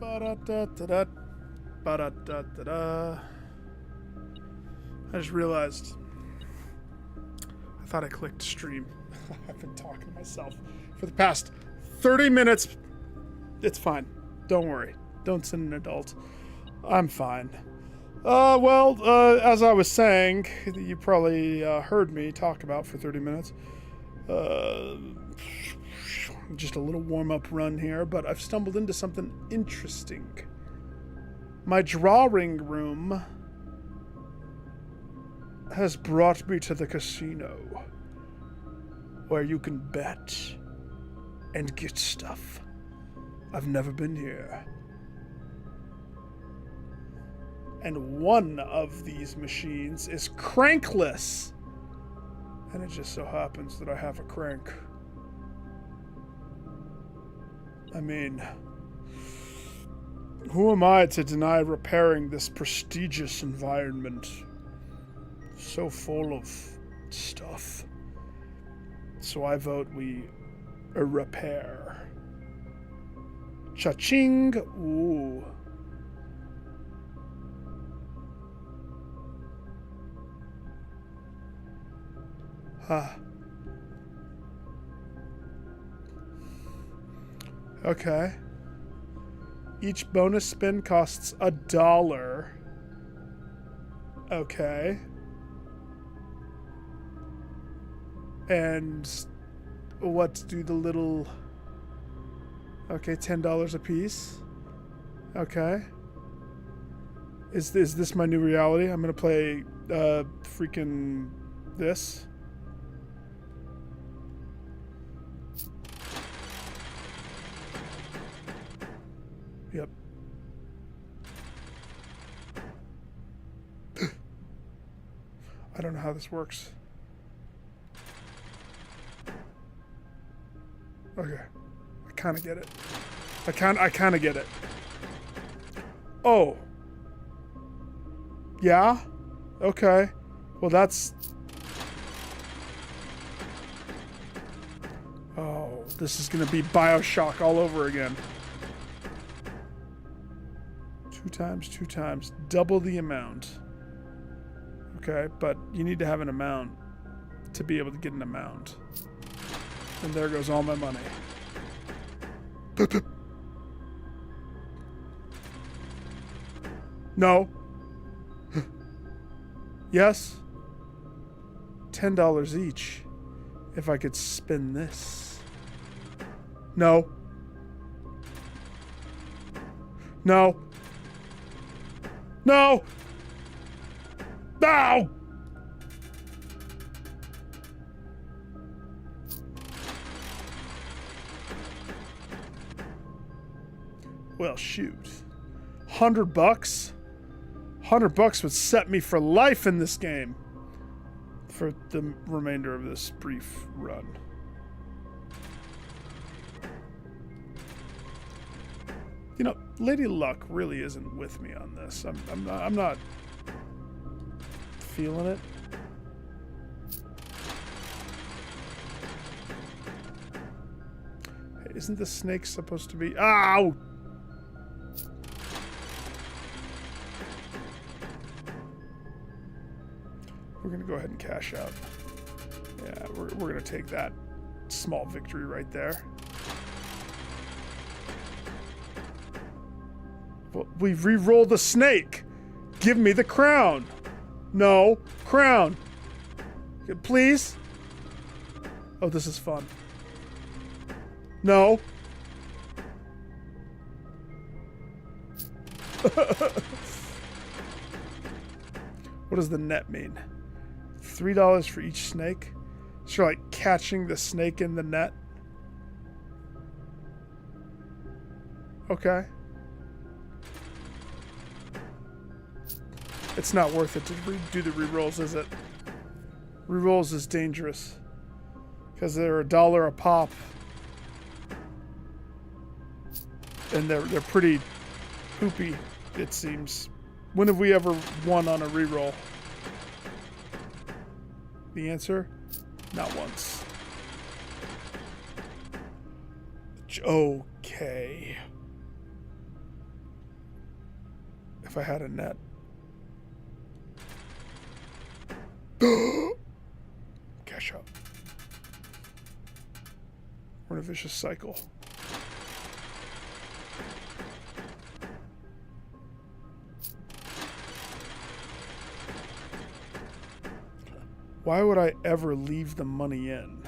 Ba-da-da-da-da. Ba-da-da-da-da. I just realized I thought I clicked stream. I've been talking to myself for the past 30 minutes. It's fine. Don't worry. Don't send an adult. I'm fine. As I was saying, you probably heard me talk about for 30 minutes. Just a little warm-up run here, but I've stumbled into something interesting. My drawing room has brought me to the casino, where you can bet and get stuff. I've never been here. And one of these machines is crankless. And it just so happens that I have a crank. I mean, who am I to deny repairing this prestigious environment? So full of stuff. So I vote we repair. Cha-ching! Ooh. Huh. Okay. Each bonus spin costs $1. Okay. And what do the little... Okay, $10 a piece. Okay. Is this my new reality? I'm gonna play freaking this. Yep. I don't know how this works. Okay. I kind of get it. I kind of get it. Oh. Yeah? Okay. Well, that's... Oh, this is going to be Bioshock all over again. 2 times, double the amount. Okay, but you need to have an amount to be able to get an amount. And there goes all my money. No. Yes. $10 each. If I could spin this. No. No. No! No! Well, shoot. $100? $100 would set me for life in this game. For the remainder of this brief run. You know, Lady Luck really isn't with me on this. I'm not feeling it. Hey, isn't the snake supposed to be... Ow! We're gonna go ahead and cash out. Yeah, we're gonna take that small victory right there. Well, we re-rolled the snake. Give me the crown. No, crown. Please. Oh, this is fun. No. What does the net mean? $3 for each snake? So you're like catching the snake in the net? Okay. It's not worth it to do the rerolls, is it? Rerolls is dangerous. Because they're $1 a pop. And they're pretty poopy, it seems. When have we ever won on a reroll? The answer? Not once. Okay. if I had a net. Cash out. We're in a vicious cycle. Why would I ever leave the money in?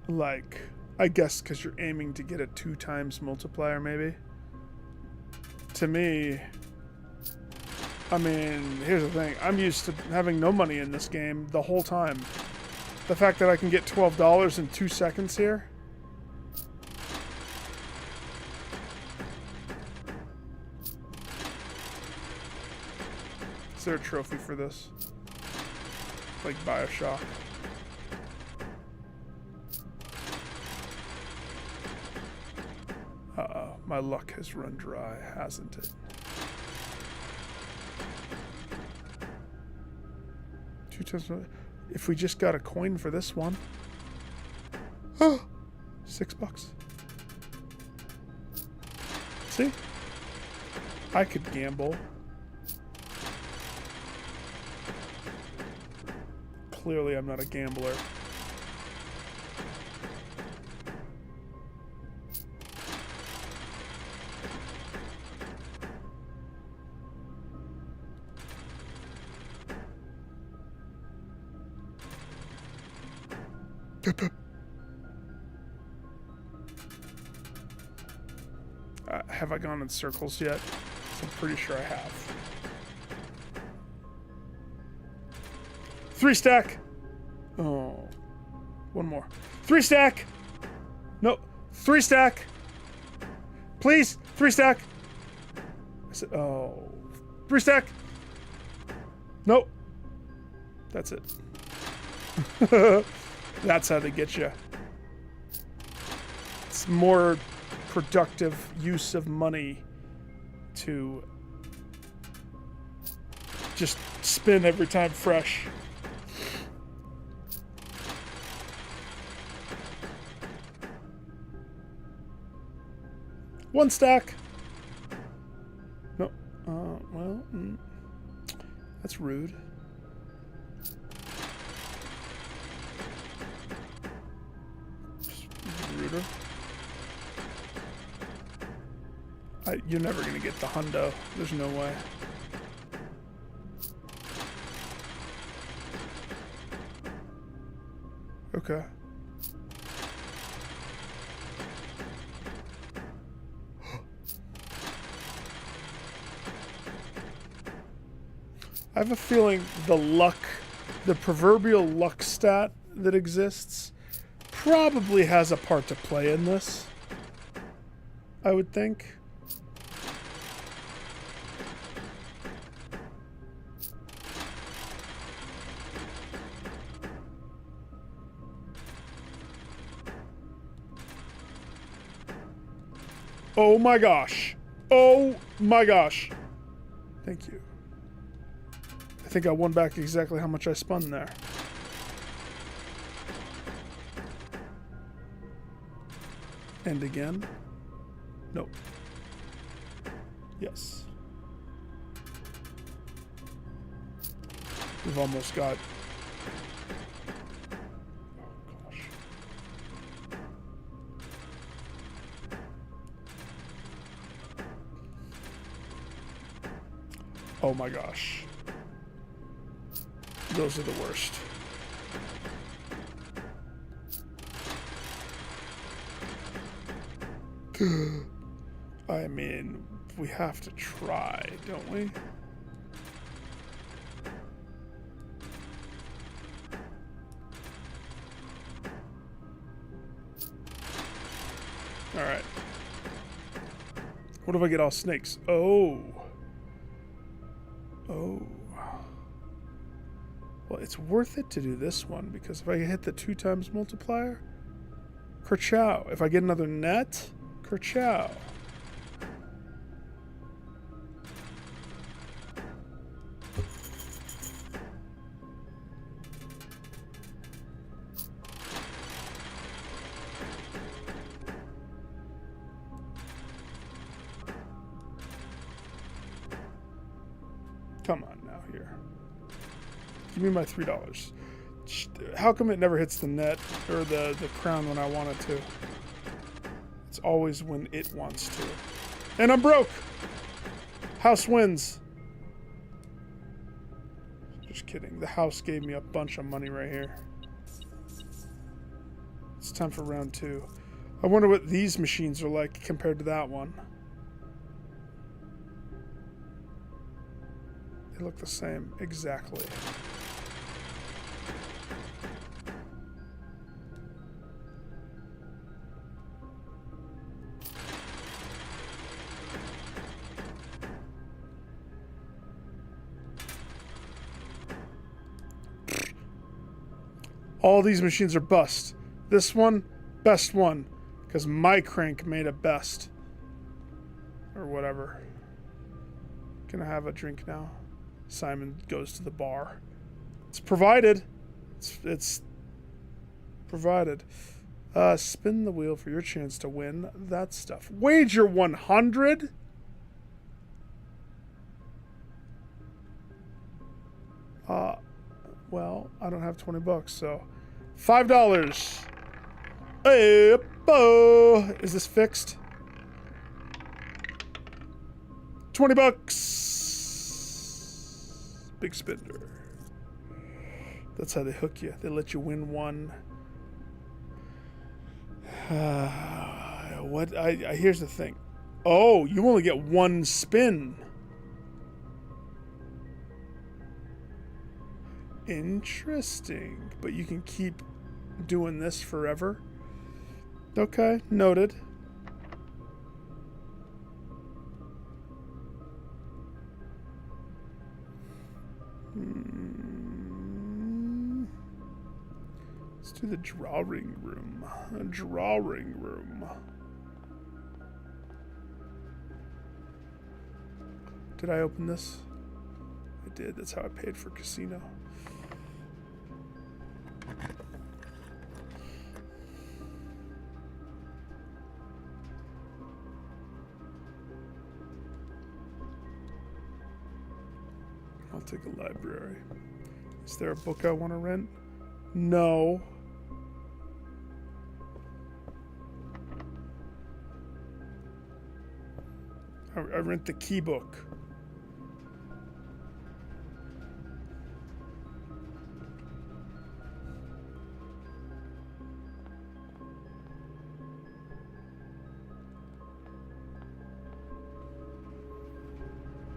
Like, I guess because you're aiming to get a 2 times multiplier, maybe? To me, I mean, here's the thing. I'm used to having no money in this game the whole time. The fact that I can get $12 in 2 seconds here. Is there a trophy for this? Like BioShock. Uh-oh, my luck has run dry, hasn't it? 2 times. If we just got a coin for this one. Oh, $6. See? I could gamble. Clearly, I'm not a gambler. Have I gone in circles yet? I'm pretty sure I have. 3 stack. Oh, one more. 3 stack. No, 3 stack. Please, 3 stack. I said, oh, 3 stack. Nope. That's it. That's how they get you. It's more productive use of money to just spin every time fresh. One stack. No. Well, that's rude. Ruder. You're never gonna get the hundo. There's no way. Okay. I have a feeling the luck, the proverbial luck stat that exists, probably has a part to play in this. I would think. Oh my gosh. Oh my gosh. Thank you. I think I won back exactly how much I spun there. And again. Nope. Yes. We've almost got... Oh gosh. Oh my gosh. Those are the worst. I mean, we have to try, don't we? All right. What if I get all snakes? Oh. Oh. Well, it's worth it to do this one because if I hit the 2 times multiplier, kerchow. If I get another net, kerchow. Come on now here. Give me my $3. How come it never hits the net or the crown when I want it to? It's always when it wants to. And I'm broke! House wins. Just kidding. The house gave me a bunch of money right here. It's time for round 2. I wonder what these machines are like compared to that one. They look the same, exactly. All these machines are bust. This one, best one. Because my crank made it best. Or whatever. Can I have a drink now? Simon goes to the bar. It's provided. It's provided. Spin the wheel for your chance to win that stuff. Wager 100? Well, I don't have 20 bucks, so $5. Hey, is this fixed? 20 bucks. Big spender. That's how they hook you. They let you win one. Here's the thing. Oh, you only get one spin. Interesting. But you can keep doing this forever. Okay, noted. Let's do the drawing room. A drawing room. Did I open this? I did. That's how I paid for casino. I'll take a library. Is there a book I want to rent? No. I rent the key book.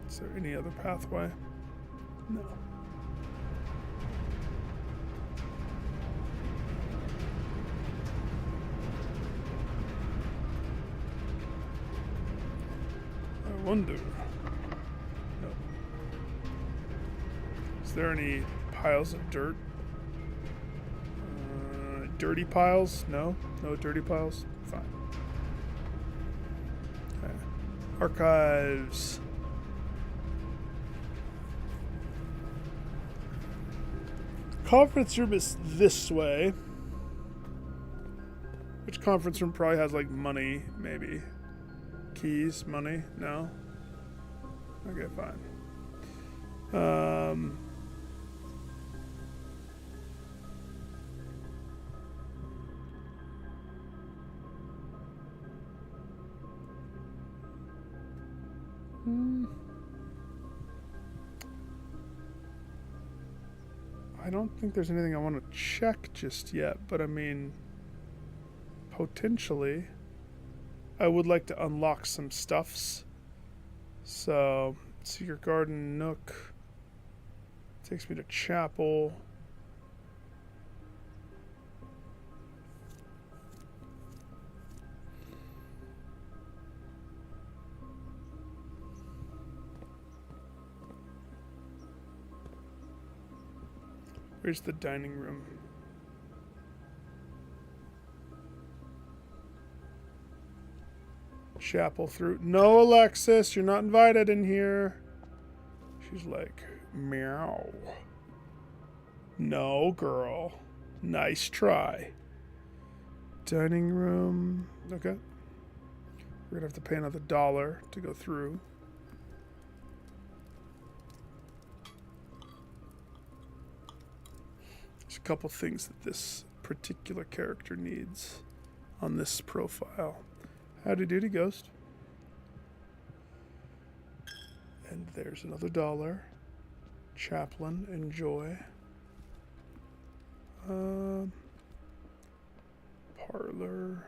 Is there any other pathway? No. I wonder. No. Is there any piles of dirt? Dirty piles? No? No dirty piles? Fine. Okay. Archives. Conference room is this way. Which conference room probably has like money, maybe? Keys, money? No? Okay, fine. I don't think there's anything I want to check just yet, but I mean, potentially, I would like to unlock some stuffs. So, Secret Garden, Nook, takes me to Chapel. Where's the dining room? Chapel through. No, Alexis, you're not invited in here. She's like, meow. No, girl. Nice try. Dining room. Okay. We're gonna have to pay another $1 to go through. couple things that this particular character needs on this profile. Howdy doody, ghost. And there's another $1. Chaplain, enjoy. Parlor.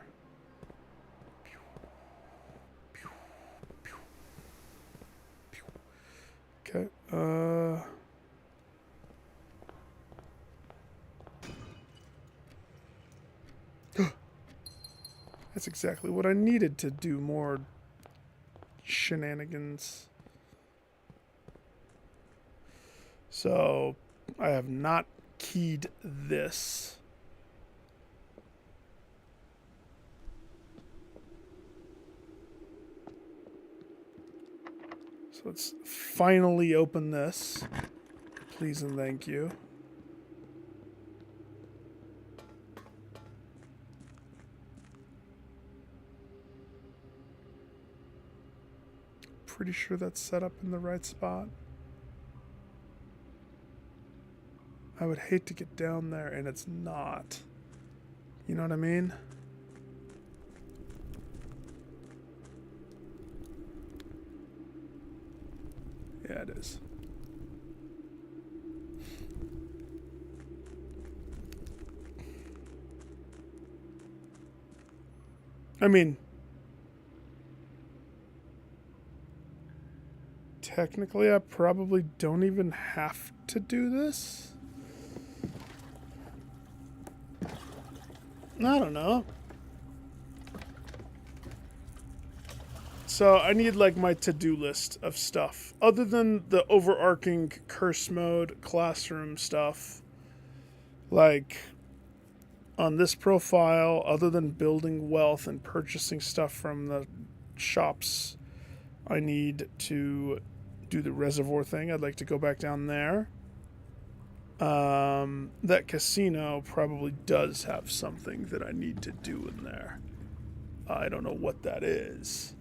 Okay. That's exactly what I needed to do more shenanigans. So, I have not keyed this. So let's finally open this. Please and thank you. Pretty sure that's set up in the right spot. I would hate to get down there and it's not. You know what I mean? Yeah, it is. I mean, technically, I probably don't even have to do this. I don't know. So I need like my to-do list of stuff. Other than the overarching curse mode classroom stuff. Like on this profile, other than building wealth and purchasing stuff from the shops, I need to do the reservoir thing. I'd like to go back down there. That casino probably does have something that I need to do in there. I don't know what that is.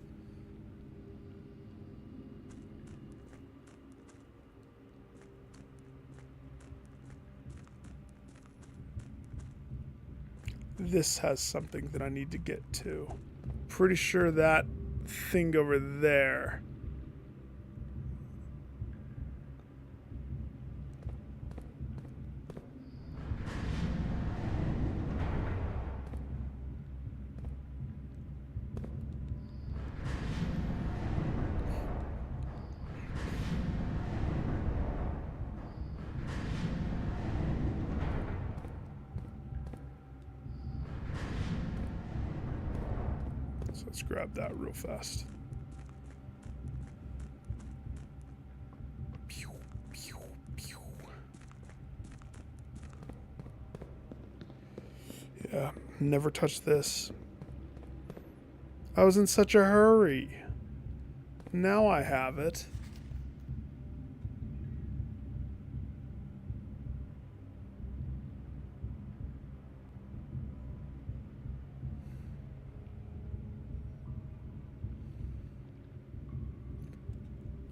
This has something that I need to get to. Pretty sure that thing over there. So let's grab that real fast. Pew, pew, pew. Yeah, never touch this. I was in such a hurry. Now I have it.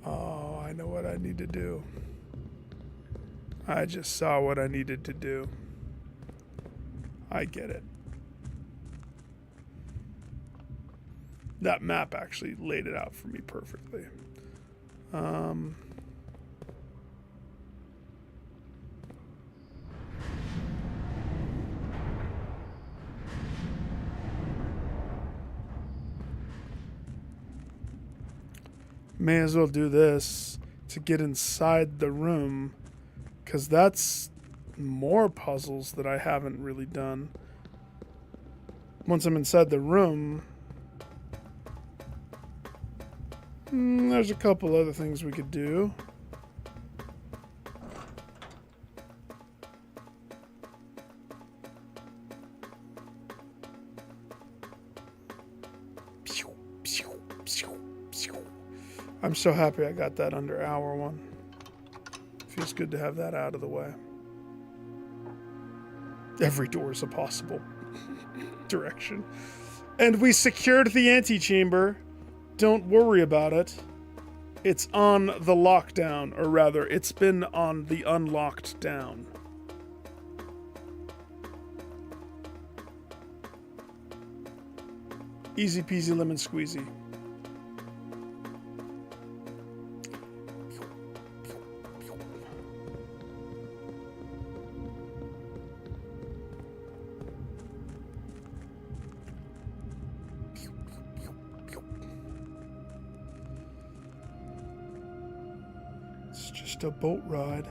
Oh, I know what I need to do. I just saw what I needed to do. I get it. That map actually laid it out for me perfectly. May as well do this to get inside the room, because that's more puzzles that I haven't really done. Once I'm inside the room, there's a couple other things we could do. I'm so happy I got that under hour one. Feels good to have that out of the way. Every door is a possible direction. And we secured the antechamber. Don't worry about it. It's on the lockdown, or rather, it's been on the unlocked down. Easy peasy lemon squeezy. It's just a boat ride.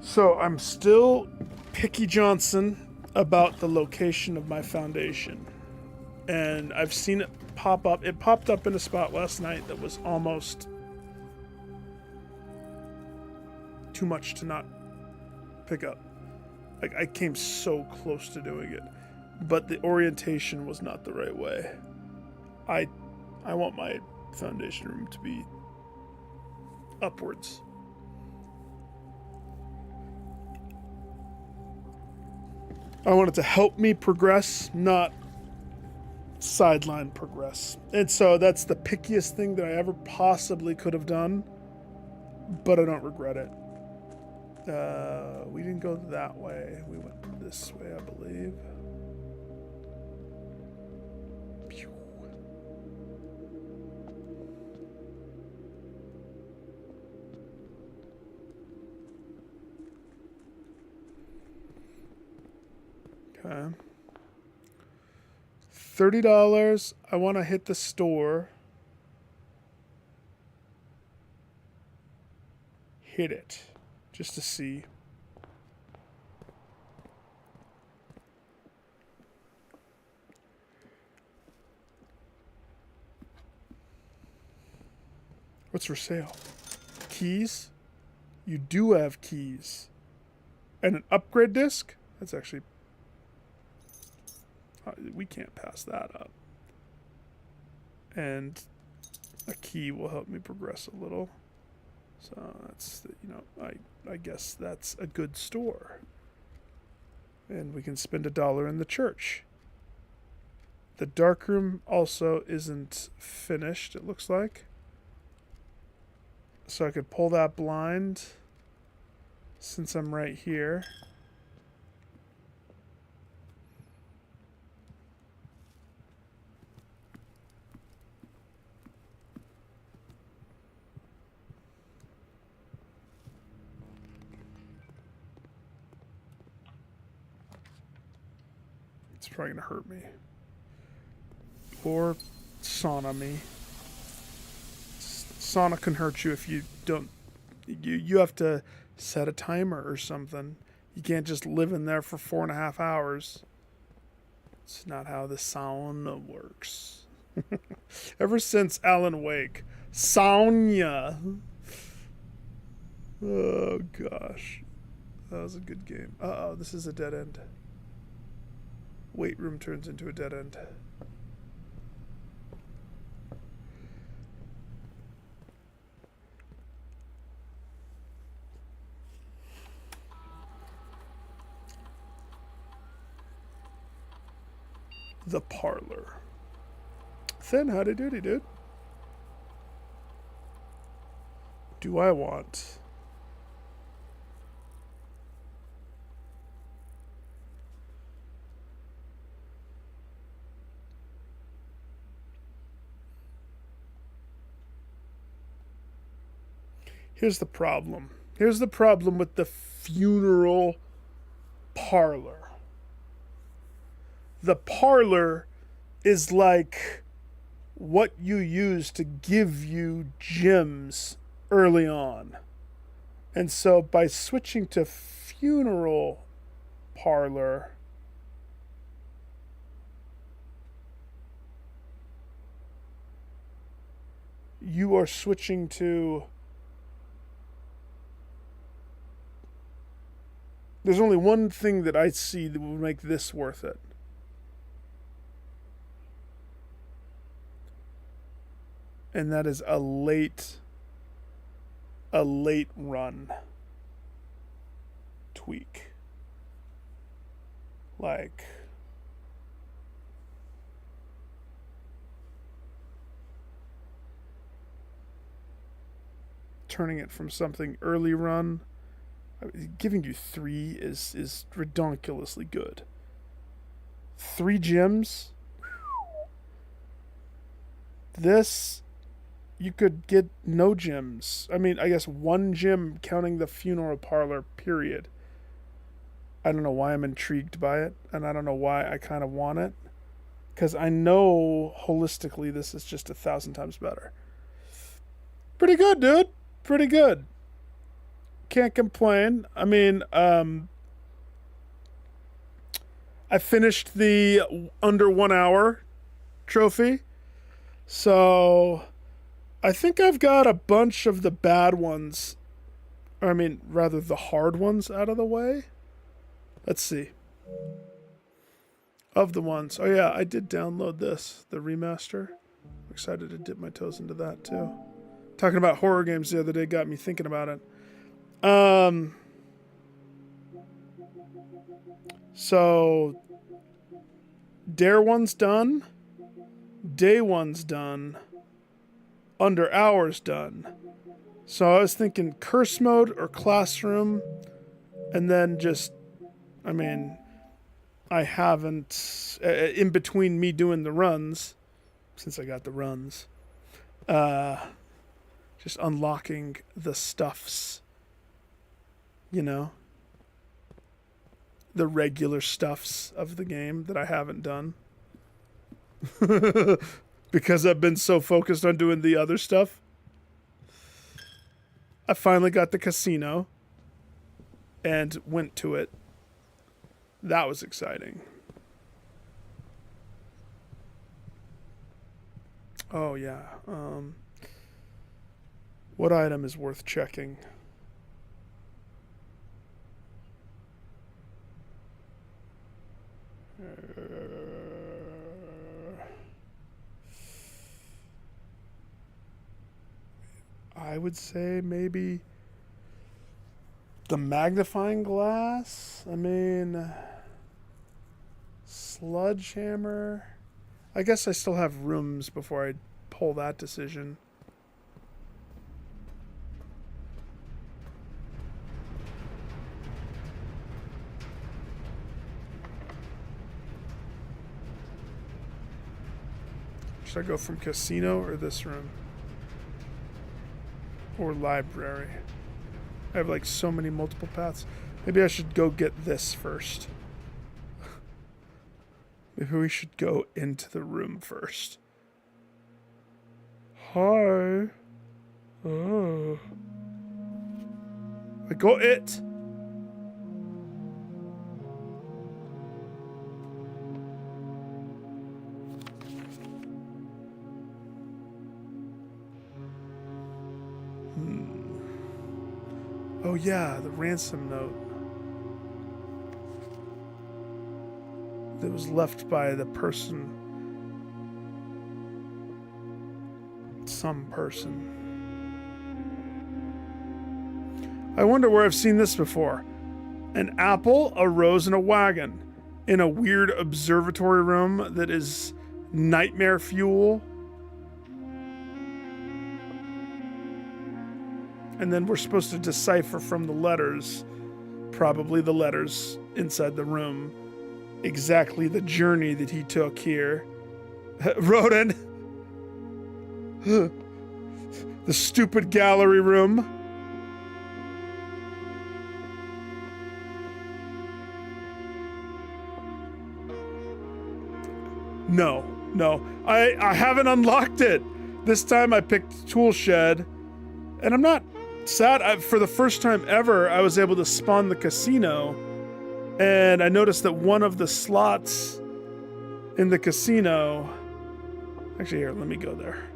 So I'm still Picky Johnson about the location of my foundation. And I've seen it pop up. It popped up in a spot last night that was almost too much to not pick up. Like, I came so close to doing it, but the orientation was not the right way. I want my foundation room to be upwards. I want it to help me progress, not sideline progress. And so that's the pickiest thing that I ever possibly could have done, but I don't regret it. We didn't go that way. We went this way, I believe. Pew. Okay. $30. I want to hit the store. Hit it. Just to see. What's for sale? Keys? You do have keys. And an upgrade disc? That's actually... we can't pass that up. And a key will help me progress a little. So that's, you know, I guess that's a good store. And we can spend $1 in the church. The darkroom also isn't finished, it looks like. So I could pull that blind since I'm right here. It's probably gonna hurt me. Or sauna me. Sauna can hurt you if you don't. You have to set a timer or something. You can't just live in there for 4.5 hours. It's not how the sauna works. Ever since Alan Wake, sauna. Oh gosh, that was a good game. Uh oh, this is a dead end. Weight room turns into a dead end. The parlor. Thin, howdy doody, dude. Do I want... Here's the problem. Here's the problem with the funeral parlor. The parlor is like what you use to give you gems early on. And so by switching to funeral parlor, you are switching to... There's only one thing that I see that will make this worth it. And that is a late run tweak. Like, turning it from something early run, giving you 3 is redonkulously good. 3 gems. This, you could get no gyms. I mean, I guess one gym counting the funeral parlor, period. I don't know why I'm intrigued by it, and I don't know why I kind of want it. Because I know holistically this is just 1,000 times better. Pretty good, dude. Pretty good. Can't complain. I mean, I finished the under 1 hour trophy. So I think I've got a bunch of the bad ones. Or I mean, rather the hard ones out of the way. Let's see. Of the ones. Oh yeah, I did download this, the remaster. I'm excited to dip my toes into that too. Talking about horror games the other day got me thinking about it. So Dare 1's done. Day 1's done. Under Hours done. So I was thinking curse mode or classroom, and then just, I mean, I haven't, in between me doing the runs, since I got the runs, just unlocking the stuffs, you know, the regular stuffs of the game that I haven't done. Because I've been so focused on doing the other stuff. I finally got the casino and went to it. That was exciting. Oh, yeah. What item is worth checking? I would say maybe the magnifying glass. I mean, sledgehammer. I guess I still have rooms before I pull that decision. Should I go from casino or this room? Or library? I have like so many multiple paths. Maybe I should go get this first. Maybe we should go into the room first. Hi. Oh. I got it. Oh yeah, the ransom note that was left by the person. Some person. I wonder where I've seen this before. An apple, a rose, and a wagon in a weird observatory room that is nightmare fuel. And then we're supposed to decipher from the letters, probably the letters inside the room, exactly the journey that he took here. Roden! The stupid gallery room. No. I haven't unlocked it. This time I picked Tool Shed, and I'm not sad. For the first time ever, I was able to spawn the casino, and I noticed that one of the slots in the casino... Actually, here, let me go there.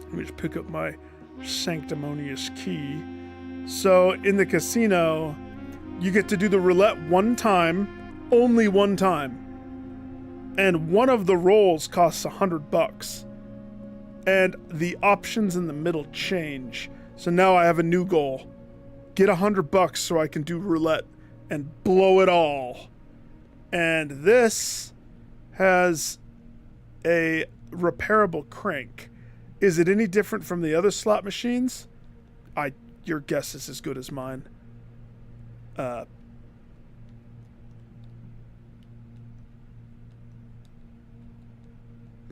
Let me just pick up my sanctimonious key. So, in the casino, you get to do the roulette one time, only one time. And one of the rolls costs $100. And the options in the middle change. So now I have a new goal. Get $100 so I can do roulette and blow it all. And this has a repairable crank. Is it any different from the other slot machines? Your guess is as good as mine.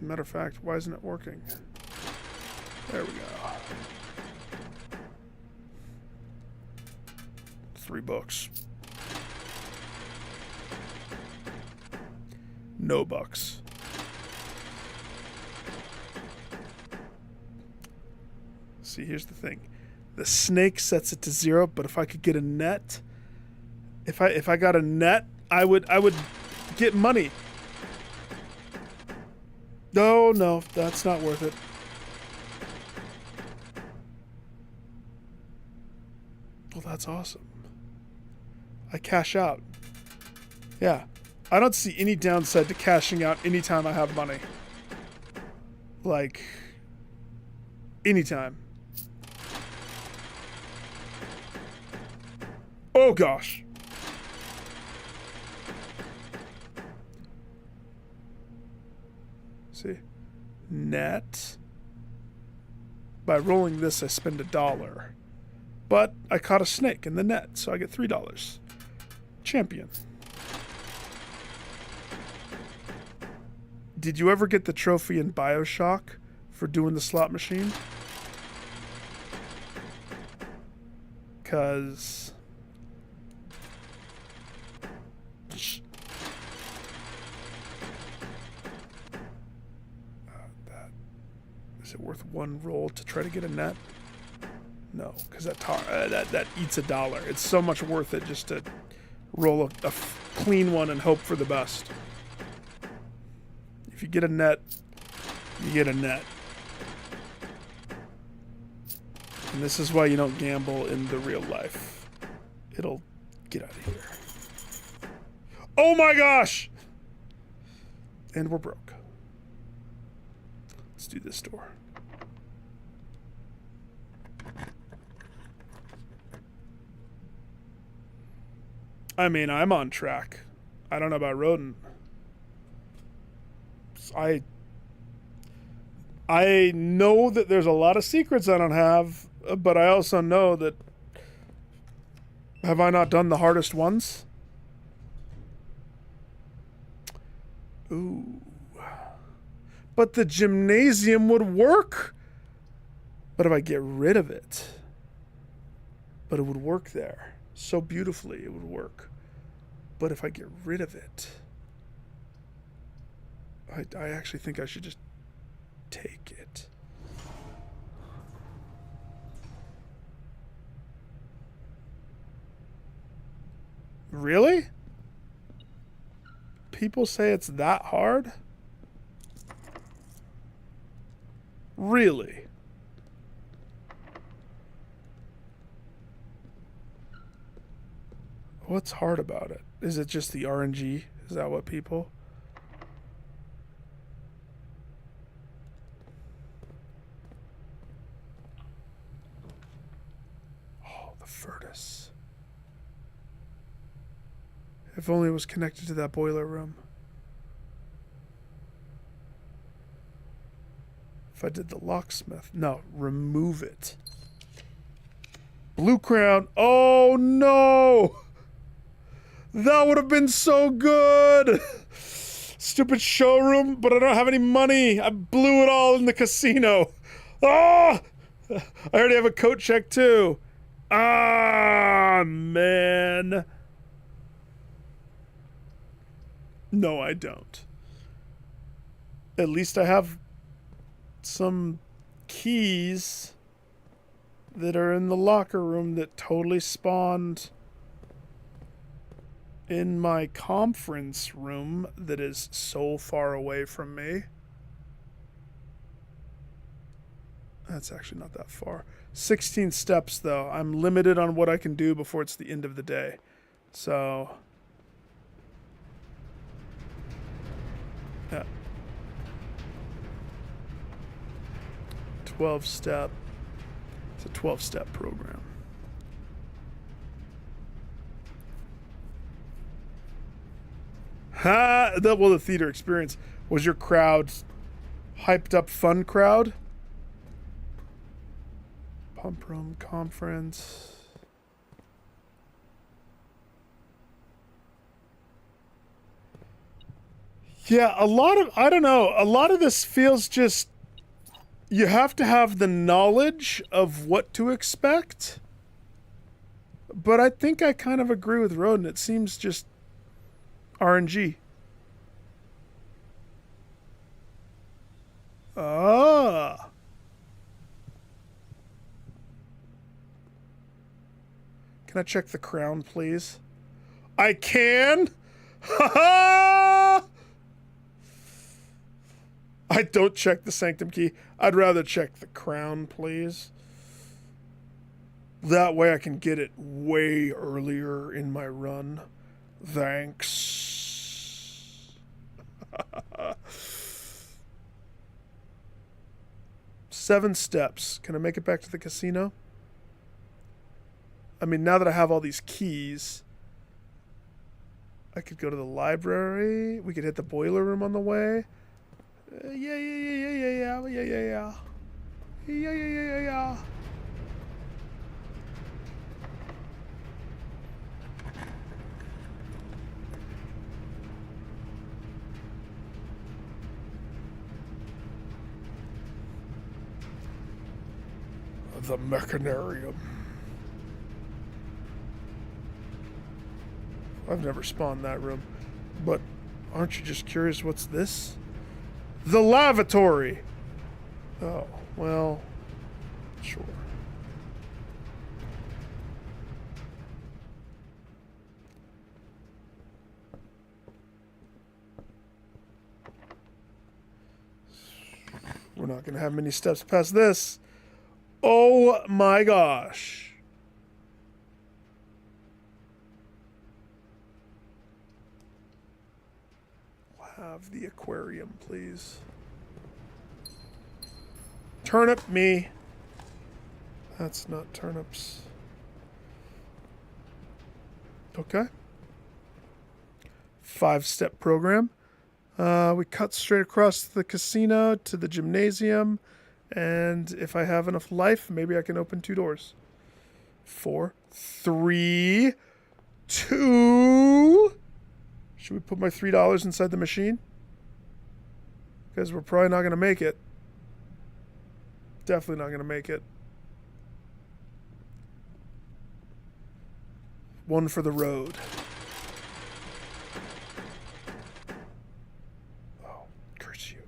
Matter of fact, why isn't it working? There we go. 3 bucks. No bucks. See, here's the thing. The snake sets it to 0, but if I could get a net, if I got a net, I would get money. No, that's not worth it. Well, that's awesome. I cash out. Yeah. I don't see any downside to cashing out anytime I have money. Like, anytime. Oh gosh. See? Net. By rolling this, I spend $1. But I caught a snake in the net, so I get $3. Champion. Did you ever get the trophy in BioShock for doing the slot machine? Because... is it worth 1 roll to try to get a net? No, because that eats $1. It's so much worth it just to roll a clean one and hope for the best. If you get a net, you get a net. And this is why you don't gamble in the real life. It'll get out of here. Oh my gosh! And we're broke. Let's do this door. I mean, I'm on track. I don't know about Rodent. I know that there's a lot of secrets I don't have, but I also know that... Have I not done the hardest ones? Ooh. But the gymnasium would work. But if I get rid of it... But it would work there. So beautifully it would work. But if I get rid of it... I actually think I should just take it. Really? People say it's that hard? Really? What's hard about it? Is it just the RNG? Is that what people... Furnace. If only it was connected to that boiler room. If I did the locksmith. No, remove it. Blue crown. Oh no! That would have been so good! Stupid showroom, but I don't have any money. I blew it all in the casino. Ah! I already have a coat check too. Ah, man. No, I don't. At least I have some keys that are in the locker room that totally spawned in my conference room that is so far away from me. That's actually not that far. 16 steps, though. I'm limited on what I can do before it's the end of the day. So... yeah. 12-step. It's a 12-step program. Ha! Well, the theater experience. Was your crowd hyped up fun crowd? Pump room conference. Yeah, a lot of, I don't know, a lot of this feels just, you have to have the knowledge of what to expect. But I think I kind of agree with Roden. It seems just RNG. Ah. Can I check the crown, please? I can? Ha ha! I don't check the sanctum key. I'd rather check the crown, please. That way I can get it way earlier in my run. Thanks. 7 steps. Can I make it back to the casino? I mean, now that I have all these keys, I could go to the library. We could hit the boiler room on the way. Yeah. The Mechanarium. I've never spawned that room. But aren't you just curious what's this? The lavatory! Oh, well, sure. We're not going to have many steps past this. Oh my gosh. Have the aquarium, please. Turnip me. That's not turnips. Okay. 5-step program. We cut straight across the casino to the gymnasium. And if I have enough life, maybe I can open 2 doors. 4, 3, 2. Should we put my $3 inside the machine? Because we're probably not going to make it. Definitely not going to make it. 1 for the road. Oh, curse you.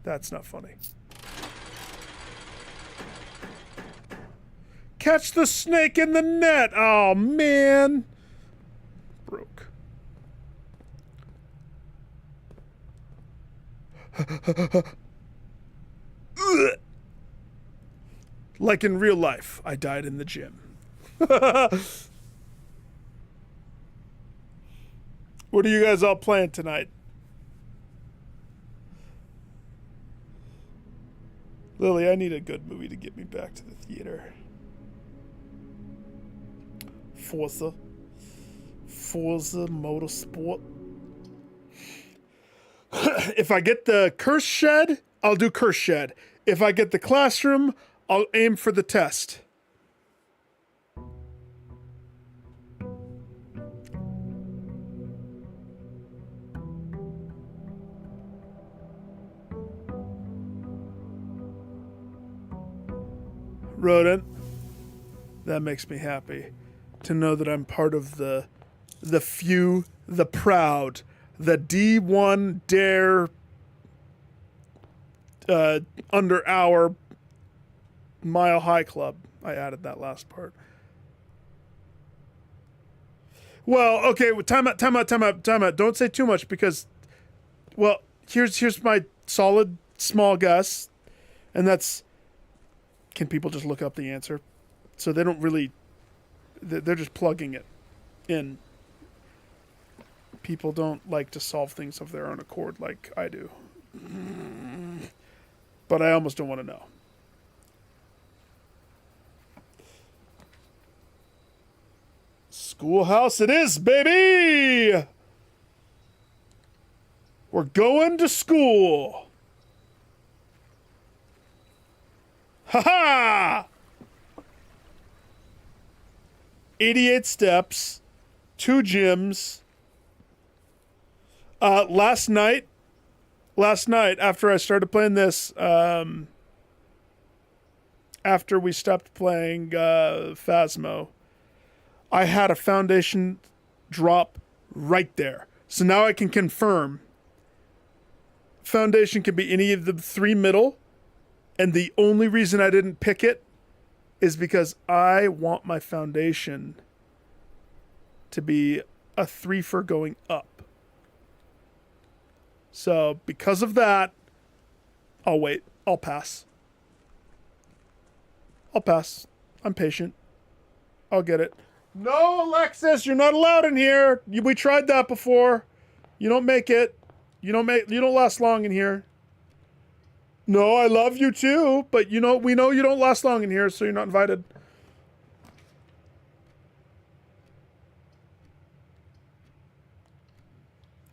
That's not funny. Catch the snake in the net! Oh, man! Broke. Like in real life, I died in the gym. What are you guys all playing tonight? Lily, I need a good movie to get me back to the theater. Forza Motorsport. If I get the curse shed, I'll do curse shed. If I get the classroom, I'll aim for the test. Rodent. That makes me happy to know that I'm part of the few, the proud, the D1 Dare under hour Mile High Club. I added that last part. Well, okay, time out. Don't say too much because, well, here's my solid small guess, and that's, can people just look up the answer? So they don't really, they're just plugging it in. People don't like to solve things of their own accord like I do. But I almost don't want to know. Schoolhouse it is, baby! We're going to school. Ha-ha! 88 steps. 2 gyms. Last night after I started playing this, after we stopped playing Phasmo, I had a foundation drop right there. So now I can confirm foundation can be any of the 3 middle, and the only reason I didn't pick it is because I want my foundation to be a 3 for going up. So because of that, I'll wait. I'll pass. I'm patient. I'll get it. No, Alexis, you're not allowed in here. We tried that before. You don't make it. You don't last long in here. No, I love you too, but we know you don't last long in here, so you're not invited.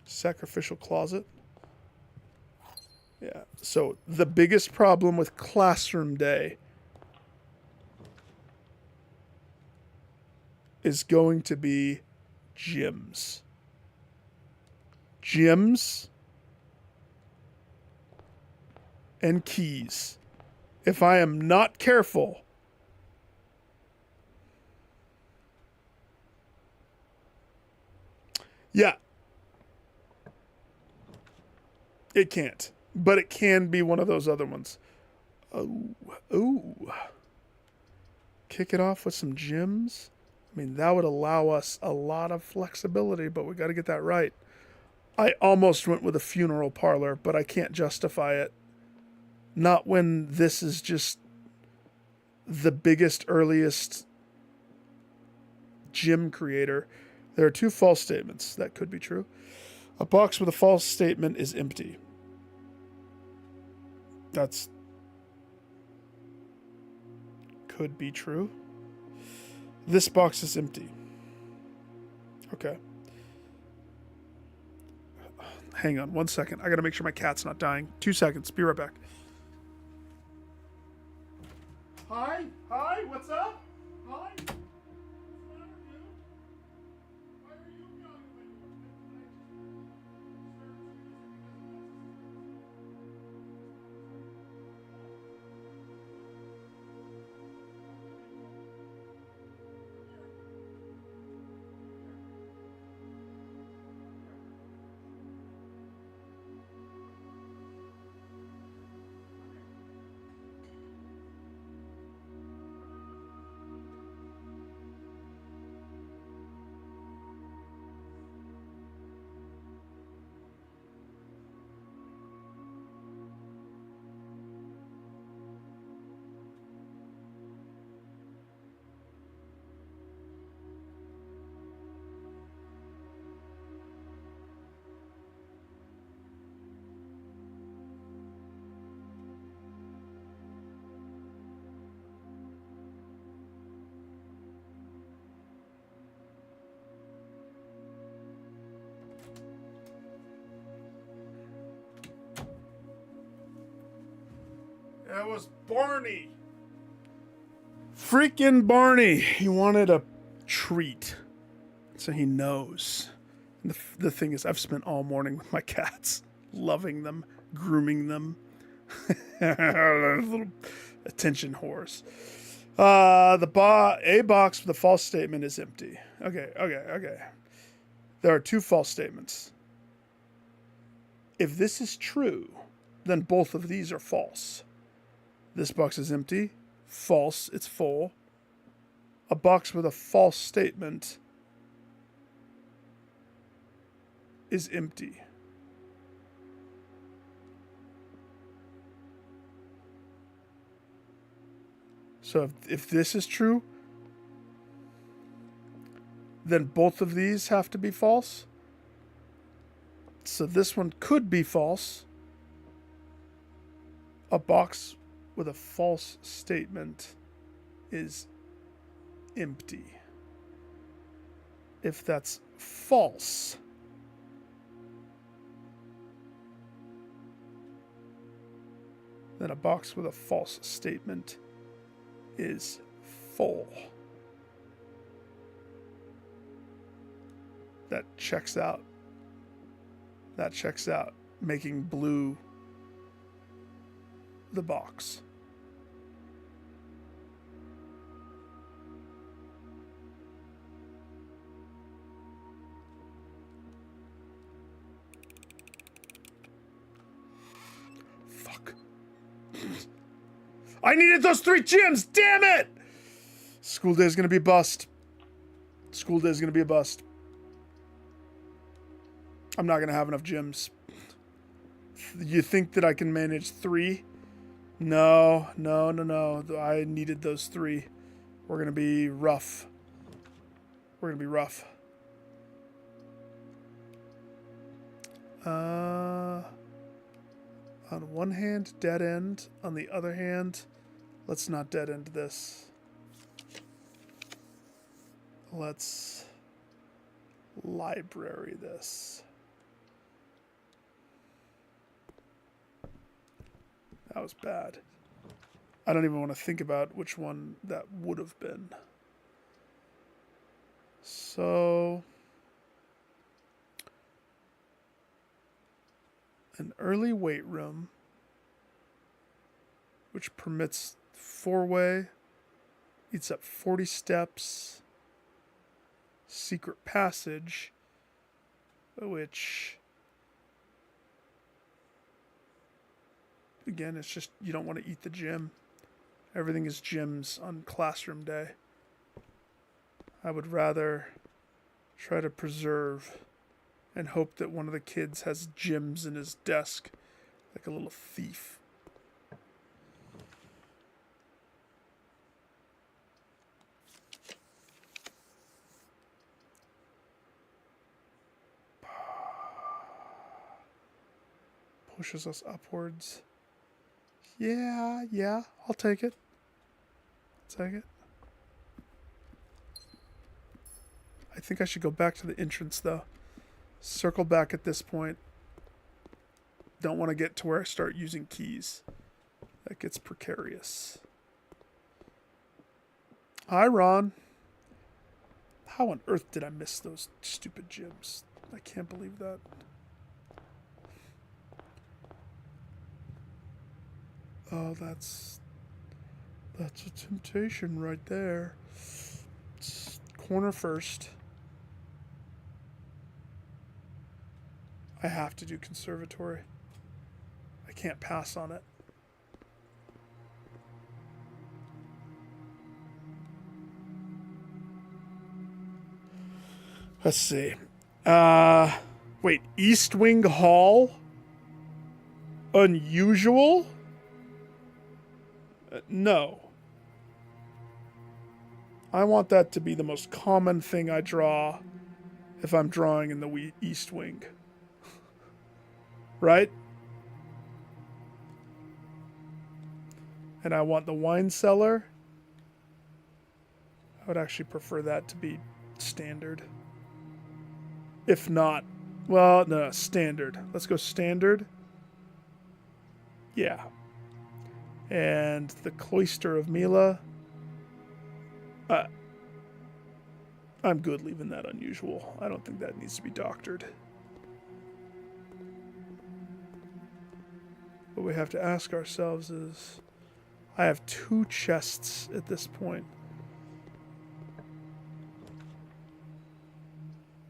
Sacrificial closet. Yeah. So the biggest problem with classroom day is going to be gyms. Gyms and keys. If I am not careful, yeah, it can't. But it can be one of those other ones. Oh. Kick it off with some gyms. I mean, that would allow us a lot of flexibility, but we got to get that right. I almost went with a funeral parlor, but I can't justify it. Not when this is just the biggest, earliest gym creator. There are 2 false statements. That could be true. A box with a false statement is empty. That's could be true. This box is empty. Okay. Hang on 1 second. I gotta make sure my cat's not dying. 2 seconds. Be right back. Hi? What's up? Hi? That was Barney. Freaking Barney. He wanted a treat. So he knows. And the thing is, I've spent all morning with my cats, loving them, grooming them. Little attention whores. A box with a false statement is empty. Okay. There are 2 false statements. If this is true, then both of these are false. This box is empty. False. It's full. A box with a false statement is empty. So if this is true, then both of these have to be false. So this one could be false. A box with a false statement is empty. If that's false, then a box with a false statement is full. That checks out. That checks out. Making blue the box. Fuck. I needed those 3 gems! Damn it! School day's gonna be a bust. School day's gonna be a bust. I'm not gonna have enough gems. You think that I can manage 3? No. I needed those 3. We're gonna be rough. We're gonna be rough. On one hand, dead end. On the other hand, let's not dead end this. Let's library this. That was bad. I don't even want to think about which one that would have been. So, an early weight room, which permits 4-way, eats up 40 steps, secret passage, which, again, it's just, you don't want to eat the gym. Everything is gyms on classroom day. I would rather try to preserve and hope that one of the kids has gyms in his desk, like a little thief. Pushes us upwards. Yeah, I'll take it. I'll take it. I think I should go back to the entrance, though. Circle back at this point. Don't want to get to where I start using keys. That gets precarious. Hi, Ron. How on earth did I miss those stupid gyms? I can't believe that. Oh, that's a temptation right there. Corner first. I have to do conservatory. I can't pass on it. Let's see. Wait, East Wing Hall? Unusual? No. I want that to be the most common thing I draw if I'm drawing in the East Wing. Right? And I want the wine cellar. I would actually prefer that to be standard. If not, well, no, standard. Let's go standard. Yeah. And the Cloister of Mila. I'm good leaving that unusual. I don't think that needs to be doctored. What we have to ask ourselves is, I have 2 chests at this point.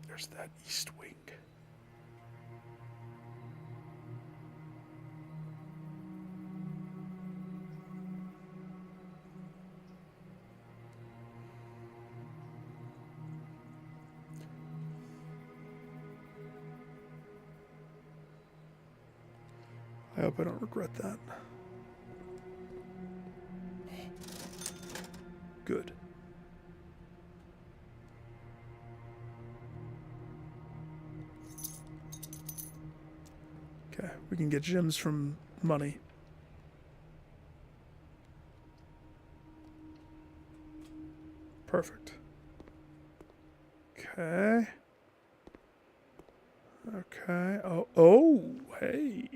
There's that East Wing. I hope I don't regret that. Good. Okay, we can get gems from money. Perfect. Okay. Okay. Oh, hey.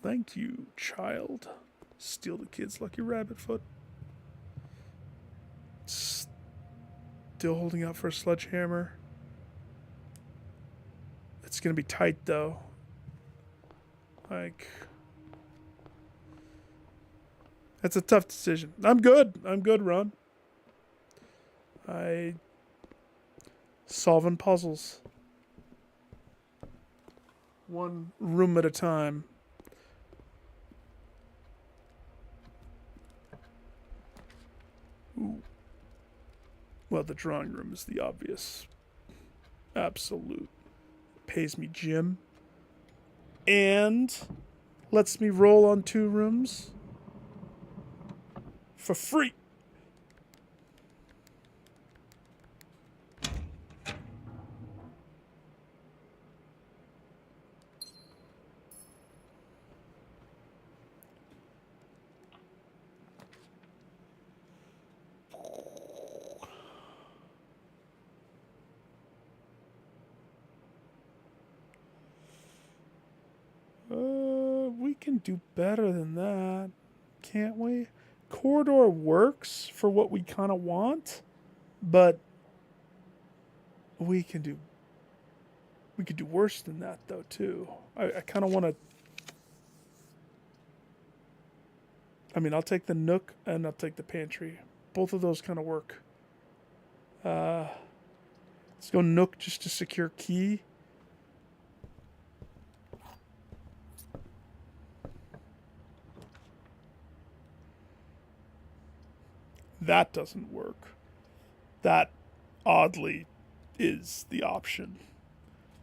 Thank you, child. Steal the kid's lucky rabbit foot. Still holding out for a sledgehammer. It's going to be tight, though. Like, that's a tough decision. I'm good, Ron. Solving puzzles. One room at a time. Ooh. Well, the drawing room is the obvious. Absolute. Pays me gym. And lets me roll on 2 rooms. For free. We can do better than that, can't we? Corridor works for what we kind of want, but we could do worse than that, though, too. I kind of want to... I mean, I'll take the nook and I'll take the pantry. Both of those kind of work. Let's go nook just to secure key. That doesn't work. That, oddly, is the option.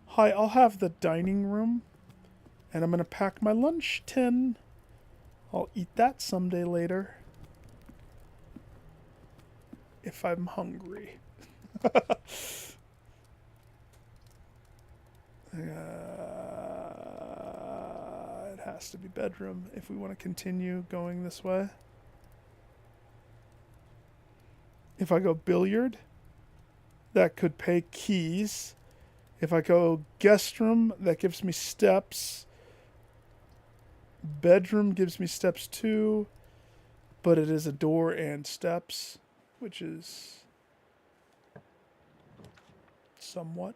Hi, I'll have the dining room, and I'm going to pack my lunch tin. I'll eat that someday later. If I'm hungry. It has to be bedroom if we want to continue going this way. If I go billiard, that could pay keys. If I go guest room, that gives me steps. Bedroom gives me steps too, but it is a door and steps, which is somewhat.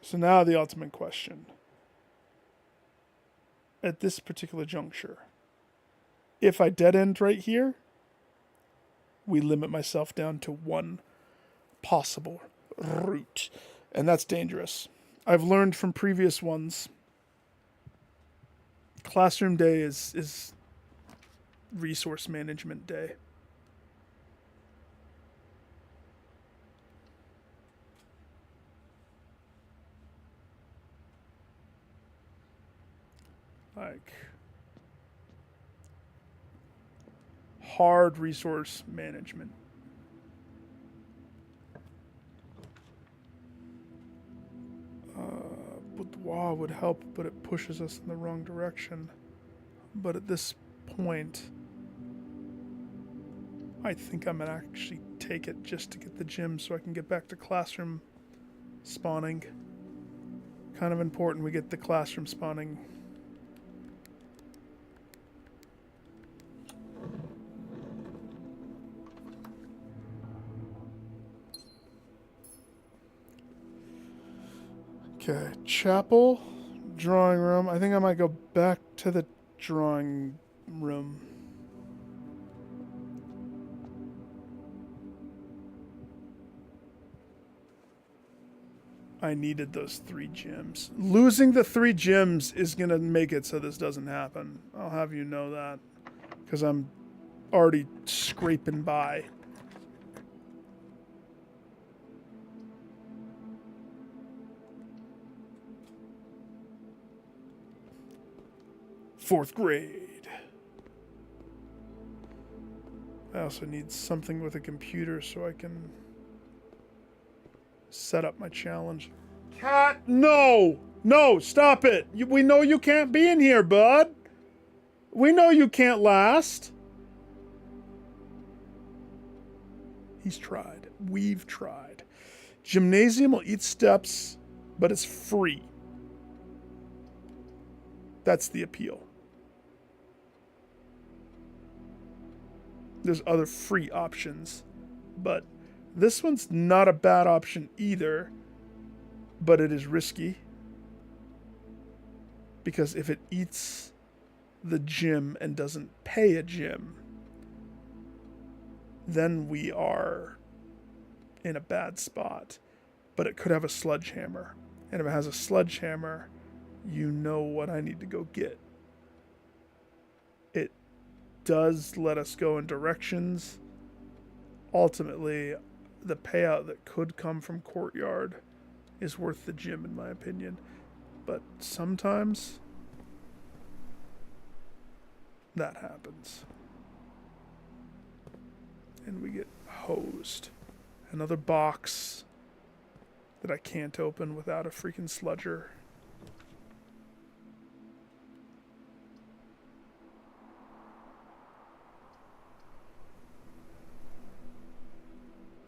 So now the ultimate question. At this particular juncture, if I dead end right here, we limit myself down to one possible route. And that's dangerous. I've learned from previous ones. Classroom day is resource management day. Like... hard resource management. Boudoir would help, but it pushes us in the wrong direction. But at this point, I think I'm gonna actually take it just to get the gym so I can get back to classroom spawning. Kind of important we get the classroom spawning. Okay, chapel, drawing room. I think I might go back to the drawing room. I needed those 3 gems. Losing the 3 gems is going to make it so this doesn't happen. I'll have you know that. Because I'm already scraping by. Fourth grade. I also need something with a computer so I can set up my challenge. Cat, no! No, stop it! We know you can't be in here, bud! We know you can't last! He's tried. We've tried. Gymnasium will eat steps, but it's free. That's the appeal. There's other free options, but this one's not a bad option either. but it is risky because if it eats the gym and doesn't pay a gym, then we are in a bad spot. But it could have a sledgehammer. And if it has a sledgehammer, you know what I need to go get. It does let us go in directions. Ultimately, the payout that could come from Courtyard is worth the gym, in my opinion. But sometimes that happens. And we get hosed. Another box that I can't open without a freaking sludger.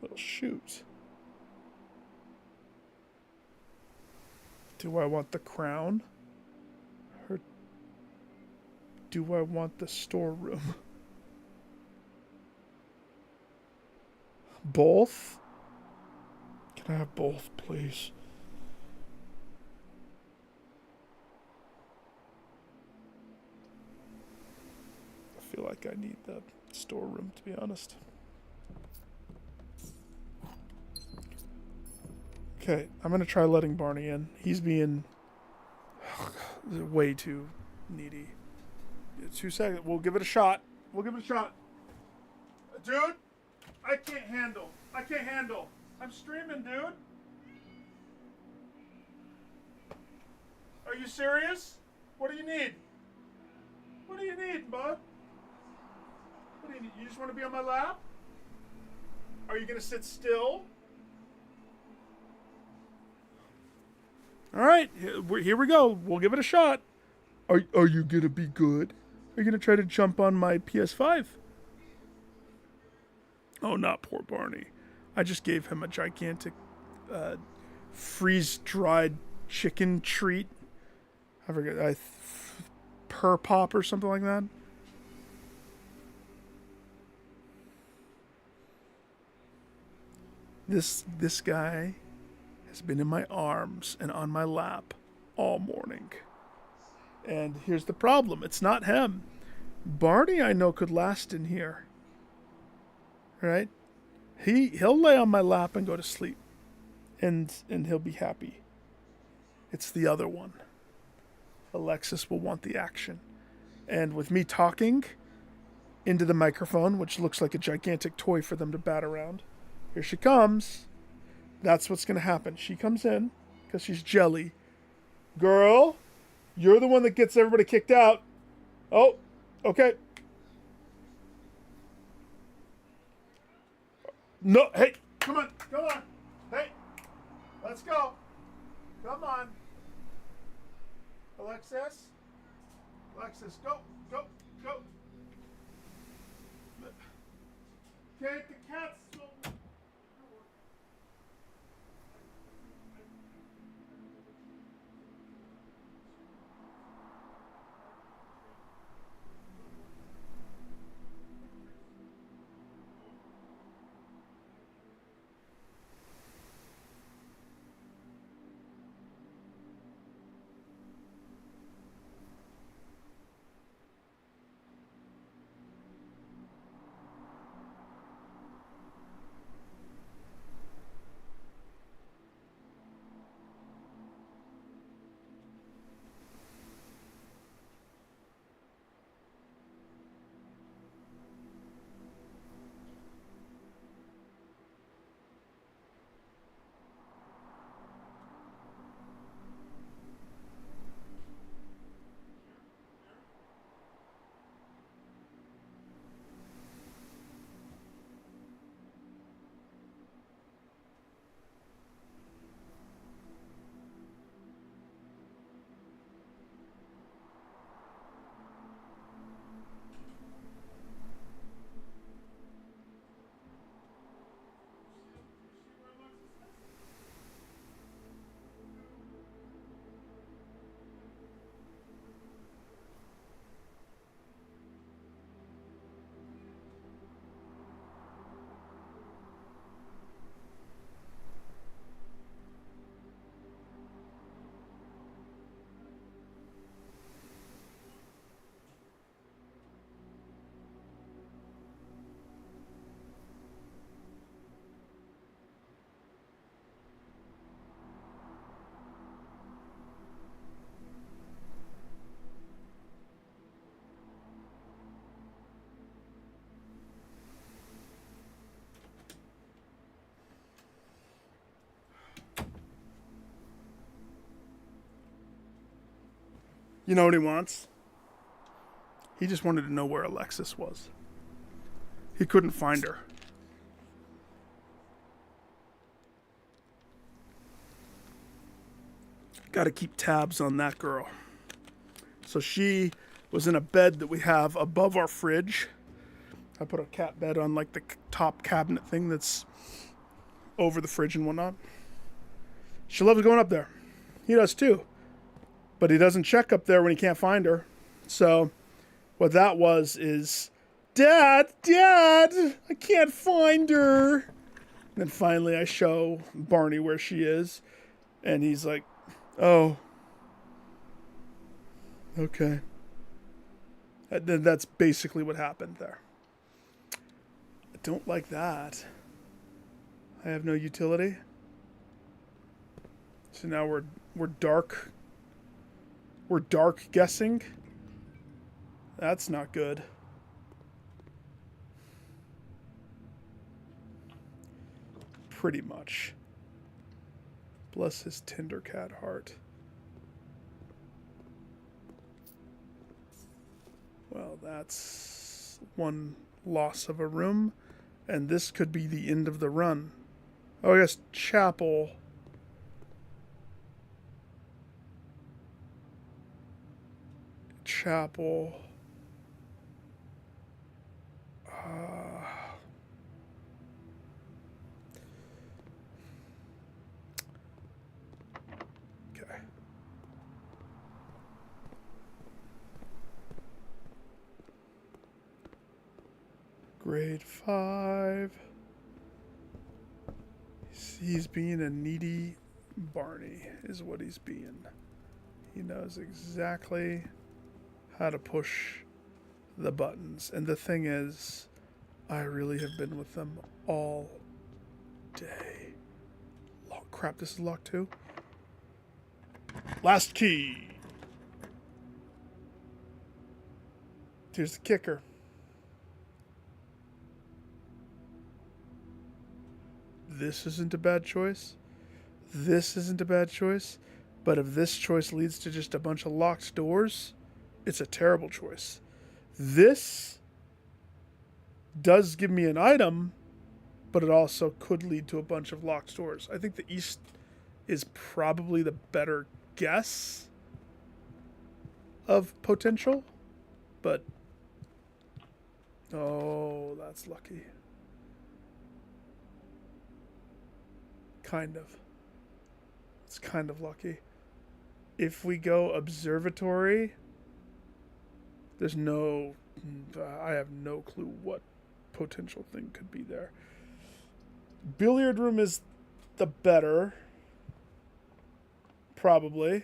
Well, shoot. Do I want the crown? Or do I want the storeroom? Both? Can I have both, please? I feel like I need the storeroom, to be honest. Okay, I'm going to try letting Barney in. He's being way too needy. 2 seconds. We'll give it a shot. Dude, I can't handle. I'm streaming, dude. Are you serious? What do you need? What do you need, bud? What do you need? You just want to be on my lap? Are you going to sit still? All right, here we go. We'll give it a shot. Are you going to be good? Are you going to try to jump on my PS5? Oh, not poor Barney. I just gave him a gigantic freeze-dried chicken treat. I forget, per pop or something like that. This guy has been in my arms and on my lap all morning. And here's the problem. It's not him. Barney, I know, could last in here. Right? He'll lay on my lap and go to sleep. And he'll be happy. It's the other one. Alexis will want the action. And with me talking into the microphone, which looks like a gigantic toy for them to bat around, here she comes. That's what's going to happen. She comes in because she's jelly. Girl, you're the one that gets everybody kicked out. Oh, okay. No, hey, come on. Hey, let's go. Come on. Alexis, go. Okay, the cat's still... You know what he wants? He just wanted to know where Alexis was. He couldn't find her. Got to keep tabs on that girl. So she was in a bed that we have above our fridge. I put a cat bed on like the top cabinet thing that's over the fridge and whatnot. She loves going up there. He does too. But he doesn't check up there when he can't find her. So what that was is, Dad, I can't find her. And then finally I show Barney where she is. And he's like, oh, okay. That's basically what happened there. I don't like that. I have no utility. So now we're dark. We're dark guessing. That's not good. Pretty much. Bless his tender cat heart. Well, that's one loss of a room, and this could be the end of the run. Oh, I guess chapel. Chapel. Okay. Grade 5. He's being a needy Barney, is what he's being. He knows exactly how to push the buttons. And the thing is, I really have been with them all day. Crap, this is locked too. Last key. Here's the kicker. This isn't a bad choice. This isn't a bad choice. But if this choice leads to just a bunch of locked doors, it's a terrible choice. This does give me an item, but it also could lead to a bunch of locked doors. I think the east is probably the better guess of potential, but oh, that's lucky. Kind of. It's kind of lucky. If we go observatory, there's no... I have no clue what potential thing could be there. Billiard room is the better. Probably.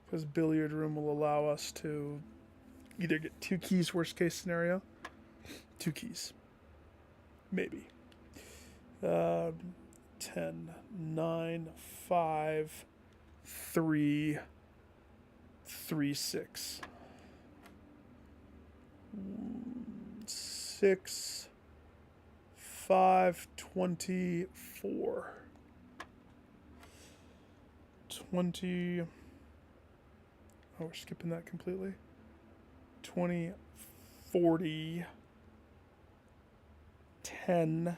Because billiard room will allow us to either get 2 keys, worst case scenario. 2 keys. Maybe. 10, 9, 5, 3, 3, 6. 6, 5, 24. 20. Oh, we're skipping that completely. 20, 40, 10,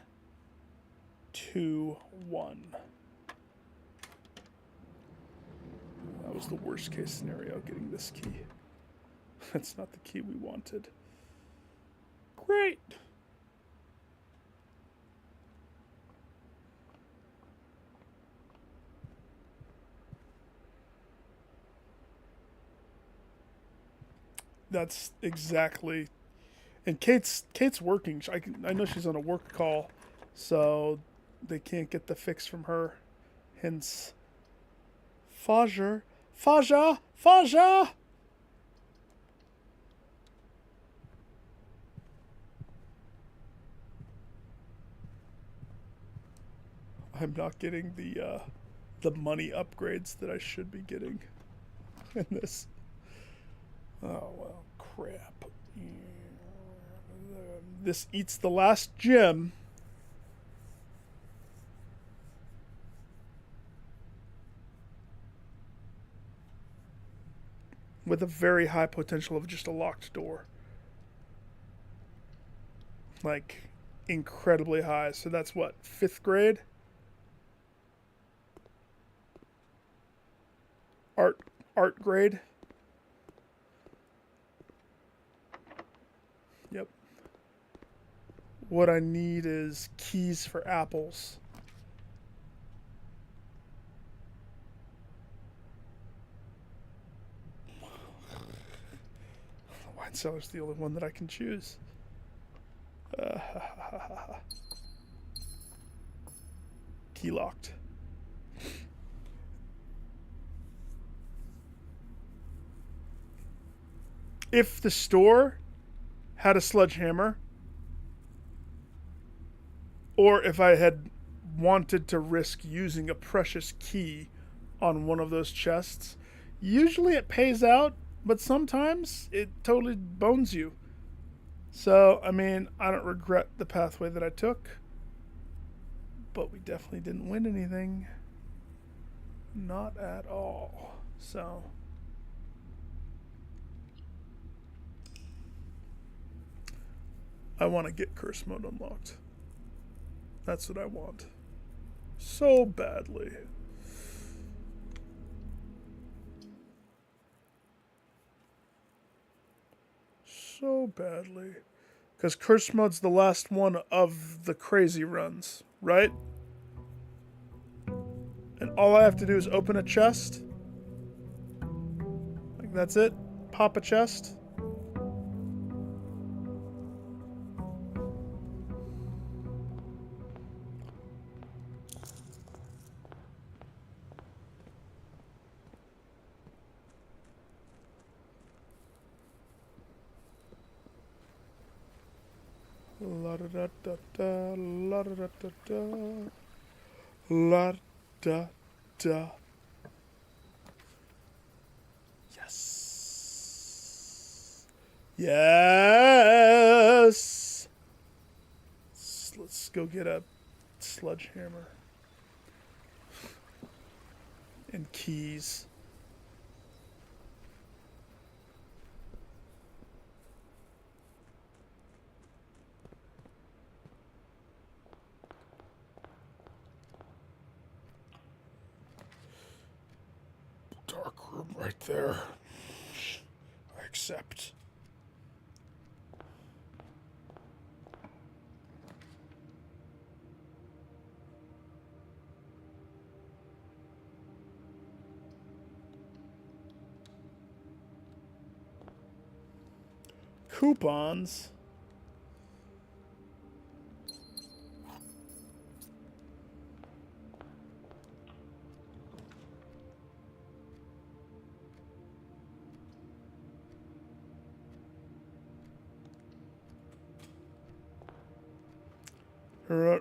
2, 1. That was the worst case scenario, getting this key. That's not the key we wanted. Great. That's exactly. And Kate's working. I know she's on a work call, so they can't get the fix from her. Hence, Faja. I'm not getting the money upgrades that I should be getting in this. Oh, well, crap. This eats the last gem. with a very high potential of just a locked door. Like, incredibly high. So that's what, 5th grade? Art grade? Yep. What I need is keys for apples. The wine cellar's the only one that I can choose. Key locked. If the store had a sledgehammer, or if I had wanted to risk using a precious key on one of those chests, usually it pays out, but sometimes it totally bones you. So, I mean, I don't regret the pathway that I took, but we definitely didn't win anything. Not at all. So, I want to get curse mode unlocked. That's what I want. So badly. So badly. Because curse mode's the last one of the crazy runs, right? And all I have to do is open a chest. Like, that's it. Pop a chest. La da da da da, la da da da da, la da da. Yes. Yes. Let's go get a sledgehammer and keys. Dark room right there. I accept. Coupons.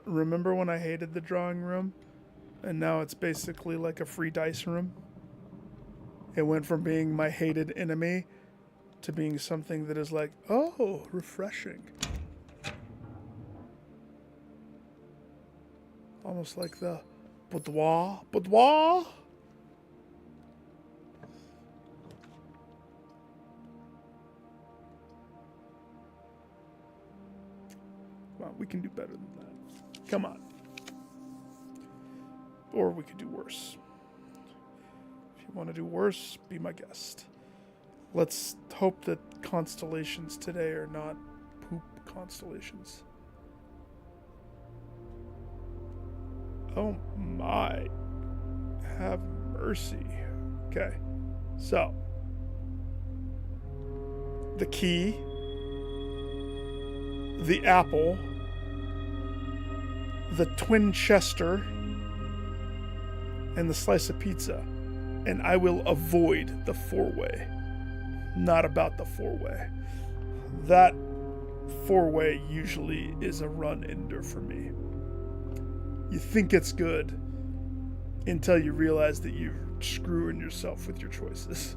Remember when I hated the drawing room? And now it's basically like a free dice room? It went from being my hated enemy to being something that is like, oh, refreshing. Almost like the boudoir. Boudoir? Come on, we can do better than that. Come on. Or we could do worse. If you want to do worse, be my guest. Let's hope that constellations today are not poop constellations. Oh my. Have mercy. Okay. So. The key. The apple. The twin chester. And the slice of pizza. And I will avoid the four-way. Not about the four-way. That four-way usually is a run-ender for me. You think it's good until you realize that you're screwing yourself with your choices.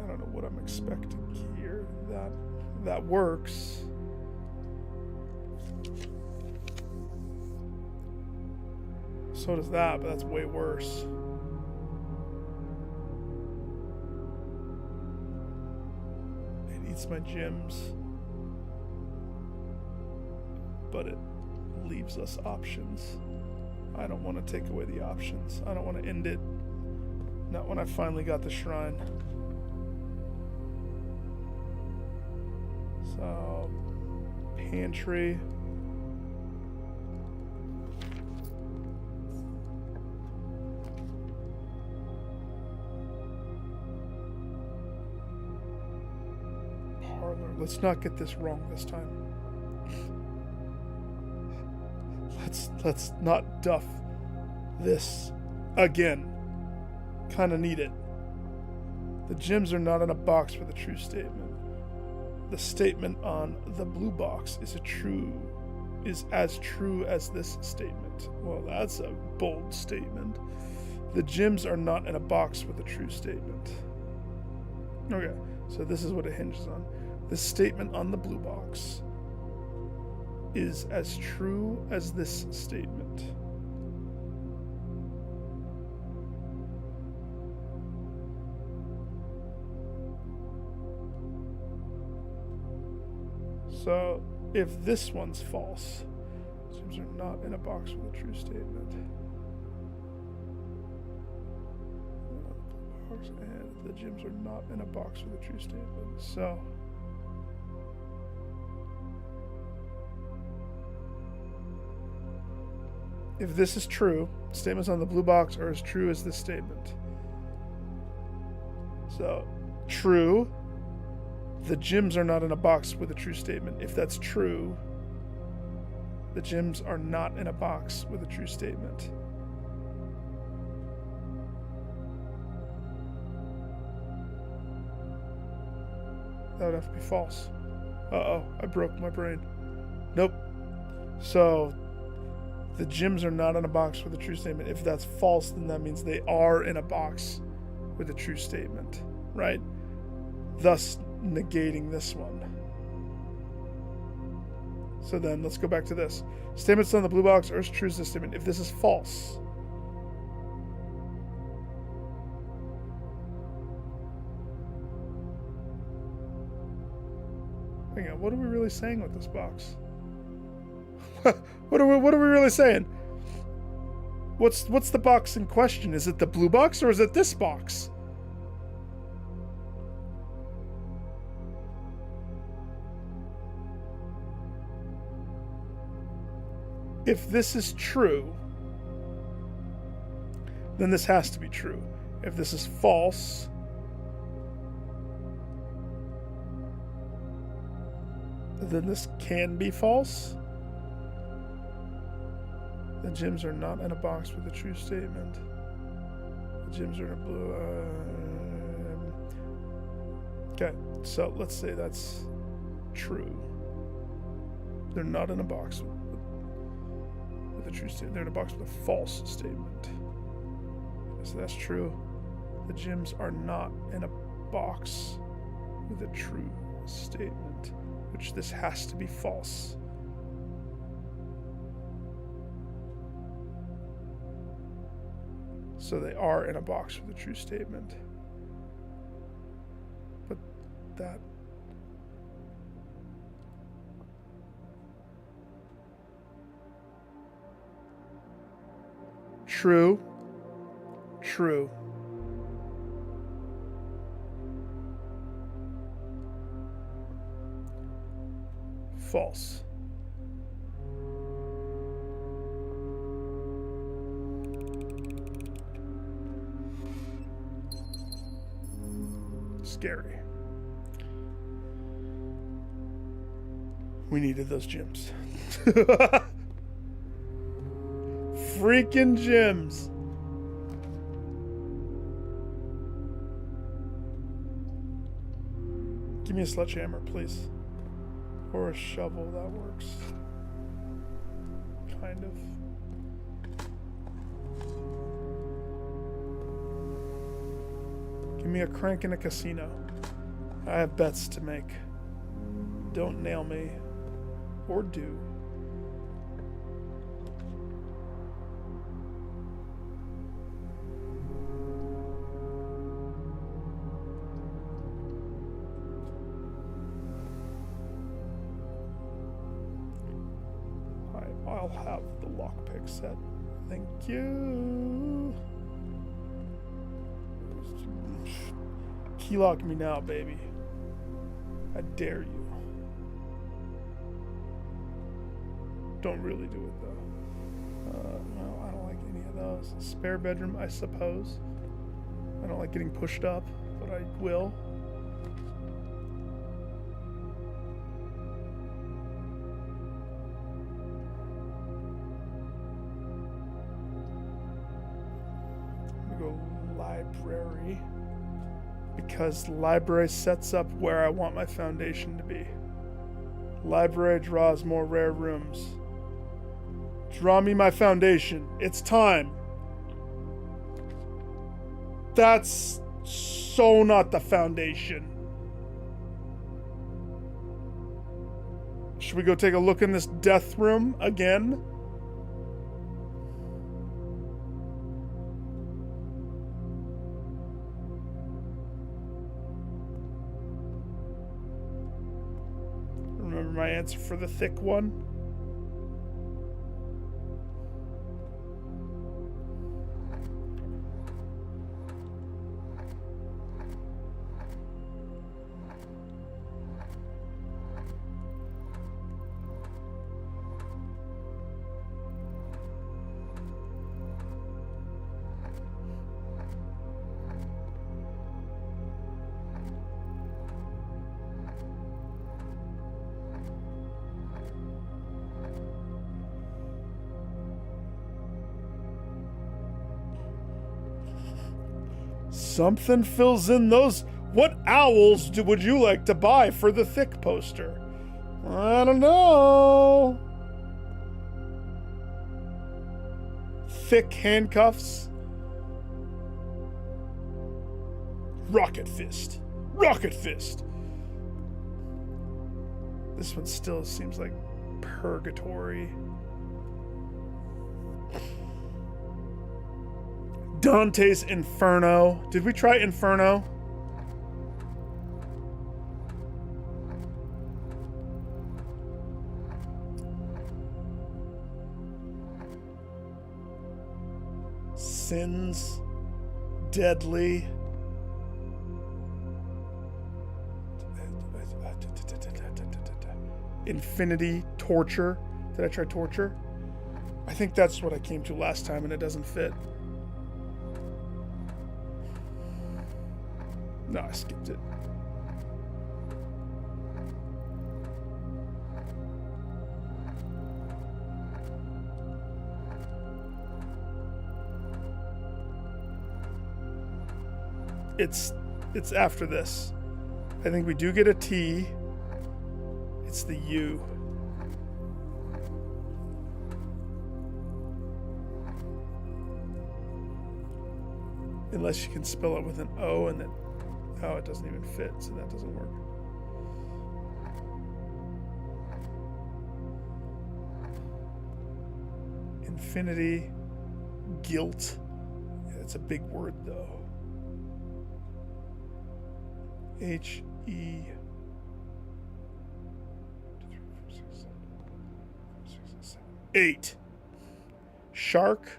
I don't know what I'm expecting here. That That works. So does that, but that's way worse. It eats my gems. But it leaves us options. I don't want to take away the options. I don't want to end it. Not when I finally got the shrine. So, pantry. Parlor. Let's not get this wrong this time. Let's not duff this again. Kind of need it. The gems are not in a box with a true statement. The statement on the blue box is as true as this statement. Well, that's a bold statement. The gems are not in a box with a true statement. Okay, so this is what it hinges on. The statement on the blue box is as true as this statement. So, if this one's false, gems are not in a box with a true statement. And the gems are not in a box with a true statement. So, if this is true, statements on the blue box are as true as this statement. So, true, the gems are not in a box with a true statement. If that's true, the gems are not in a box with a true statement. That would have to be false. Uh-oh, I broke my brain. Nope. So, the gems are not in a box with a true statement. If that's false, then that means they are in a box with a true statement, right? Thus negating this one. So then let's go back to this. Statements on the blue box are as true as this statement. If this is false, hang on, what are we really saying with this box? What are we really saying? What's the box in question? Is it the blue box or is it this box? If this is true, then this has to be true. If this is false, then this can be false. The gems are not in a box with a true statement. The gems are in a blue. Okay, so let's say that's true. They're not in a box with a true statement. They're in a box with a false statement. So that's true. The gems are not in a box with a true statement, which this has to be false. So they are in a box with a true statement. But that... True. True. False. Scary. We needed those gems. Freaking gems. Give me a sledgehammer, please. Or a shovel, that works. Kind of. Give me a crank and a casino. I have bets to make. Don't nail me. Or do. I'll have the lockpick set. Thank you. Keylock me now, baby. I dare you. Don't really do it though. No, I don't like any of those. Spare bedroom, I suppose. I don't like getting pushed up, but I will. Library, because library sets up where I want my foundation to be. Library draws more rare rooms. Draw me my foundation. It's time. That's so not the foundation. Should we go take a look in this death room again? Remember my answer for the thick one? Something fills in those. What owls would you like to buy for the thick poster? I don't know. Thick handcuffs. Rocket fist. Rocket fist. This one still seems like purgatory. Dante's Inferno. Did we try Inferno? Sins. Deadly. Infinity. Torture. Did I try torture? I think that's what I came to last time and it doesn't fit. No, I skipped it. It's after this. I think we do get a T. It's the U. Unless you can spell it with an O and then... Oh, it doesn't even fit, so that doesn't work. Infinity. Guilt. Yeah, it's a big word, though. H-E... 8. Shark.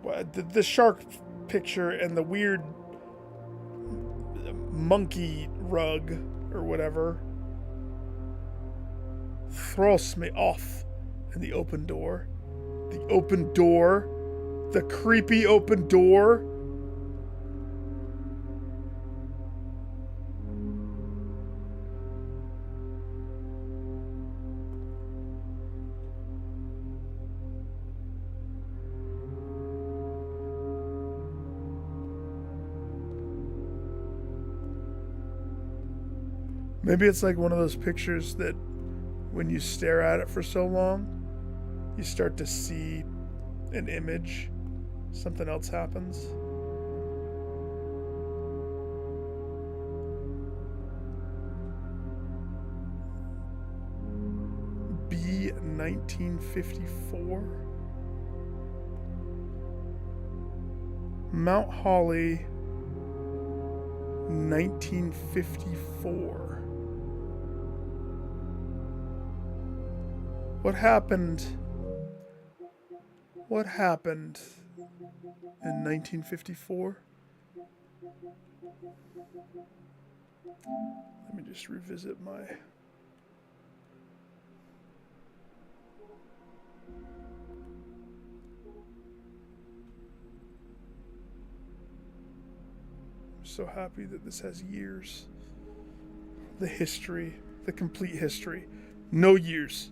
Well, the shark picture and the weird monkey rug or whatever throws me off. And the open door. The open door. The creepy open door. Maybe it's like one of those pictures that when you stare at it for so long, you start to see an image. Something else happens. ID 1954. Mount Holly 1954. What happened? What happened in 1954? Let me just revisit my... I'm so happy that this has years. The history, the complete history. No years.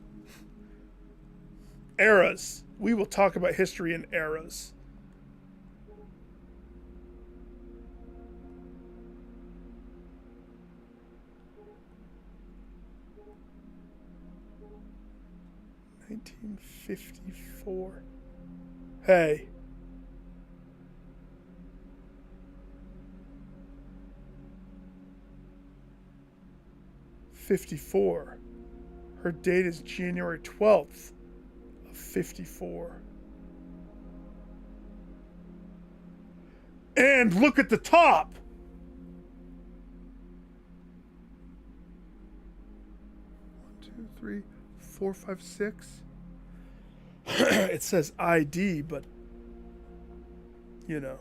Eras. We will talk about history in eras. $1954. Hey. '54. Her date is January 12th of '54. And look at the top. One, two, three, 4, 5, 6. It says ID, but you know.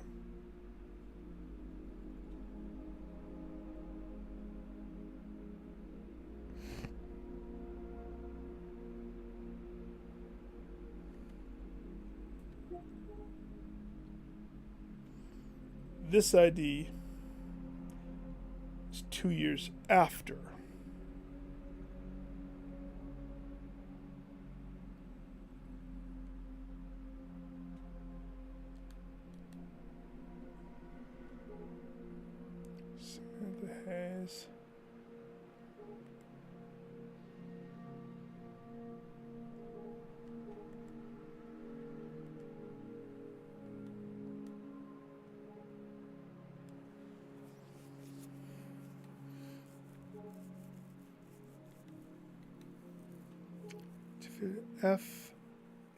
This ID is 2 years after. Samantha Hayes. F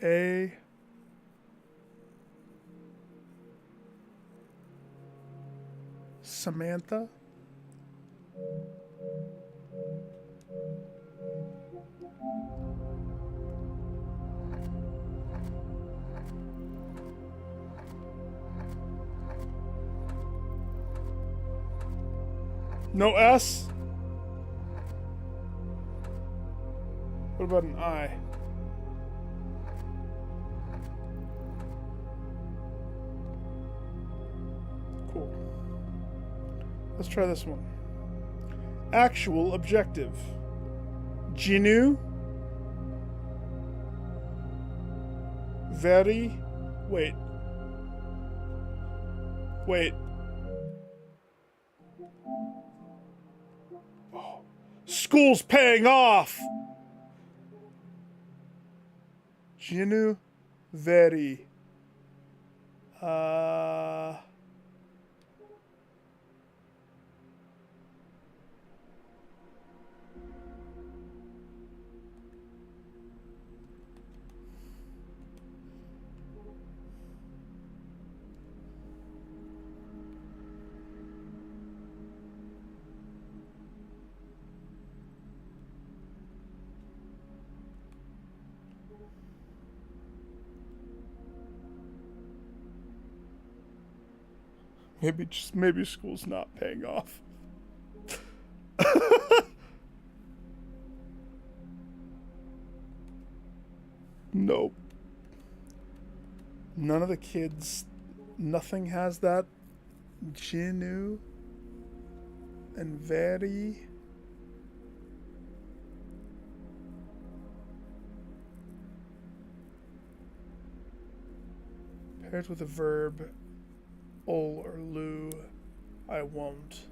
A Samantha. No S? What about an I? Cool. Let's try this one. Actual objective. Genu. Very. Wait. Oh. School's paying off! Genu. Very. Maybe school's not paying off. Nope. None of the kids, nothing has that. Genu and very. Paired with a verb, ol or lu, I won't.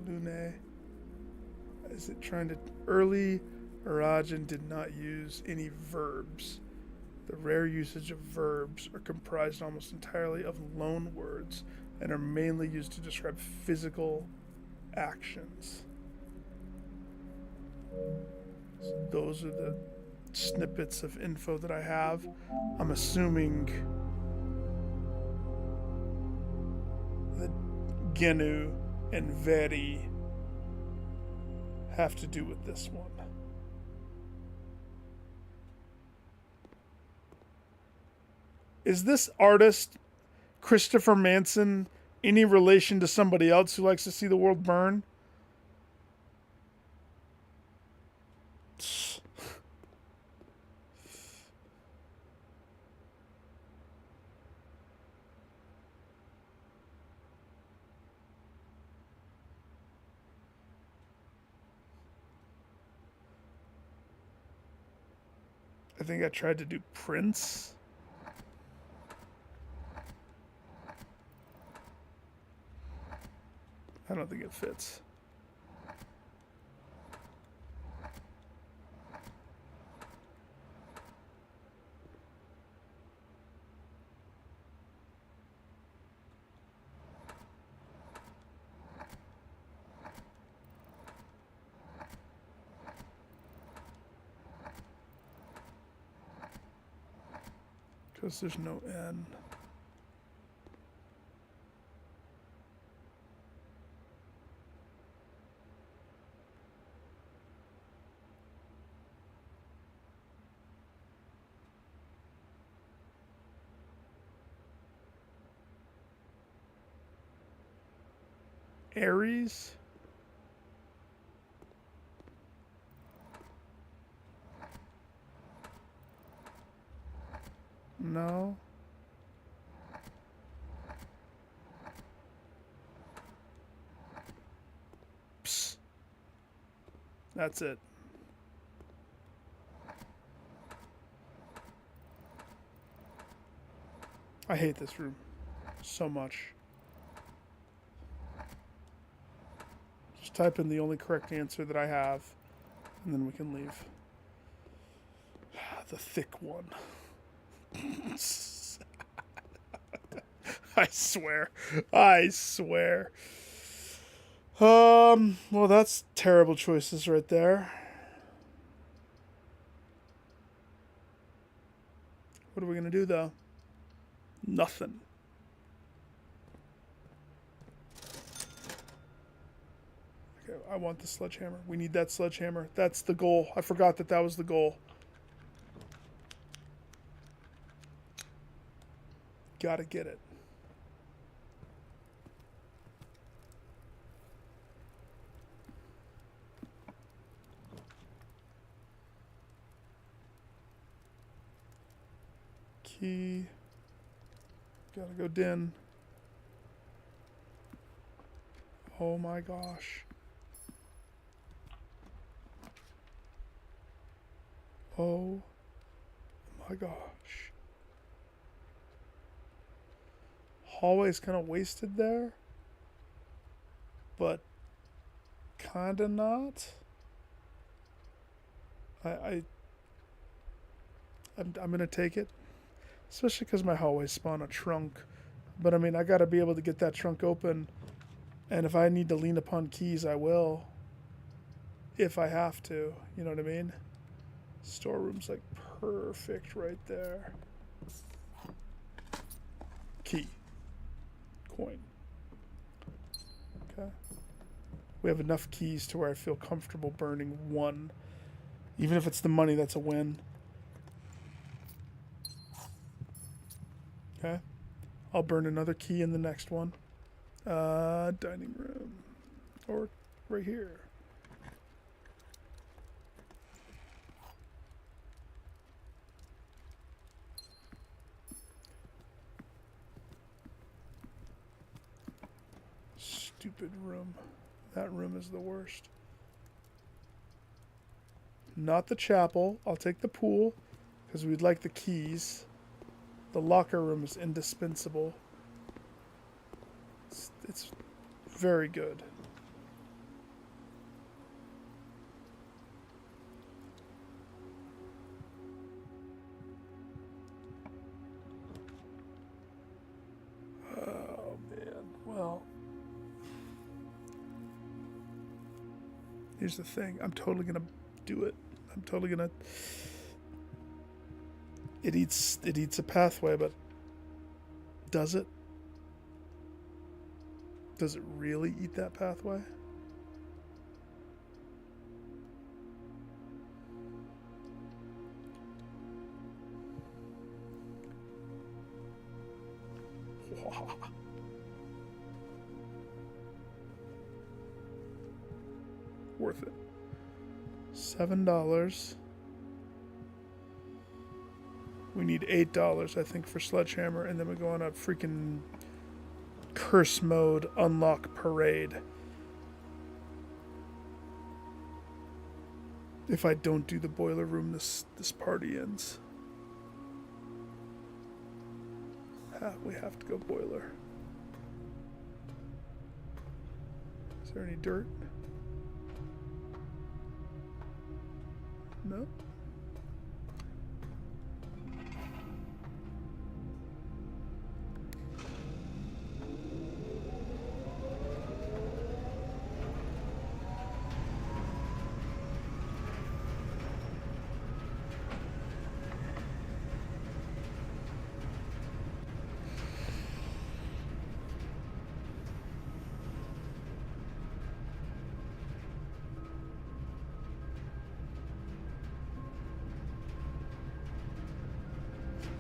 Lune. Is it trying to... Early Arajan did not use any verbs. The rare usage of verbs are comprised almost entirely of loan words and are mainly used to describe physical actions. So those are the snippets of info that I have. I'm assuming that genu and veri have to do with this one. Is this artist, Christopher Manson, any relation to somebody else who likes to see the world burn? I think I tried to do Prince. I don't think it fits. Because there's no N. Aries? No. Psst. That's it. I hate this room so much. Just type in the only correct answer that I have, and then we can leave. The thick one. I swear. I swear. Well, that's terrible choices right there. What are we gonna do though? Nothing. Okay, I want the sledgehammer. We need that sledgehammer. That's the goal. I forgot that that was the goal. Gotta get it. Key. Gotta go din. Oh my gosh. Oh my gosh. Hallway's kind of wasted there, but kind of not. I'm gonna take it, especially because my hallways spawn a trunk. But I mean, I gotta be able to get that trunk open, and if I need to lean upon keys, I will. If I have to, you know what I mean? Storeroom's like perfect right there. Key. Coin. Okay. We have enough keys to where I feel comfortable burning one. Even if it's the money, that's a win. Okay. I'll burn another key in the next one. Dining room. Or right here. Stupid room. That room is the worst. Not the chapel. I'll take the pool because we'd like the keys. The locker room is indispensable. It's very good. Here's the thing. I'm totally gonna do it. I'm totally gonna... It eats a pathway, but does it? Does it really eat that pathway? Worth it. $7. We need $8, I think, for Sledgehammer, and then we go on a freaking curse mode unlock parade. If I don't do the boiler room, this party ends. We have to go boiler. Is there any dirt? No.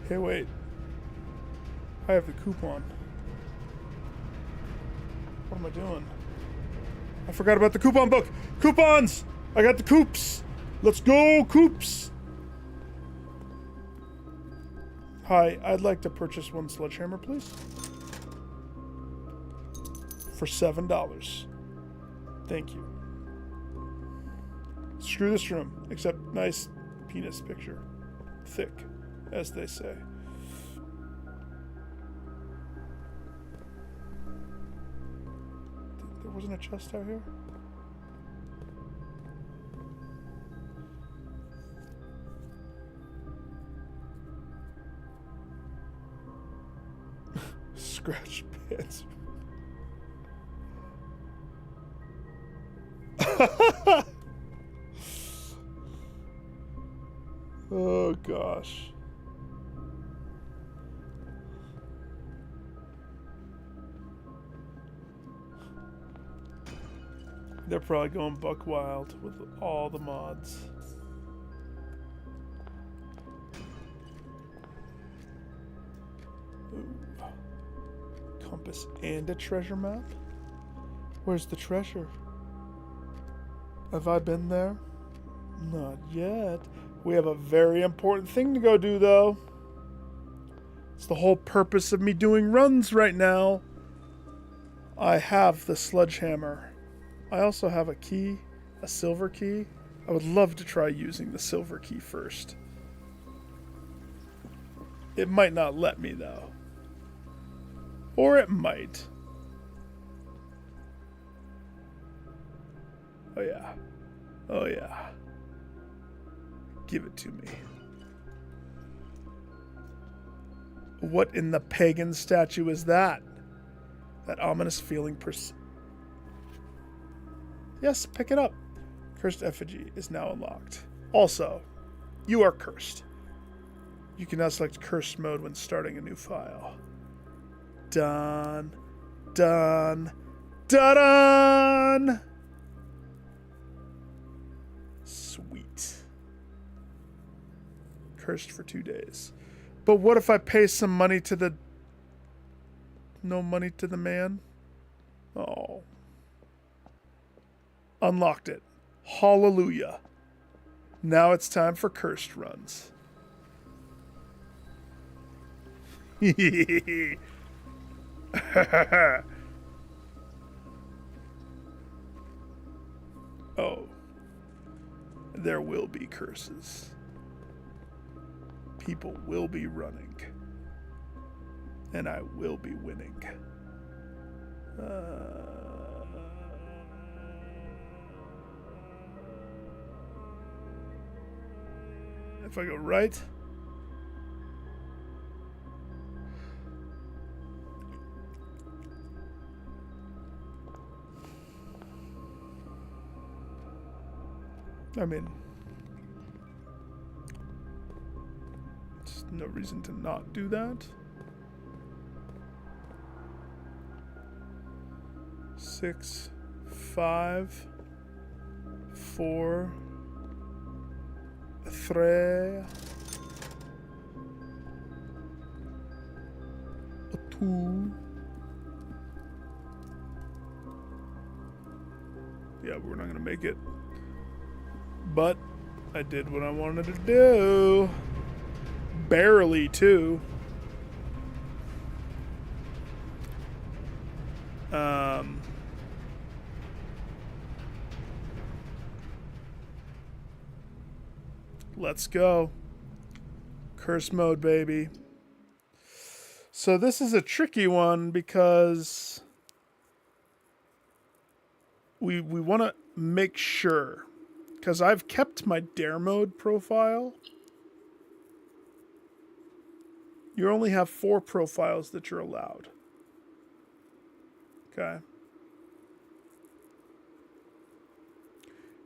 Hey, wait. I have the coupon. What am I doing? I forgot about the coupon book. Coupons! I got the coops. Let's go, coops. Hi, I'd like to purchase one Sledgehammer, please. For $7. Thank you. Screw this room, except nice penis picture. Thick, as they say. There wasn't a chest out here? Scratch pants. Oh gosh. They're probably going buck wild with all the mods. Ooh. Compass and a treasure map? Where's the treasure? Have I been there? Not yet. We have a very important thing to go do, though. It's the whole purpose of me doing runs right now. I have the sledgehammer. I also have a key, a silver key. I would love to try using the silver key first. It might not let me, though. Or it might. Oh, yeah. Oh, yeah. Give it to me. What in the pagan statue is that? That ominous feeling Yes, pick it up. Cursed effigy is now unlocked. Also, you are cursed. You can now select cursed mode when starting a new file. Done. Done. Done. Sweet. Cursed for 2 days. But what if I pay some money to the... No money to the man? Oh. Unlocked it. Hallelujah. Now it's time for cursed runs. Oh. There will be curses. People will be running. And I will be winning. If I go right... I mean, there's no reason to not do that. 6, 5, 4, 3, 2. Yeah, we're not gonna make it. But I did what I wanted to do. Barely, too. Let's go. Curse mode, baby. So this is a tricky one because we want to make sure, because I've kept my dare mode profile. You only have 4 profiles that you're allowed. Okay.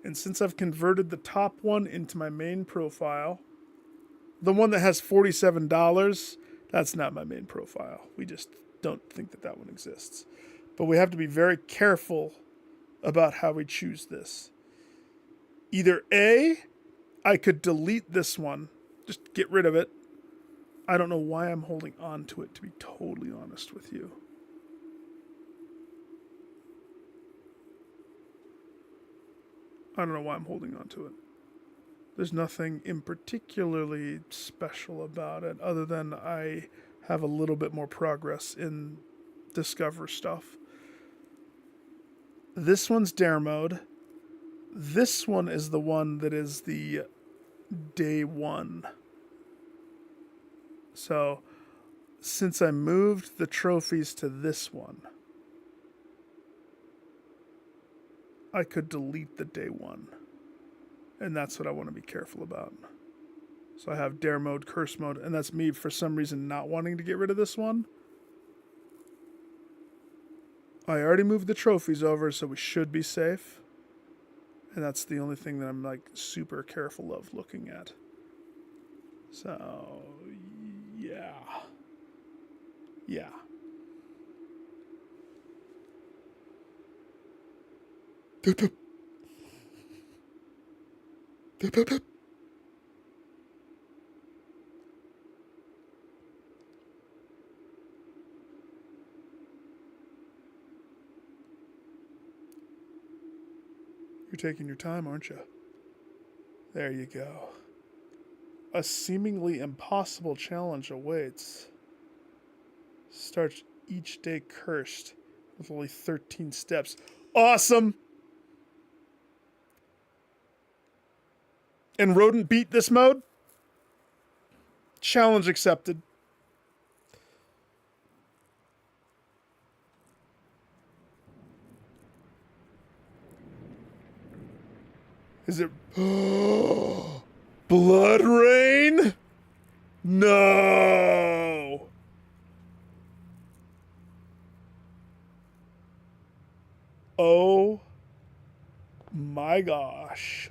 And since I've converted the top one into my main profile, the one that has $47, that's not my main profile. We just don't think that that one exists. But we have to be very careful about how we choose this. Either A, I could delete this one, just get rid of it. I don't know why I'm holding on to it, to be totally honest with you. I don't know why I'm holding on to it. There's nothing in particularly special about it other than I have a little bit more progress in Discover stuff. This one's dare mode. This one is the one that is the day 1. So, since I moved the trophies to this one, I could delete the day 1. And that's what I want to be careful about. So I have dare mode, curse mode, and that's me for some reason not wanting to get rid of this one. I already moved the trophies over, so we should be safe. And that's the only thing that I'm like super careful of looking at. So, yeah. Yeah. You're taking your time, aren't you? There you go. A seemingly impossible challenge awaits. Starts each day cursed with only 13 steps. Awesome! And Rodent beat this mode? Challenge accepted. Is it... Blood Rain? No! Oh my gosh.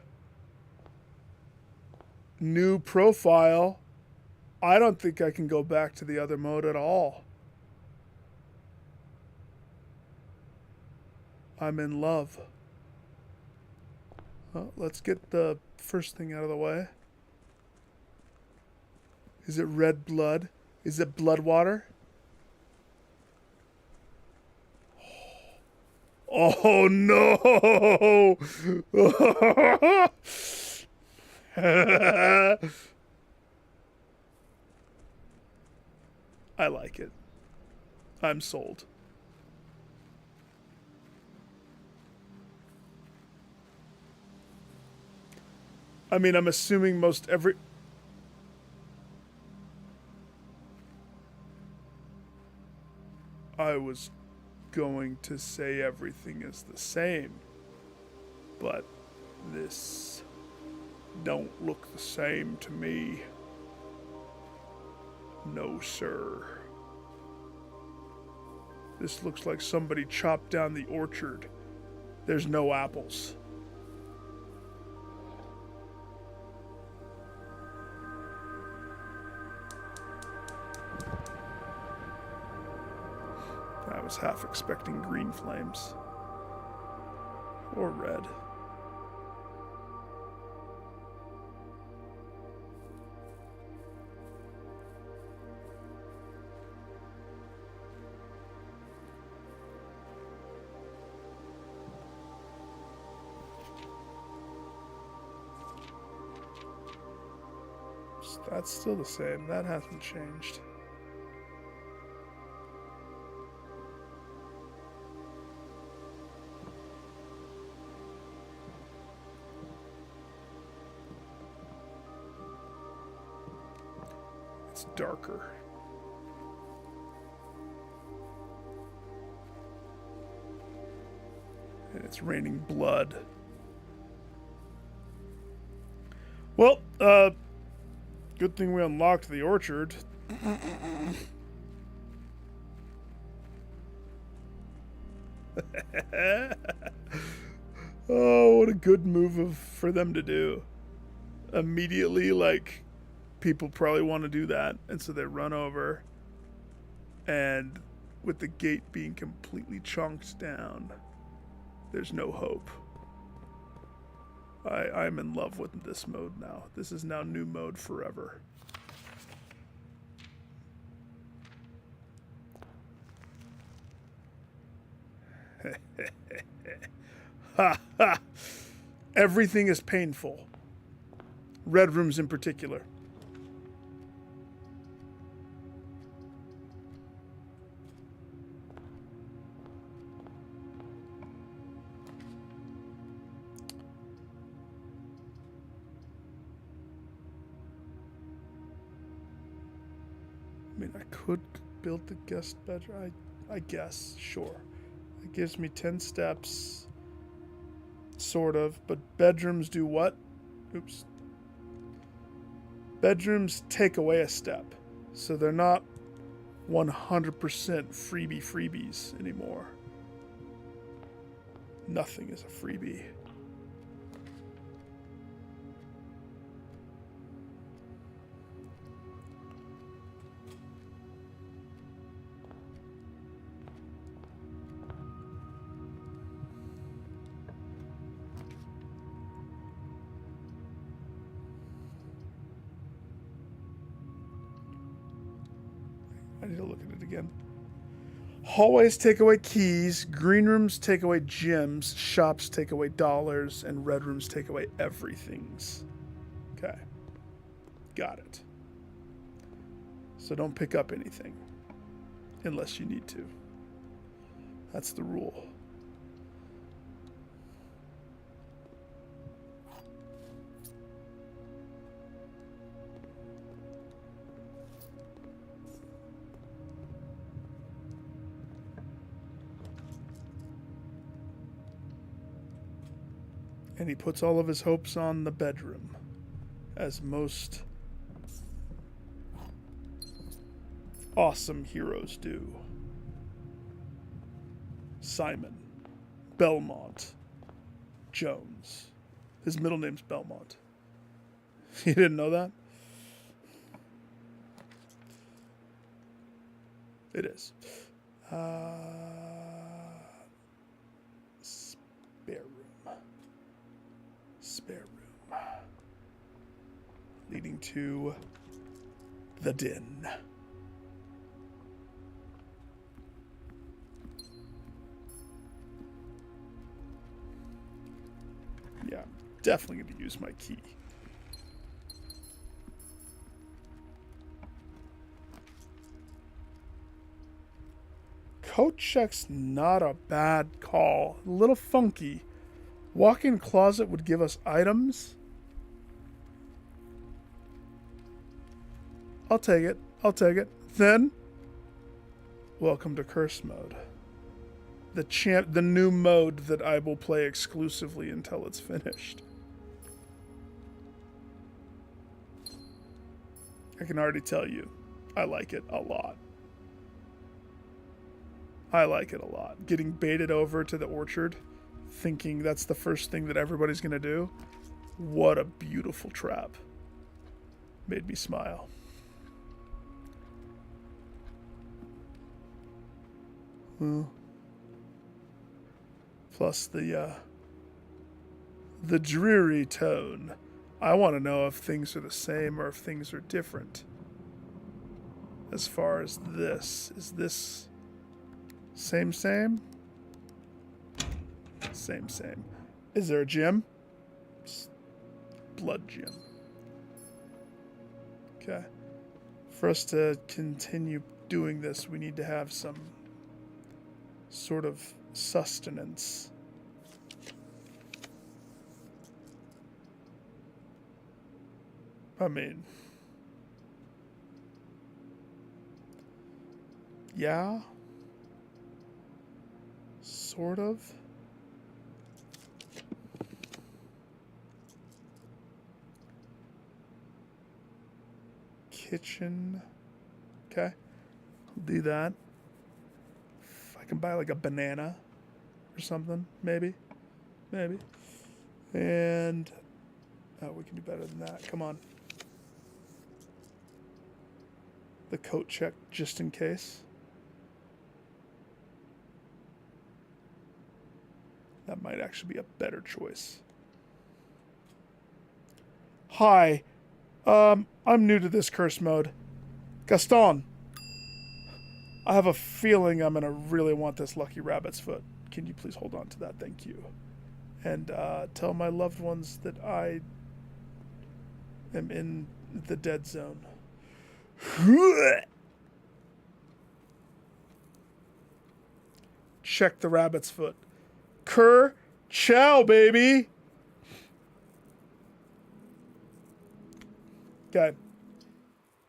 New profile. I don't think I can go back to the other mode at all. I'm in love. Well, let's get the first thing out of the way. Is it red blood? Is it blood water? Oh no! I like it. I'm sold. I mean, I'm assuming most every... I was going to say everything is the same, but this don't look the same to me. No, sir. This looks like somebody chopped down the orchard. There's no apples. was half expecting green flames. Or red. That's still the same. That hasn't changed. It's darker. And it's raining blood. Well, good thing we unlocked the orchard. Oh, what a good move for them to do. Immediately, like, people probably want to do that, and so they run over. And with the gate being completely chunked down, there's no hope. I'm in love with this mode now. This is now new mode forever. Ha ha! Everything is painful. Red rooms in particular. I mean, I could build the guest bedroom. I guess, sure. It gives me 10 steps, sort of, but bedrooms do what? Oops. Bedrooms take away a step, so they're not 100% freebies anymore. Nothing is a freebie. I need to look at it again. Hallways take away keys, green rooms take away gems, shops take away dollars, and red rooms take away everythings. Okay. Got it. So don't pick up anything unless you need to. That's the rule. And he puts all of his hopes on the bedroom, as most awesome heroes do. Simon Belmont Jones. His middle name's Belmont. You didn't know that? It is. Spare room. Leading to the den. Yeah, definitely going to use my key. Coat check's not a bad call. A little funky. Walk-in closet would give us items. I'll take it. I'll take it. Then, welcome to Curse Mode. The new mode that I will play exclusively until it's finished. I can already tell you, I like it a lot. I like it a lot. Getting baited over to the orchard, thinking that's the first thing that everybody's going to do. What a beautiful trap. Made me smile. Well, plus the dreary tone. I want to know if things are the same or if things are different. As far as this, is this same? Same. Is there a gym? Blood gym. Okay. For us to continue doing this, we need to have some sort of sustenance. I mean, yeah, sort of. Kitchen. Okay, I'll do that. If I can buy like a banana or something, maybe. And oh, we can do better than that. Come on. The coat check just in case. That might actually be a better choice. Hi. I'm new to this curse mode. Gaston. I have a feeling I'm going to really want this lucky rabbit's foot. Can you please hold on to that? Thank you. And tell my loved ones that I am in the dead zone. Check the rabbit's foot. Ciao, baby. Okay.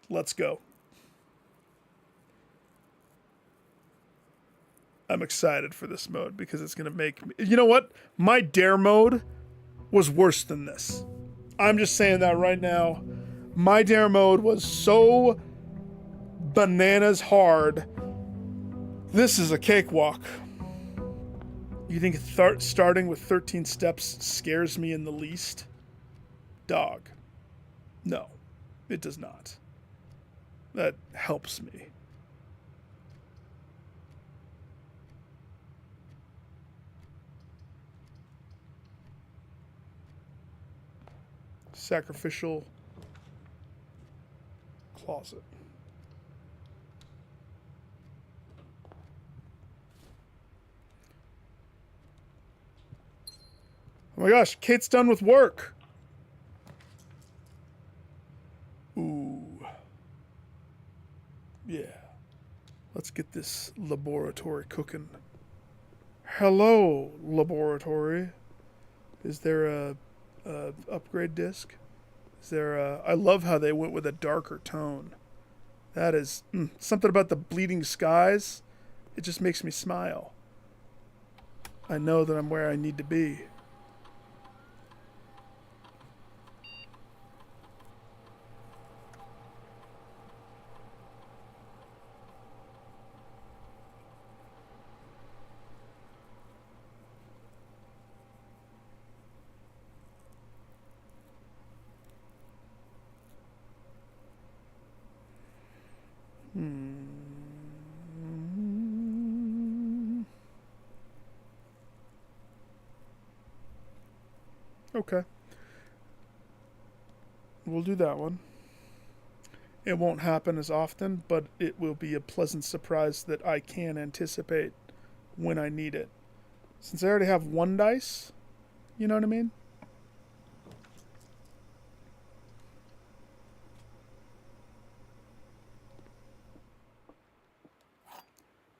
Let's go. I'm excited for this mode because it's going to make me... You know what? My dare mode was worse than this. I'm just saying that right now. My dare mode was so bananas hard. This is a cakewalk. You think starting with 13 steps scares me in the least? Dog. No, it does not. That helps me. Sacrificial closet. Oh my gosh, Kate's done with work. Ooh. Yeah. Let's get this laboratory cooking. Hello, laboratory. Is there a upgrade disc? Is there a... I love how they went with a darker tone. That is... something about the bleeding skies. It just makes me smile. I know that I'm where I need to be. Okay. We'll do that one. It won't happen as often, but it will be a pleasant surprise that I can anticipate when I need it. Since I already have one dice, you know what I mean?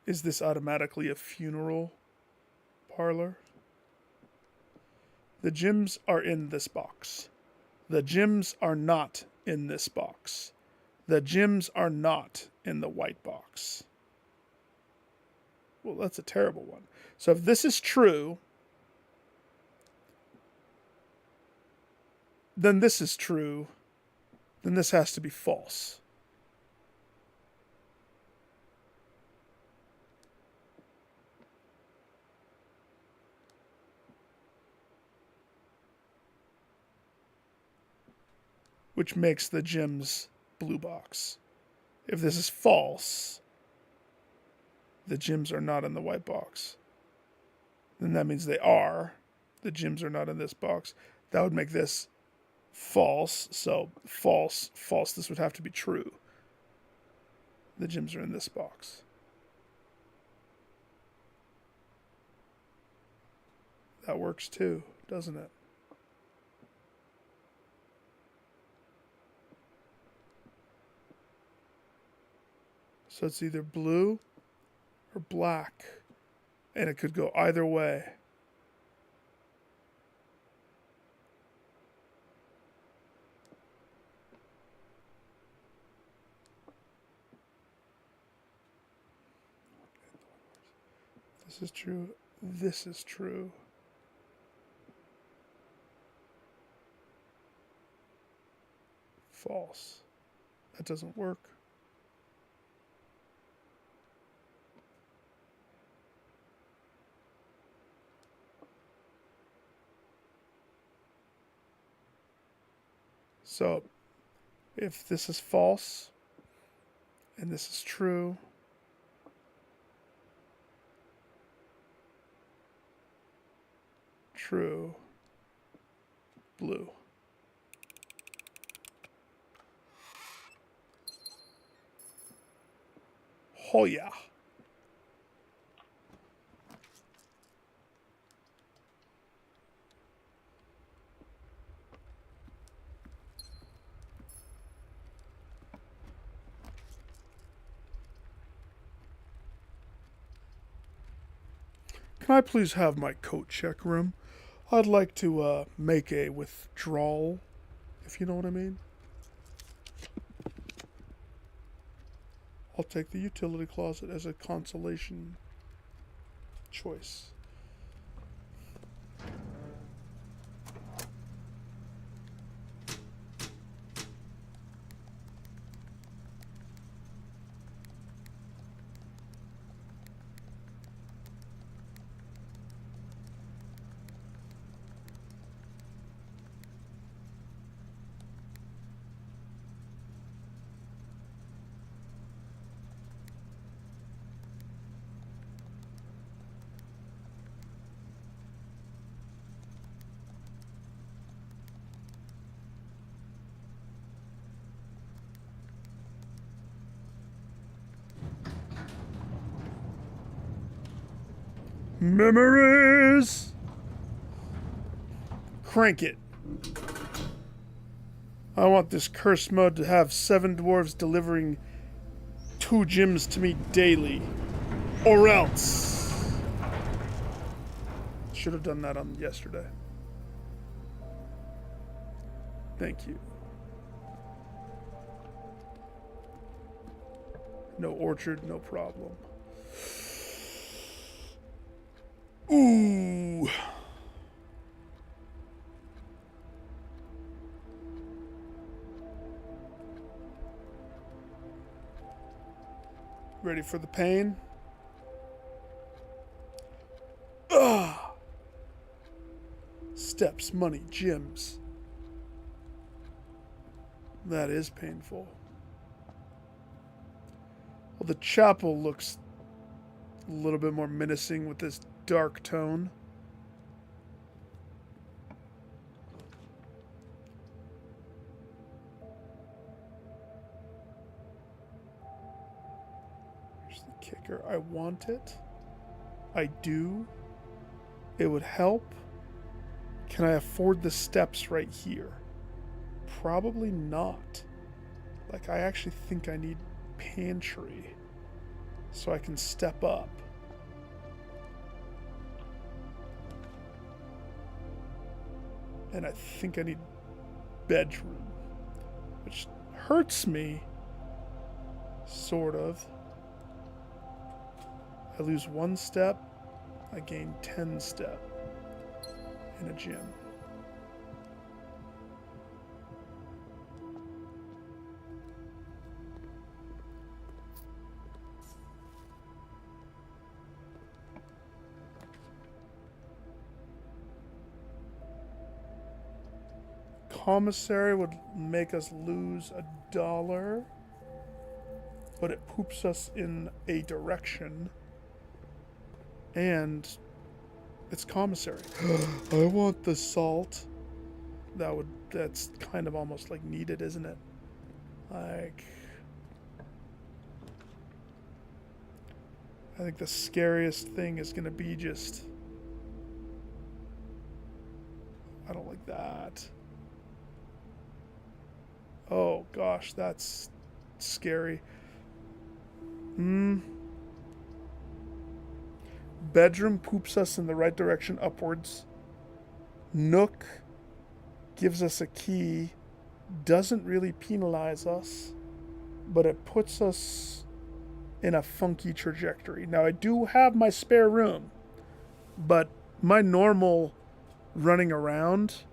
Is this automatically a funeral parlor? The gems are in this box. The gems are not in this box. The gems are not in the white box. Well, that's a terrible one. So if this is true, then this is true, then this has to be false. Which makes the gems blue box. If this is false, The gyms are not in the white box. Then that means they are. The gyms are not in this box. That would make this false. So false, false. This would have to be true. The gyms are in this box. That works too, doesn't it? So it's either blue or black. And it could go either way. This is true. This is true. False. That doesn't work. So, if this is false, and this is true, true, blue. Oh yeah. Can I please have my coat check room? I'd like to make a withdrawal, if you know what I mean. I'll take the utility closet as a consolation choice. Memories! Crank it. I want this curse mode to have 7 dwarves delivering 2 gems to me daily. Or else. Should have done that on yesterday. Thank you. No orchard, no problem. Ooh. Ready for the pain? Ugh. Steps, money, gyms. That is painful. Well, the chapel looks a little bit more menacing with this dark tone. Here's the kicker. I want it. I do. It would help. Can I afford the steps right here? Probably not. Like, I actually think I need pantry so I can step up. And I think I need bedroom, which hurts me, sort of. I lose 1 step, I gain 10 step in a gym. Commissary would make us lose $1, but it poops us in a direction. And it's commissary. I want the salt. That's kind of almost like needed, isn't it? Like, I think the scariest thing is going to be just, I don't like that. Oh gosh, that's scary. Bedroom poops us in the right direction upwards. Nook gives us a key. Doesn't really penalize us, but it puts us in a funky trajectory. Now I do have my spare room, but my normal running around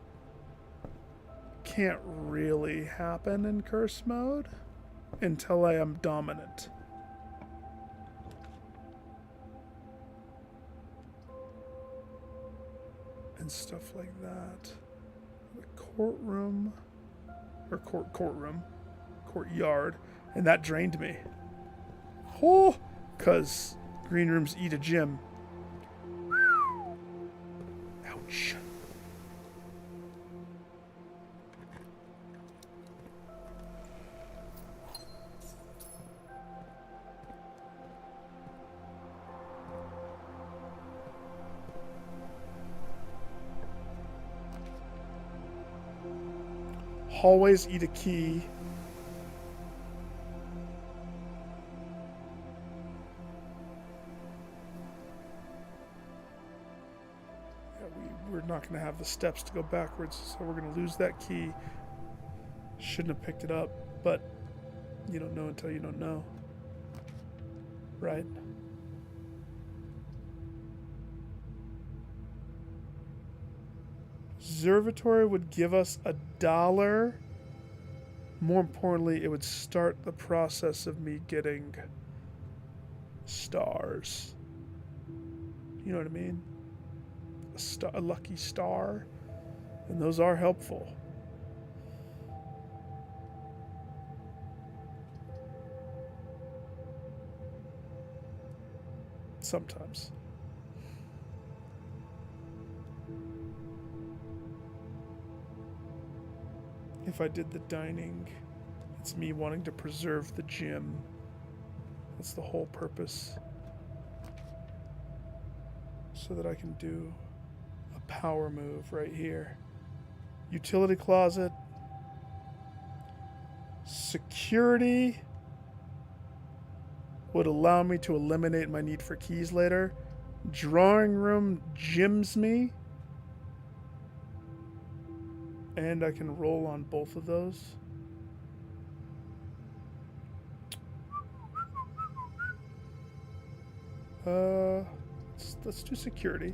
can't really happen in curse mode until I am dominant. And stuff like that. The courtroom, or courtyard, and that drained me. Oh, because green rooms eat a gym. Ouch. Hallways eat a key. Yeah, we're not going to have the steps to go backwards, so we're going to lose that key. Shouldn't have picked it up, but you don't know until you don't know. Right? Observatory would give us $1. More importantly, it would start the process of me getting stars. You know what I mean? A lucky star. And those are helpful. Sometimes. If I did the dining, it's me wanting to preserve the gym. That's the whole purpose. So that I can do a power move right here. Utility closet. Security would allow me to eliminate my need for keys later. Drawing room gyms me. And I can roll on both of those. Let's do security.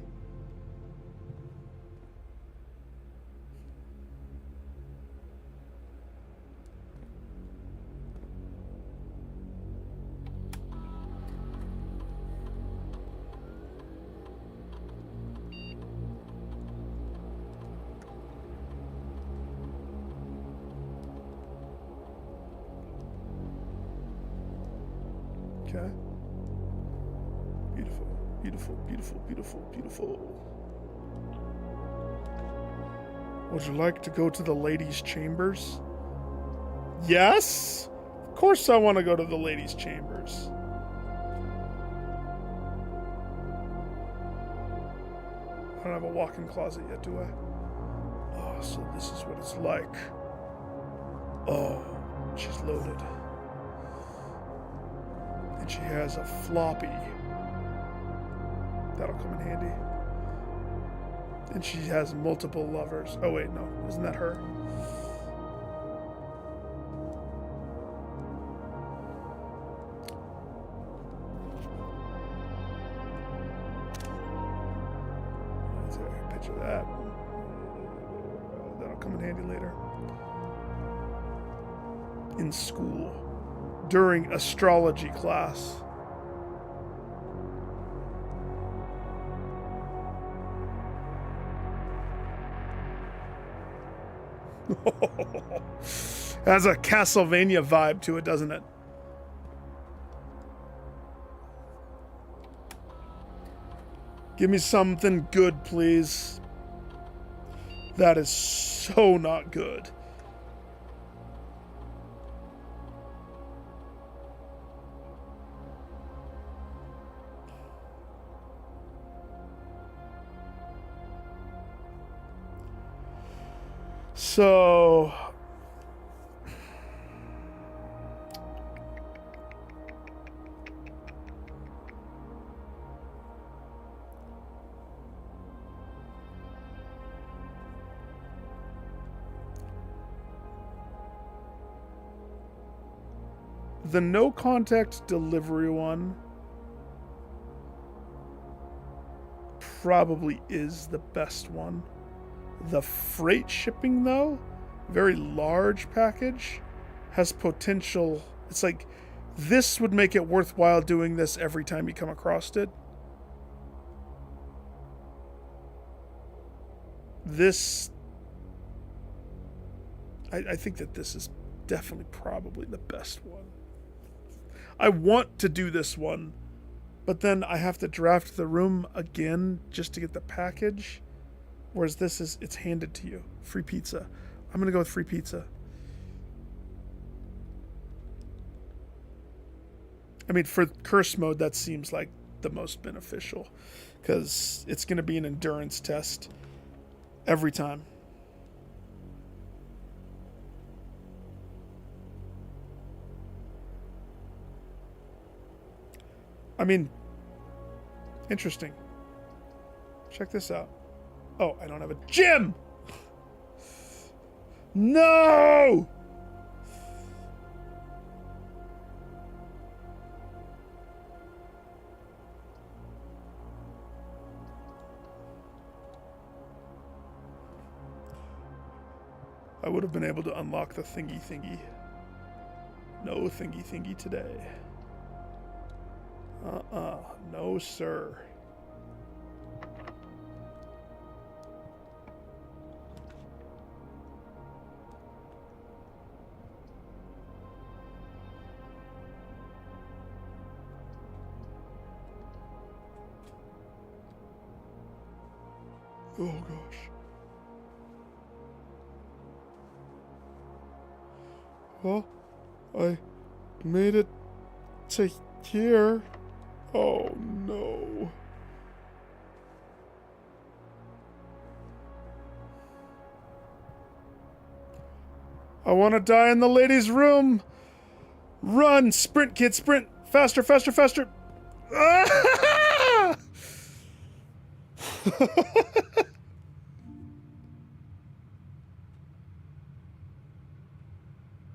Okay. Beautiful, beautiful, beautiful, beautiful, beautiful. Would you like to go to the ladies' chambers? Yes? Of course I want to go to the ladies' chambers. I don't have a walk-in closet yet, do I? Oh, so this is what it's like. Oh, she's loaded. And she has a floppy. That'll come in handy. And she has multiple lovers. Oh wait, no. Isn't that her? Let's take a picture of that. That'll come in handy later. In school. During astrology class. Has a Castlevania vibe to it, doesn't it? Give me something good, please. That is so not good. So... the no contact delivery one probably is the best one. The freight shipping, though, very large package, has potential. It's like this would make it worthwhile doing this every time you come across it. This, I think that this is definitely probably the best one. I want to do this one, but then I have to draft the room again just to get the package. Whereas this is, it's handed to you. Free pizza. I'm going to go with free pizza. I mean, for curse mode, that seems like the most beneficial. Because it's going to be an endurance test every time. I mean, interesting. Check this out. Oh, I don't have a gym! No! I would have been able to unlock the thingy. No thingy today. No sir. Oh gosh. Well, I made it to here. Oh no. I want to die in the ladies' room. Run, sprint, kid, sprint. Faster, faster, faster. Ah!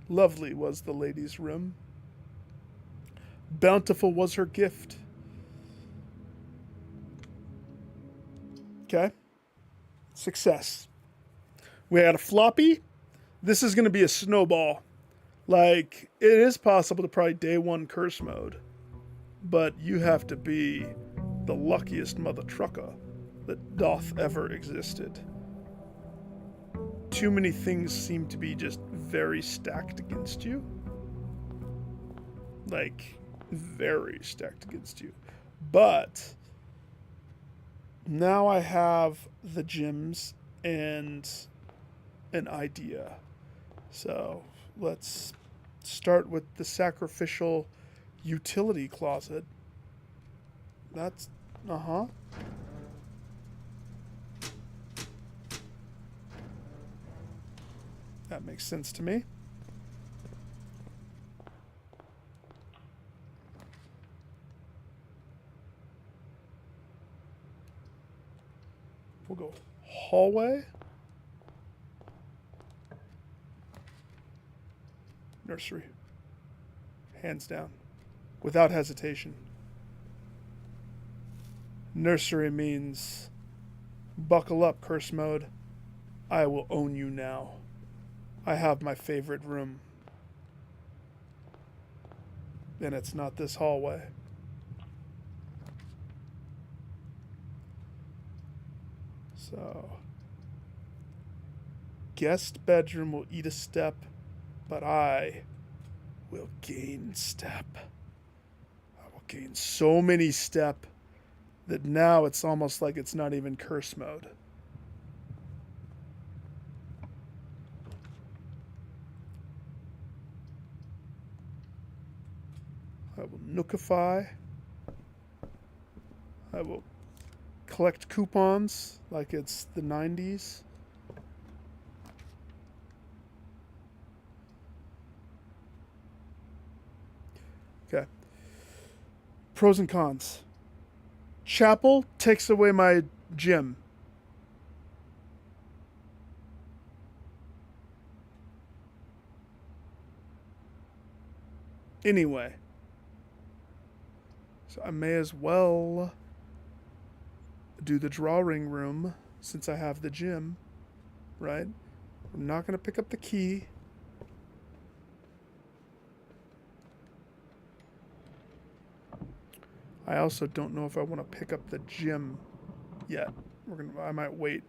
Lovely was the lady's room. Bountiful was her gift. Okay. Success. We had a floppy. This is going to be a snowball. Like, it is possible to probably day one curse mode. But you have to be the luckiest mother trucker that doth ever existed. Too many things seem to be just very stacked against you. Like, very stacked against you. But now I have the gyms and an idea. So let's start with the sacrificial utility closet. That's, That makes sense to me. We'll go hallway. Nursery. Hands down. Without hesitation. Nursery means buckle up, curse mode. I will own you now. I have my favorite room. And it's not this hallway. So, guest bedroom will eat a step, but I will gain step. I will gain so many step that now it's almost like it's not even curse mode. I will nookify. I will collect coupons like it's the 90s. Okay. Pros and cons. Chapel takes away my gym. Anyway. So I may as well do the drawing room since I have the gym, right? I'm not going to pick up the key. I also don't know if I want to pick up the gym yet. I might wait,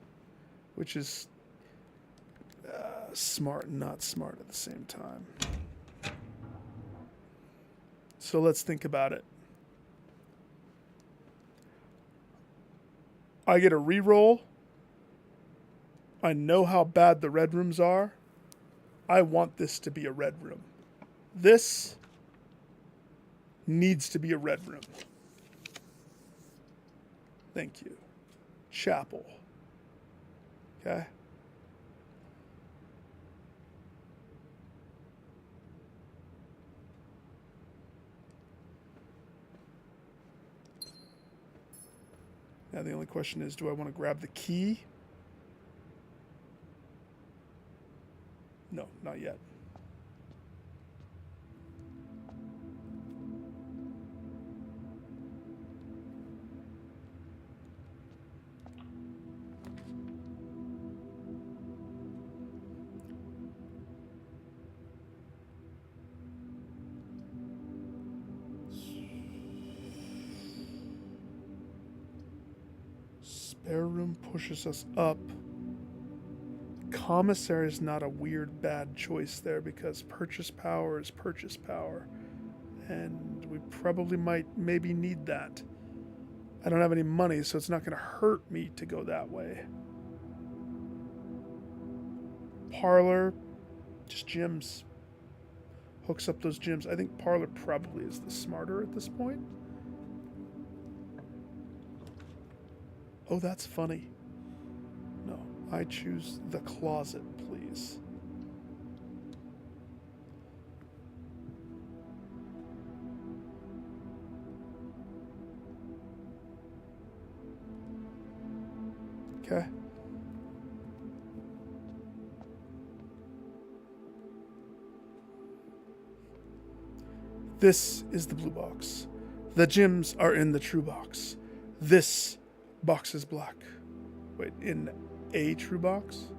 which is smart and not smart at the same time. So let's think about it. I get a reroll. I know how bad the red rooms are. I want this to be a red room. This needs to be a red room. Thank you. Chapel. Okay. Now the only question is, do I want to grab the key? No, not yet. Spare room pushes us up. Commissary is not a weird bad choice there because purchase power is purchase power. And we probably might maybe need that. I don't have any money, so it's not going to hurt me to go that way. Parlor, just gyms. Hooks up those gyms. I think Parlor probably is the smarter at this point. Oh, that's funny. No, I choose the closet, please. Okay. This is the blue box. The gyms are in the true box. This box is black. Wait, in a true box?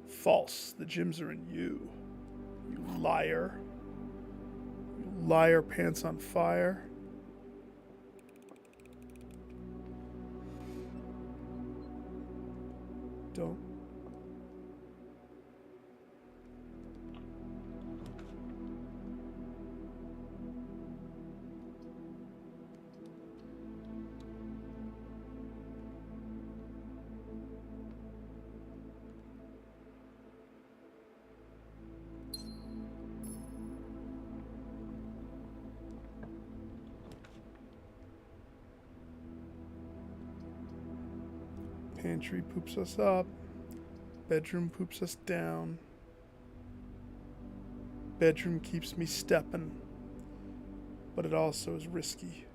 False. The gyms are in you. You liar. You liar pants on fire. Don't. Pantry poops us up. Bedroom poops us down. Bedroom keeps me stepping, but it also is risky.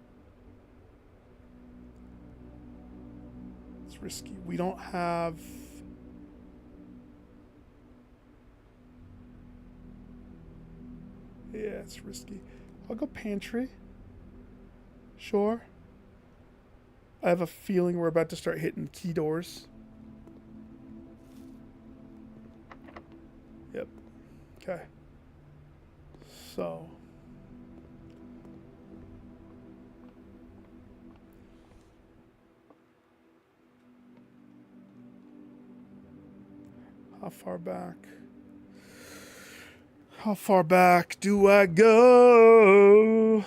It's risky. We don't have... Yeah, it's risky. I'll go pantry. Sure. I have a feeling we're about to start hitting key doors. Yep. Okay. So. How far back? How far back do I go?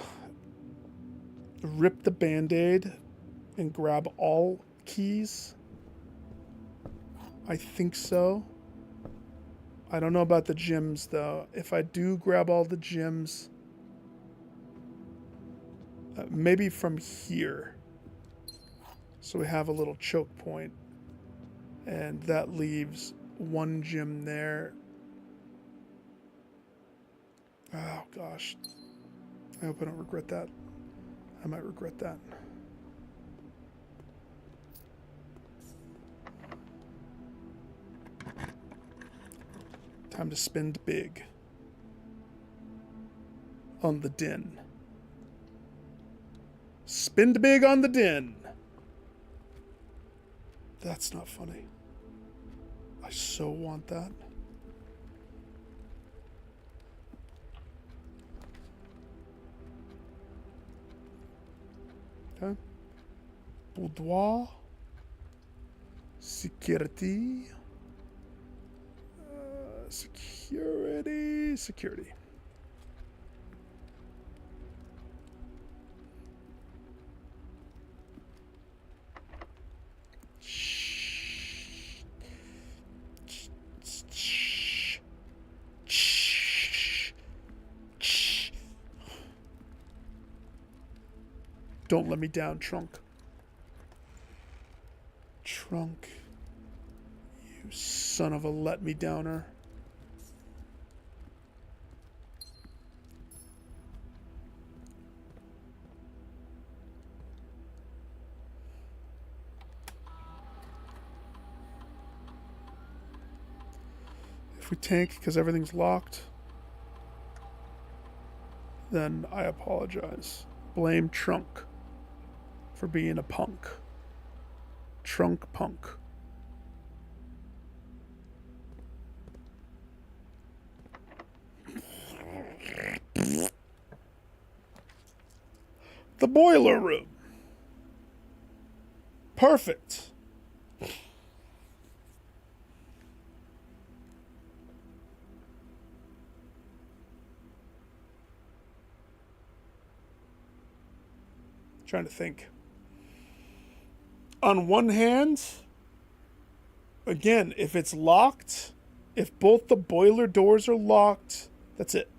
rip the band-aid and grab all keys? I think so. I don't know about the gems, though. If I do grab all the gems, maybe from here. So we have a little choke point, and that leaves one gem there. Oh, gosh. I hope I don't regret that. I might regret that. Time to spend big on the din. Spend big on the din. That's not funny. I so want that. Okay. Boudoir. Security. Security. Don't let me down, Trunk. Trunk. You son of a let me downer. If we tank because everything's locked, then I apologize. Blame Trunk for being a punk. Trunk punk. The boiler room. Perfect. Trying to think. On one hand, again, if it's locked, if both the boiler doors are locked, that's it.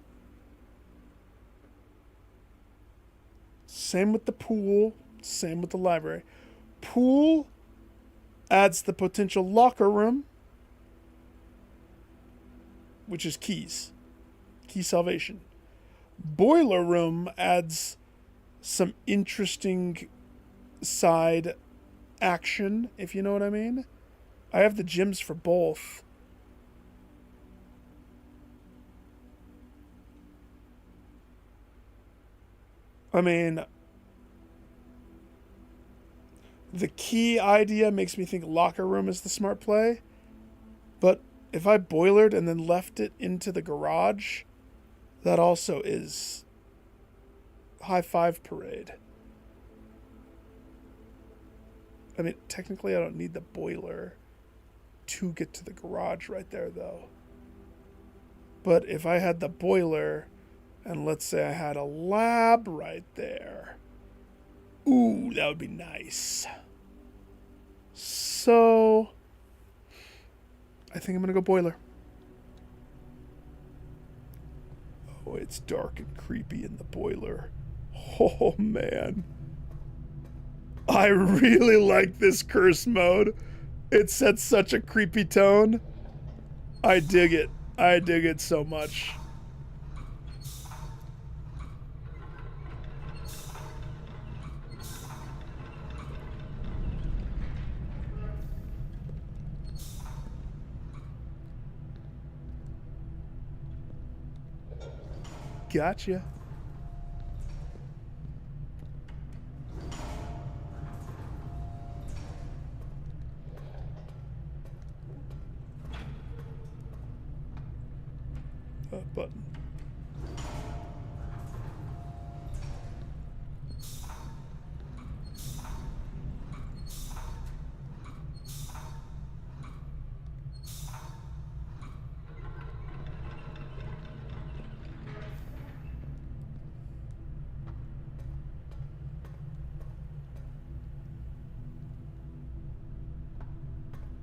Same with the pool, same with the library. Pool adds the potential locker room, which is keys. Key salvation. Boiler room adds some interesting side action, if you know what I mean. I have the gems for both. I mean, the key idea makes me think locker room is the smart play. But if I boilered and then left it into the garage, that also is high five parade. I mean, technically I don't need the boiler to get to the garage right there, though. But if I had the boiler, and let's say I had a lab right there, ooh, that would be nice. So, I think I'm going to go boiler. Oh, it's dark and creepy in the boiler. Oh, man. I really like this curse mode. It sets such a creepy tone. I dig it. I dig it so much. Gotcha. Button.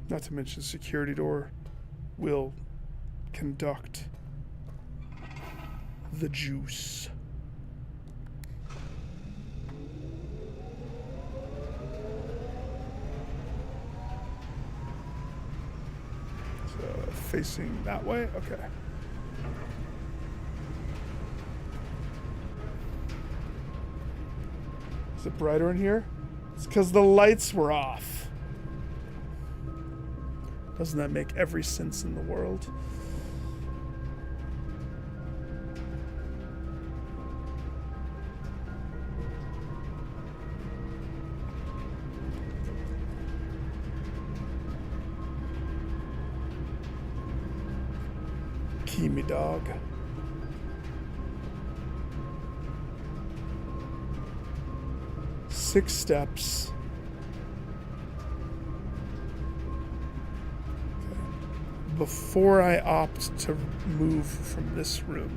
Not to mention security door will conduct the juice. So facing that way? Okay. Is it brighter in here? It's because the lights were off. Doesn't that make every sense in the world? Key me, dog. Six steps. Okay. Before I opt to move from this room.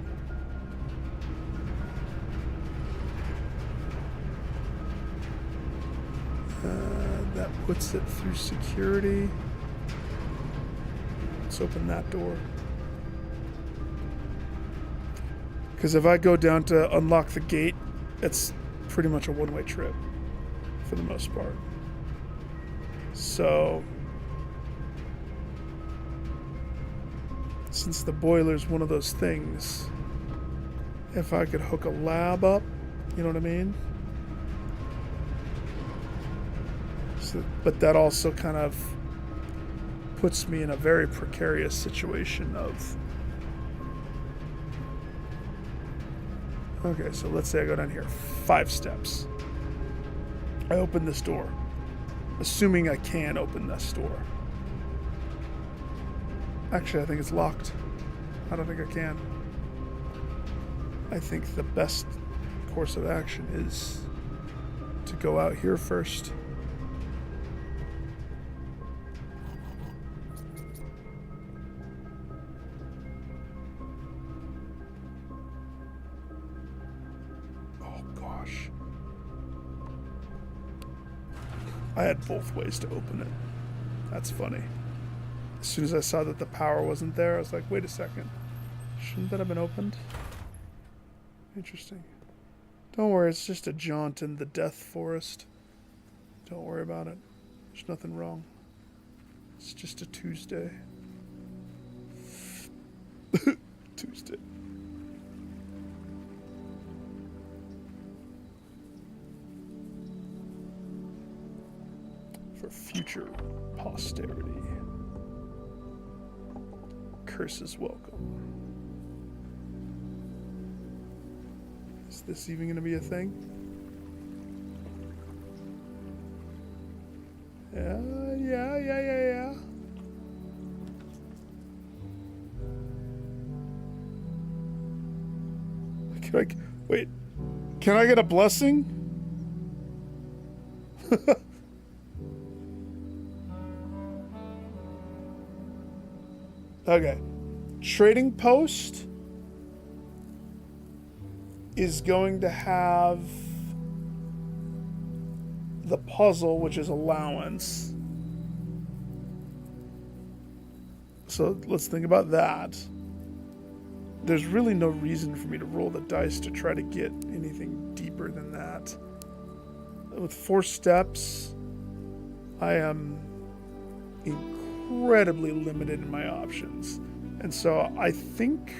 That puts it through security. Let's open that door. Because if I go down to unlock the gate, it's pretty much a one-way trip for the most part. So, since the boiler's one of those things, if I could hook a lab up, you know what I mean? So, but that also kind of puts me in a very precarious situation of... Okay, so let's say I go down here. 5 steps. I open this door. Assuming I can open this door. Actually, I think it's locked. I don't think I can. I think the best course of action is to go out here first. I had both ways to open it. That's funny. As soon as I saw that the power wasn't there, I was like, wait a second. Shouldn't that have been opened? Interesting. Don't worry, it's just a jaunt in the death forest. Don't worry about it. There's nothing wrong. It's just a Tuesday. Tuesday. For future posterity. Curses welcome. Is this even going to be a thing? Yeah. Wait, can I get a blessing? Okay. Trading post is going to have the puzzle, which is allowance. So let's think about that. There's really no reason for me to roll the dice to try to get anything deeper than that. With 4 steps, I am incredibly limited in my options. And so I think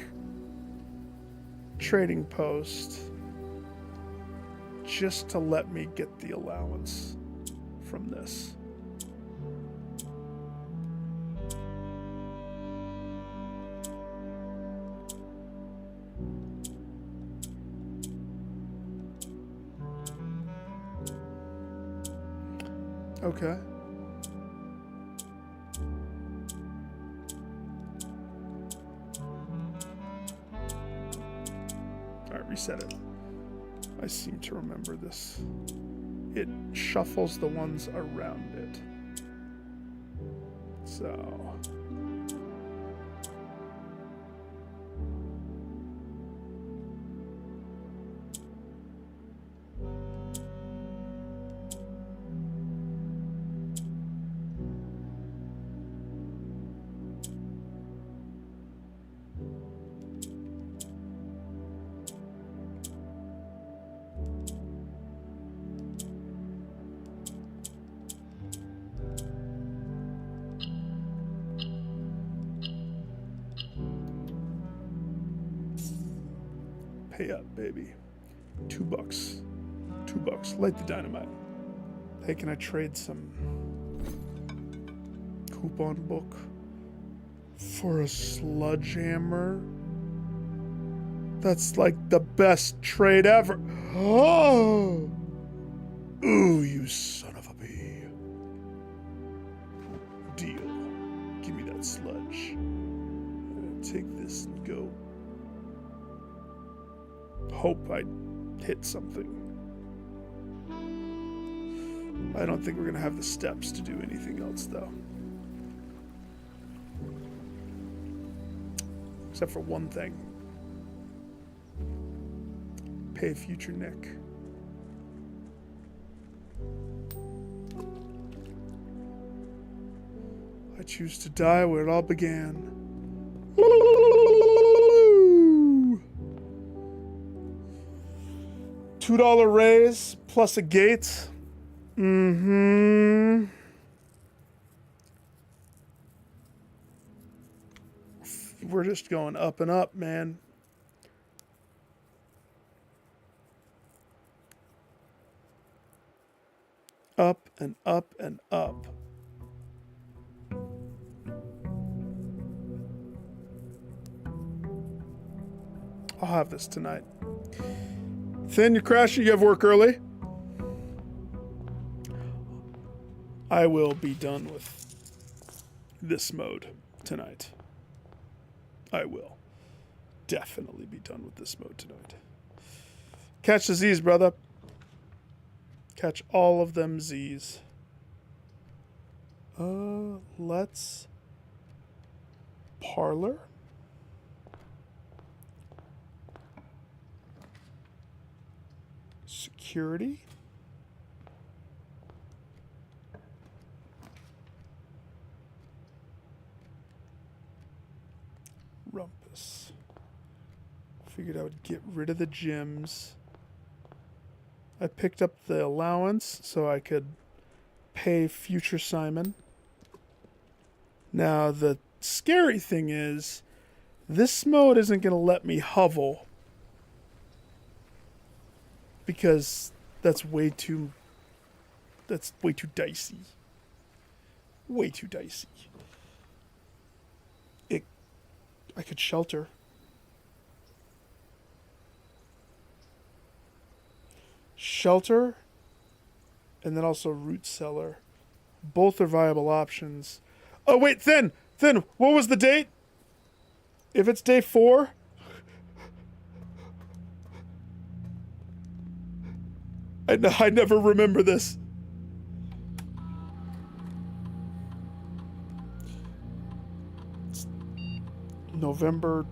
trading post just to let me get the allowance from this. Okay. Alright, reset it. I seem to remember this. It shuffles the ones around it. So... Pay up, baby. $2. $2. Light the dynamite. Hey, can I trade some coupon book for a sledgehammer? That's like the best trade ever. Oh! Ooh, you son of a bee. Deal. Give me that sludge. Take this and go. Hope I hit something. I don't think we're going to have the steps to do anything else, though. Except for one thing. Pay future Nick. I choose to die where it all began. $2 raise plus a gate. Mm-hmm. We're just going up and up, man. Up and up and up. I'll have this tonight. Thin, you're crashing. You have work early. I will be done with this mode tonight. I will definitely be done with this mode tonight. Catch the Z's, brother. Catch all of them Z's. Let's parlor. Security. Rumpus. Figured I would get rid of the gyms. I picked up the allowance so I could pay future Simon. Now, the scary thing is, this mode isn't going to let me hovel. Because that's way too dicey. Way too dicey. I could shelter. Shelter, and then also root cellar. Both are viable options. Oh, wait, Thin, what was the date? If it's day 4... I never remember this. It's November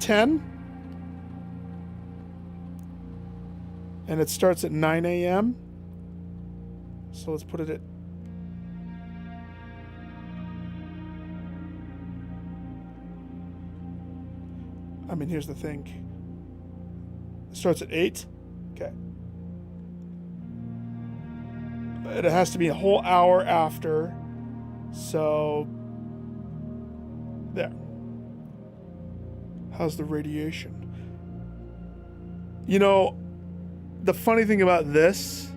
10? And it starts at 9 a.m. So let's put it at... I mean, here's the thing. It starts at 8? Okay. It has to be a whole hour after. So... there. How's the radiation? You know, the funny thing about this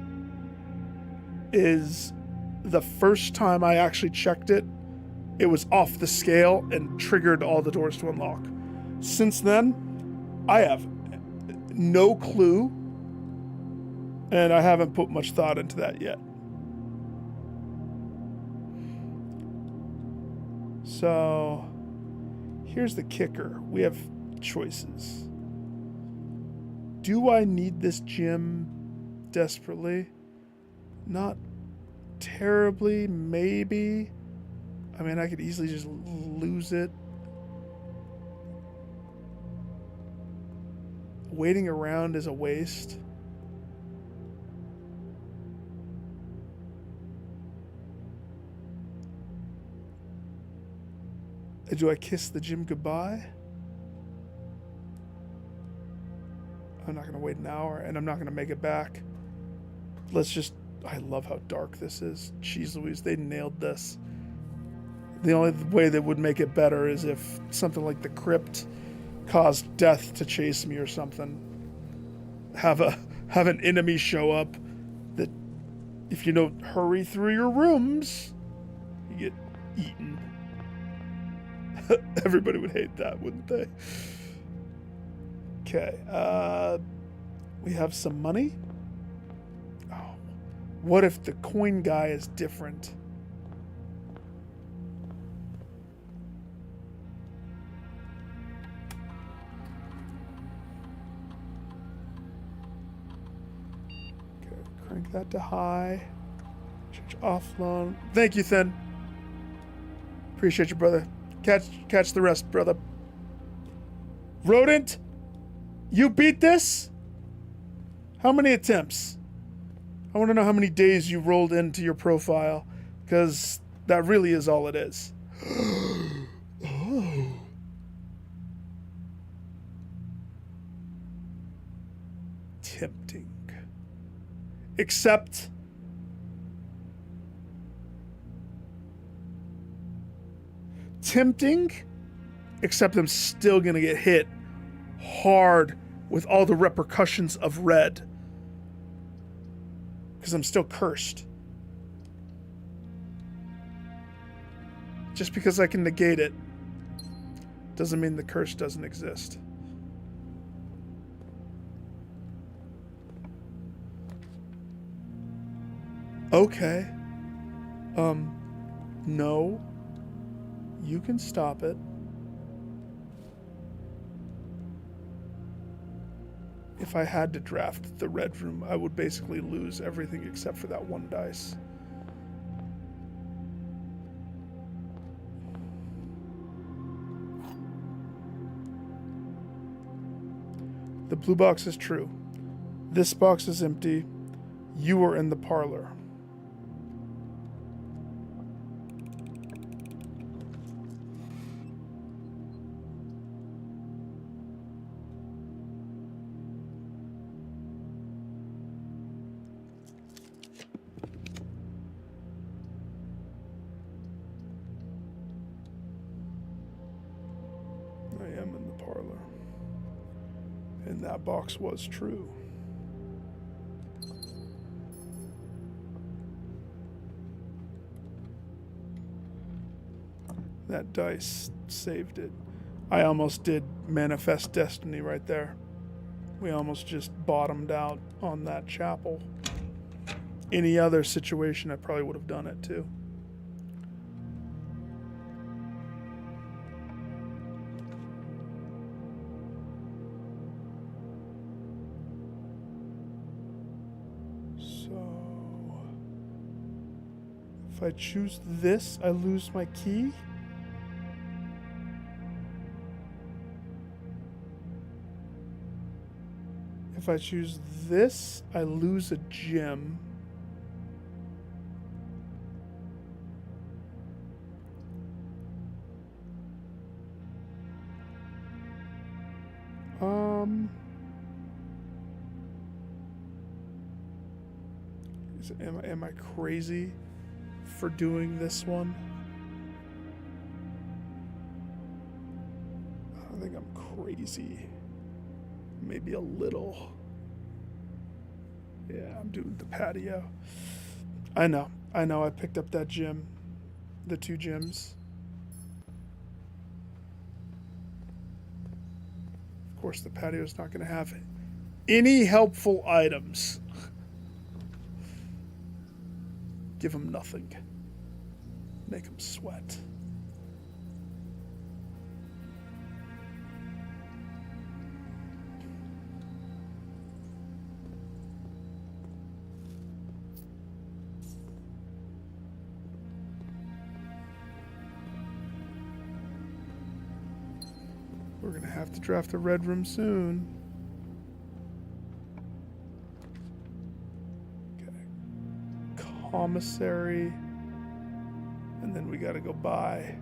is the first time I actually checked it, it was off the scale and triggered all the doors to unlock. Since then, I have no clue, and I haven't put much thought into that yet. So, here's the kicker. We have choices. Do I need this gym desperately? Not terribly, maybe. I mean, I could easily just lose it. Waiting around is a waste. Do I kiss the gym goodbye? I'm not going to wait an hour, and I'm not going to make it back. Let's just... I love how dark this is. Jeez Louise, they nailed this. The only way that would make it better is if something like the crypt cause death to chase me or something. Have an enemy show up that, if you don't hurry through your rooms, you get eaten. Everybody would hate that, wouldn't they? Okay, we have some money. Oh, what if the coin guy is different? Okay, crank that to high. Change offload. Thank you, Thin. Appreciate you, brother. Catch the rest, brother. Rodent, you beat this? How many attempts? I want to know how many days you rolled into your profile, because that really is all it is. Oh. Tempting. Except tempting, except I'm still gonna get hit hard with all the repercussions of red, because I'm still cursed. Just because I can negate it doesn't mean the curse doesn't exist. Okay. No. You can stop it. If I had to draft the red room, I would basically lose everything except for that one dice. The blue box is true. This box is empty. You are in the parlor. I am in the parlor. And that box was true. That dice saved it. I almost did manifest destiny right there. We almost just bottomed out on that chapel. Any other situation, I probably would have done it too. If I choose this, I lose my key. If I choose this, I lose a gem. Am I crazy for doing this one? I don't think I'm crazy. Maybe a little. Yeah, I'm doing the patio. I know. I picked up that gem. The 2 gems. Of course, the patio's not going to have any helpful items. Give them nothing. Make them sweat. We're going to have to draft a red room soon. Commissary, and then we got to go buy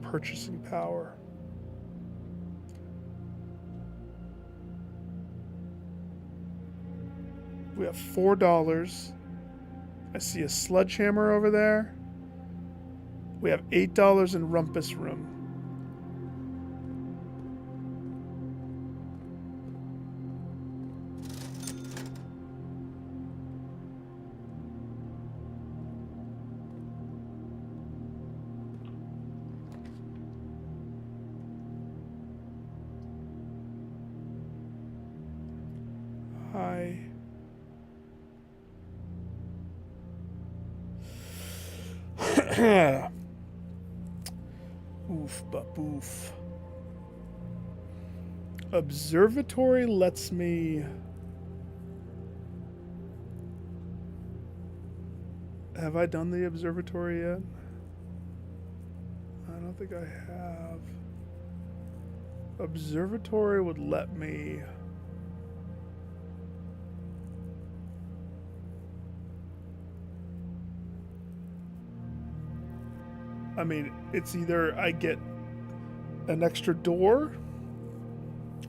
purchasing power. We have $4. I see a sledgehammer over there. We have $8 in rumpus room. I... Oof, but boof. Observatory lets me... Have I done the observatory yet? I don't think I have. Observatory would let me... I mean, it's either I get an extra door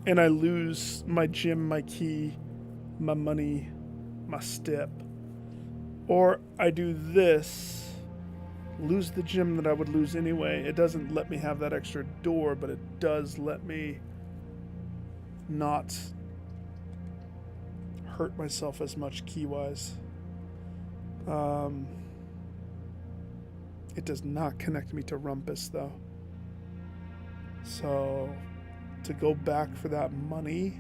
and I lose my gym, my key, my money, my step, or I do this, lose the gym that I would lose anyway. It doesn't let me have that extra door, but it does let me not hurt myself as much key-wise. It does not connect me to Rumpus, though. So, to go back for that money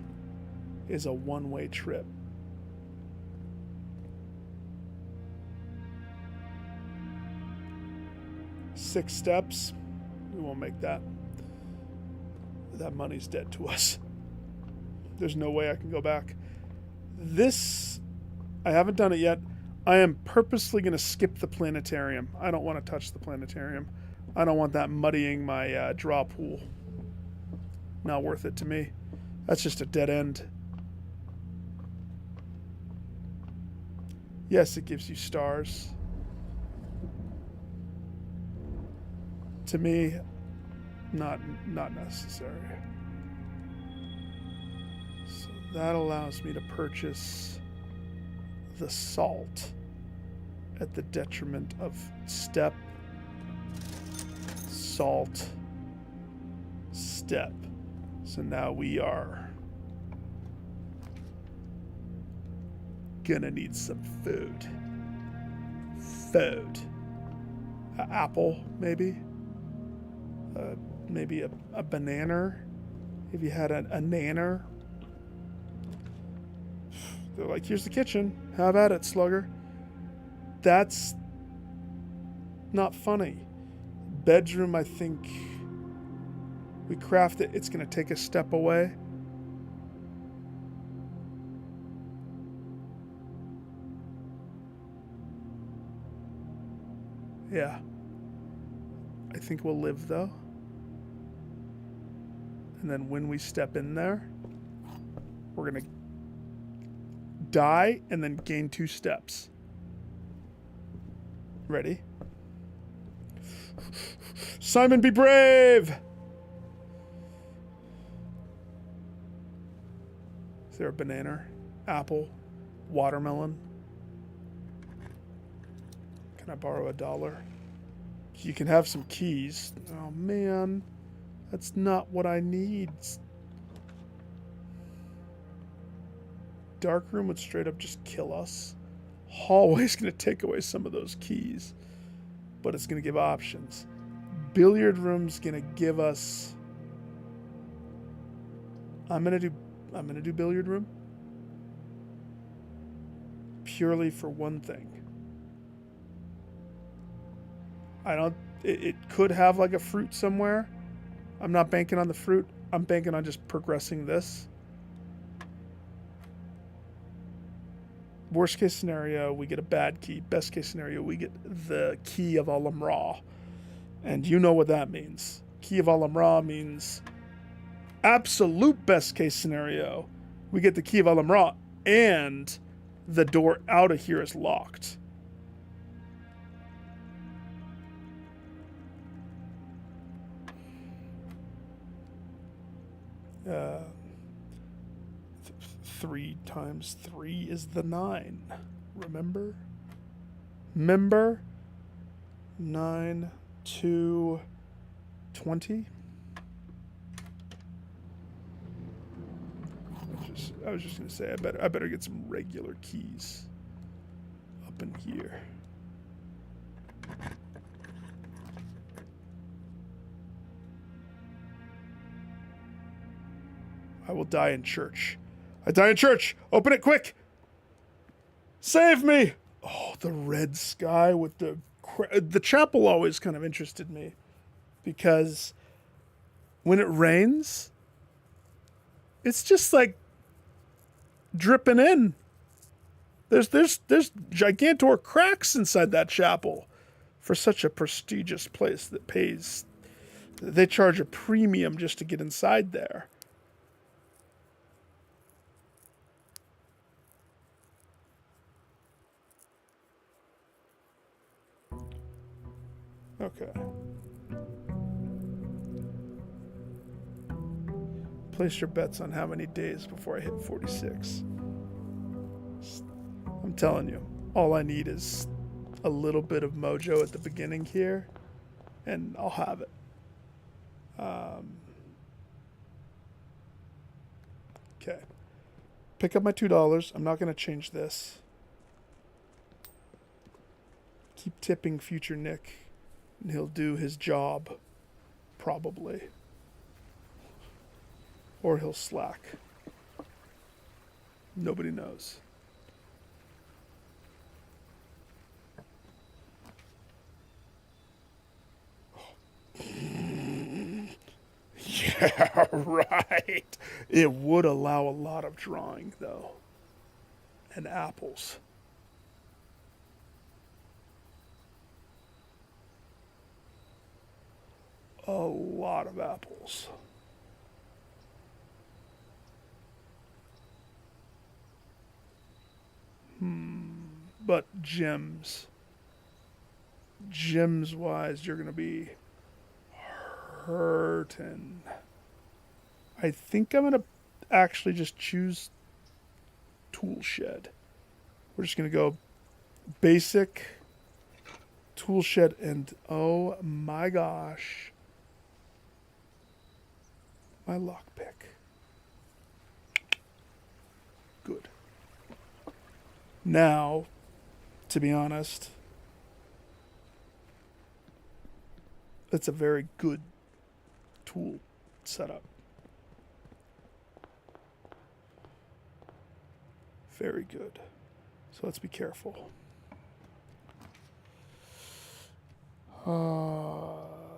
is a one-way trip. Six steps, we won't make that. That money's dead to us. There's no way I can go back. This, I haven't done it yet. I am purposely going to skip the planetarium. I don't want to touch the planetarium. I don't want that muddying my draw pool. Not worth it to me. That's just a dead end. Yes, it gives you stars. To me, not necessary. So that allows me to purchase the salt at the detriment of step, salt, step. So now we are gonna need some food. Food. An apple, maybe? Maybe a banana? If you had a nanner? They're like, here's the kitchen. How about it, slugger? That's not funny. Bedroom, I think we craft it. It's going to take a step away. Yeah. I think we'll live, though. And then when we step in there, we're going to die and then gain 2 steps. Ready? Simon, be brave! Is there a banana, apple, watermelon? Can I borrow $1? You can have some keys. Oh man, that's not what I need. Dark room would straight up just kill us. Hallway's gonna take away some of those keys, but it's gonna give options. Billiard room's gonna give us. I'm gonna do billiard room purely for one thing. It could have like a fruit somewhere. I'm not banking on the fruit. I'm banking on just progressing this. Worst case scenario, we get a bad key. Best case scenario, we get the key of Alam Ra. And you know what that means. Key of Alam Ra means absolute best case scenario. We get the key of Alam Ra and the door out of here is locked. Uh, 3 times 3 is the 9. Remember? 9 to 20. I was just gonna say I better get some regular keys up in here. I will die in church. Italian church, open it quick. Save me. Oh, the red sky with the chapel always kind of interested me because when it rains, it's just like dripping in. There's gigantor cracks inside that chapel for such a prestigious place that pays. They charge a premium just to get inside there. Okay. Place your bets on how many days before I hit 46. I'm telling you, all I need is a little bit of mojo at the beginning here, and I'll have it. Okay. Pick up my $2. I'm not going to change this. Keep tipping future Nick, and he'll do his job, probably. Or he'll slack. Nobody knows. Yeah, right. It would allow a lot of drawing, though. And apples. A lot of apples. But gems. Gems-wise, you're going to be hurting. I think I'm going to actually just choose tool shed. We're just going to go basic tool shed, and oh my gosh, my lockpick. Good. Now, to be honest, it's a very good tool setup. Very good. So let's be careful.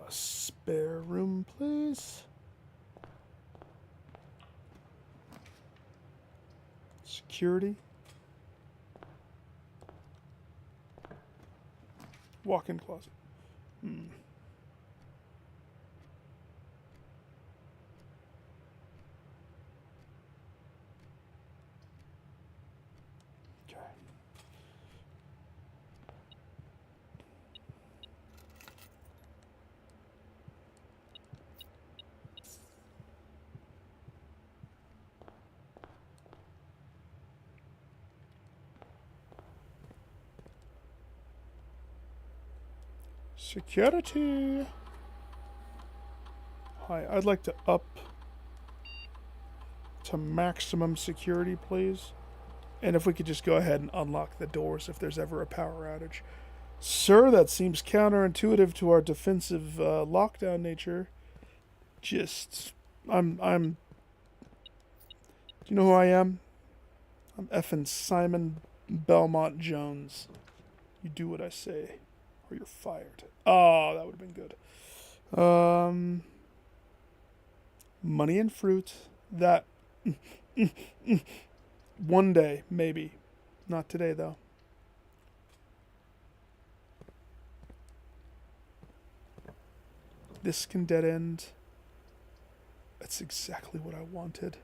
Spare room, please. Security. Walk-in closet. Okay. Security. Hi, I'd like to up to maximum security, please. And if we could just go ahead and unlock the doors if there's ever a power outage. Sir, that seems counterintuitive to our defensive lockdown nature. Just, do you know who I am? I'm effing Simon Belmont Jones. You do what I say, or you're fired. Oh, that would have been good. Money and fruit. That. One day, maybe. Not today, though. This can dead end. That's exactly what I wanted.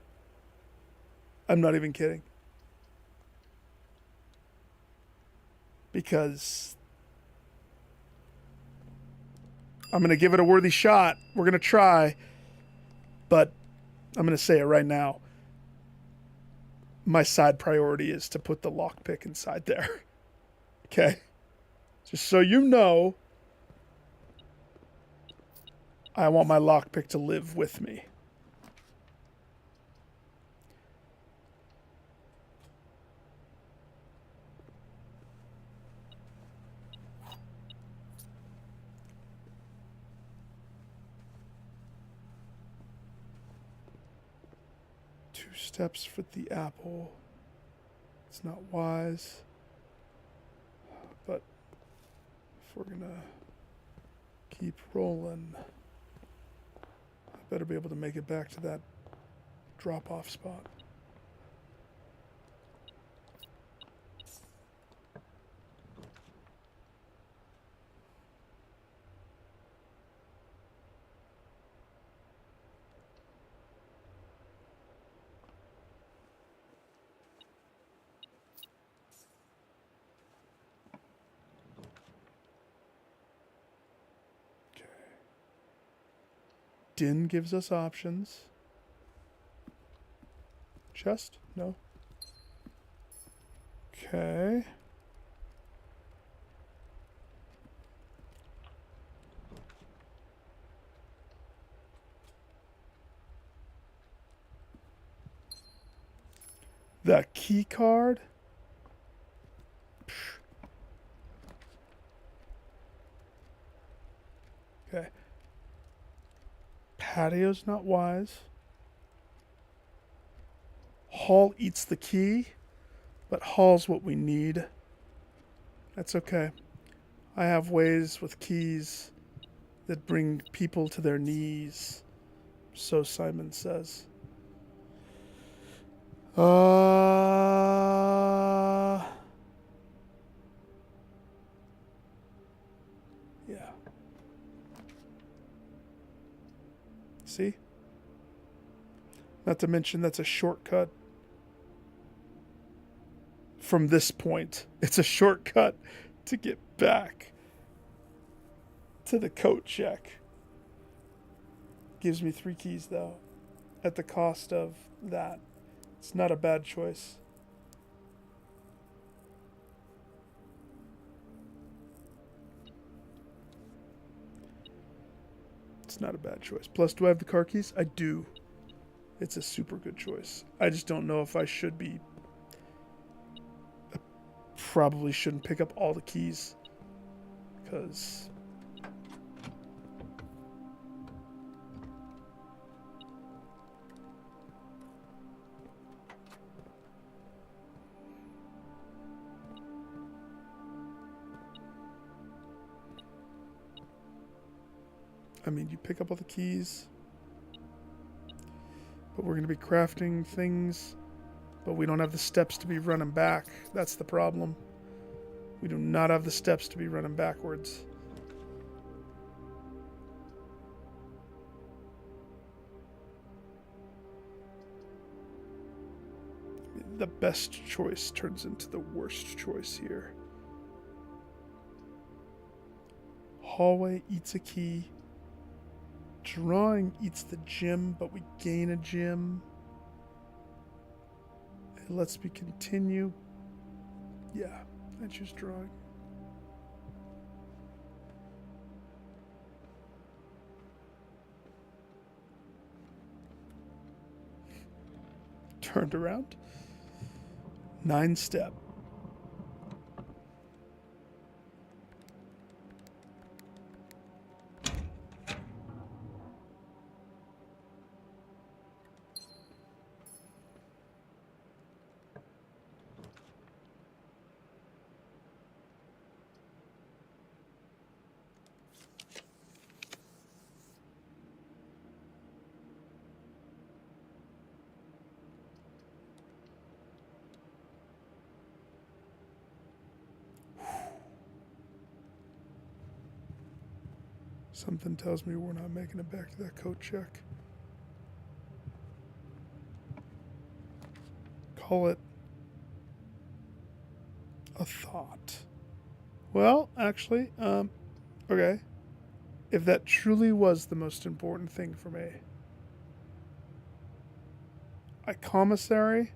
I'm not even kidding. Because I'm going to give it a worthy shot. We're going to try. But I'm going to say it right now. My side priority is to put the lockpick inside there. Okay? Just so you know, I want my lockpick to live with me. 2 steps for the apple. It's not wise. But if we're gonna keep rolling, I better be able to make it back to that drop-off spot. Din gives us options. Chest? No. Okay. The key card? Okay. Patio's not wise. Hall eats the key, but Hall's what we need. That's okay. I have ways with keys that bring people to their knees. So Simon says. Yeah. See? Not to mention that's a shortcut from this point. It's a shortcut to get back to the coat check. Gives me 3 keys though, at the cost of that. It's not a bad choice. It's not a bad choice. Plus, do I have the car keys? I do. It's a super good choice. I just don't know if I should be. I probably shouldn't pick up all the keys. Because. I mean, you pick up all the keys, but we're going to be crafting things, but we don't have the steps to be running back. That's the problem. We do not have the steps to be running backwards. The best choice turns into the worst choice here. Hallway eats a key. Drawing eats the gym, but we gain a gym. It lets me continue. Yeah, I choose drawing. Turned around. 9 step. Something tells me we're not making it back to that coat check. Call it a thought. Well, actually, okay. If that truly was the most important thing for me, a commissary.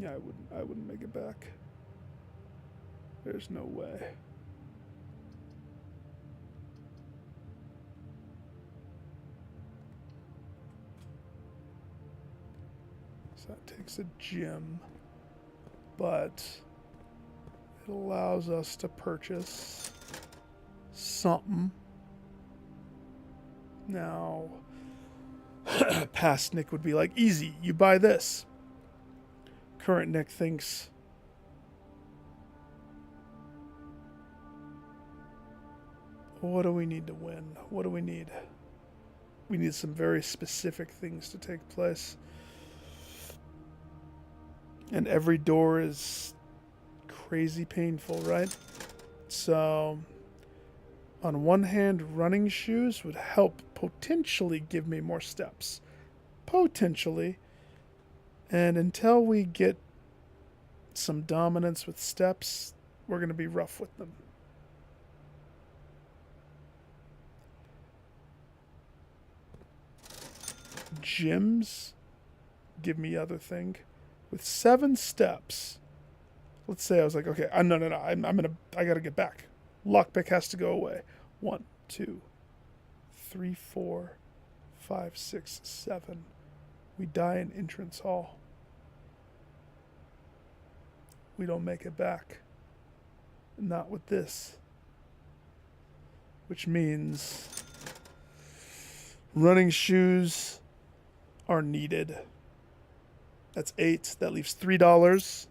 Yeah, I wouldn't make it back. There's no way. So that takes a gym, but it allows us to purchase something. Now, past Nick would be like, easy, you buy this. Current Nick thinks, what do we need to win? What do we need? We need some very specific things to take place. And every door is crazy painful, right? So, on one hand, running shoes would help potentially give me more steps. Potentially. And until we get some dominance with steps, we're going to be rough with them. Gyms give me other thing. With 7 steps, let's say I was like, okay, no, I gotta get back. Lockpick has to go away. 1, 2, 3, 4, 5, 6, 7. We die in entrance hall. We don't make it back. Not with this. Which means running shoes are needed. That's 8. That leaves $3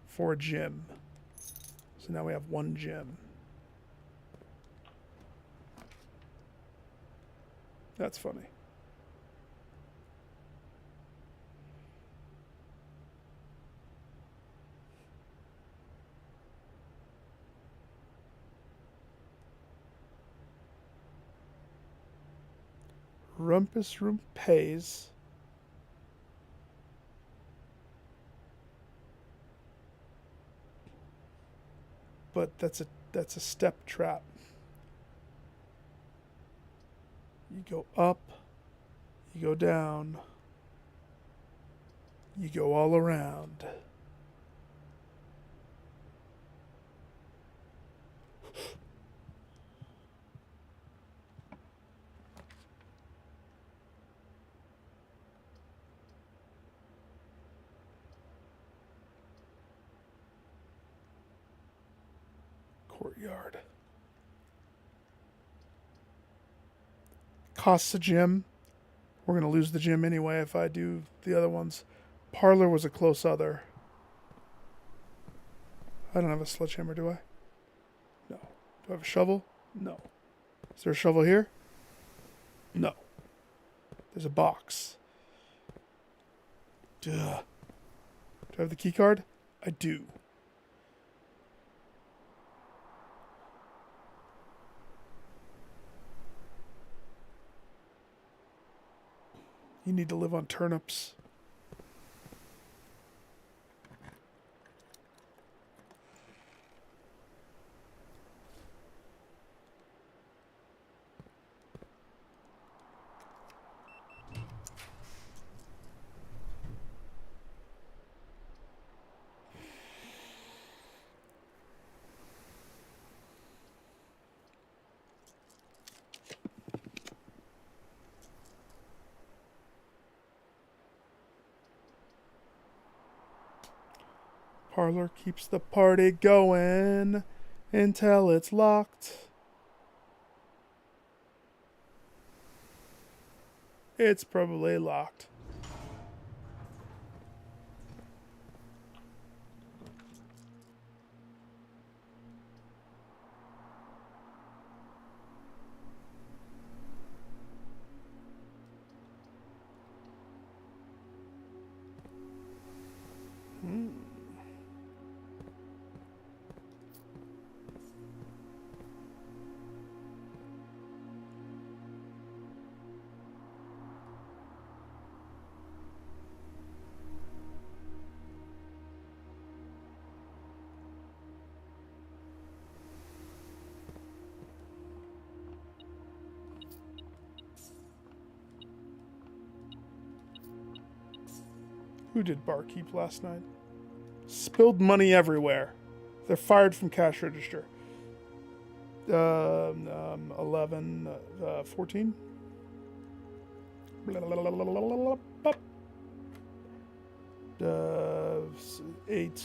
for a gym. So now we have 1 gym. That's funny. Rumpus Room pays. But that's a step trap. You go up, you go down, you go all around. Courtyard. Costs a gym. We're going to lose the gym anyway if I do the other ones. Parlor was a close other. I don't have a sledgehammer, do I? No. Do I have a shovel? No. Is there a shovel here? No. There's a box. Duh. Do I have the key card? I do. You need to live on turnips. Parlor keeps the party going until it's locked. It's probably locked. Who did barkeep last night? Spilled money everywhere. They're fired from cash register. 11, 14. 8,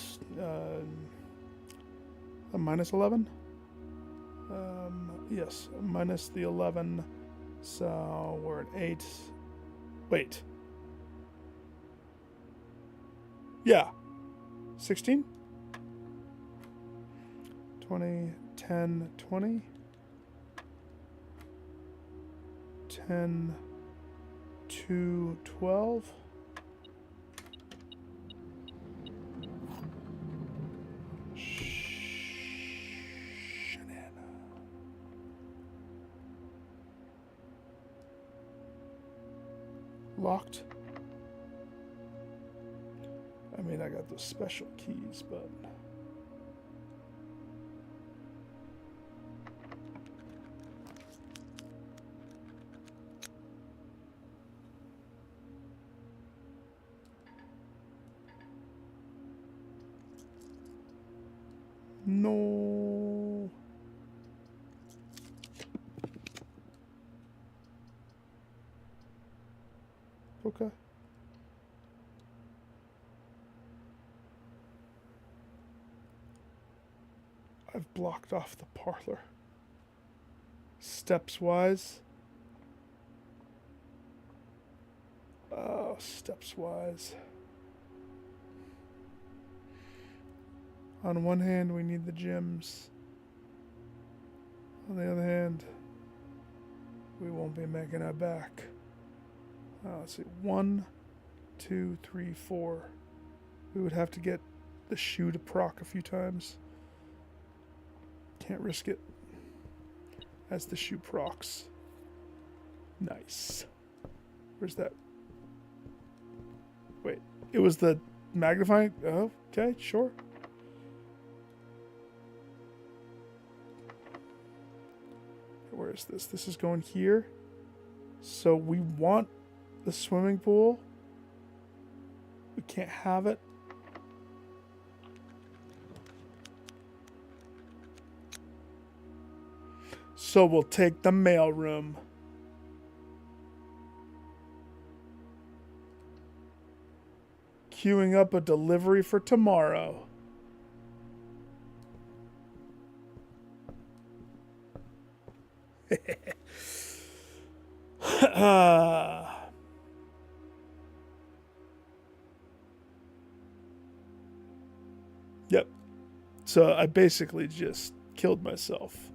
minus 11. Yes, minus the 11, So we're at 8. Wait. Yeah. 16? 20, 10, 20. 10, 2, 12. Locked. I mean, I got those special keys, but... No. Okay. I've blocked off the parlor. Steps wise. Oh, steps wise. On one hand, we need the gyms. On the other hand, we won't be making it back. Let's see. 1, 2, 3, 4. We would have to get the shoe to proc a few times. Can't risk it. As the shoe procs. Nice. Where's that? Wait. It was the magnifying? Oh, okay, sure. Where is this? This is going here. So we want the swimming pool. We can't have it. So we'll take the mail room. Queuing up a delivery for tomorrow. Yep. So I basically just killed myself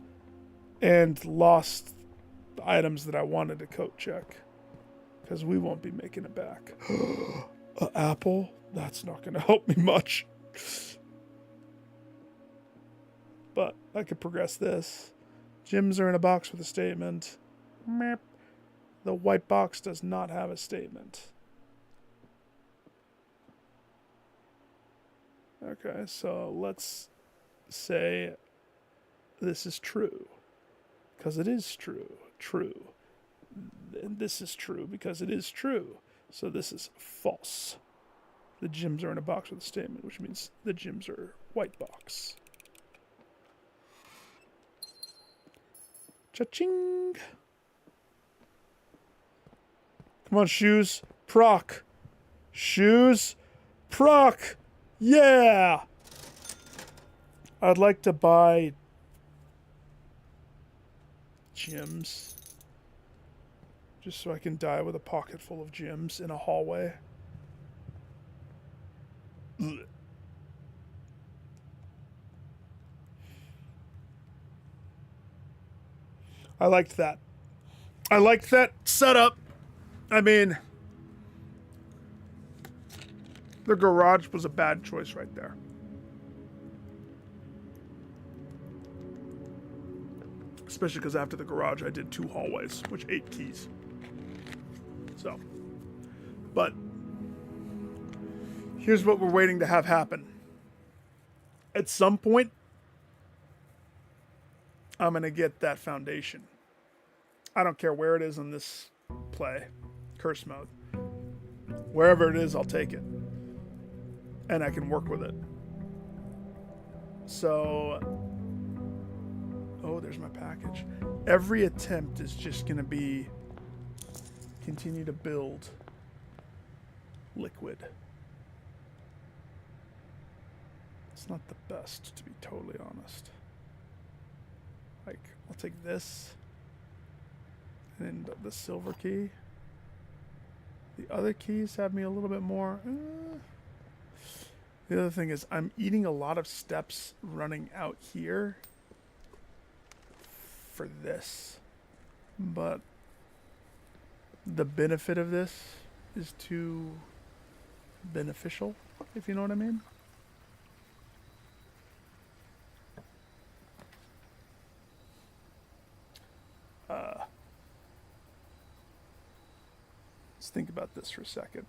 and lost the items that I wanted to coat check because we won't be making it back. An apple? That's not going to help me much. But I could progress this. Gyms are in a box with a statement. Meep. The white box does not have a statement. Okay, so let's say this is true. Because it is true. True. And this is true because it is true. So this is false. The gyms are in a box with a statement, which means the gyms are white box. Cha-ching! Come on, shoes. Proc. Shoes. Proc. Yeah! I'd like to buy gyms. Just so I can die with a pocket full of gyms in a hallway. Ugh. I liked that. I liked that setup. I mean, the garage was a bad choice right there. Especially because after the garage, I did 2 hallways, which 8 keys. So, but here's what we're waiting to have happen. At some point, I'm going to get that foundation. I don't care where it is in this play, curse mode. Wherever it is, I'll take it. And I can work with it. So, oh, there's my package. Every attempt is just going to be continue to build liquid. It's not the best, to be totally honest. Like, I'll take this And the silver key. The other keys have me a little bit more. The other thing is I'm eating a lot of steps running out here for this. But the benefit of this is too beneficial, if you know what I mean. Let's think about this for a second.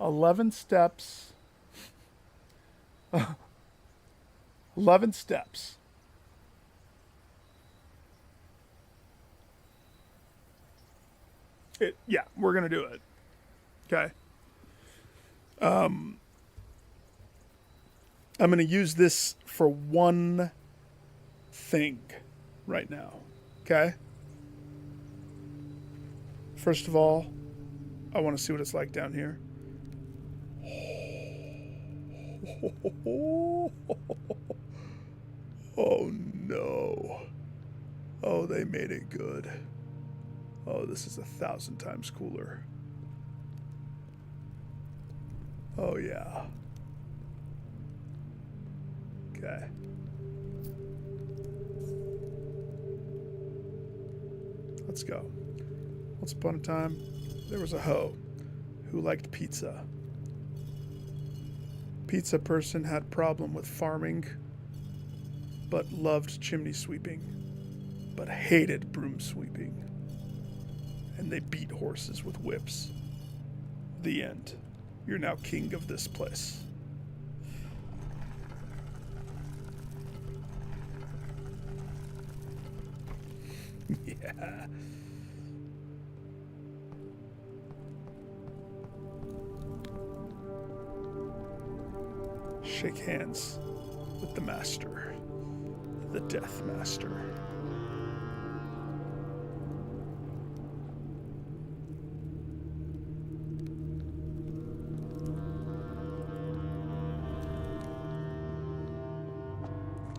$11 steps. 11 steps. Yeah, we're gonna do it. Okay. I'm going to use this for one thing right now. Okay? First of all, I want to see what it's like down here. Oh no. Oh, they made it good. Oh, this is 1,000 times cooler. Oh yeah. Okay. Let's go. Once upon a time, there was a hoe who liked pizza. Pizza person had problem with farming, but loved chimney sweeping, but hated broom sweeping. And they beat horses with whips. The end. You're now king of this place. Yeah. Shake hands with the master, the death master.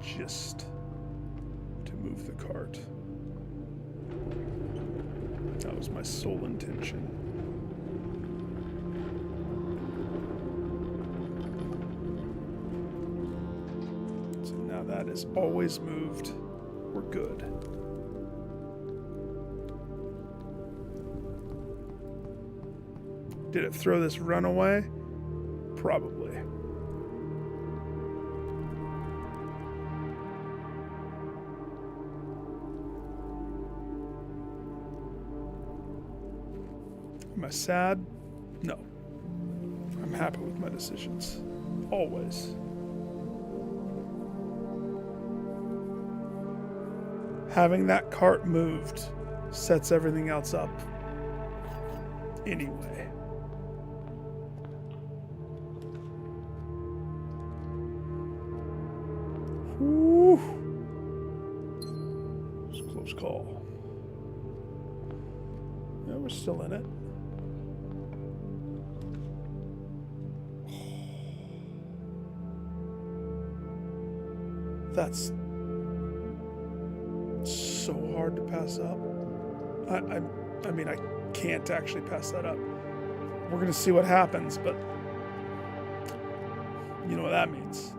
Just to move the cart. That was my sole intention. So now that is always moved. We're good. Did it throw this runaway? Probably. Am I sad? No. I'm happy with my decisions. Always. Having that cart moved sets everything else up anyway. Whew. It's a close call. Yeah, we're still in it. That's so hard to pass up. I mean, I can't actually pass that up. We're gonna see what happens, but you know what that means.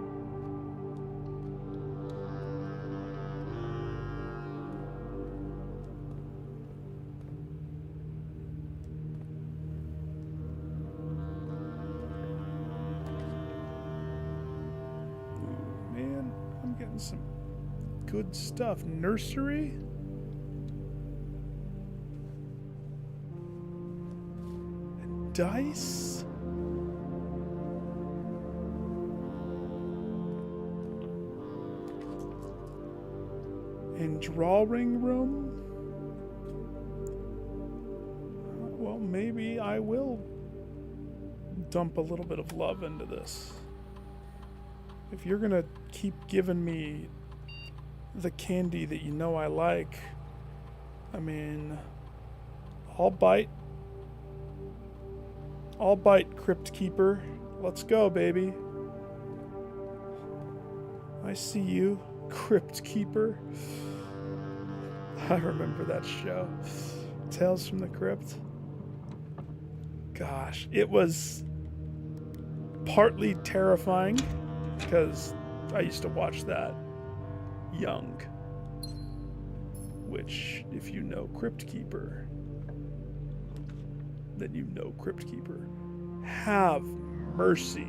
Some good stuff. Nursery? And dice? And drawing room? Well, maybe I will dump a little bit of love into this. If you're gonna keep giving me the candy that you know I like, I mean, I'll bite. I'll bite, Crypt Keeper. Let's go, baby. I see you, Crypt Keeper. I remember that show. Tales from the Crypt. Gosh, it was partly terrifying because I used to watch that young. Which, if you know Crypt Keeper, then you know Crypt Keeper. Have mercy.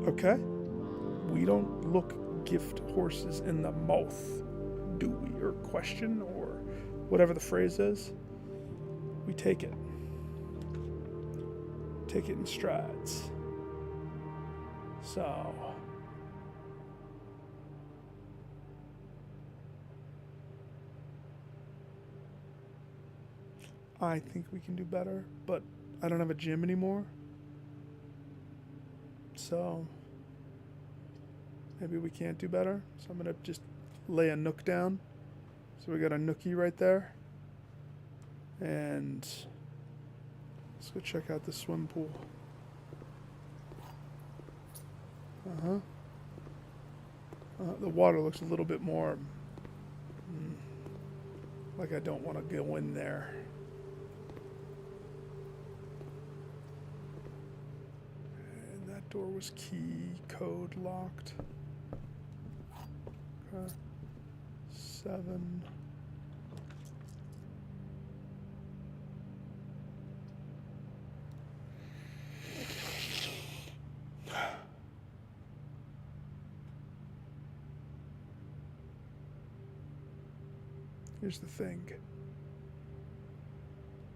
Okay? We don't look gift horses in the mouth, do we? Or question, or whatever the phrase is. We take it. Take it in strides. So... I think we can do better, but I don't have a gym anymore. So maybe we can't do better. So I'm going to just lay a nook down. So we got a nookie right there. And let's go check out the swim pool. The water looks a little bit more like I don't want to go in there. Door was key code locked. Okay. 7. Here's the thing.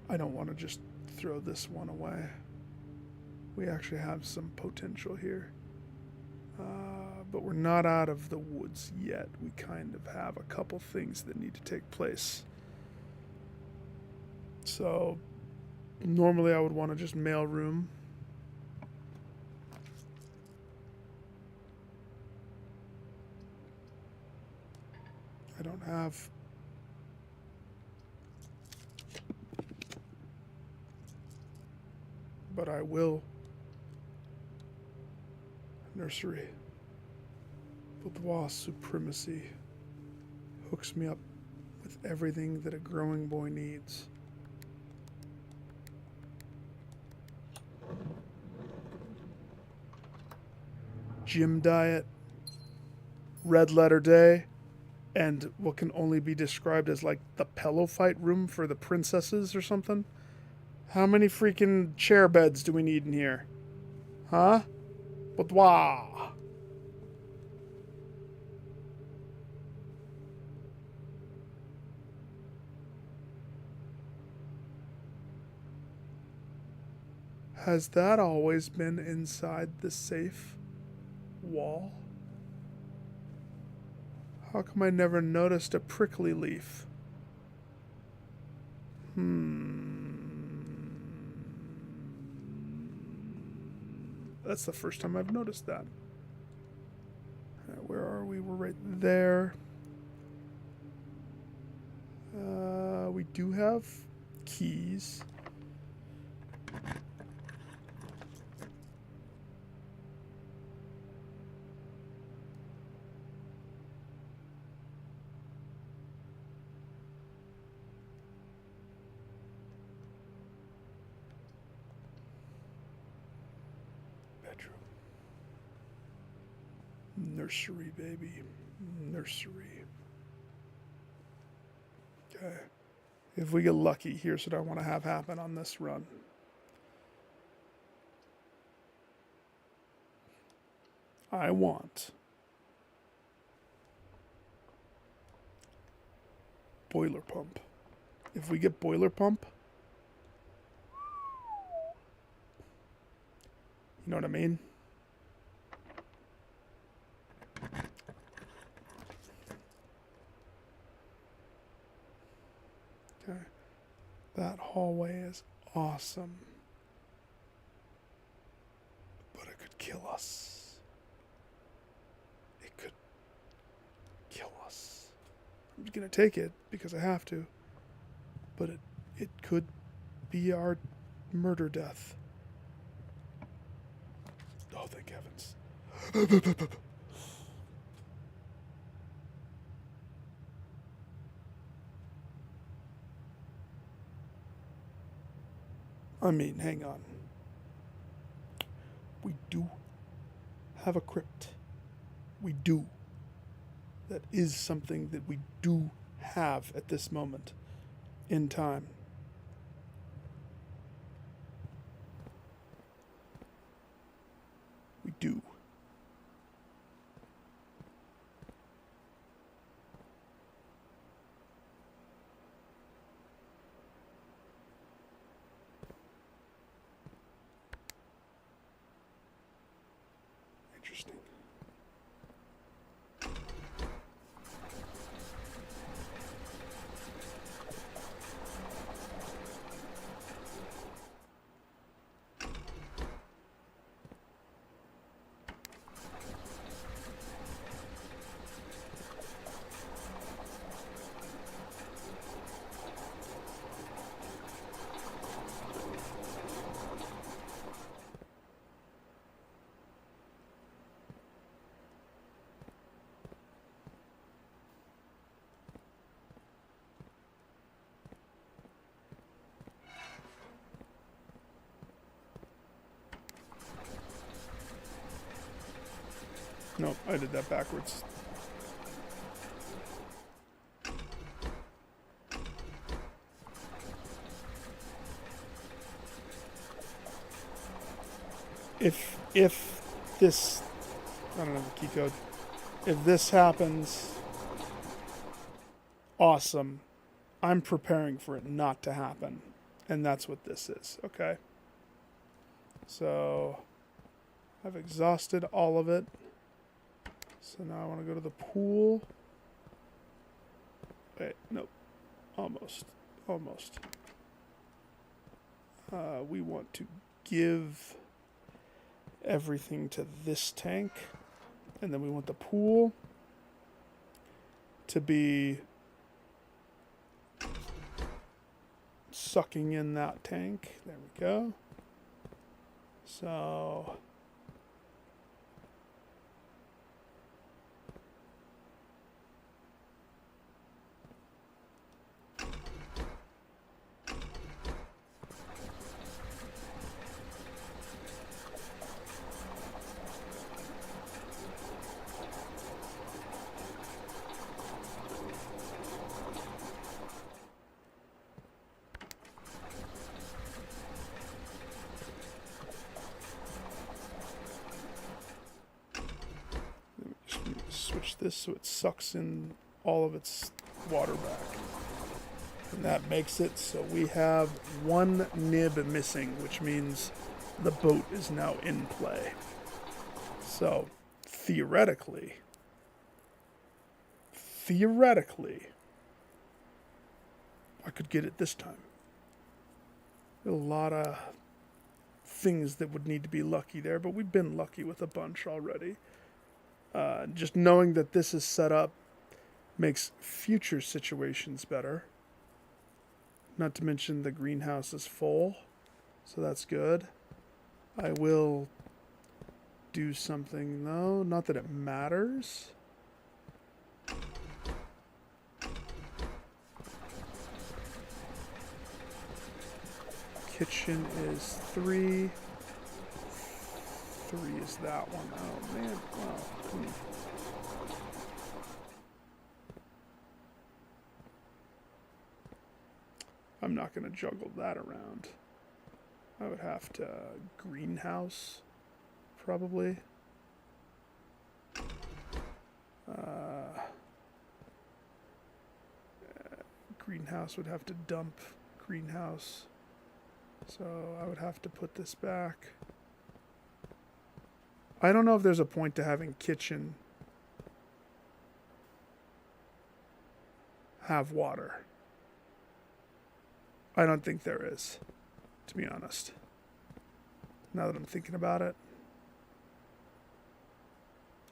I don't want to just throw this one away. We actually have some potential here. But we're not out of the woods yet. We kind of have a couple things that need to take place. So, normally I would want to just mail room. I don't have... But I will. Nursery. Boudoir supremacy hooks me up with everything that a growing boy needs. Gym diet, red letter day, and what can only be described as like the pillow fight room for the princesses or something. How many freaking chair beds do we need in here? Huh? Boudoir. Has that always been inside the safe wall? How come I never noticed a prickly leaf? That's the first time I've noticed that. Where are we? We're right there. We do have keys. Nursery, baby. Nursery. Okay. If we get lucky, here's what I want to have happen on this run. I want boiler pump. If we get boiler pump, you know what I mean? Okay. That hallway is awesome. But it could kill us. It could kill us. I'm just gonna take it because I have to. But it could be our murder death. thank heavens. I mean, hang on. We do have a crypt. We do. That is something that we do have at this moment in time. We do. Interesting. Nope, I did that backwards. If this, I don't know the key code. If this happens, awesome. I'm preparing for it not to happen. And that's what this is, okay? So, I've exhausted all of it. So now I want to go to the pool. Wait, nope. Almost. Almost. We want to give everything to this tank. And then we want the pool to be sucking in that tank. There we go. So switch this so it sucks in all of its water back. And that makes it so we have one nib missing, which means the boat is now in play. So, theoretically, I could get it this time. A lot of things that would need to be lucky there, but we've been lucky with a bunch already. Just knowing that this is set up makes future situations better. Not to mention the greenhouse is full, so that's good. I will do something though, not that it matters. Kitchen is 3. 3 is that one. Oh man, wow. I'm not going to juggle that around. I would have to greenhouse, probably. Greenhouse would have to dump greenhouse. So I would have to put this back. I don't know if there's a point to having kitchen have water. I don't think there is, to be honest. Now that I'm thinking about it.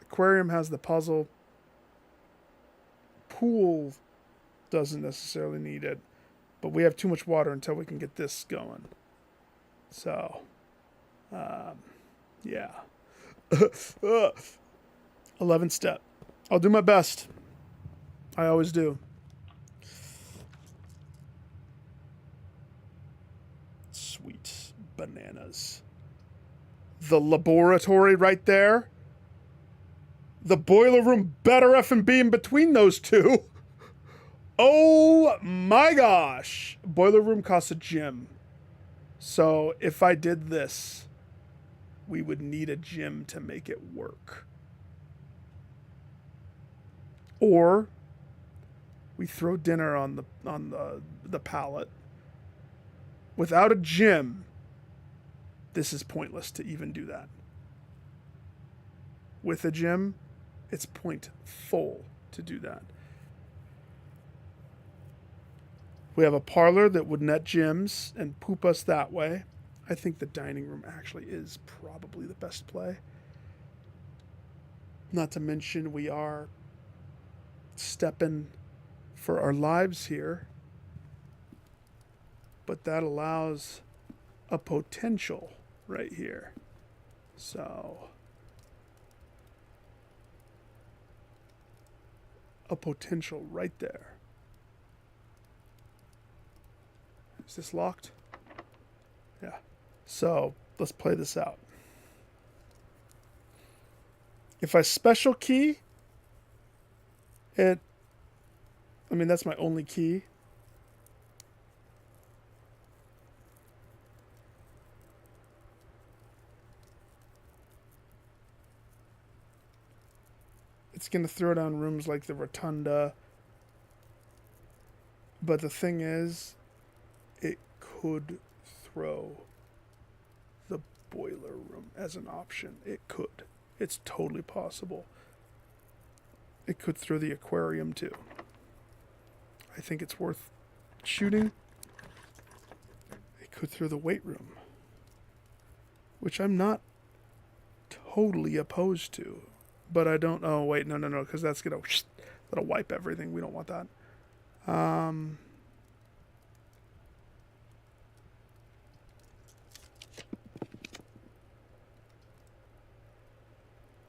Aquarium has the puzzle. Pool doesn't necessarily need it. But we have too much water until we can get this going. So, yeah. 11 step. I'll do my best. I always do. Sweet bananas. The laboratory right there. The boiler room better effing be in between those two. Oh my gosh. Boiler room costs a gym. So if I did this, we would need a gym to make it work. Or we throw dinner on the pallet. Without a gym, this is pointless to even do that. With a gym, it's pointful to do that. We have a parlor that would net gyms and poop us that way. I think the dining room actually is probably the best play. Not to mention we are stepping for our lives here. But that allows a potential right here. So a potential right there. Is this locked? Yeah. So let's play this out. If I special key it, I mean, that's my only key. It's going to throw down rooms like the Rotunda. But the thing is, it could throw the boiler room as an option. It could. It's totally possible. It could throw the aquarium too. I think it's worth shooting. It could throw the weight room, which I'm not totally opposed to. But I don't. Oh wait, no, because that's gonna that'll wipe everything. We don't want that.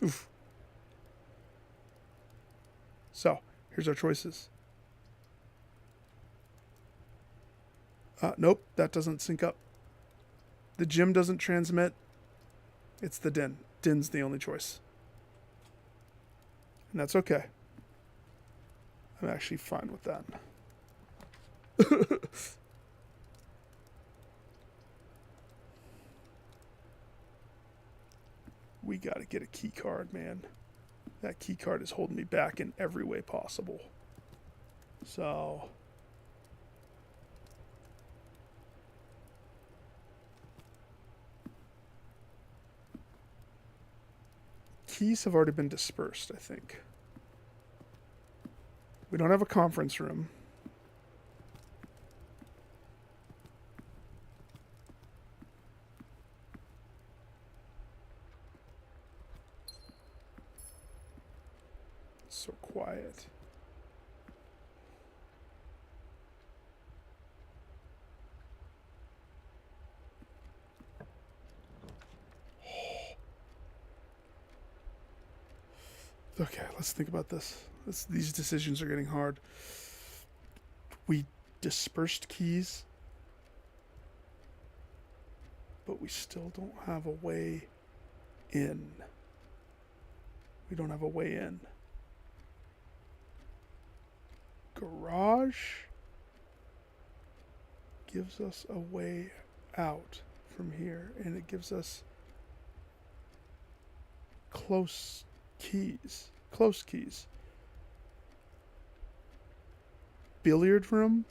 Oof. So here's our choices. Nope, that doesn't sync up. The gym doesn't transmit. It's the din. Din's the only choice. And that's okay. I'm actually fine with that. We gotta get a key card, man. That key card is holding me back in every way possible. So keys have already been dispersed, I think. We don't have a conference room. It's so quiet. Okay, let's think about this. These decisions are getting hard. We dispersed keys, but we still don't have a way in. We don't have a way in. Garage gives us a way out from here, and it gives us close keys. Billiard room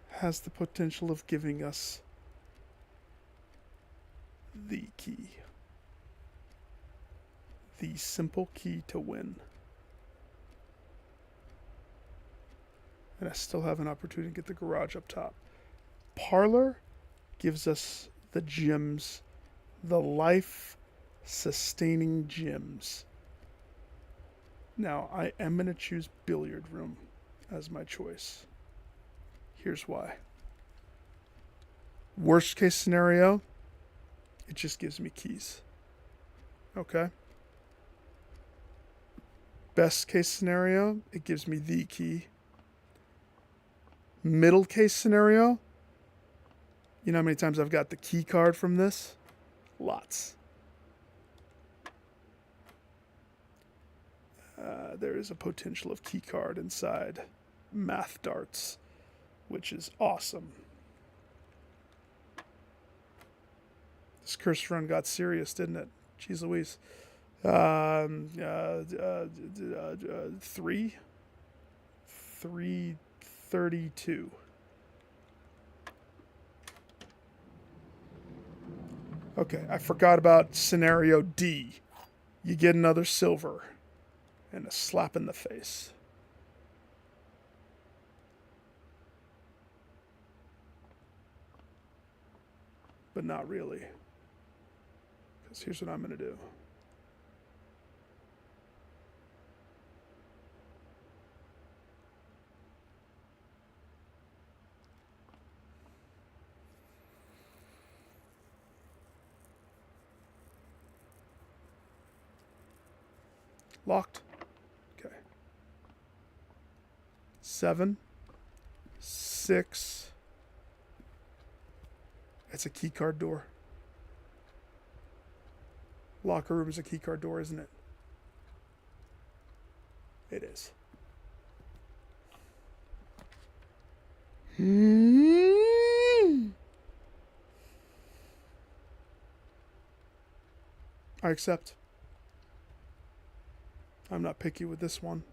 has the potential of giving us the key. The simple key to win. And I still have an opportunity to get the garage up top. Parlor gives us the gyms, the life-sustaining gyms. Now, I am going to choose billiard room as my choice. Here's why. Worst case scenario, it just gives me keys. Okay. Best case scenario, it gives me the key. Middle case scenario, you know how many times I've got the key card from this? Lots. There is a potential of key card inside math darts, which is awesome. This curse run got serious, didn't it? Jeez Louise. 332. Okay, I forgot about scenario D. You get another silver and a slap in the face. But not really. Because here's what I'm going to do. Locked. Okay. 7, 6. It's a key card door. Locker room is a key card door, isn't it? It is. I accept. I'm not picky with this one.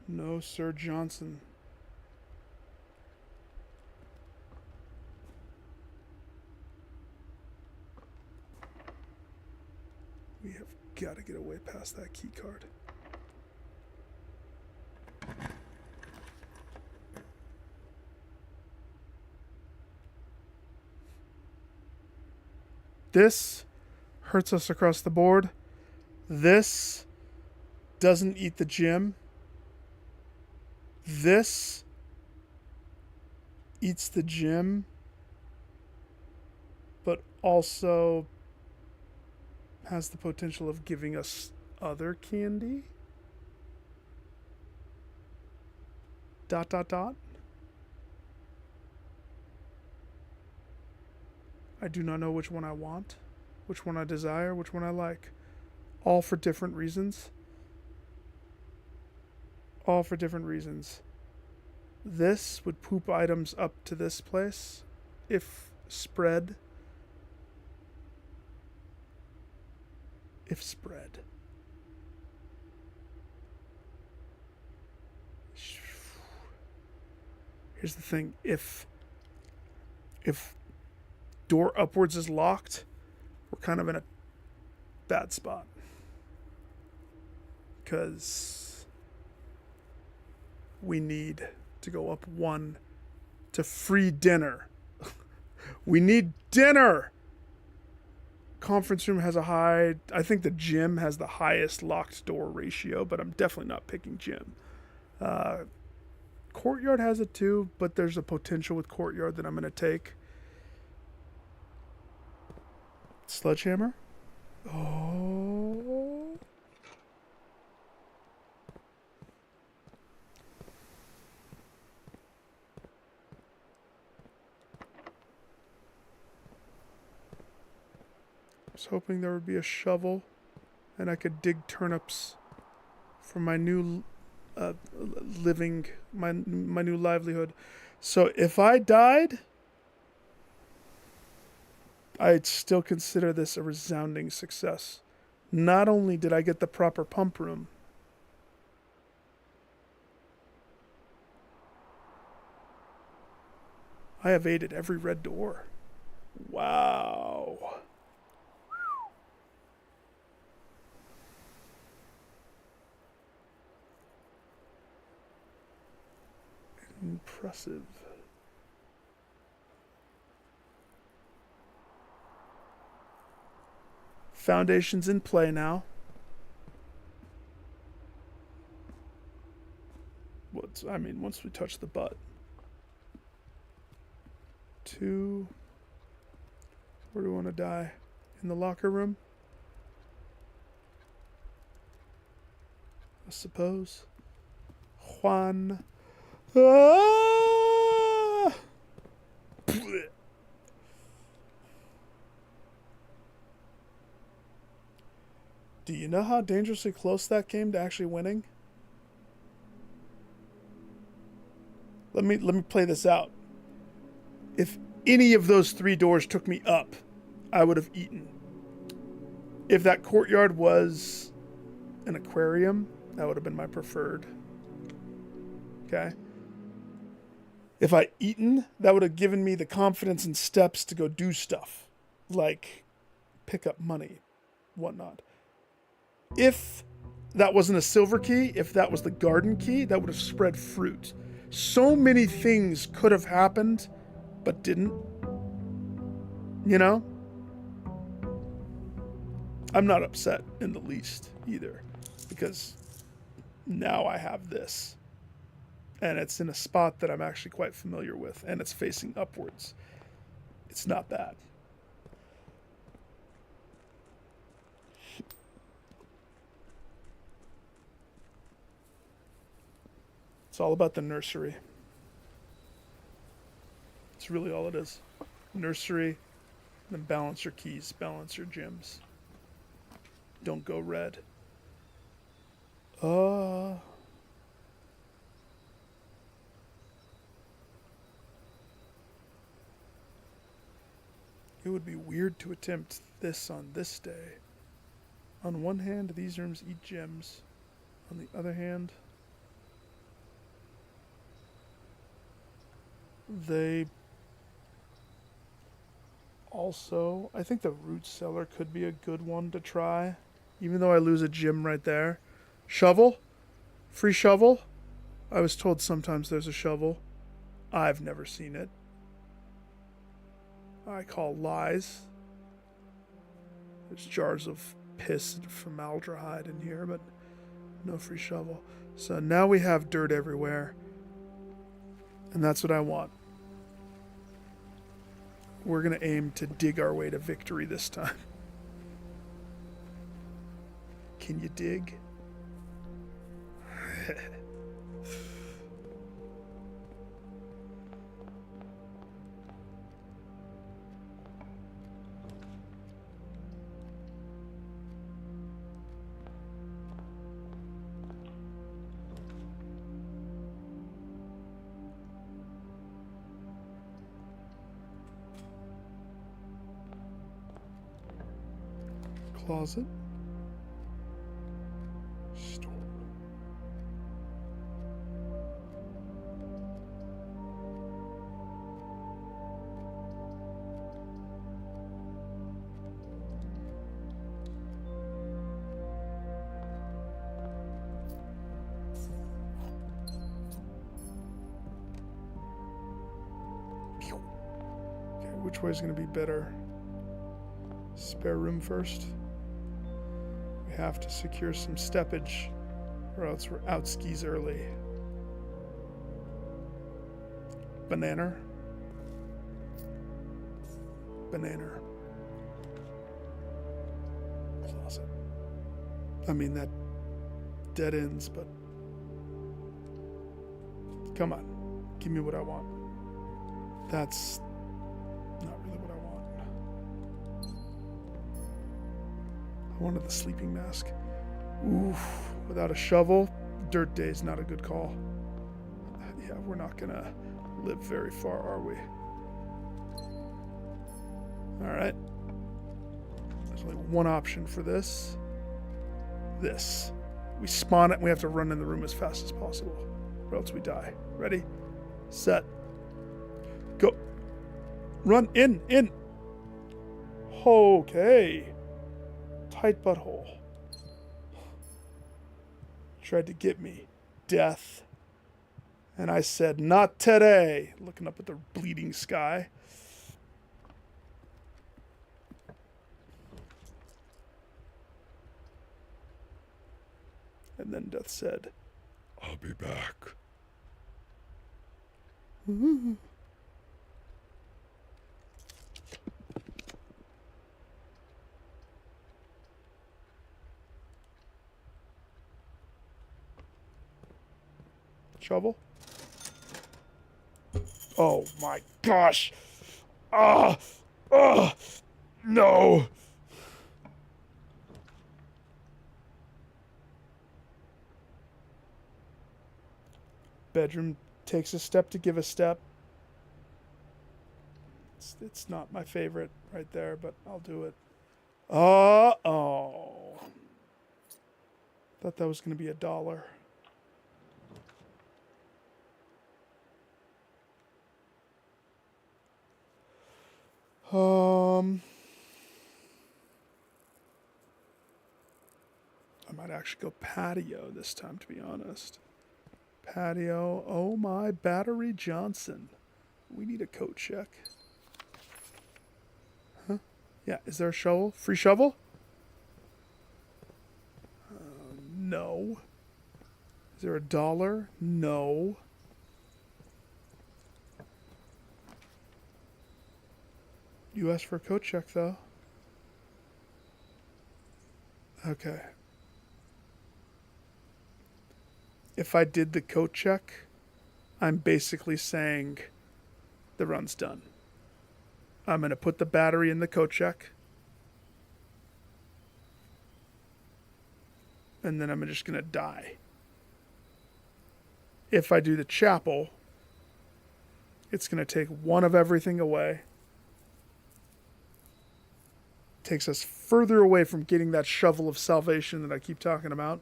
No, Sir Johnson. We have got to get away past that key card. This hurts us across the board. This doesn't eat the gym. This eats the gym, but also has the potential of giving us other candy. ... I do not know which one I want, which one I desire, which one I like. All for different reasons. All for different reasons. This would poop items up to this place if spread. If spread. Here's the thing. If door upwards is locked, we're kind of in a bad spot. Because we need to go up 1 to free dinner. We need dinner! Conference room has a high... I think the gym has the highest locked door ratio, but I'm definitely not picking gym. Courtyard has it too, but there's a potential with courtyard that I'm going to take. Sledgehammer? Oh. I was hoping there would be a shovel and I could dig turnips for my new living, my new livelihood. So if I died, I'd still consider this a resounding success. Not only did I get the proper pump room, I evaded every red door. Wow. Impressive. Foundation's in play now. Once we touch the butt. 2. Where do we want to die? In the locker room? I suppose. Juan. Ah! Do you know how dangerously close that came to actually winning? Let me play this out. If any of those 3 doors took me up, I would have eaten. If that courtyard was an aquarium, that would have been my preferred. Okay? If I eaten, that would have given me the confidence and steps to go do stuff. Like pick up money, whatnot. If that wasn't a silver key, if that was the garden key, that would have spread fruit. So many things could have happened, but didn't. You know? I'm not upset in the least either, because now I have this. And it's in a spot that I'm actually quite familiar with, and it's facing upwards. It's not bad. It's all about the nursery. It's really all it is. Nursery, then balance your keys, balance your gems. Don't go red. It would be weird to attempt this on this day. On one hand, these rooms eat gems. On the other hand, they also, I think the root cellar could be a good one to try, even though I lose a gem right there. Shovel? Free shovel? I was told sometimes there's a shovel. I've never seen it. I call lies. There's jars of piss and formaldehyde in here, but no free shovel. So now we have dirt everywhere. And that's what I want. We're going to aim to dig our way to victory this time. Can you dig? Closet. Store. Okay, which way is going to be better? Spare room first. We have to secure some steppage, or else we're out skis early. Banana. Banana. Closet. I mean, that dead ends, but come on. Give me what I want. That's not really what I want. I wanted the sleeping mask. Oof. Without a shovel, dirt day is not a good call. Yeah, we're not gonna live very far, are we? Alright. There's only one option for this. This. We spawn it and we have to run in the room as fast as possible, or else we die. Ready? Set. Go. Run in. Okay. Tight butthole. Tried to get me. Death. And I said, not today. Looking up at the bleeding sky. And then Death said, I'll be back. Shovel. Oh my gosh. Ah! Ah! No! Bedroom takes a step to give a step. It's not my favorite right there, but I'll do it. Oh. Thought that was going to be $1. I might actually go patio this time, to be honest. Patio. Oh my, Battery Johnson. We need a coat check. Huh? Yeah, is there a shovel? Free shovel? No. Is there $1? No. You asked for a coat check, though. Okay. If I did the coat check, I'm basically saying the run's done. I'm going to put the battery in the coat check. And then I'm just going to die. If I do the chapel, it's going to take one of everything away. Takes us further away from getting that shovel of salvation that I keep talking about.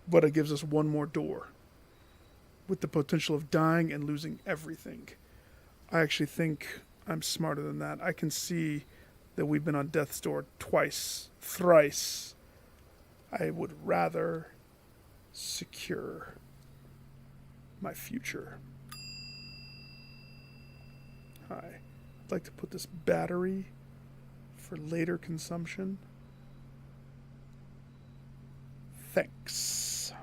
But it gives us one more door. With the potential of dying and losing everything. I actually think I'm smarter than that. I can see that we've been on death's door twice, thrice. I would rather secure my future. Hi. I'd like to put this battery for later consumption. Thanks.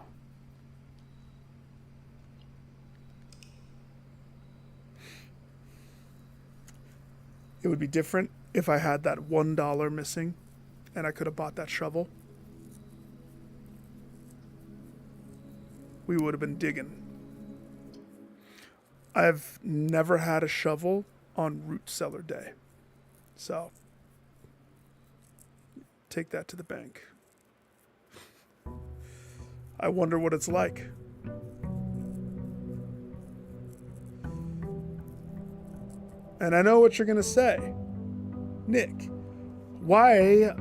It would be different if I had that $1 missing and I could have bought that shovel. We would have been digging. I've never had a shovel on root cellar day. So, take that to the bank. I wonder what it's like. And I know what you're going to say. Nick, why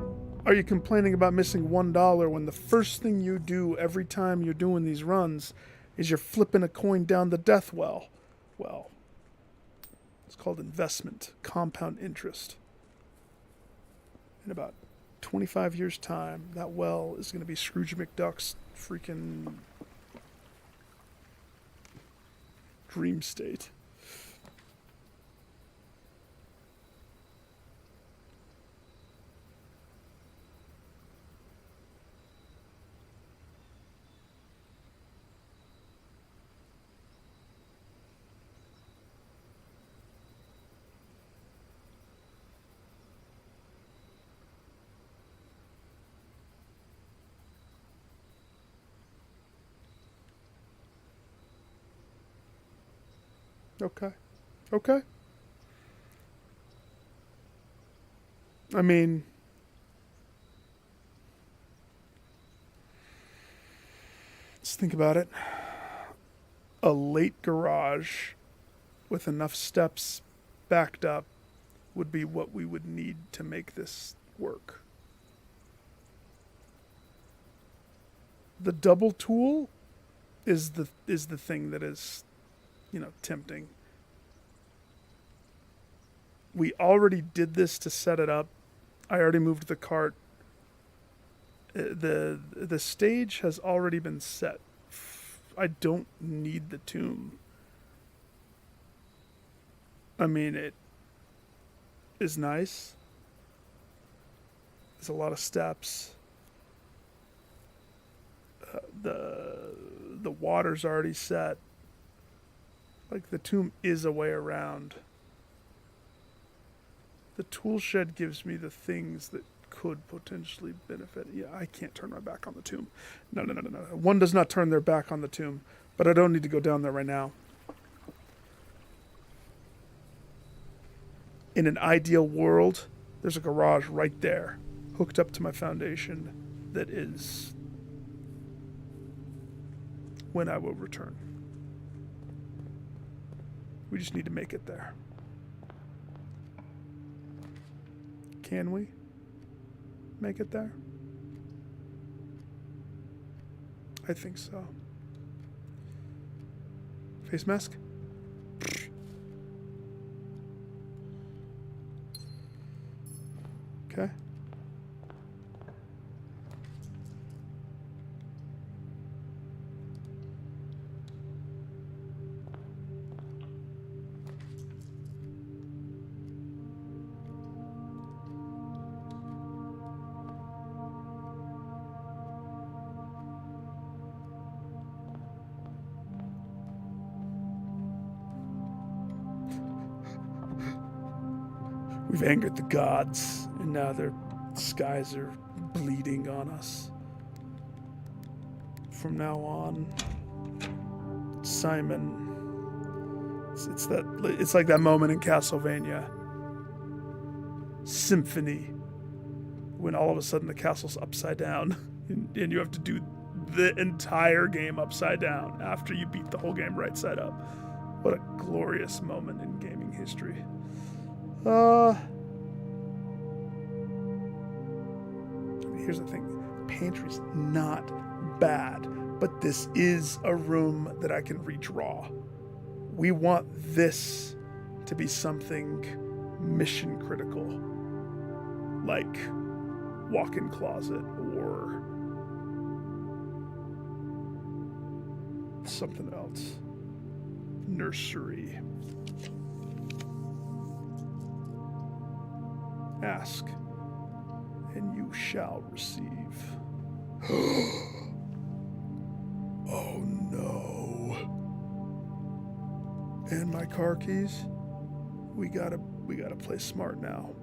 are you complaining about missing $1 when the first thing you do every time you're doing these runs is you're flipping a coin down the death well? Well, it's called investment, compound interest. In about 25 years' time, that well is going to be Scrooge McDuck's freaking dream state. Okay. Okay. I mean, let's think about it. A late garage with enough steps backed up would be what we would need to make this work. The double tool is the thing that is, tempting. We already did this to set it up. I already moved the cart. The stage has already been set. I don't need the tomb. I mean, it is nice. There's a lot of steps. The water's already set. Like, the tomb is a way around. The tool shed gives me the things that could potentially benefit. Yeah, I can't turn my back on the tomb. No. One does not turn their back on the tomb, but I don't need to go down there right now. In an ideal world, there's a garage right there, hooked up to my foundation, that is when I will return. We just need to make it there. Can we make it there? I think so. Face mask? Okay. We've angered the gods, and now their skies are bleeding on us. From now on, Simon, it's like that moment in Castlevania Symphony, when all of a sudden the castle's upside down, and you have to do the entire game upside down after you beat the whole game right side up. What a glorious moment in gaming history. Here's the thing. Pantry's not bad, but this is a room that I can redraw. We want this to be something mission critical, like walk-in closet or something else. Nursery. Ask, and you shall receive. Oh no. And my car keys? We gotta play smart now.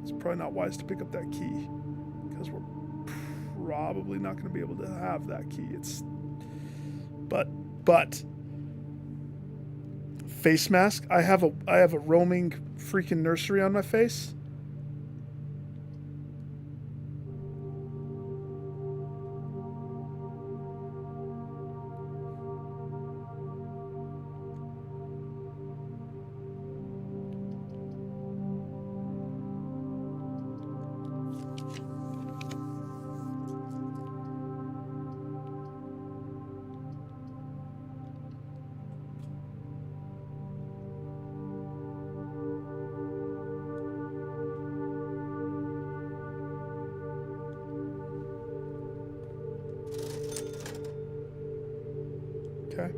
It's probably not wise to pick up that key, because we're probably not gonna be able to have that key. But face mask. I have a roaming freaking nursery on my face. Okay.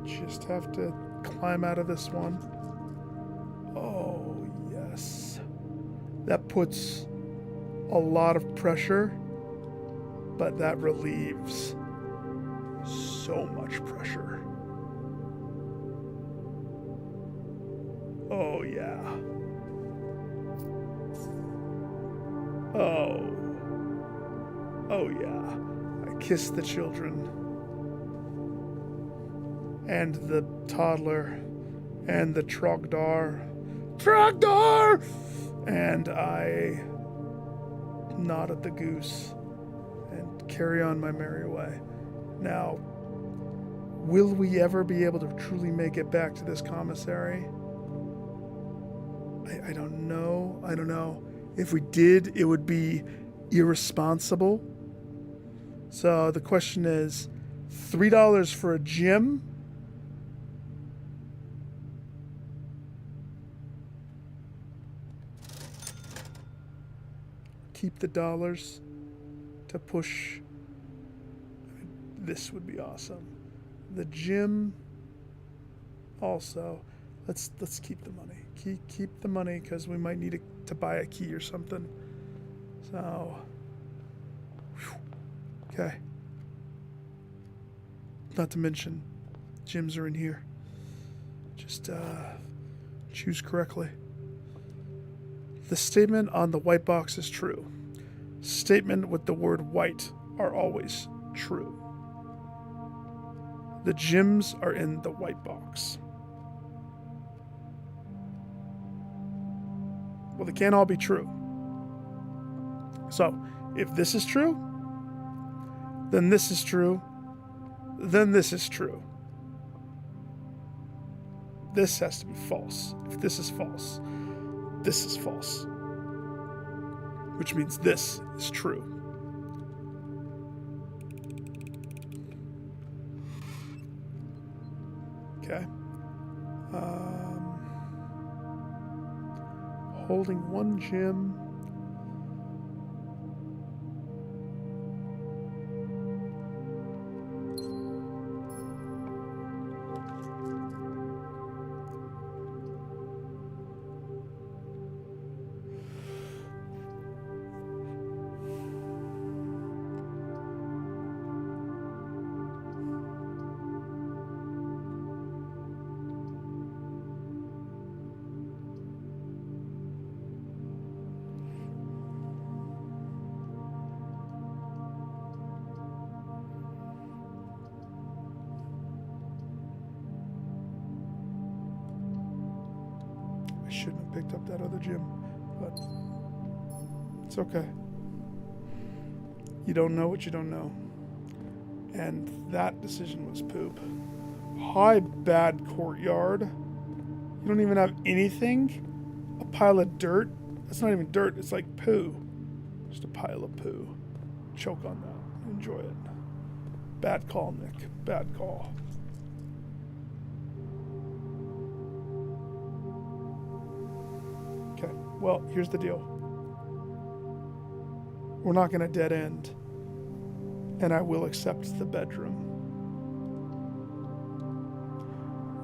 Just have to climb out of this one. Oh, yes. That puts a lot of pressure, but that relieves so much pressure. Oh, yeah. Oh, yeah. I kiss the children. And the toddler. And the Trogdor. And I nod at the goose and carry on my merry way. Now, will we ever be able to truly make it back to this commissary? I don't know. If we did, it would be irresponsible. So the question is, $3 for a gym? Keep the dollars to push. This would be awesome. The gym also. Let's keep the money. Keep the money, because we might need it to buy a key or something. So, okay. Not to mention, gyms are in here. Just choose correctly. The statement on the white box is true. Statement with the word white are always true. The gems are in the white box. Well, they can't all be true. So, if this is true, then this is true, then this is true. This has to be false. If this is false, this is false. Which means this is true. Okay. Holding one gem. Shouldn't have picked up that other gem, but it's okay. You don't know what you don't know. And that decision was poop. Hi, bad courtyard. You don't even have anything? A pile of dirt? That's not even dirt, it's like poo. Just a pile of poo. Choke on that. Enjoy it. Bad call, Nick. Bad call. Okay, well, here's the deal. We're not going to dead end, and I will accept the bedroom.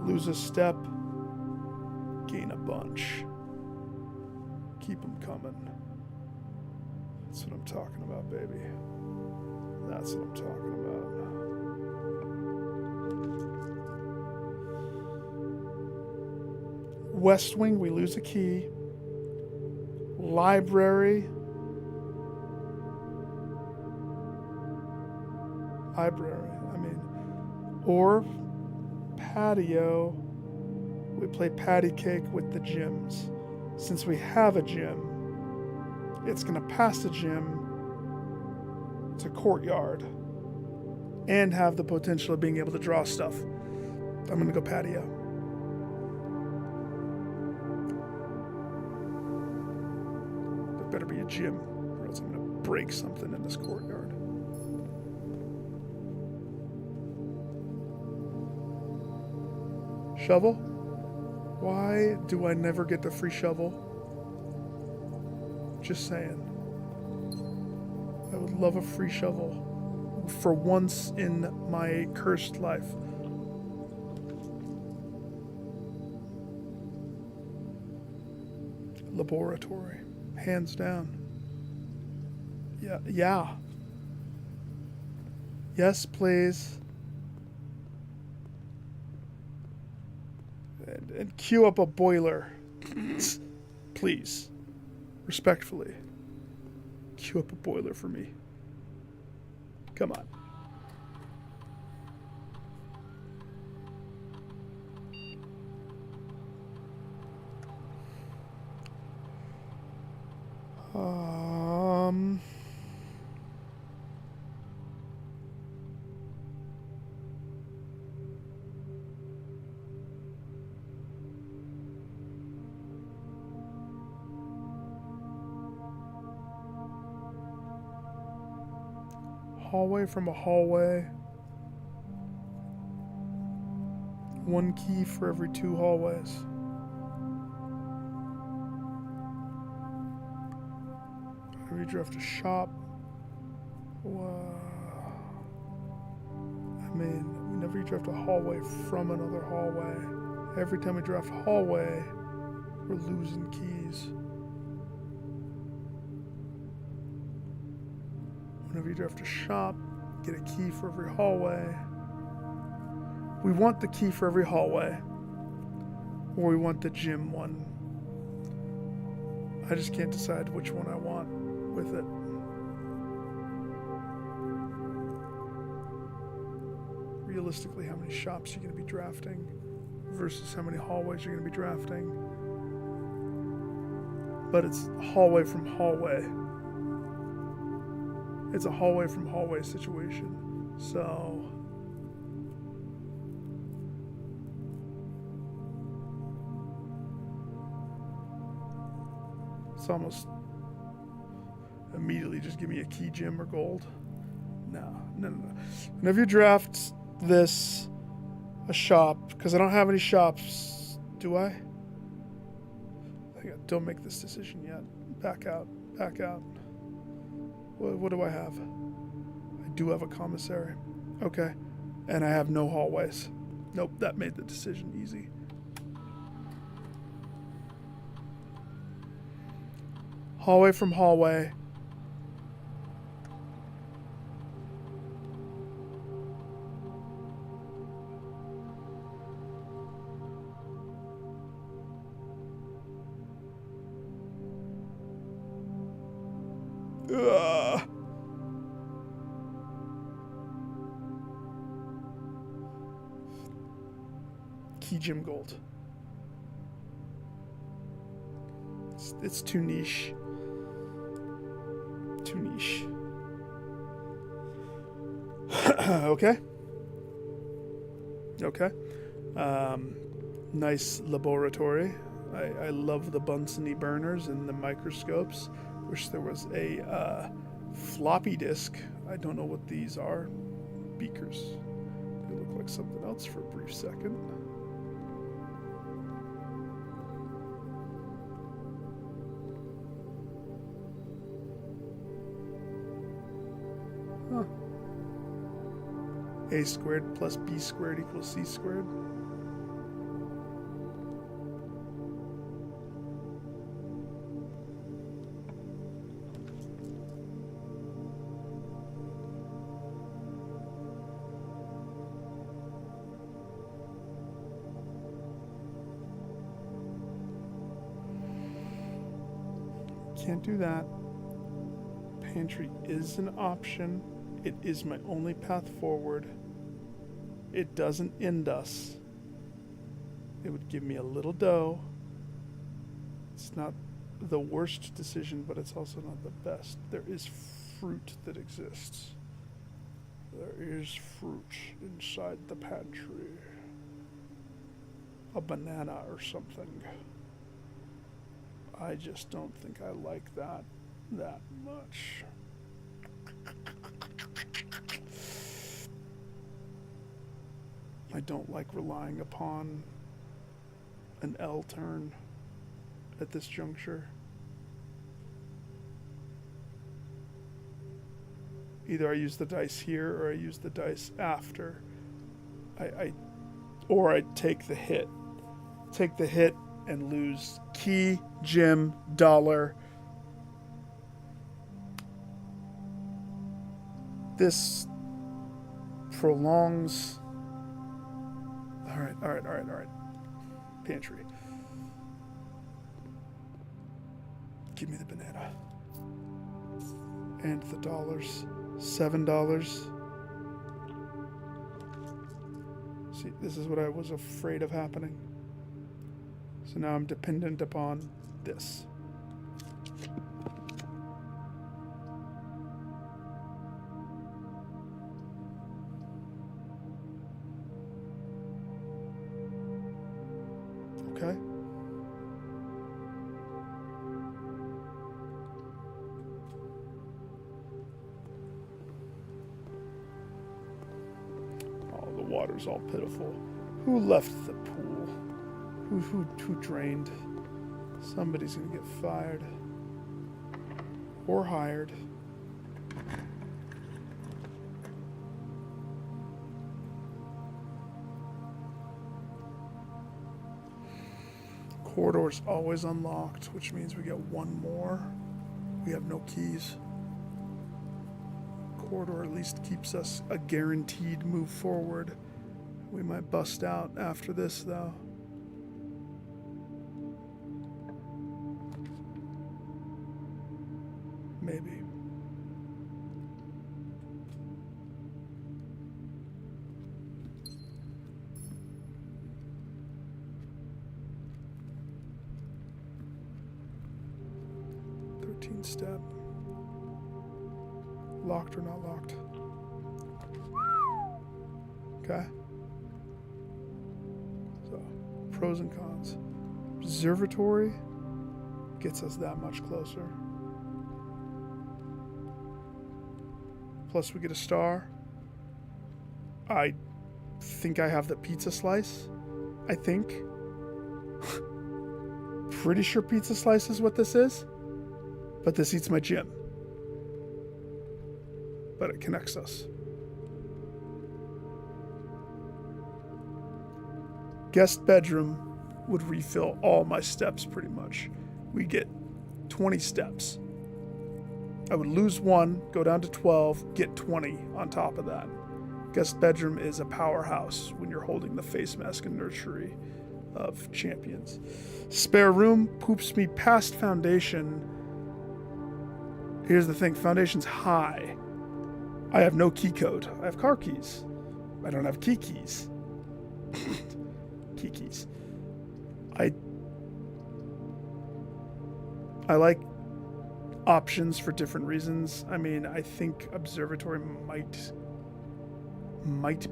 Lose a step, gain a bunch. Keep them coming. That's what I'm talking about, baby. That's what I'm talking about. West Wing, we lose a key. Library. Or patio. We play patty cake with the gyms. Since we have a gym, it's going to pass the gym to courtyard and have the potential of being able to draw stuff. I'm going to go patio. There better be a gym, or else I'm going to break something in this courtyard. Shovel? Why do I never get the free shovel? Just saying. I would love a free shovel for once in my cursed life. Laboratory. Hands down. Yeah. Yes, please. And queue up a boiler. Please. Respectfully. Queue up a boiler for me. Come on. Hallway from a hallway. One key for every 2 hallways. Redraft a shop. Whenever you draft a hallway from another hallway, every time we draft hallway, we're losing keys. Whenever you draft a shop, get a key for every hallway. We want the key for every hallway. Or we want the gym one. I just can't decide which one I want with it. Realistically, how many shops you're going to be drafting versus how many hallways you're going to be drafting. But it's hallway from hallway. It's a hallway from hallway situation. So it's almost immediately just give me a key gem or gold. No. Whenever you draft this, a shop, because I don't have any shops, do I? Don't make this decision yet. Back out. What do I have? I do have a commissary. Okay. And I have no hallways. Nope, that made the decision easy. Hallway from hallway. Key gem gold. It's too niche. Okay. Nice laboratory. I love the Bunsen burners and the microscopes. Wish there was a floppy disk. I don't know what these are. Beakers. They look like something else for a brief second. Huh. A squared plus B squared equals C squared. Can't do that. Pantry is an option. It is my only path forward. It doesn't end us. It would give me a little dough. It's not the worst decision, but it's also not the best. There is fruit that exists. There is fruit inside the pantry. A banana or something. I just don't think I like that much. I don't like relying upon an L turn at this juncture. Either I use the dice here or I use the dice after. Or I take the hit. Take the hit and lose key, gem, dollar. This prolongs. All right. Pantry. Give me the banana. And the dollars. $7. See, this is what I was afraid of happening. So now I'm dependent upon this. Okay. Oh, the water's all pitiful. Who left the pool? Who drained? Somebody's gonna get fired. Or hired. Corridor's always unlocked, which means we get one more. We have no keys. Corridor at least keeps us a guaranteed move forward. We might bust out after this, though. 14 step. Locked or not locked? Okay. So, pros and cons. Observatory gets us that much closer. Plus we get a star. I think I have the pizza slice. I think. Pretty sure pizza slice is what this is. But this eats my gym. But it connects us. Guest bedroom would refill all my steps pretty much. We get 20 steps. I would lose one, go down to 12, get 20 on top of that. Guest bedroom is a powerhouse when you're holding the face mask and nursery of champions. Spare room poops me past foundation. Here's the thing, foundation's high. I have no key code. I have car keys. I don't have key keys. Key keys. I like options for different reasons. I mean, I think observatory might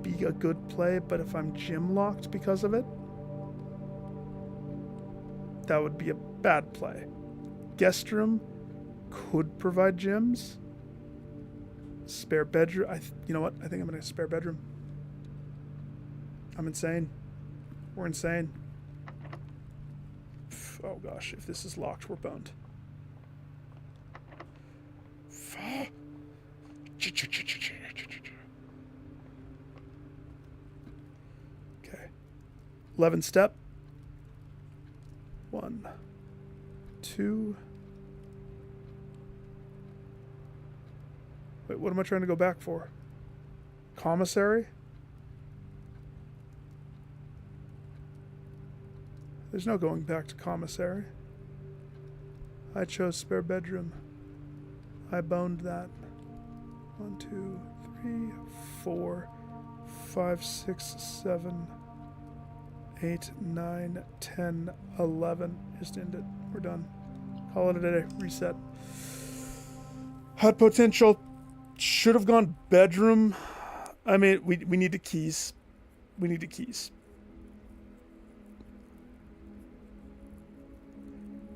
be a good play, but if I'm gym locked because of it, that would be a bad play. Guest room could provide gyms. Spare bedroom. You know what? I think I'm gonna spare bedroom. I'm insane. We're insane. Oh gosh, if this is locked, we're boned. Okay. 11 step. 1, 2. Wait, what am I trying to go back for? Commissary? There's no going back to commissary. I chose spare bedroom. I boned that. 1, 2, 3, 4, 5, 6, 7, 8, 9, 10, 11. Just end it. We're done. Call it a day. Reset. Had potential. Should have gone bedroom. I mean, we need the keys. We need the keys.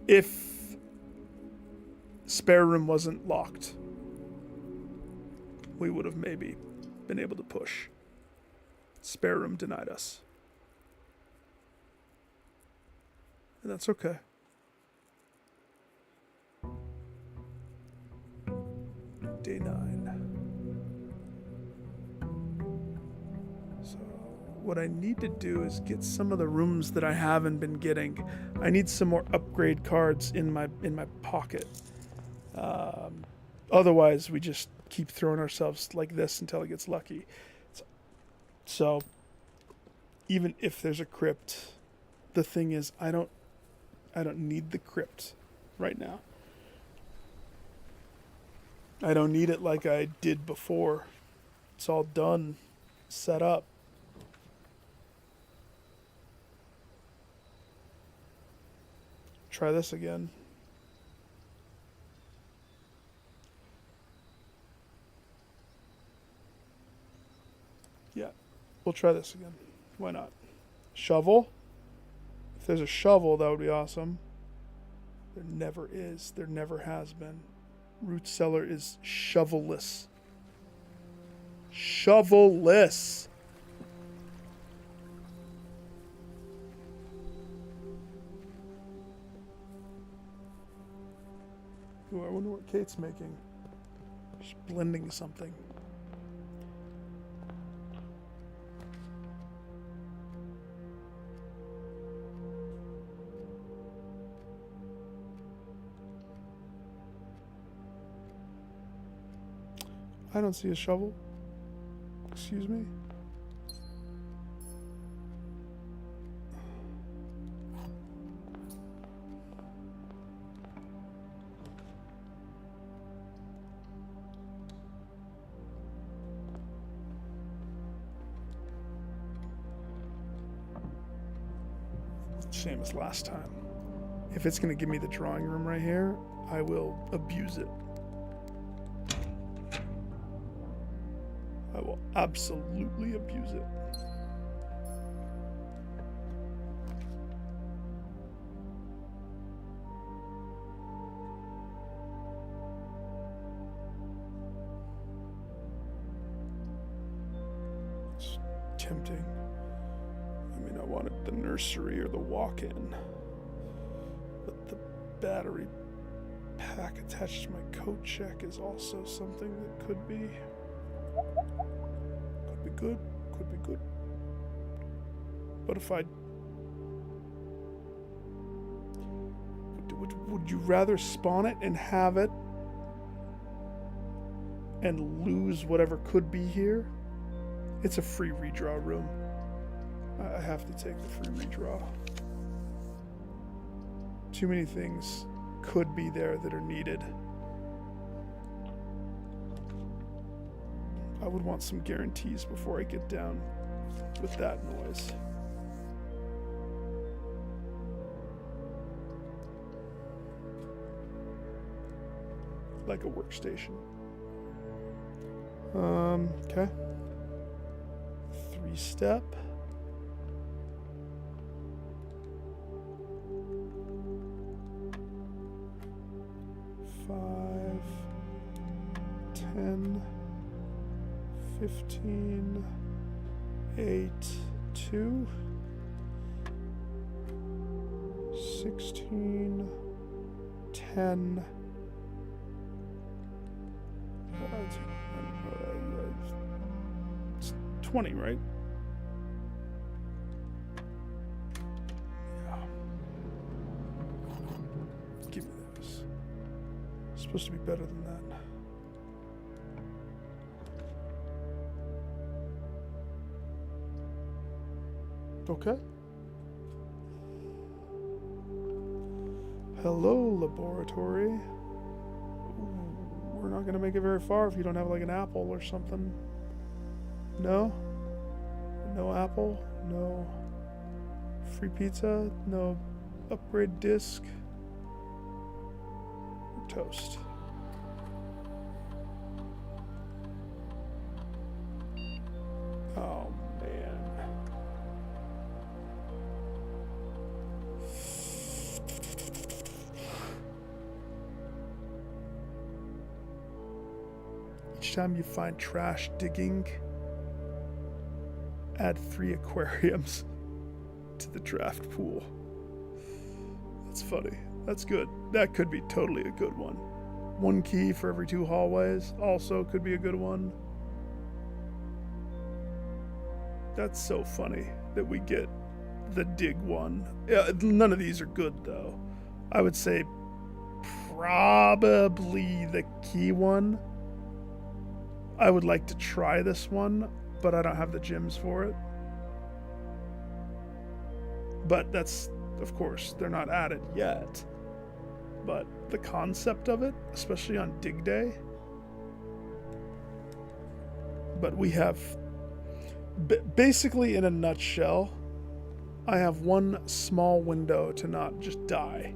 If spare room wasn't locked, we would have maybe been able to push. Spare room denied us. And that's okay. Day 9. So what I need to do is get some of the rooms that I haven't been getting. I need some more upgrade cards in my pocket. Otherwise, we just keep throwing ourselves like this until it gets lucky. So even if there's a crypt, the thing is, I don't need the crypt right now. I don't need it like I did before. It's all done, set up. Try this again. Yeah, we'll try this again. Why not? Shovel? If there's a shovel, that would be awesome. There never is. There never has been. Root cellar is shovelless. Shovelless. Ooh, I wonder what Kate's making. She's blending something. I don't see a shovel. Excuse me. Same as last time. If it's going to give me the drawing room right here, I will abuse it. I will absolutely abuse it. It's tempting. I mean, I wanted the nursery or the walk-in, but the battery pack attached to my coat check is also something that could be good, could be good. But if I would you rather spawn it and have it and lose whatever could be here? It's a free redraw room. I have to take the free redraw. Too many things could be there that are needed. I would want some guarantees before I get down with that noise. Like a workstation. Okay. 3-step. Five, 10, 15, 8, 2, 16, 10, it's 20, right? Yeah. Give me those. It's supposed to be better than that. Okay. Hello, laboratory. Ooh, we're not gonna make it very far if you don't have like an apple or something. No? No apple? No free pizza? No upgrade disc? Or toast? Oh, man. Each time you find trash digging, add 3 aquariums to the draft pool. That's funny. That's good. That could be totally a good one. 1 key for every 2 hallways also could be a good one. That's so funny that we get the dig one. None of these are good though. I would say probably the key one. I would like to try this one, but I don't have the gems for it. But that's, of course, they're not added yet. But the concept of it, especially on dig day. But we have, basically in a nutshell, I have one small window to not just die.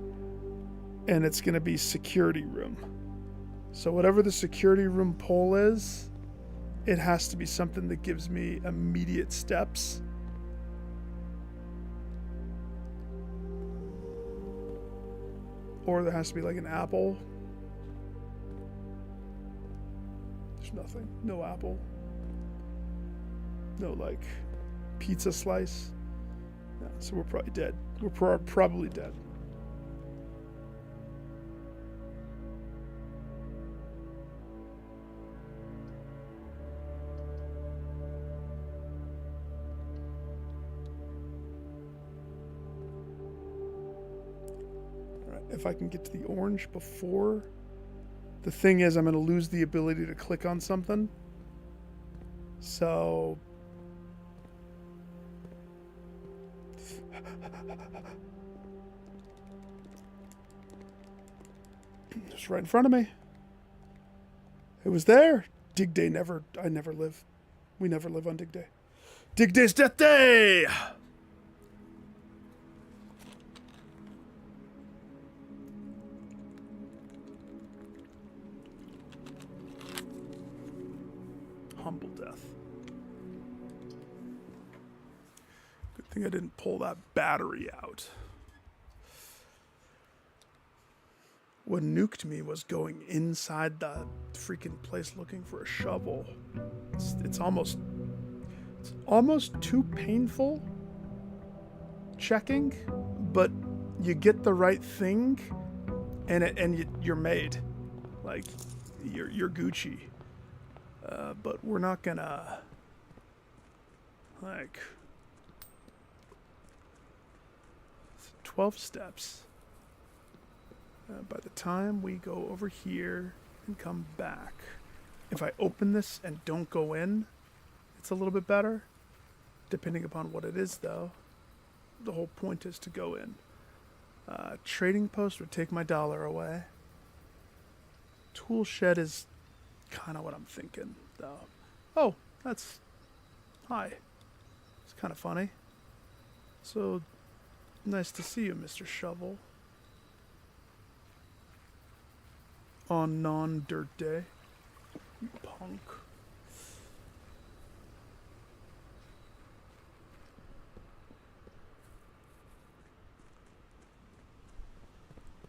And it's going to be security room. So whatever the security room poll is, it has to be something that gives me immediate steps. Or there has to be like an apple. There's nothing. No apple. No like pizza slice. No, so we're probably dead. We're probably dead. If I can get to the orange before. The thing is, I'm going to lose the ability to click on something. So. Just right in front of me. It was there. Dig day never. I never live. We never live on dig day. Dig day's death day! think I didn't pull that battery out. What nuked me was going inside the freaking place looking for a shovel. It's almost too painful checking, but you get the right thing, and you're made. Like you're Gucci. But we're not gonna like 12 steps. By the time we go over here and come back, if I open this and don't go in, it's a little bit better. Depending upon what it is, though, the whole point is to go in. Trading post would take my dollar away. Tool shed is kind of what I'm thinking, though. Oh, that's... Hi. It's kind of funny. So, nice to see you, Mr. Shovel. On non-dirt day. You punk.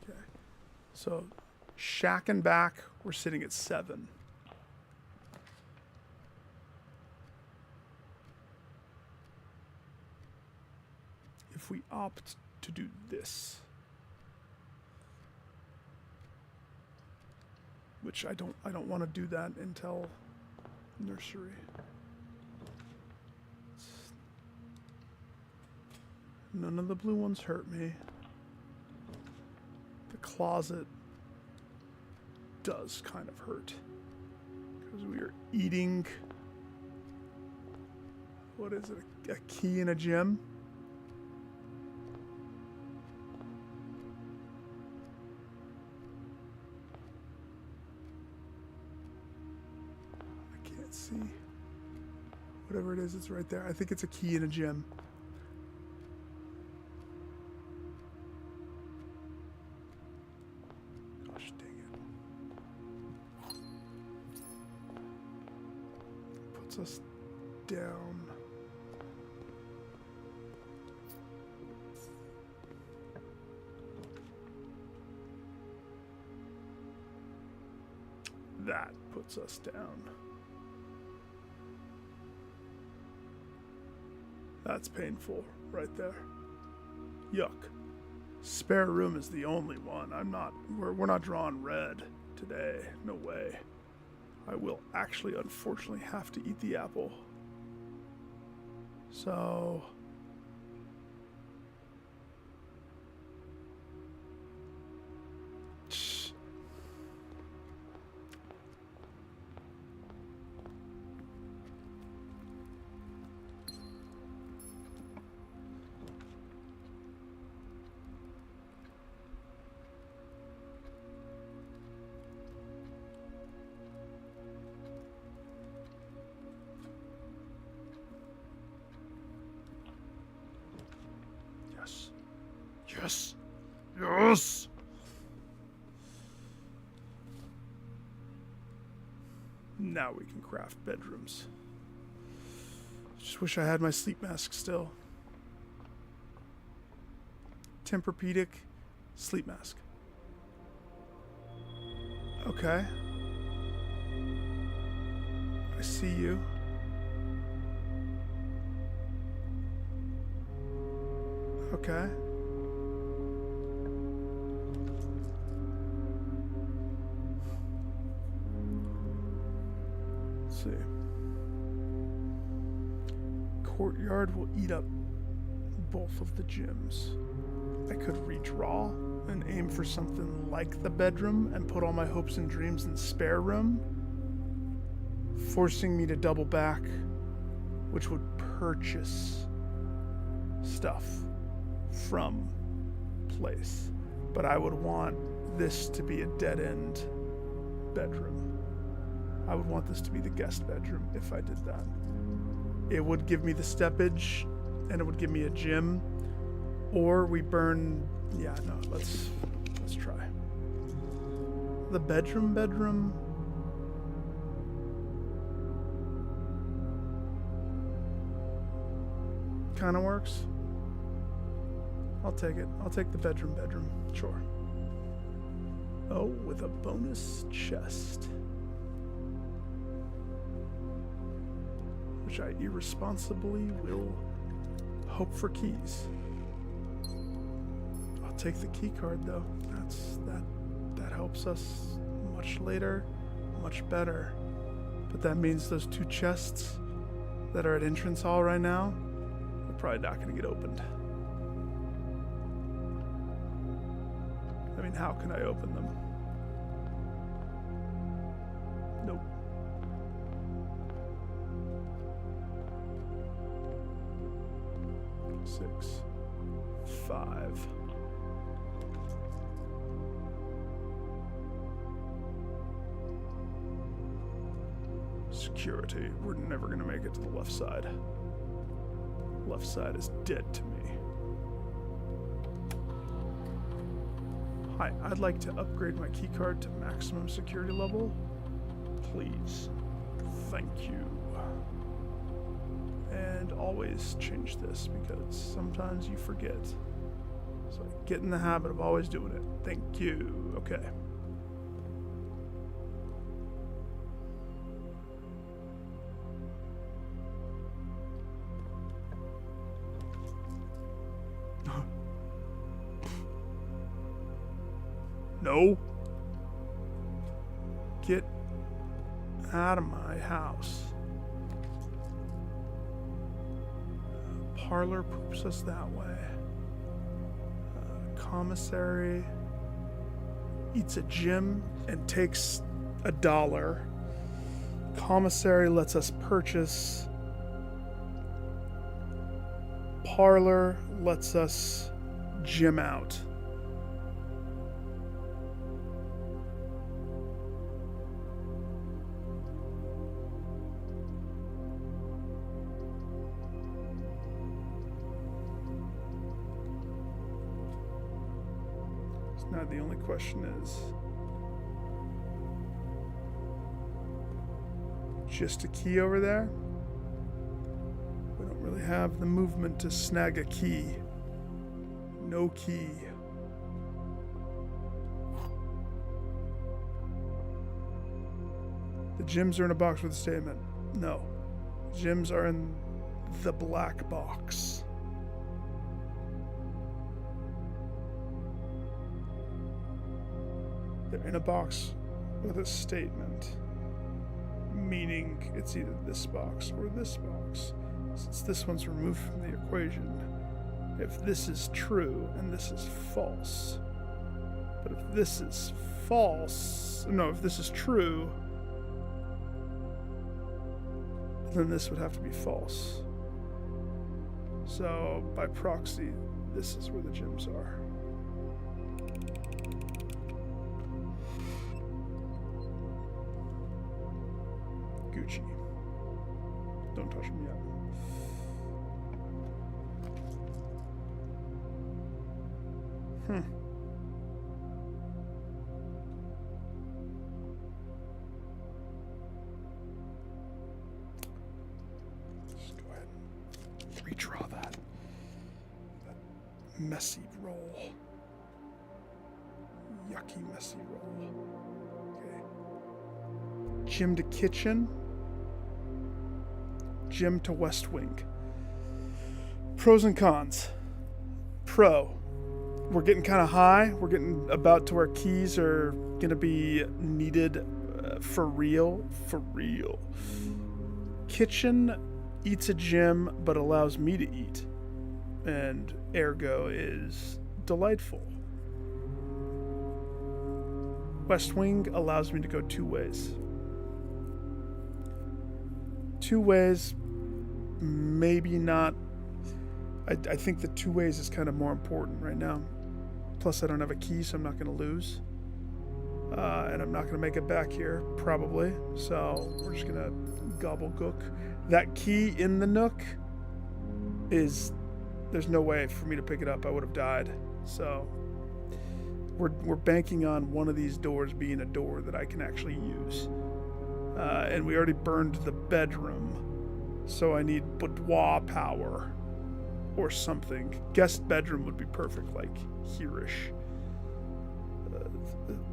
Okay. So, shack and back, we're sitting at 7. If we opt to do this, which I don't want to do that until nursery. None of the blue ones hurt me. The closet does kind of hurt because we are eating, what is it, a key in a gem? See, whatever it is, it's right there. I think it's a key in a gem. Gosh dang it. Puts us down. That puts us down. That's painful right there. Yuck. Spare room is the only one. We're not drawing red today. No way. I will actually, unfortunately, have to eat the apple. So... Yes. Yes. Now we can craft bedrooms. Just wish I had my sleep mask still. Tempur-Pedic sleep mask. Okay. I see you. Okay. Let's see. Courtyard will eat up both of the gyms. I could redraw and aim for something like the bedroom and put all my hopes and dreams in the spare room, forcing me to double back, which would purchase stuff from place. But I would want this to be a dead-end bedroom. I would want this to be the guest bedroom if I did that. It would give me the steppage, and it would give me a gym, or we burn... Yeah, no, let's try. The bedroom... kind of works. I'll take it. I'll take the bedroom. Sure. Oh, with a bonus chest. Which I irresponsibly will hope for keys. I'll take the key card though. That helps us much later, much better. But that means those 2 chests that are at entrance hall right now are probably not going to get opened. I mean, how can I open them? Nope. Six, 5. Security. We're never going to make it to the left side. Left side is dead to me. Hi, I'd like to upgrade my keycard to maximum security level. Please. Thank you. And always change this because sometimes you forget. So get in the habit of always doing it. Thank you. Okay. No. Get out of my house. Parlor poops us that way. Commissary eats a gym and takes $1. Commissary lets us purchase. Parlor lets us gym out. Now the only question is just a key over there. We don't really have the movement to snag a key. No key. The gyms are in a box with a statement. No. Gyms are in the black box. They're in a box with a statement, meaning it's either this box or this box. Since this one's removed from the equation, if this is true and this is false, but if this is false, no, if this is true, then this would have to be false. So, by proxy, this is where the gyms are. Gucci. Don't touch me yet. Just go ahead and redraw that messy roll. Yucky messy roll. Okay. Gym to kitchen. Gym to West Wing. Pros and cons. Pro. We're getting kind of high. We're getting about to where keys are going to be needed for real. For real. Kitchen eats a gym but allows me to eat. And ergo is delightful. West Wing allows me to go 2 ways. 2 ways, maybe not. I think the 2 ways is kind of more important right now. Plus, I don't have a key, so I'm not going to lose. And I'm not going to make it back here, probably. So we're just going to gobblegook. That key in the nook is... There's no way for me to pick it up. I would have died. So we're banking on one of these doors being a door that I can actually use. And we already burned the bedroom, so I need boudoir power. or something. Guest bedroom would be perfect, like here-ish.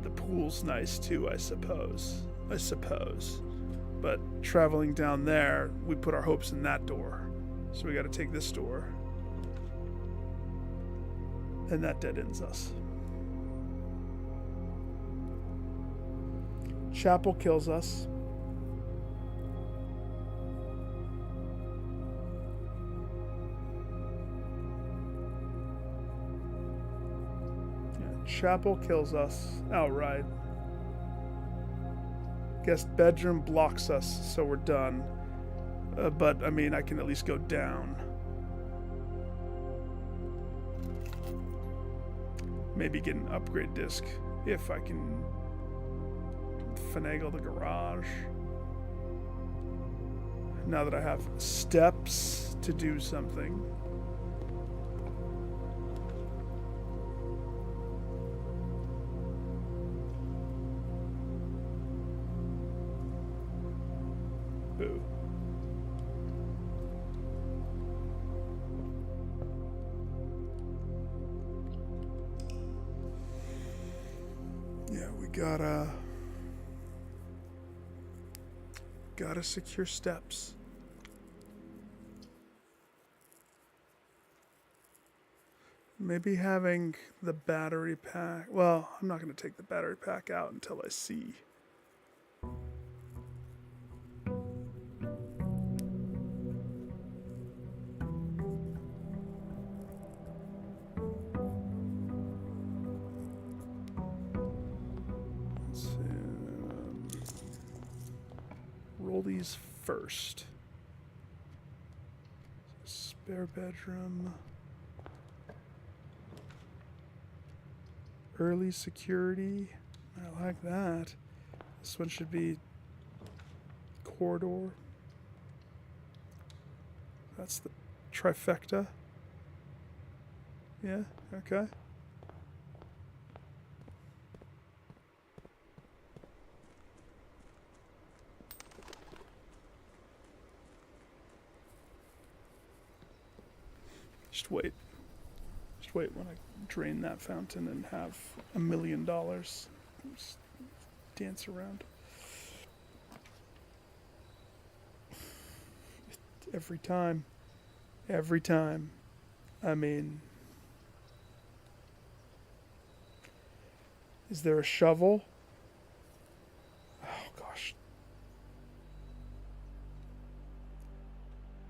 The pool's nice too, I suppose. But traveling down there, we put our hopes in that door. So we got to take this door. And that dead ends us. Chapel kills us. Chapel kills us outright. Guest bedroom blocks us, so we're done. But, I mean, I can at least go down. Maybe get an upgrade disc if I can finagle the garage. Now that I have steps to do something. Boo. Yeah, we gotta secure steps. Maybe having the battery pack. Well, I'm not going to take the battery pack out until I see. Let's see. Roll these first. Spare bedroom. Early security. I like that. This one should be corridor. That's the trifecta. Yeah, okay. Just wait. Just wait when I drain that fountain and have $1 million. Just dance around. Every time. Every time. I mean... Is there a shovel? Oh, gosh.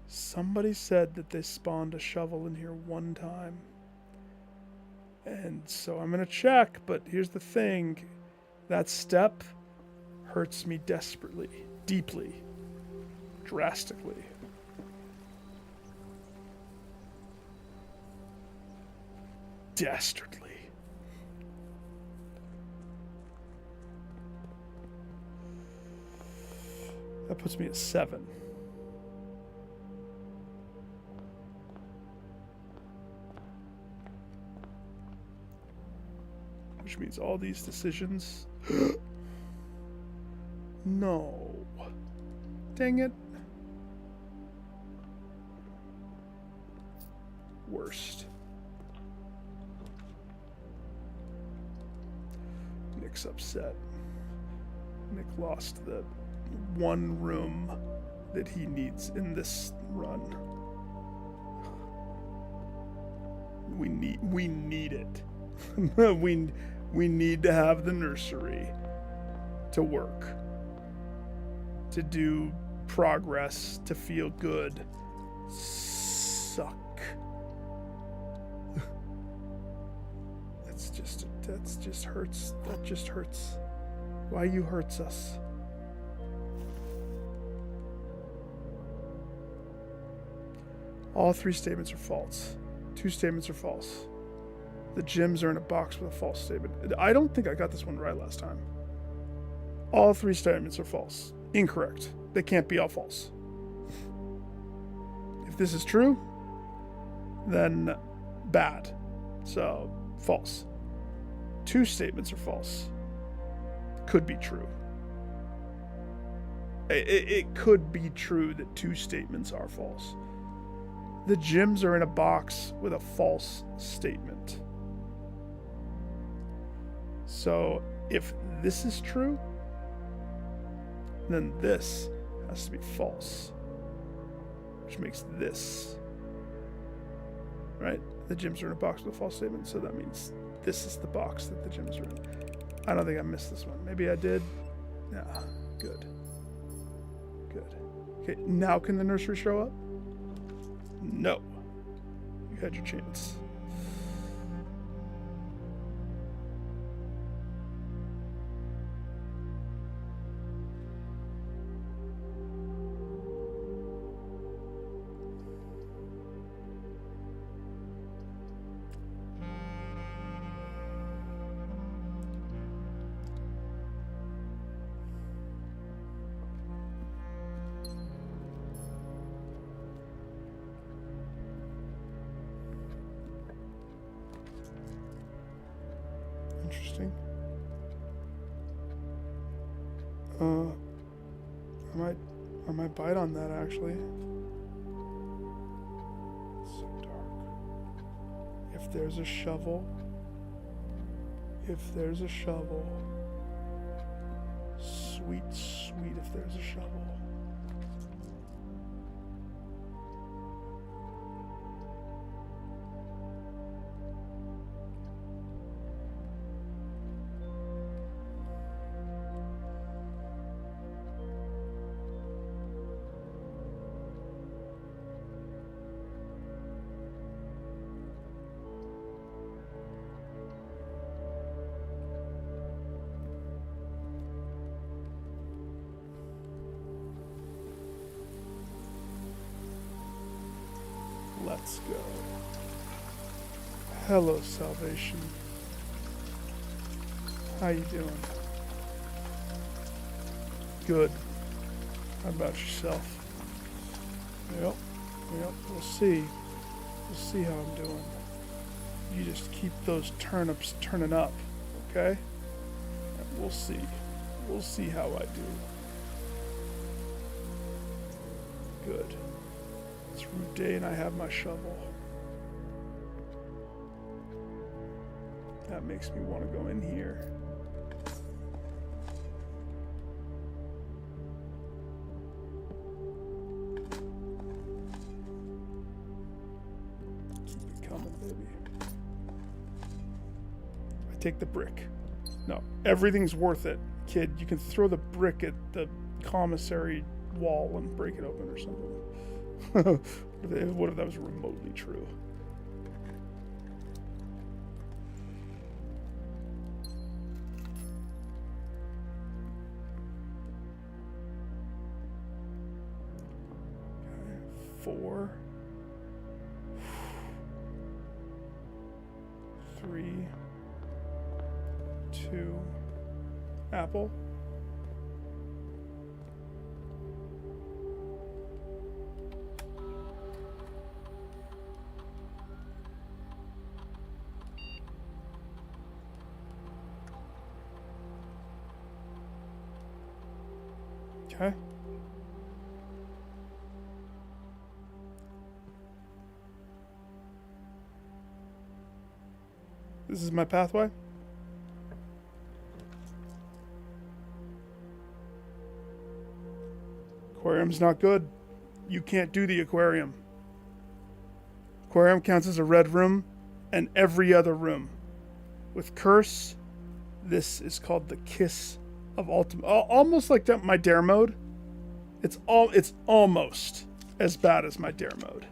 Somebody said that they spawned a shovel in here one time. And so I'm going to check, but here's the thing. That step hurts me desperately, deeply, drastically. Dastardly. That puts me at 7. Which means all these decisions... No. Dang it. Worst. Nick's upset. Nick lost the one room that he needs in this run. We need it. we need to have the nursery to work, to do progress, to feel good. Suck. That's just hurts. That just hurts. Why you hurts us? All 3 statements are false. 2 statements are false. The gems are in a box with a false statement. I don't think I got this one right last time. All 3 statements are false. Incorrect. They can't be all false. If this is true, then bad. So, false. 2 statements are false. Could be true. It could be true that 2 statements are false. The gyms are in a box with a false statement. So if this is true, then this has to be false, which makes this, right? The gyms are in a box with a false statement, so that means this is the box that the gyms are in. I don't think I missed this one. Maybe I did. Yeah, good. Good. Okay, now can the nursery show up? No. You had your chance. Interesting. I might bite on that actually. It's so dark. If there's a shovel, sweet, sweet if there's a shovel. Let's go. Hello, Salvation. How you doing? Good. How about yourself? Yep. We'll see. We'll see how I'm doing. You just keep those turnips turning up, okay? And we'll see. We'll see how I do. Good. It's Root Day and I have my shovel. That makes me want to go in here. Keep it coming, baby. I take the brick. No, everything's worth it, kid. You can throw the brick at the commissary wall and break it open or something. What if that was remotely true? Okay, 4, 3, 2, apple. Okay. This is my pathway. Aquarium's not good. You can't do the aquarium. Aquarium counts as a red room and every other room. With curse, this is called the kiss of ultimate, almost like my dare mode. It's almost as bad as my dare mode.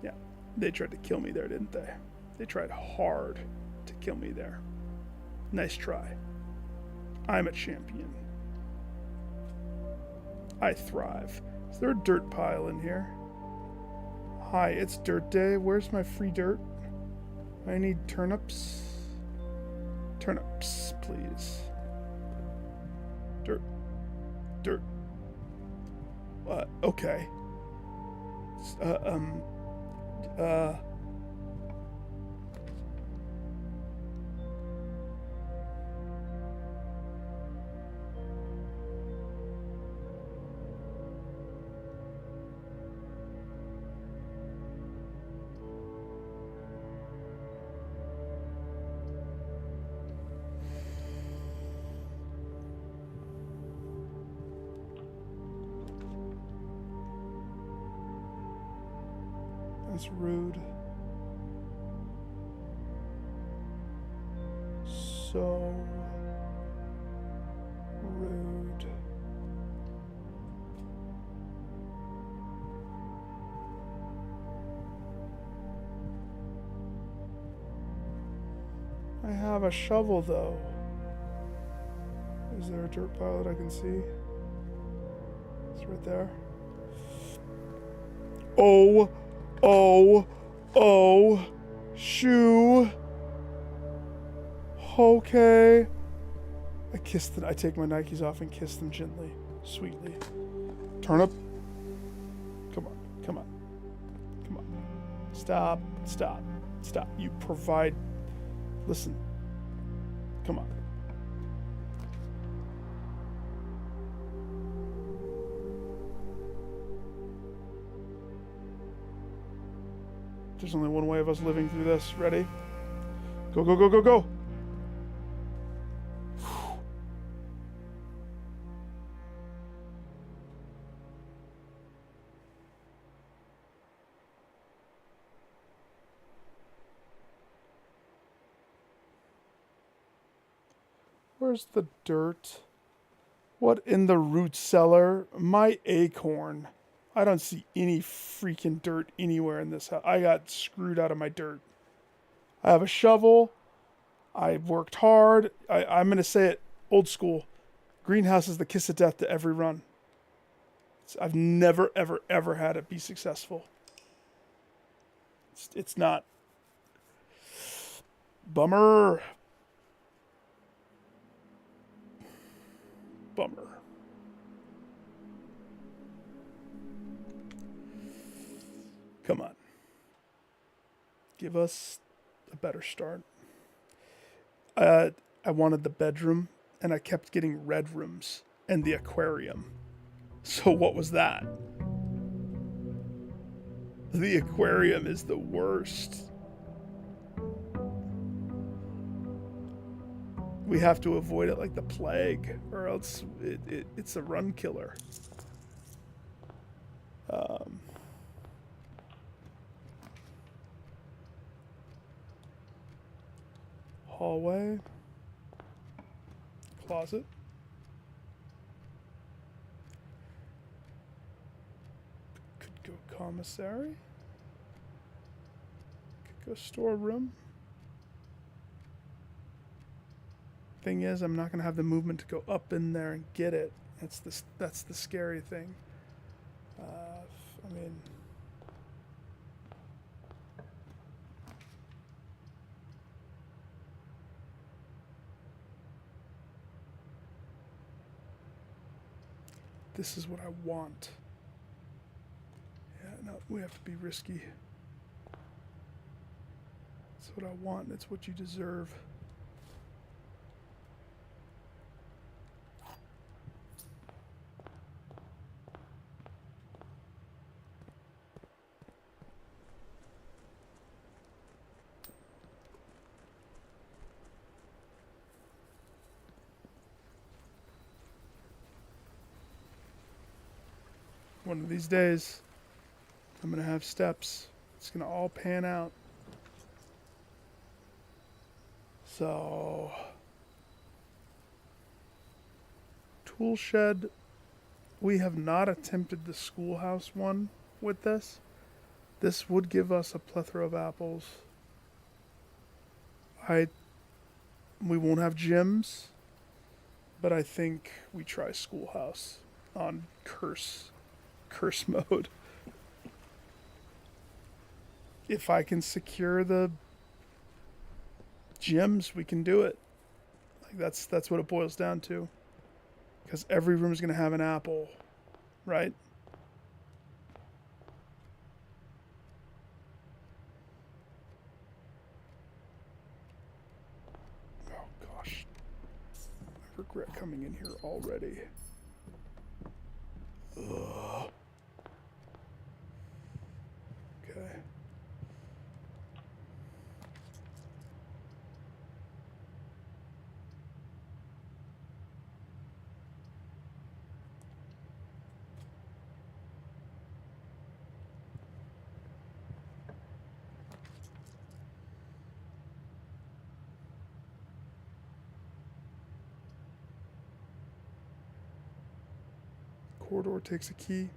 Yeah, they tried to kill me there, didn't they? They tried hard to kill me there. Nice try. I'm a champion. I thrive. Is there a dirt pile in here? Hi, it's dirt day. Where's my free dirt? I need turnips. Turnips, please. Dirt. Okay. That's rude. So rude. I have a shovel though. Is there a dirt pile that I can see? It's right there. Oh, oh, oh, shoe. Okay. I kiss them. I take my Nikes off and kiss them gently, sweetly. Turnip. Come on, come on, come on. Stop, stop, stop. You provide. Listen. Come on. There's only one way of us living through this. Ready? Go, go, go, go, go! Where's the dirt? What in the root cellar? My acorn. I don't see any freaking dirt anywhere in this house. I got screwed out of my dirt. I have a shovel. I worked hard. I'm going to say it old school. Greenhouse is the kiss of death to every run. I've never, ever, ever had it be successful. It's not. Bummer. Bummer. Come on. Give us a better start. I wanted the bedroom, and I kept getting red rooms and the aquarium. So what was that? The aquarium is the worst. We have to avoid it like the plague, or else it's a run killer. Hallway. Closet. Could go commissary. Could go storeroom. Thing is, I'm not going to have the movement to go up in there and get it. That's the scary thing. I mean... This is what I want. Yeah, no, we have to be risky. It's what I want. It's what you deserve. One of these days, I'm going to have steps. It's going to all pan out. So, tool shed. We have not attempted the schoolhouse one with this. This would give us a plethora of apples. We won't have gyms, but I think we try schoolhouse on curse mode. If I can secure the gyms, we can do it. Like that's what it boils down to. Because every room is going to have an apple, right? Oh gosh, I regret coming in here already. Ugh. Okay. Corridor takes a key.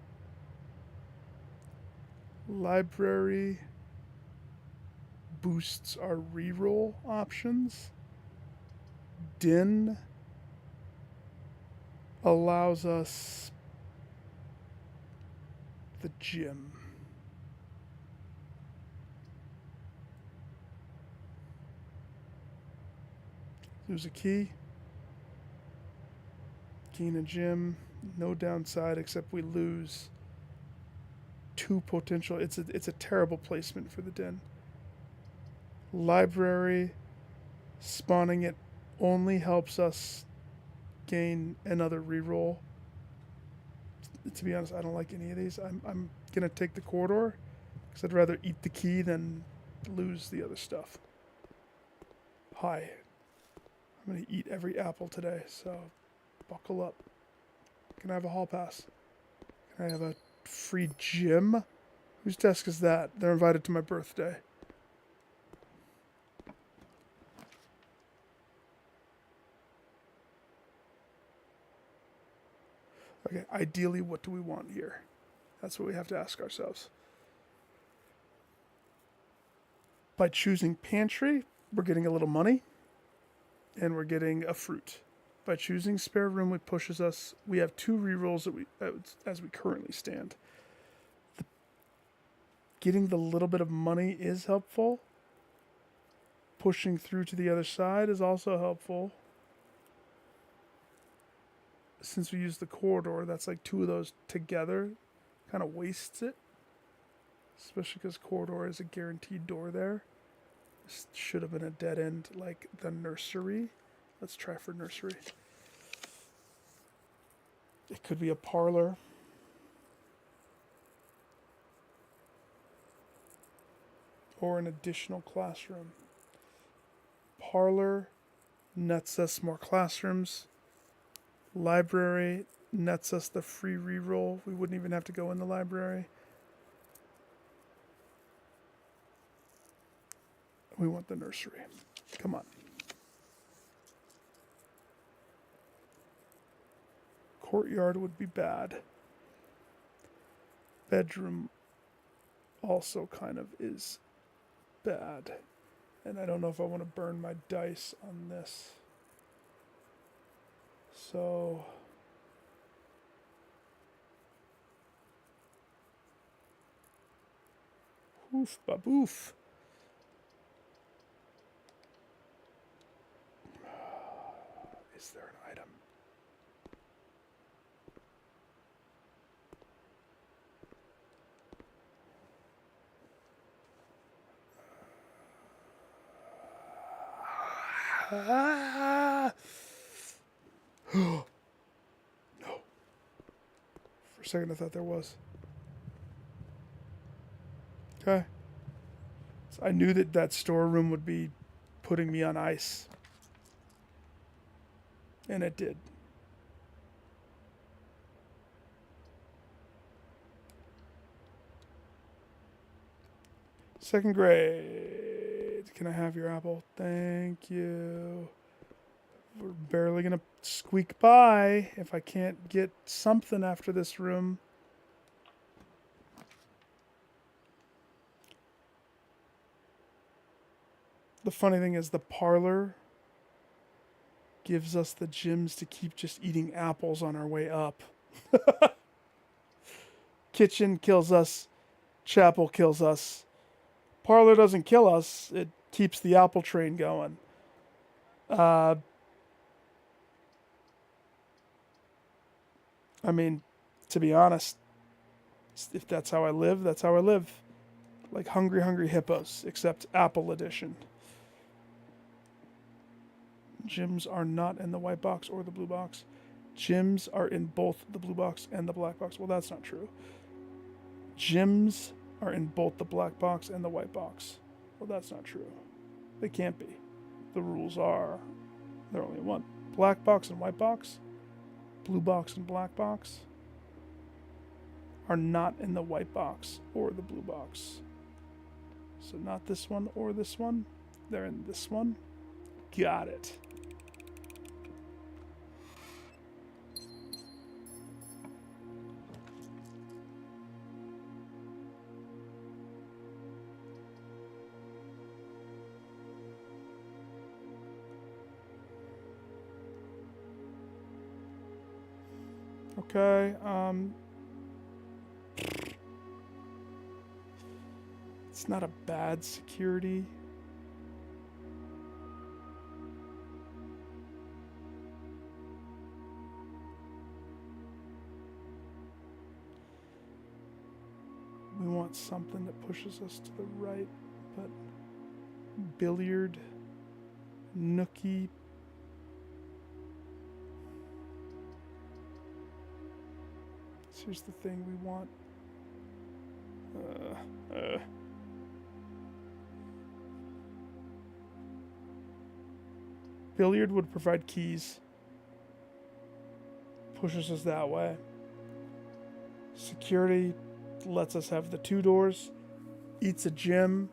Library boosts our reroll options. Den allows us the gym. Lose a key. Gain a gym. No downside except we lose 2 potential. It's a terrible placement for the den. Library, spawning it only helps us gain another reroll. To be honest, I don't like any of these. I'm gonna take the corridor because I'd rather eat the key than lose the other stuff. Hi. I'm gonna eat every apple today, so buckle up. Can I have a hall pass? Can I have a free gym? Whose desk is that? They're invited to my birthday. Okay, ideally, what do we want here? That's what we have to ask ourselves. By choosing pantry, we're getting a little money, and we're getting a fruit. By choosing spare room, it pushes us. We have 2 rerolls as we currently stand. Getting the little bit of money is helpful. Pushing through to the other side is also helpful. Since we use the corridor, that's like 2 of those together. Kind of wastes it. Especially because corridor is a guaranteed door there. This should have been a dead end like the nursery. Let's try for nursery. It could be a parlor. Or an additional classroom. Parlor nets us more classrooms. Library nets us the free reroll. We wouldn't even have to go in the library. We want the nursery. Come on. Courtyard would be bad. Bedroom also kind of is bad. And I don't know if I want to burn my dice on this. So oof baboof. Is there an item? No. For a second I thought there was. Okay. So I knew that storeroom would be putting me on ice. And it did. Second grade. Can I have your apple? Thank you. We're barely going to squeak by if I can't get something after this room. The funny thing is the parlor gives us the gems to keep just eating apples on our way up. Kitchen kills us. Chapel kills us. Parlor doesn't kill us. It keeps the apple train going. I mean, to be honest, if that's how I live, that's how I live. Like Hungry Hungry Hippos, except Apple Edition. Gems are not in the white box or the blue box. Gems are in both the blue box and the black box. Well, that's not true. Gems are in both the black box and the white box. Well, that's not true. They can't be. The rules are they're only one. Black box and white box, blue box and black box are not in the white box or the blue box. So not this one or this one. They're in this one. Got it. Okay, it's not a bad security. We want something that pushes us to the right, but billiard, nookie. So here's the thing we want. Billiard would provide keys. Pushes us that way. Security lets us have the 2 doors. Eats a gym.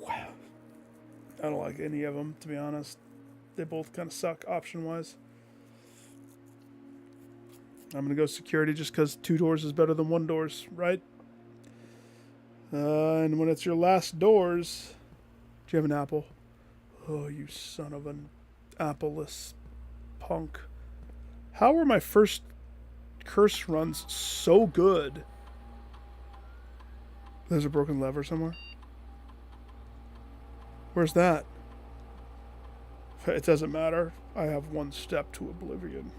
I don't like any of them, to be honest. They both kind of suck option-wise. I'm going to go security just because 2 doors is better than 1 doors, right? And when it's your last doors... Do you have an apple? Oh, you son of an appleless punk. How were my first curse runs so good? There's a broken lever somewhere. Where's that? It doesn't matter. I have 1 step to oblivion.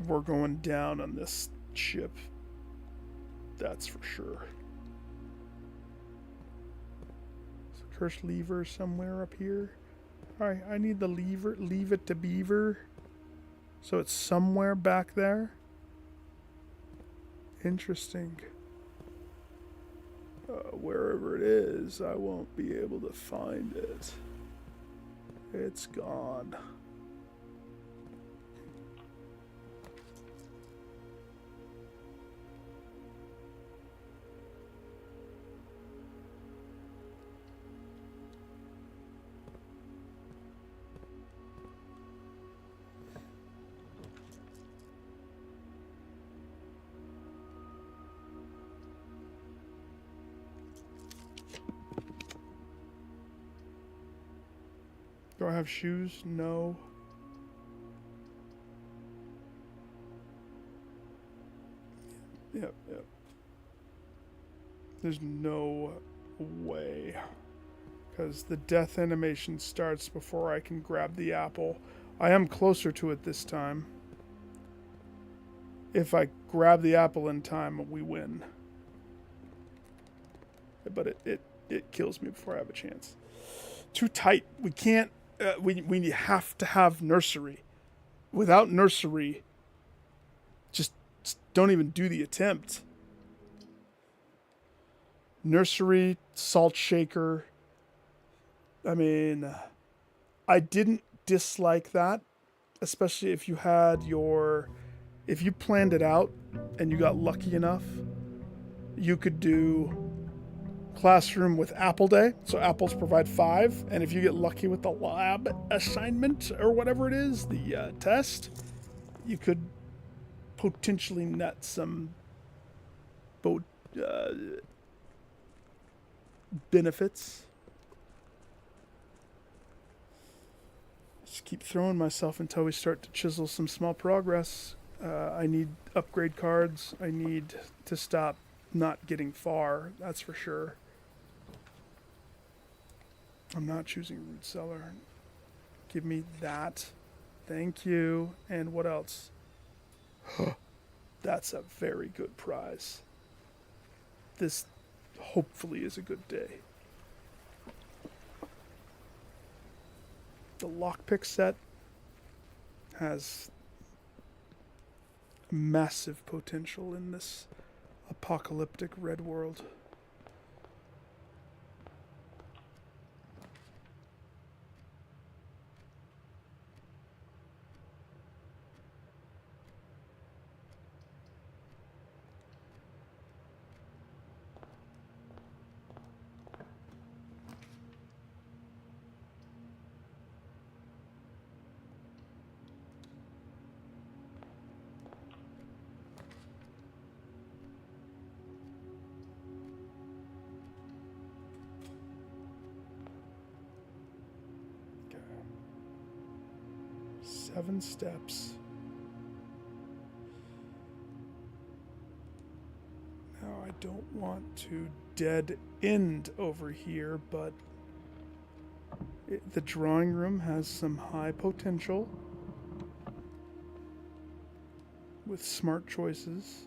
We're going down on this ship. That's for sure. Is the cursed lever somewhere up here? Alright, I need the lever. Leave it to beaver. So it's somewhere back there. Interesting. Wherever it is, I won't be able to find it. It's gone. Do I have shoes? No. Yep. There's no way. Because the death animation starts before I can grab the apple. I am closer to it this time. If I grab the apple in time, we win. But it kills me before I have a chance. Too tight. We can't... we have to have nursery. Without nursery, just don't even do the attempt. Nursery, salt shaker. I mean, I didn't dislike that, especially if you had if you planned it out and you got lucky enough, you could do classroom with apple day, so apples provide 5, and if you get lucky with the lab assignment or whatever it is, the test, you could potentially net some benefits. Just keep throwing myself until we start to chisel some small progress. I need upgrade cards. I need to stop not getting far, that's for sure. I'm not choosing root cellar. Give me that. Thank you. And what else? That's a very good prize. This hopefully is a good day. The lockpick set has massive potential in this apocalyptic red world. 7 steps. Now, I don't want to dead end over here, but the drawing room has some high potential with smart choices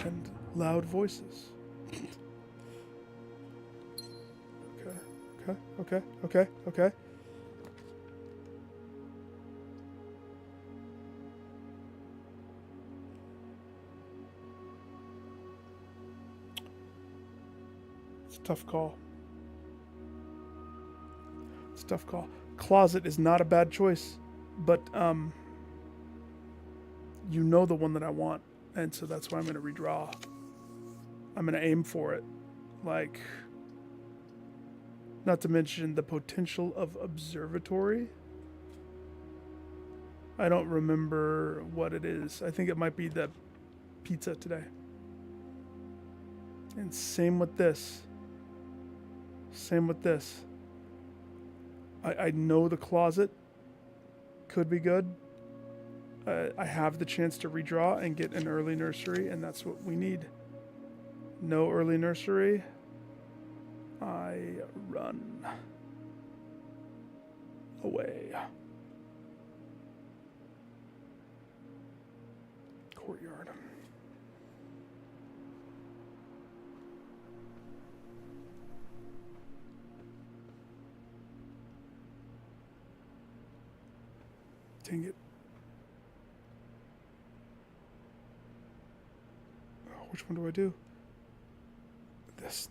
and loud voices. Okay. It's a tough call. Closet is not a bad choice, but you know the one that I want, and so that's why I'm going to redraw. I'm going to aim for it. Like, not to mention the potential of observatory. I don't remember what it is. I think it might be the pizza today. And same with this. I know the closet could be good. I have the chance to redraw and get an early nursery, and that's what we need. No early nursery. I run away. Courtyard. Dang it. Oh, which one do I do? This.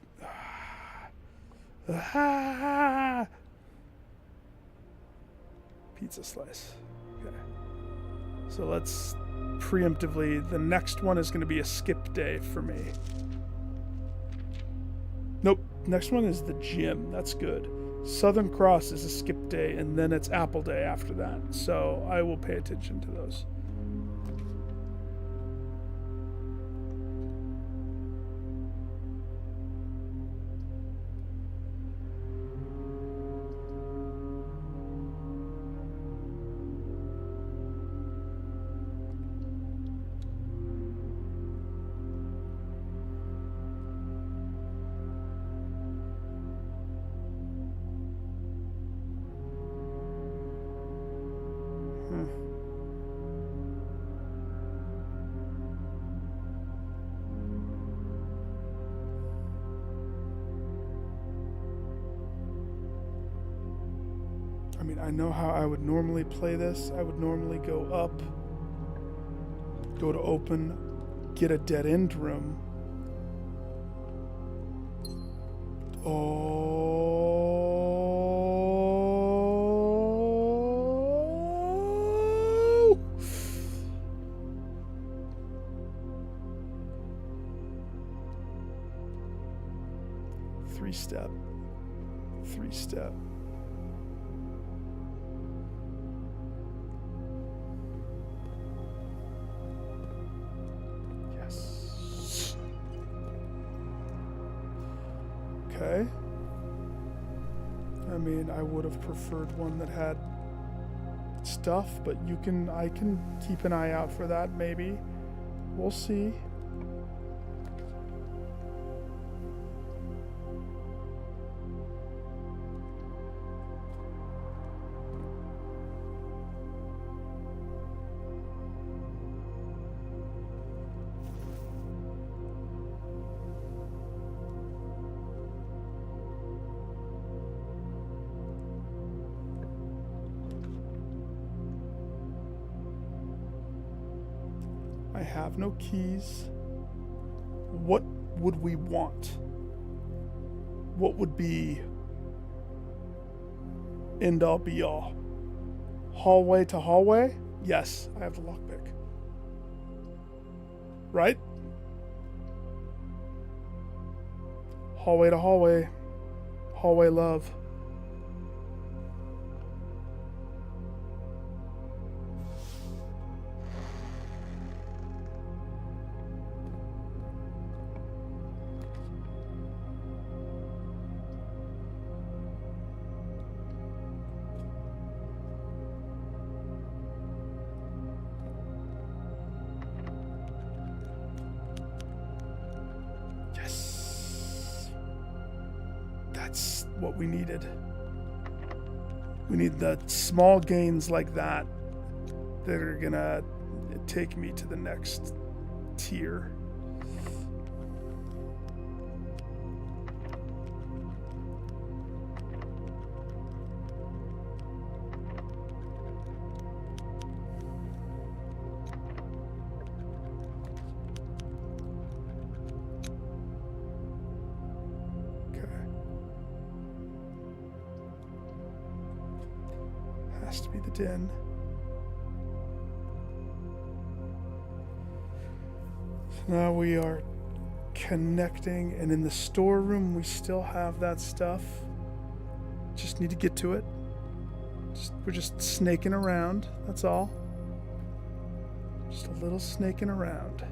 Pizza slice. Okay. So let's preemptively. The next one is going to be a skip day for me. Nope. Next one is the gym. That's good. Southern Cross is a skip day, and then it's Apple Day after that. So I will pay attention to those. I mean, I know how I would normally play this. I would normally go up, go to open, get a dead end room. Oh! 3-step. 3-step. Okay. I mean, I would have preferred one that had stuff, but I can keep an eye out for that, maybe. We'll see. I have no keys. What would we want? What would be end all be all? Hallway to hallway? Yes, I have the lockpick. Right? Hallway to hallway. Hallway love. That's what we needed. We need the small gains like that that are gonna take me to the next tier. Has to be the den. So now we are connecting, and in the storeroom we still have that stuff. Just need to get to it. We're just snaking around, that's all. Just a little snaking around.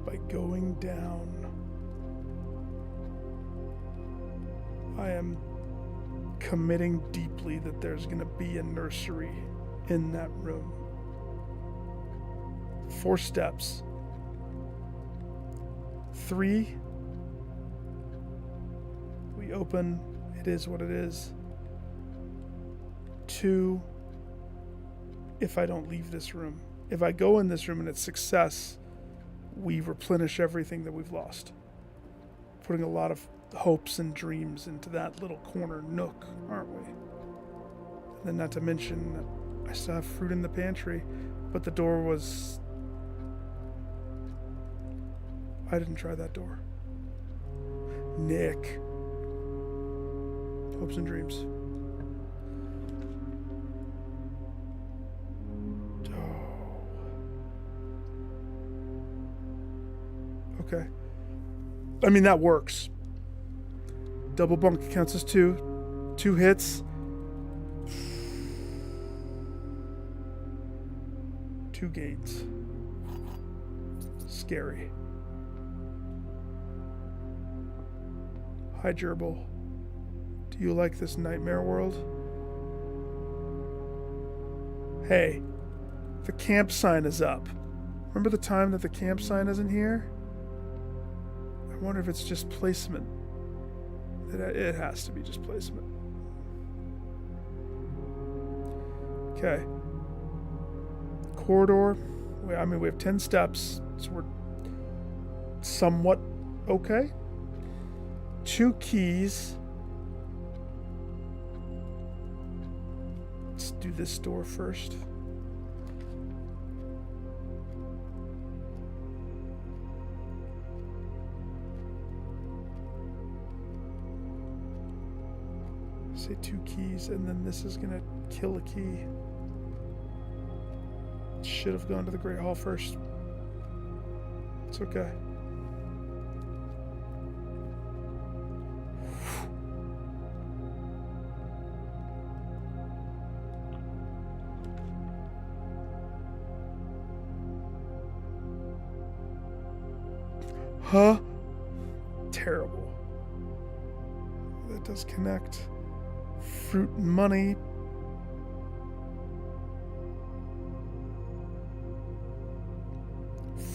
By going down, I am committing deeply that there's going to be a nursery in that room. 4 steps. 3, we open, it is what it is. 2, if I don't leave this room. If I go in this room and it's success, we replenish everything that we've lost. Putting a lot of hopes and dreams into that little corner nook, aren't we? And then not to mention, I still have fruit in the pantry, but the door was... I didn't try that door. Nick. Hopes and dreams. Okay. I mean, that works. Double bunk counts as 2. 2 hits. 2 gains. Scary. Hi, Gerbil. Do you like this nightmare world? Hey, the camp sign is up. Remember the time that the camp sign isn't here? I wonder if it's just placement. It has to be just placement. Okay. Corridor. I mean, we have 10 steps, so we're somewhat okay. 2 keys. Let's do this door first. Say 2 keys, and then this is gonna kill a key. Should have gone to the Great Hall first. It's okay. Huh? Terrible. That does connect. Fruit and money.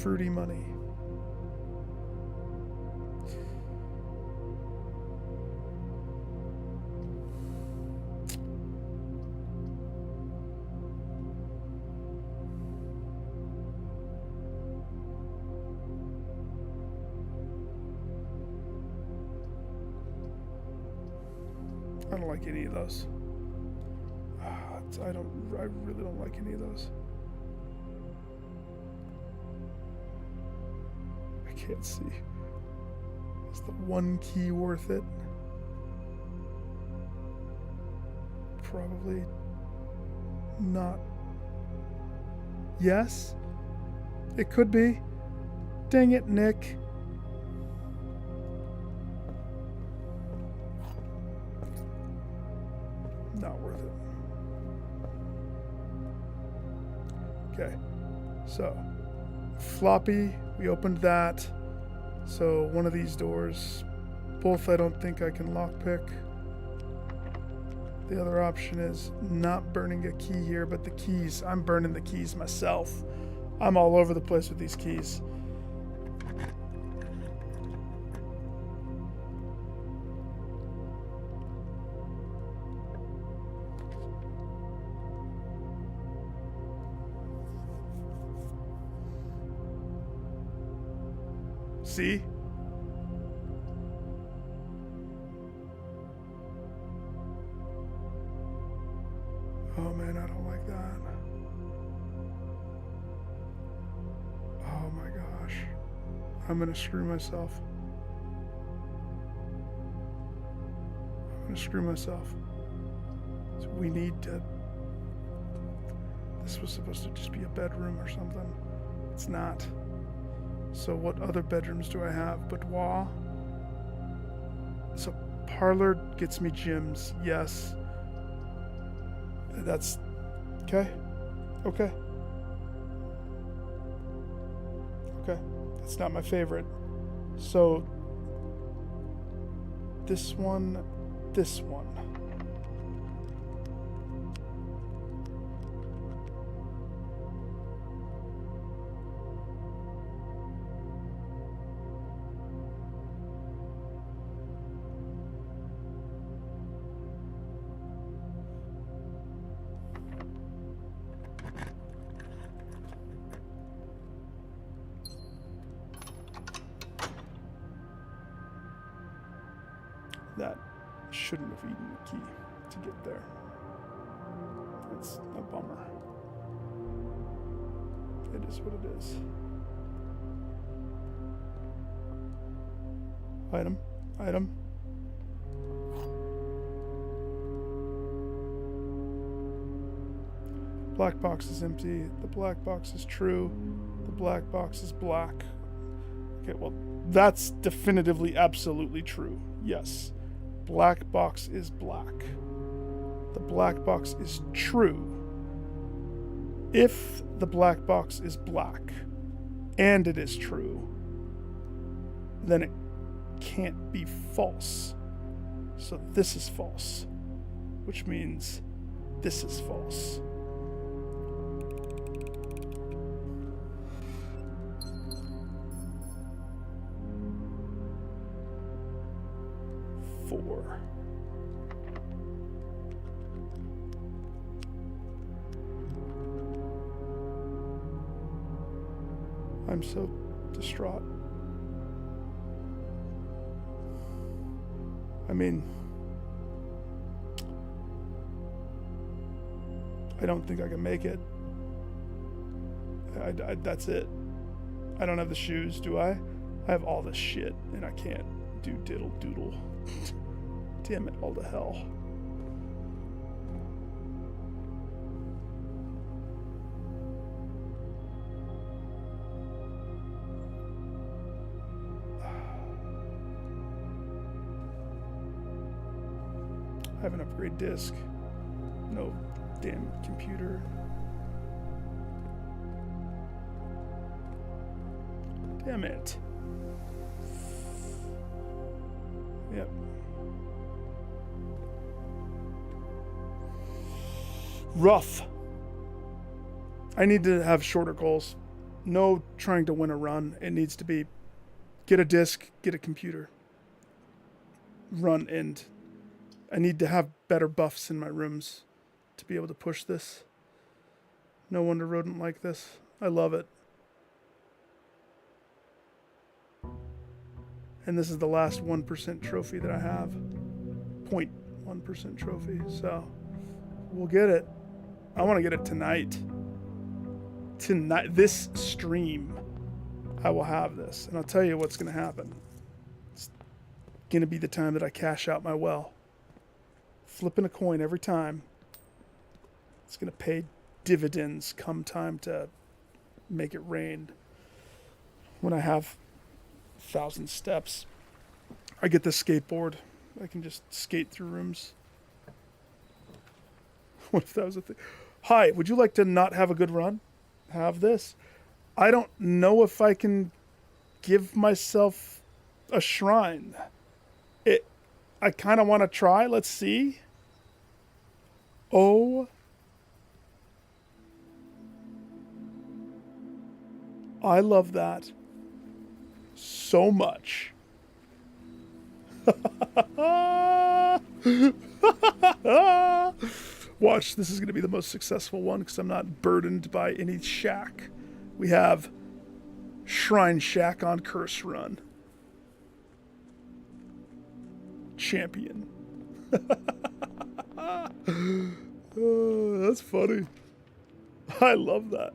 Fruity money. I don't like any of those. I really don't like any of those. I can't see. Is the 1 key worth it? Probably not. Yes? It could be. Dang it, Nick. Not worth it. Okay. So, floppy, we opened that. So one of these doors, both I don't think I can lockpick. The other option is not burning a key here, but the keys, I'm burning the keys myself. I'm all over the place with these keys. See? Oh man, I don't like that. Oh my gosh. I'm gonna screw myself. I'm gonna screw myself. So we need to... This was supposed to just be a bedroom or something. It's not. So what other bedrooms do I have? Boudoir. So parlor gets me gyms. Yes. That's okay. Okay. Okay. That's not my favorite. So this one, this one. That shouldn't have eaten the key to get there. It's a bummer. It is what it is. Item. Item. Black box is empty. The black box is true. The black box is black. Okay, well, that's definitively absolutely true. Yes. Black box is black. The black box is true. If the black box is black and it is true, then it can't be false. So this is false, which means this is false. I'm so distraught. I mean, I don't think I can make it. That's it. I don't have the shoes, do I? I have all this shit, and I can't do diddle doodle. Damn it, all to hell. I have an upgrade disc. No damn computer. Damn it. Yep. Rough. I need to have shorter goals. No trying to win a run. It needs to be get a disc, get a computer. Run end. I need to have better buffs in my rooms to be able to push this. No wonder rodent like this. I love it. And this is the last 1% trophy that I have. 0.1% trophy. So we'll get it. I want to get it tonight. Tonight, this stream, I will have this. And I'll tell you what's going to happen. It's going to be the time that I cash out my well. Flipping a coin every time. It's going to pay dividends come time to make it rain. When I have 1,000 steps, I get this skateboard. I can just skate through rooms. What if that was a thing? Hi, would you like to not have a good run? Have this. I don't know if I can give myself a shrine. I kind of want to try. Let's see. Oh. I love that so much. Watch, this is going to be the most successful one because I'm not burdened by any shack. We have Shrine Shack on Curse Run. Champion. That's funny. I love that.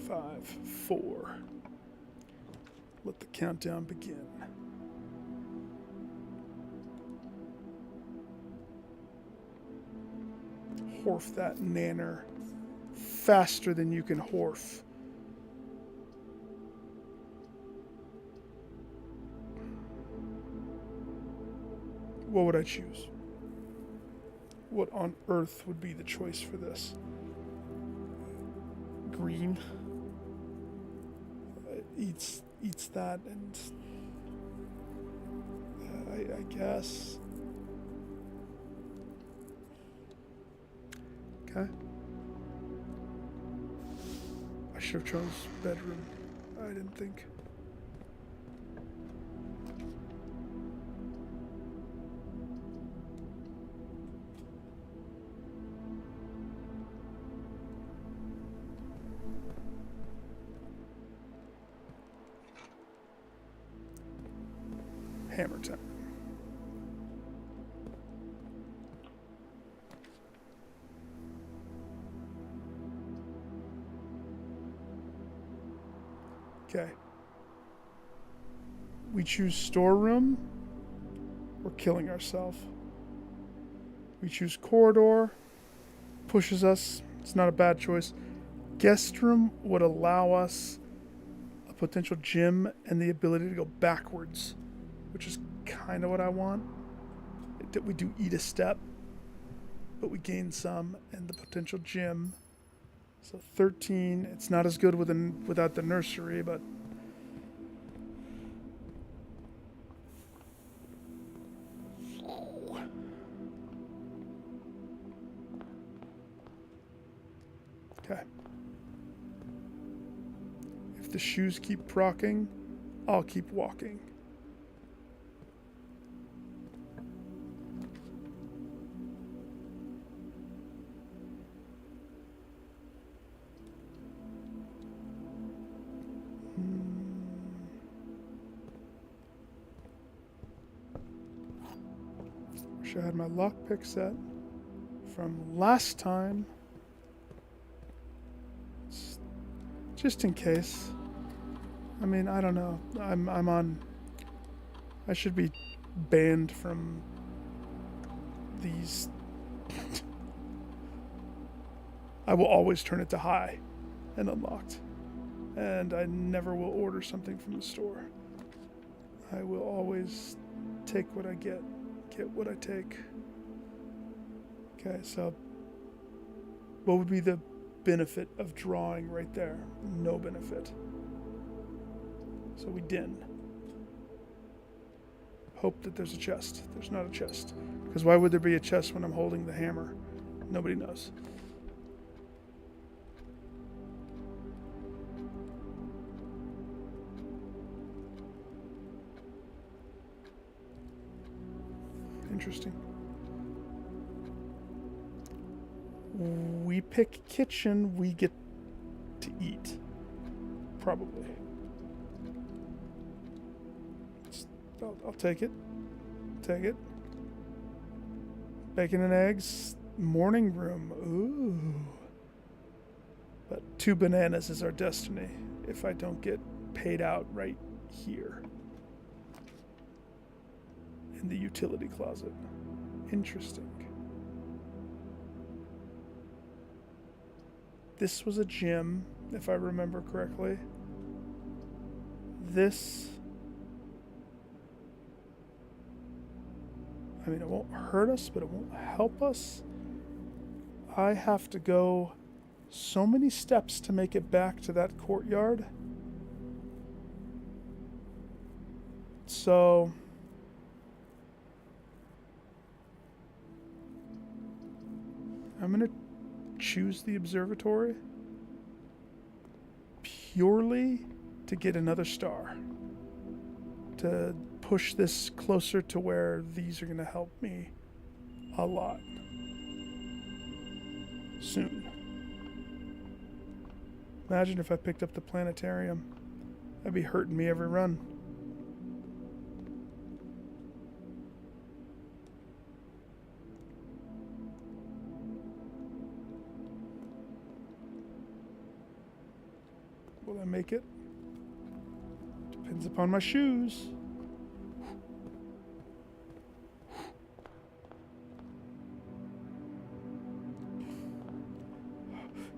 Five, four. Let the countdown begin. Horf that nanner faster than you can horf. What would I choose? What on earth would be the choice for this? Green. Eats that, and I guess. Okay. I should have chose bedroom. I didn't think. Hammer time. Okay. We choose storeroom. We're killing ourselves. We choose corridor. Pushes us. It's not a bad choice. Guest room would allow us a potential gym and the ability to go backwards, which is kind of what I want. We do eat a step, but we gain some, and the potential gym. So 13. It's not as good without the nursery, but okay. If the shoes keep procking, I'll keep walking. Wish I had my lockpick set from last time. Just in case. I mean, I don't know. I'm on. I should be banned from these. I will always turn it to high and unlocked. And I never will order something from the store. I will always take what I get what I take. Okay, so what would be the benefit of drawing right there? No benefit. So we din. Hope that there's a chest. There's not a chest. Because why would there be a chest when I'm holding the hammer? Nobody knows. Interesting. We pick kitchen, we get to eat. Probably. I'll take it. Take it. Bacon and eggs. Morning room. Ooh. But 2 bananas is our destiny if I don't get paid out right here. In the utility closet. Interesting. This was a gym, if I remember correctly. This... I mean, it won't hurt us, but it won't help us. I have to go so many steps to make it back to that courtyard. So... I'm going to choose the observatory purely to get another star. To push this closer to where these are going to help me a lot. Soon. Imagine if I picked up the planetarium. That'd be hurting me every run. Will I make it? Depends upon my shoes.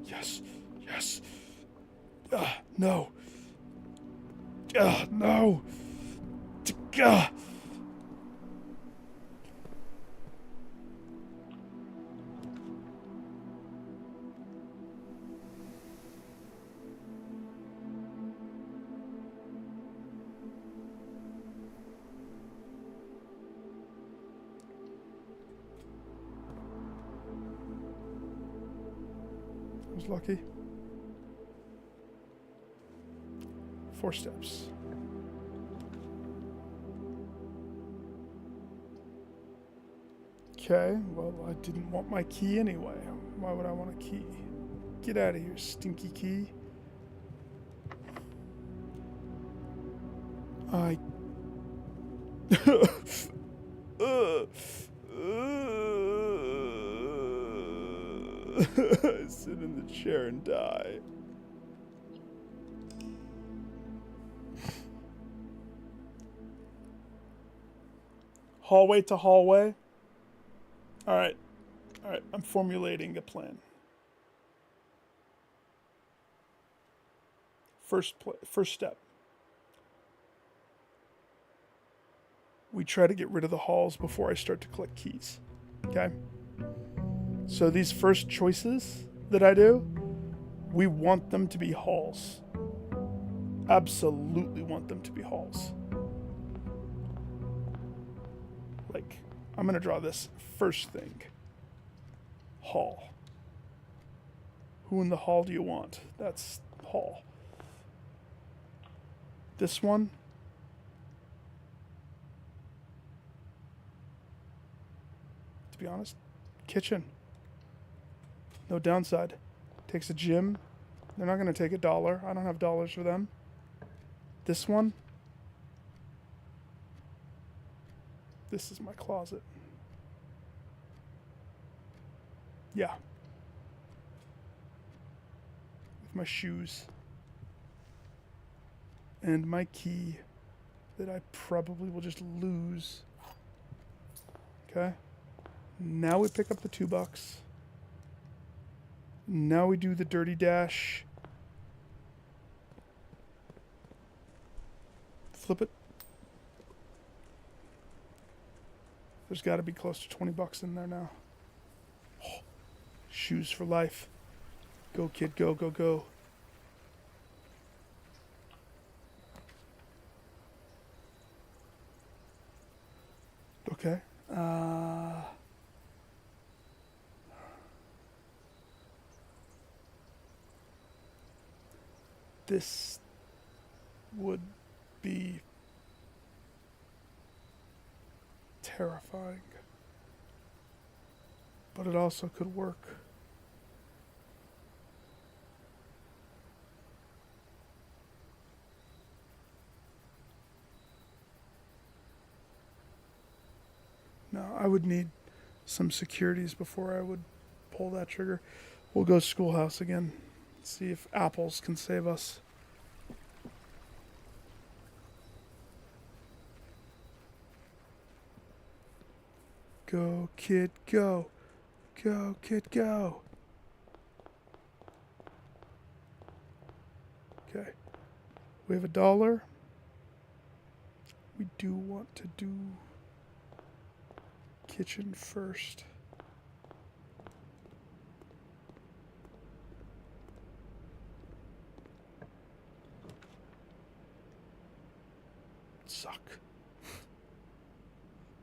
Yes, yes. No. No. I was lucky. 4 steps. Okay, well, I didn't want my key anyway. Why would I want a key? Get out of here, stinky key. I sit in the chair and die. Hallway to hallway. All right. I'm formulating a plan. First step. We try to get rid of the halls before I start to collect keys. Okay? So these first choices that I do, we want them to be halls. Absolutely want them to be halls. Like, I'm going to draw this first thing. Hall. Who in the hall do you want? That's hall. This one. To be honest, kitchen. No downside. Takes a gym. They're not going to take $1. I don't have dollars for them. This one. This is my closet. Yeah. With my shoes. And my key that I probably will just lose. Okay. Now we pick up the $2. Now we do the dirty dash. Flip it. There's got to be close to $20 in there now. Oh, shoes for life. Go, kid, go, go, go. Okay. This would be terrifying, but it also could work. Now, I would need some securities before I would pull that trigger. We'll go schoolhouse again. See if apples can save us. Go, kid, go. Go, kid, go. Okay. We have $1. We do want to do kitchen first. Suck.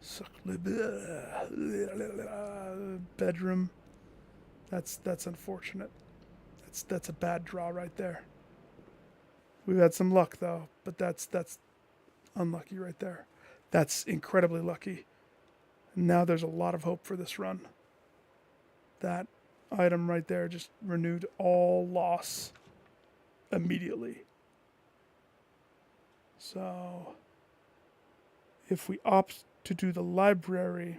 Suck. Bedroom. That's unfortunate. That's a bad draw right there. We've had some luck though, but that's unlucky right there. That's incredibly lucky. Now there's a lot of hope for this run. That item right there just renewed all loss immediately. So if we opt to do the library,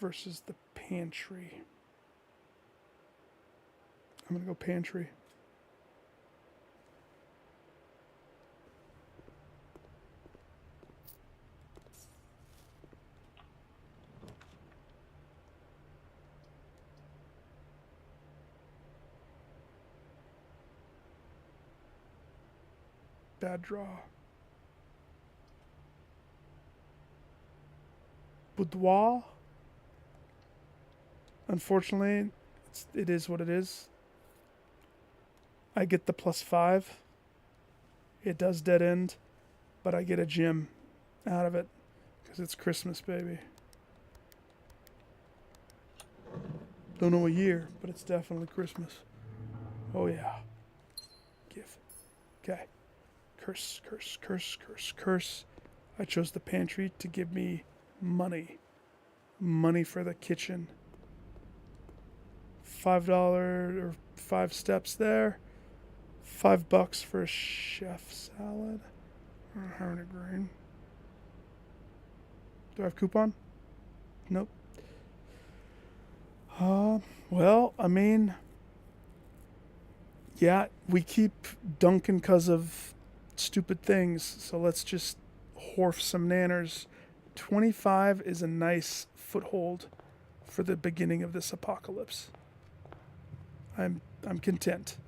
versus the pantry. I'm going to go pantry. Bad draw. Boudoir. Unfortunately, it is what it is. I get the +5. It does dead end, but I get a gym out of it because it's Christmas, baby. Don't know a year, but it's definitely Christmas. Oh yeah. Give. Okay. Curse, curse, curse, curse, curse. I chose the pantry to give me money. Money for the kitchen. $5 or 5 steps there. $5 for a chef salad. I don't have any green. Do I have coupon? Nope. Well, I mean, yeah, we keep dunking because of stupid things, so let's just horf some nanners. 25 is a nice foothold for the beginning of this apocalypse. I'm content.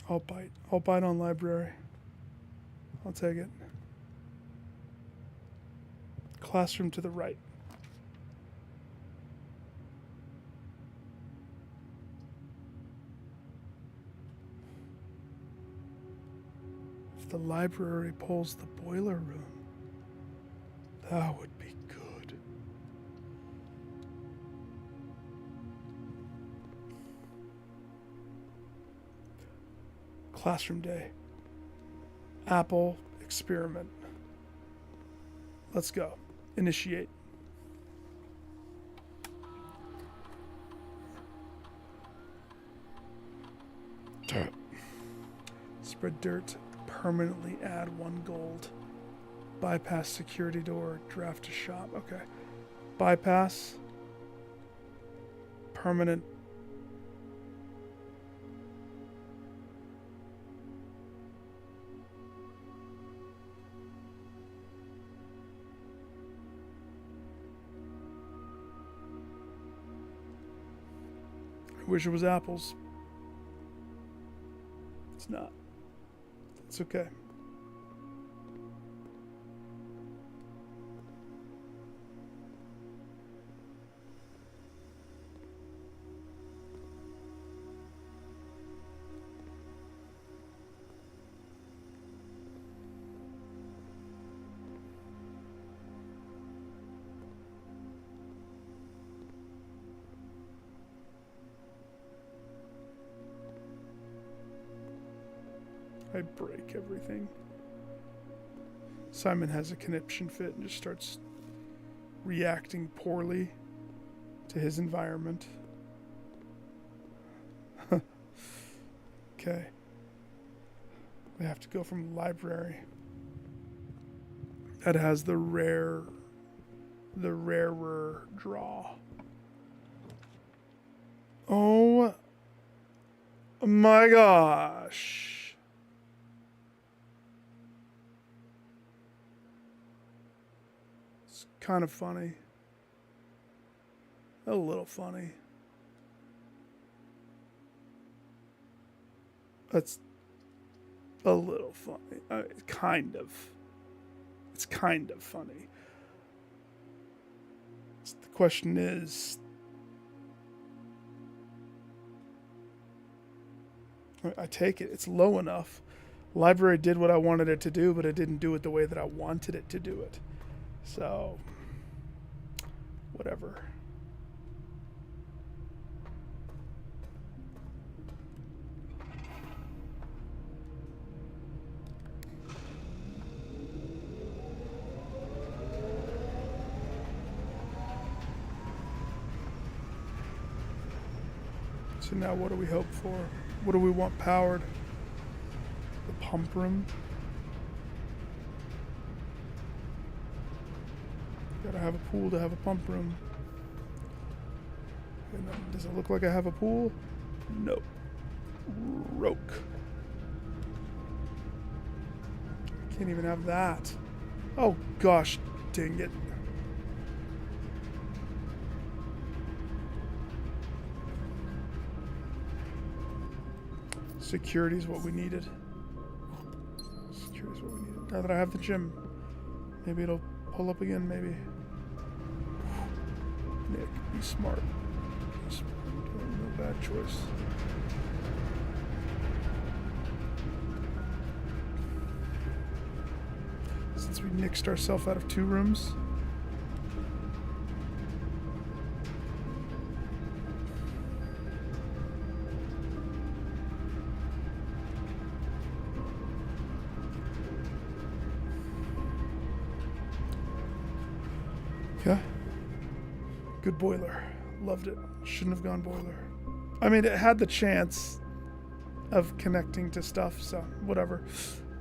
I'll bite. I'll bite on library. I'll take it. Classroom to the right. If the library pulls the boiler room, that would be good. Classroom day. Apple experiment. Let's go. Initiate. Dirt. Spread dirt. Permanently add 1 gold. Bypass security door. Draft to shop. Okay. Bypass. Permanent. I wish it was apples. It's not. It's okay. I break everything. Simon has a conniption fit and just starts reacting poorly to his environment. Okay. We have to go from library. That has the rarer draw. Oh my gosh. It's kind of funny. A little funny. That's a little funny. Kind of. It's kind of funny. The question is, I take it. It's low enough. Library did what I wanted it to do, but it didn't do it the way that I wanted it to do it. So, whatever. So now what do we hope for? What do we want powered? The pump room? Gotta have a pool to have a pump room. And then, does it look like I have a pool? Nope. Roke. Can't even have that. Oh gosh, dang it. Security is what we needed. Security is what we needed. Now that I have the gym, maybe it'll pull up again, maybe. Nick, be smart. Be smart. No bad choice. Since we nixed ourselves out of 2 rooms. Okay. Good boiler. Loved it. Shouldn't have gone boiler. I mean, it had the chance of connecting to stuff, so whatever.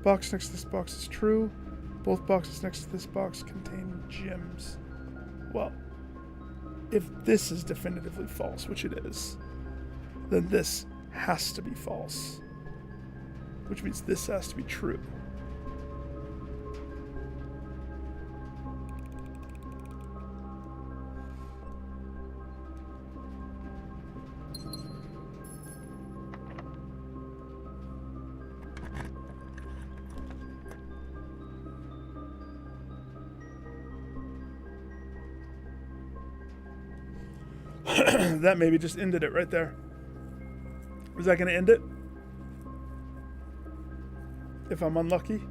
Box next to this box is true. Both boxes next to this box contain gems. Well, if this is definitively false, which it is, then this has to be false. Which means this has to be true. That maybe just ended it right there. Was that going to end it? If I'm unlucky?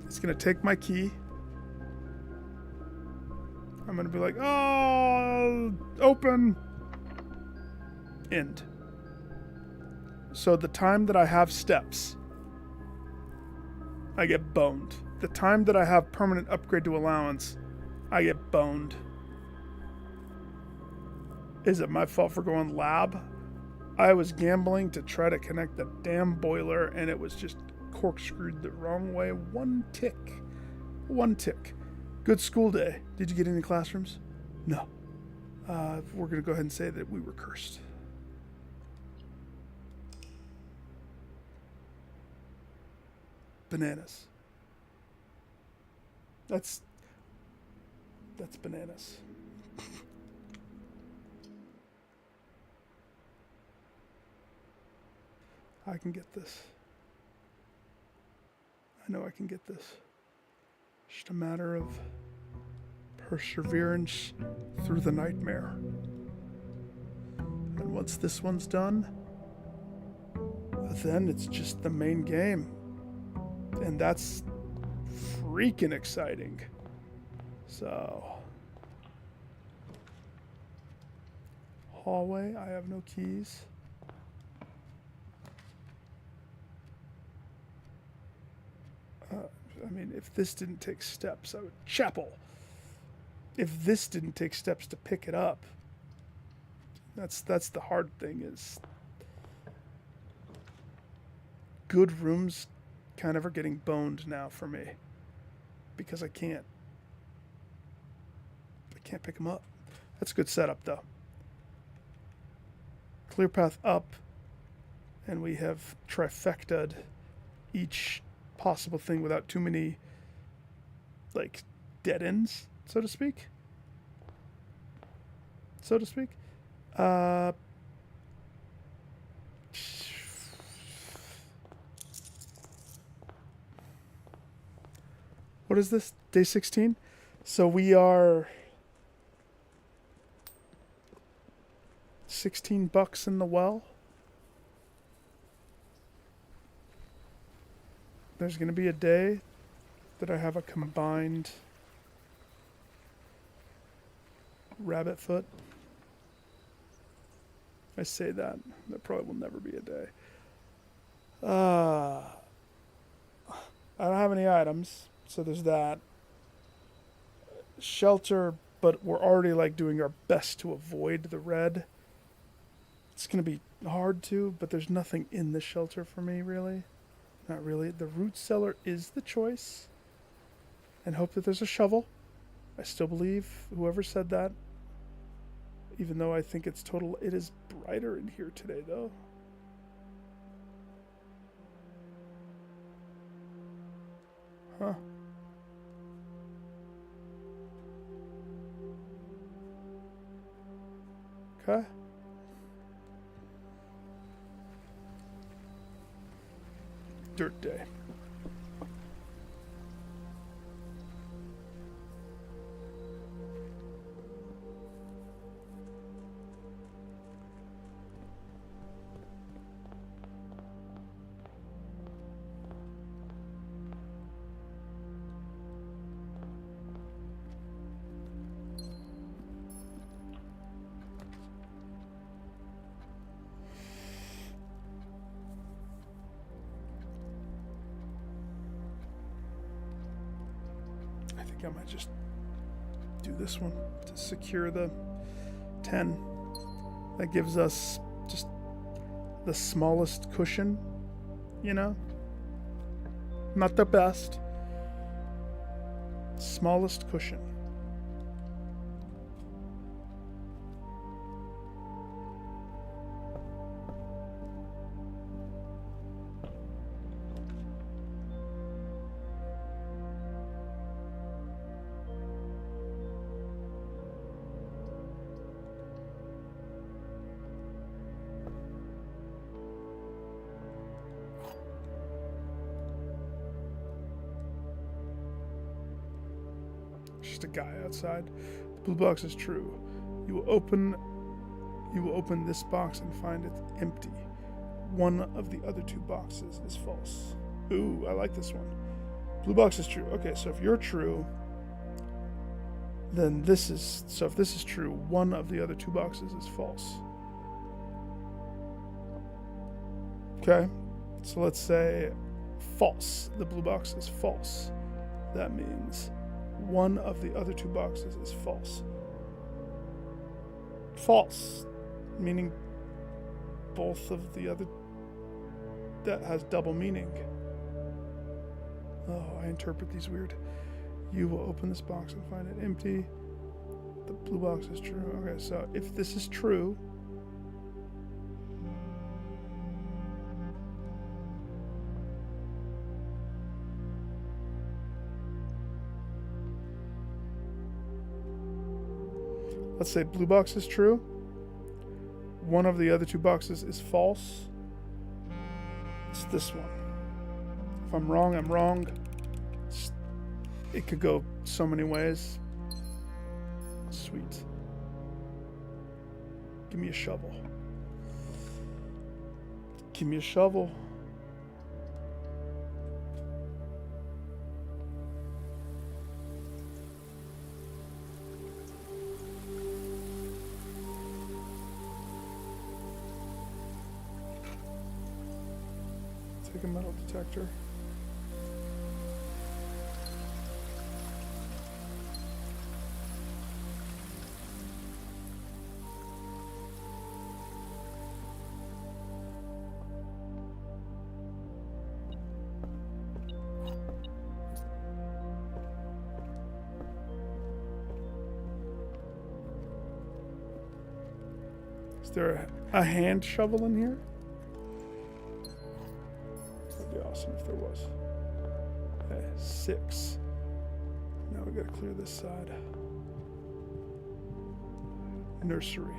It's going to take my key. I'm going to be like, oh, open. End. So the time that I have steps, I get boned. The time that I have permanent upgrade to allowance, I get boned. Is it my fault for going lab? I was gambling to try to connect the damn boiler, and it was just corkscrewed the wrong way. One tick. Good school day. Did you get any classrooms? No. We're going to go ahead and say that we were cursed. Bananas. That's bananas. I can get this. I know I can get this. Just a matter of perseverance through the nightmare. And once this one's done, then it's just the main game. And that's freaking exciting. So, hallway, I have no keys. I mean, if this didn't take steps, I would chapel. If this didn't take steps to pick it up, that's the hard thing is good rooms kind of are getting boned now for me because I can't can't pick them up. That's a good setup, though. Clear path up, and we have trifecta'd each possible thing without too many, like, dead ends, so to speak. What is this? Day 16? So we are $16 in the well. There's going to be a day that I have a combined rabbit foot. I say that. There probably will never be a day. I don't have any items, so there's that. Shelter, but we're already like doing our best to avoid the red. It's going to be hard to, but there's nothing in the shelter for me, really. Not really. The root cellar is the choice. And hope that there's a shovel. I still believe whoever said that. Even though I think it's total. It is brighter in here today, though. Huh. Okay. Dirt day. I might just do this one to secure the 10. That gives us just the smallest cushion, you know? Not the best. Smallest cushion. Just a guy outside. The blue box is true. You will open this box and find it empty. One of the other two boxes is false. Ooh, I like this one. Blue box is true. Okay, so if you're true, then this is... So if this is true, one of the other two boxes is false. Okay, so let's say false. The blue box is false. That means one of the other two boxes is false. False, meaning both of the other... That has double meaning. Oh, I interpret these weird. You will open this box and find it empty. The blue box is true. Okay, so if this is true... Let's say blue box is true. One of the other two boxes is false. It's this one. If I'm wrong, I'm wrong. It could go so many ways. Sweet. Give me a shovel. Give me a shovel. Take a metal detector. Is there a hand shovel in here? That'd be awesome if there was. Okay, 6. Now we gotta clear this side. Nursery.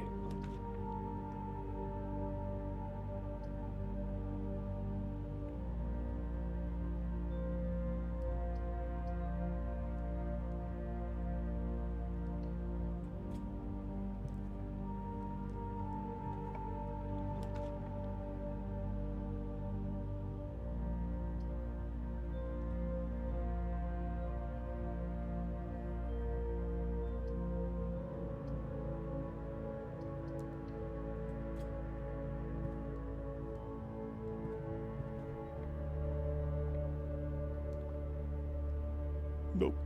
Nope.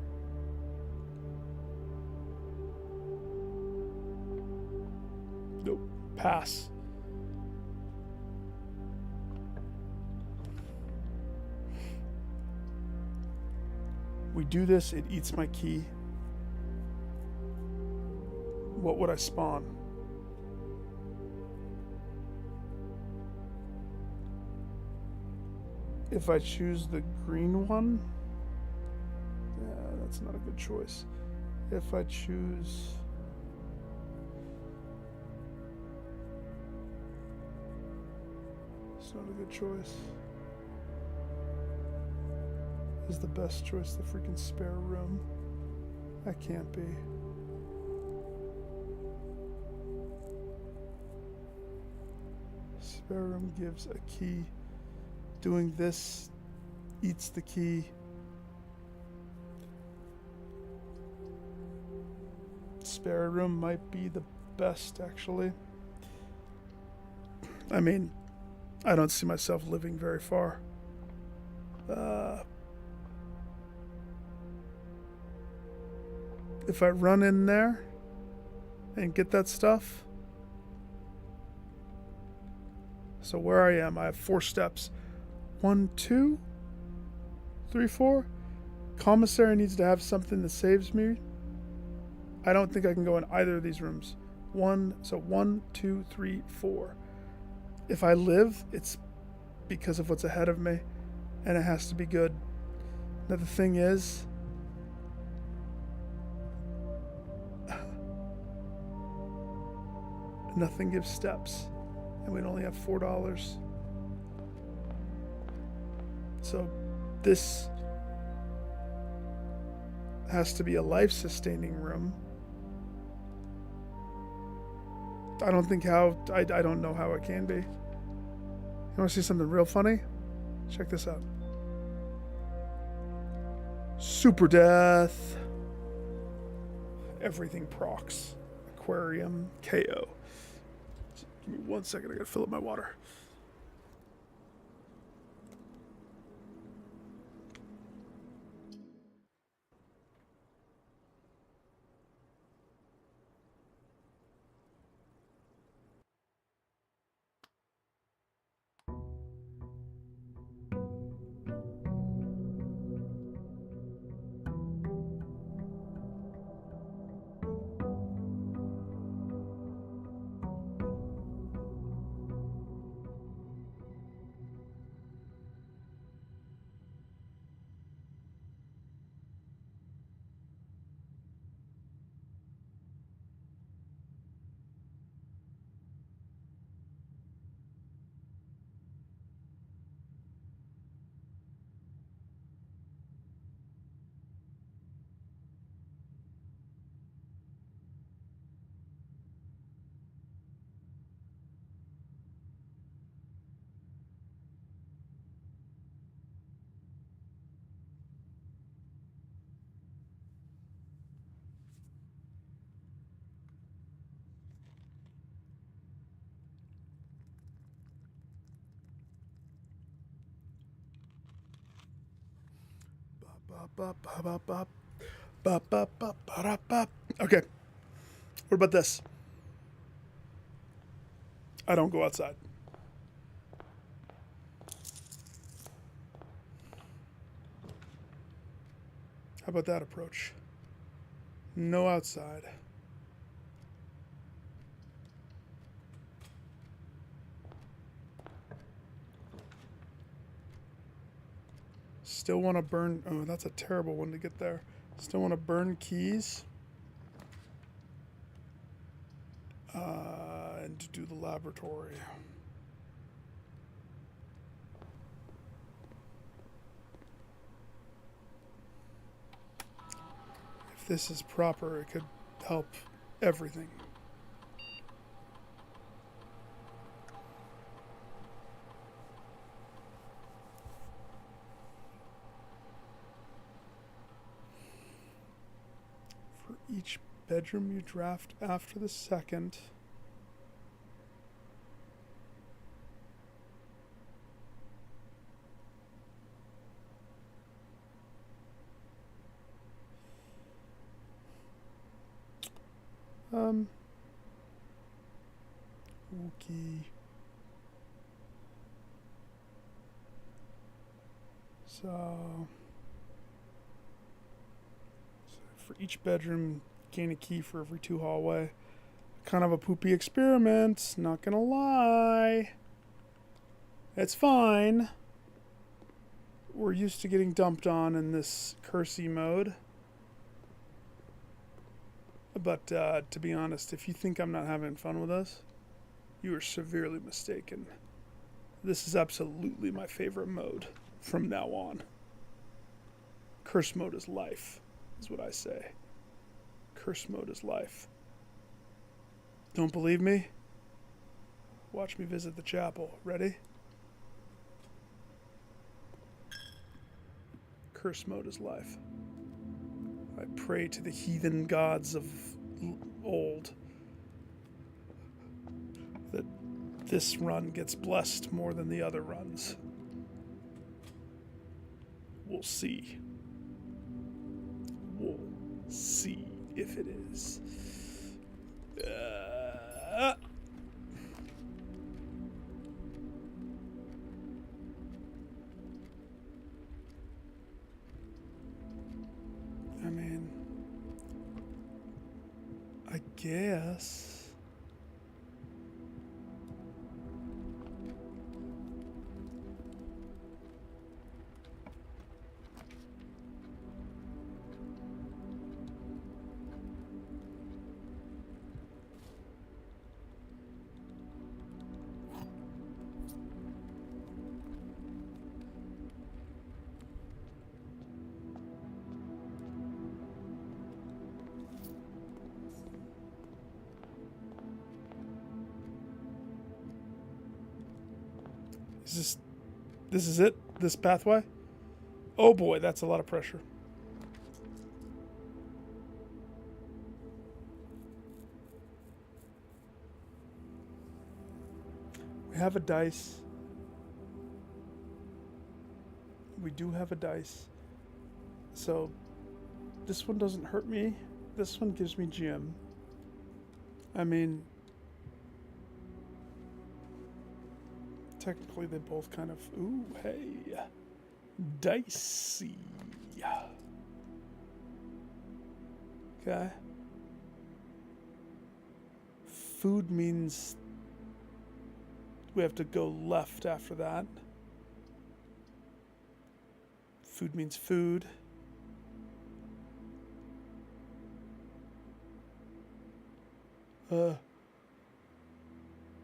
Nope. Pass. We do this, it eats my key. What would I spawn? If I choose the green one, yeah, that's not a good choice. If I choose... It's not a good choice. Is the best choice the freaking spare room? That can't be. Spare room gives a key. Doing this eats the key. Spare room might be the best, actually. I mean, I don't see myself living very far. If I run in there and get that stuff. So where I am, I have 4 steps. 1, 2, 3, 4. Commissary needs to have something that saves me. I don't think I can go in either of these rooms. 1, 2, 3, 4. If I live, it's because of what's ahead of me, and it has to be good. Now the thing is, nothing gives steps, and we'd only have $4. So this has to be a life-sustaining room. I don't think how, I don't know how it can be. You want to see something real funny? Check this out. Super death. Everything procs. Aquarium, KO. Give me 1 second, I gotta fill up my water. Okay. What about this? I don't go outside. How about that approach? No outside. Still want to burn... Oh, that's a terrible one to get there. Still want to burn keys. And to do the laboratory. If this is proper, it could help everything. For each bedroom you draft after the second, okay. So for each bedroom, gain a key for every 2 hallway. Kind of a poopy experiment, not gonna lie. It's fine. We're used to getting dumped on in this cursey mode. But to be honest, if you think I'm not having fun with us, you are severely mistaken. This is absolutely my favorite mode from now on. Curse mode is life, is what I say. Curse mode is life. Don't believe me? Watch me visit the chapel. Ready? Curse mode is life. I pray to the heathen gods of old that this run gets blessed more than the other runs. We'll see. We'll see if it is. I mean, I guess. This is it? This pathway? Oh boy, that's a lot of pressure. We have a dice. We do have a dice. So, this one doesn't hurt me. This one gives me gem. I mean, technically they both kind of, ooh, hey, dicey. Okay. Food means we have to go left after that. Food means food.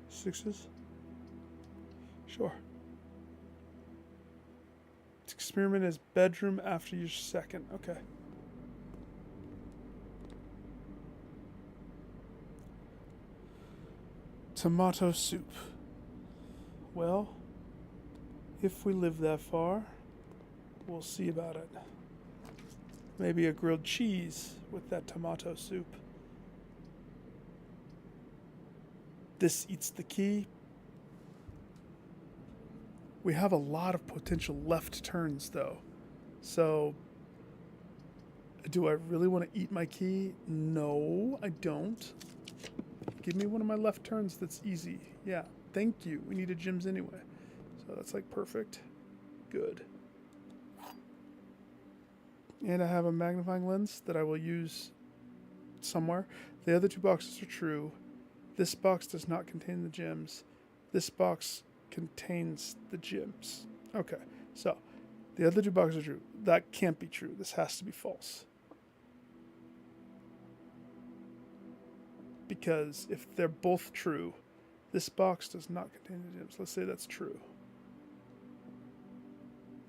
Sixes? Sure. Experiment is bedroom after your second. Okay. Tomato soup. Well, if we live that far, we'll see about it. Maybe a grilled cheese with that tomato soup. This eats the key. We have a lot of potential left turns, though. So, do I really want to eat my key? No, I don't. Give me one of my left turns that's easy. Yeah, thank you. We needed gems anyway. So that's like perfect. Good. And I have a magnifying lens that I will use somewhere. The other 2 boxes are true. This box does not contain the gems. This box contains the gems. Okay, so The other two boxes are true. That can't be true. This has to be false. Because if they're both true, this box does not contain the gems. Let's say that's true.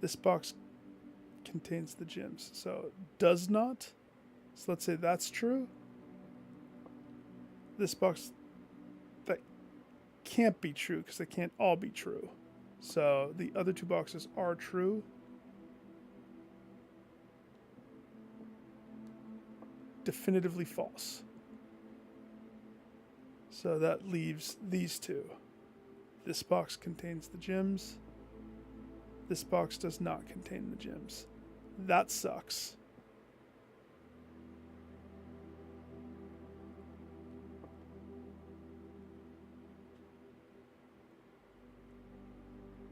This box contains the gems. So it does not. So let's say that's true. This box, that can't be true because they can't all be true. So the other two boxes are true. Definitively false. So that leaves these two. This box contains the gems. This box does not contain the gems. That sucks.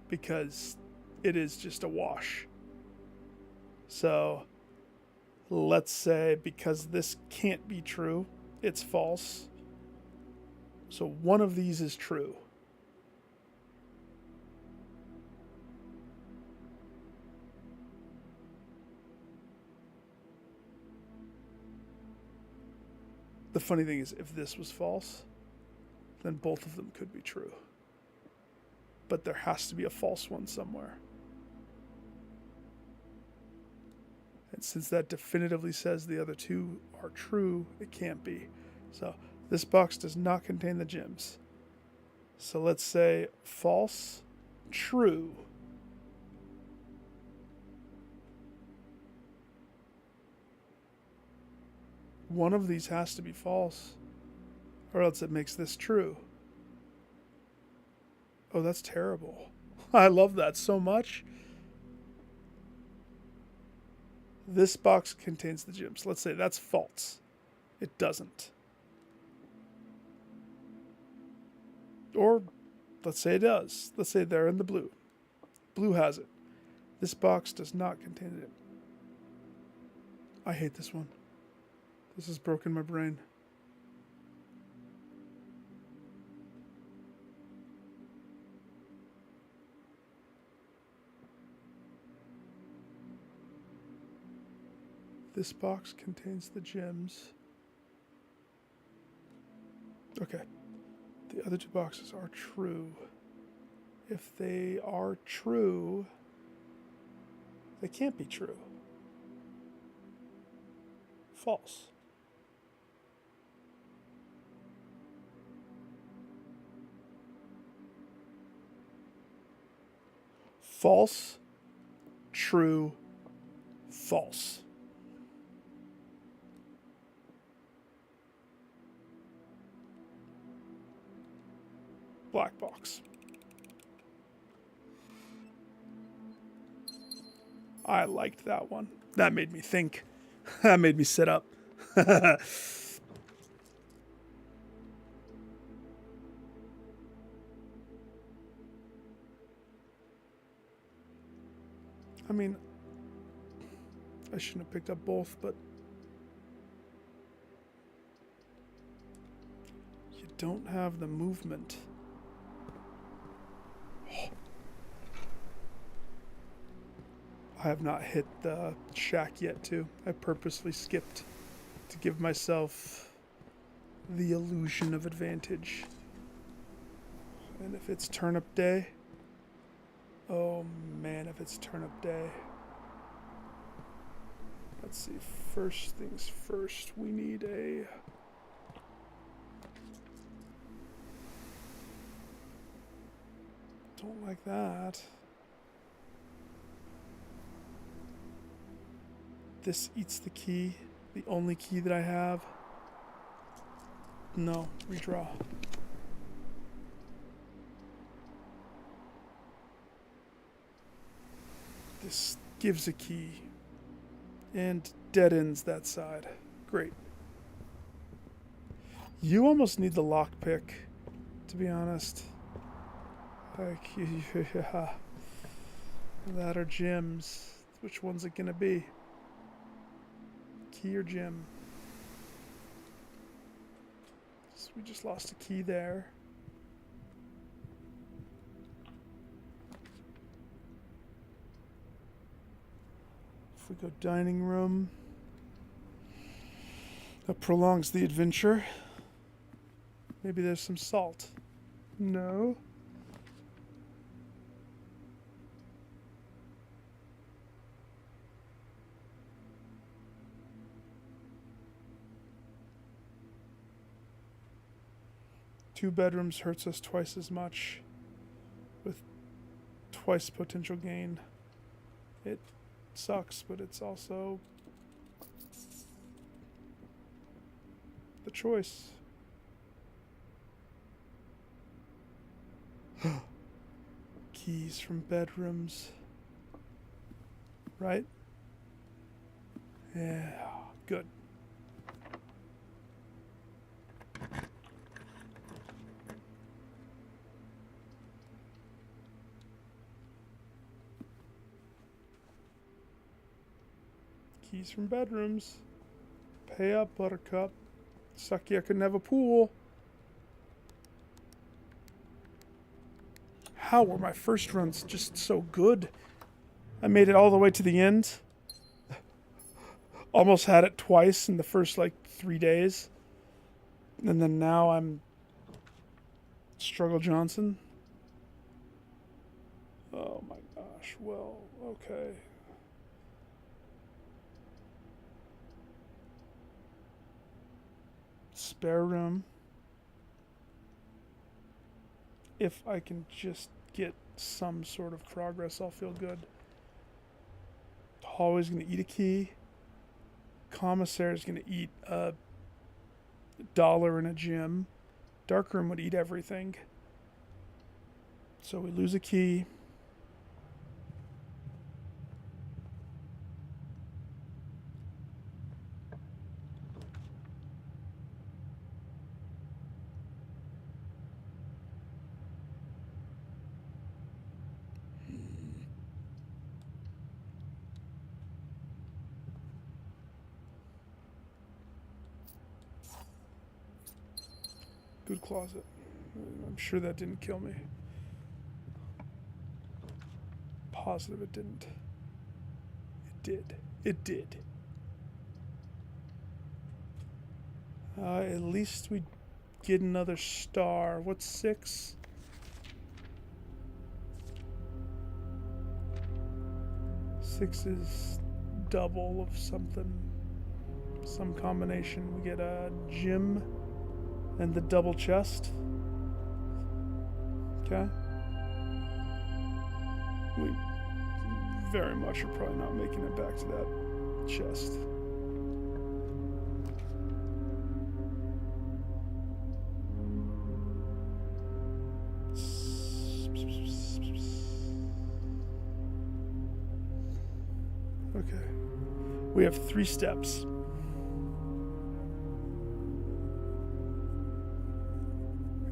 Because it is just a wash. So let's say because this can't be true, it's false. So one of these is true. The funny thing is, if this was false, then both of them could be true. But there has to be a false one somewhere. And since that definitively says the other two are true, it can't be. So this box does not contain the gems. So let's say false, true. One of these has to be false, or else it makes this true. Oh, that's terrible. I love that so much. This box contains the gems. Let's say that's false. It doesn't. Or let's say it does. Let's say they're in the blue. Blue has it. This box does not contain it. I hate this one. This has broken my brain. This box contains the gems. Okay. The other two boxes are true. If they are true, they can't be true. False. False, true, false. Black box. I liked that one. That made me think. That made me sit up. I mean, I shouldn't have picked up both, but you don't have the movement. I have not hit the shack yet, too. I purposely skipped to give myself the illusion of advantage. And if it's turnip day, oh man, if it's turnip day. Let's see, first things first, we need a... Don't like that. This eats the key, the only key that I have. No, redraw. This gives a key and dead ends that side. Great. You almost need the lockpick, to be honest. Like, yeah. That or gems. Which one's it gonna be? Key or gem? So we just lost a key there. we go dining room, that prolongs the adventure. Maybe there's some salt. No. Two bedrooms hurts us twice as much, with twice potential gain. It sucks, but it's also the choice. Keys from bedrooms. Right? Yeah, good. Keys from bedrooms. Pay up, Buttercup. Sucky I couldn't have a pool. How were my first runs just so good? I made it all the way to the end. Almost had it twice in the first, 3 days. And then now I'm Struggle Johnson. Oh my gosh, well, okay. Spare room. If I can just get some sort of progress, I'll feel good. Hallway's gonna eat a key. Commissary's gonna eat a dollar in a gym. Darkroom would eat everything. So we lose a key. Good closet. I'm sure that didn't kill me. Positive it didn't. It did. It did. At least we get another star. What's 6? Six is double of something. Some combination. We get a gym and the double chest. Okay. We very much are probably not making it back to that chest. Okay. We have 3 steps.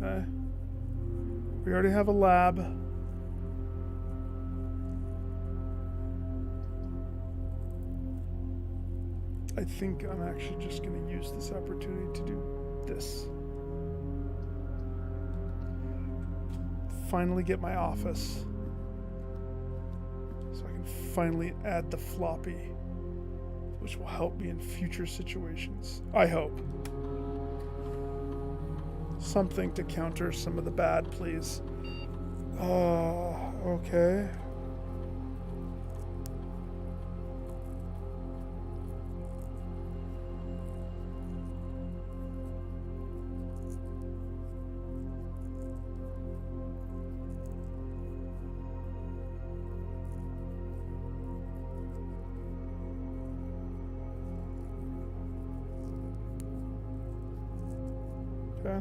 Okay. We already have a lab. I think I'm actually just going to use this opportunity to do this. Finally get my office. So I can finally add the floppy, which will help me in future situations. I hope. Something to counter some of the bad, please. Okay. Okay.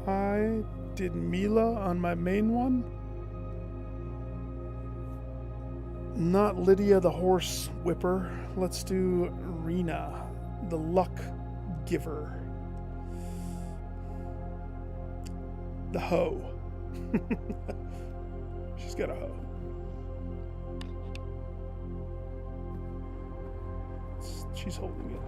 I did Mila on my main one. Not Lydia the horse whipper. Let's do Rena, the luck giver. The hoe. She's got a hoe. She's holding it.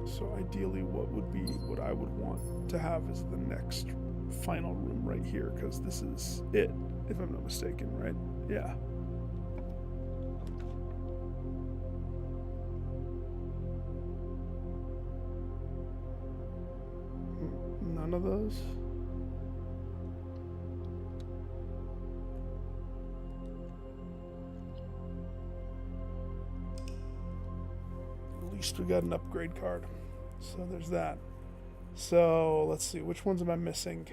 So ideally what what I would want to have as the next final room right here, because this is it, if I'm not mistaken, right? Yeah. None of those? At least we got an upgrade card. So there's that. So let's see, which ones am I missing?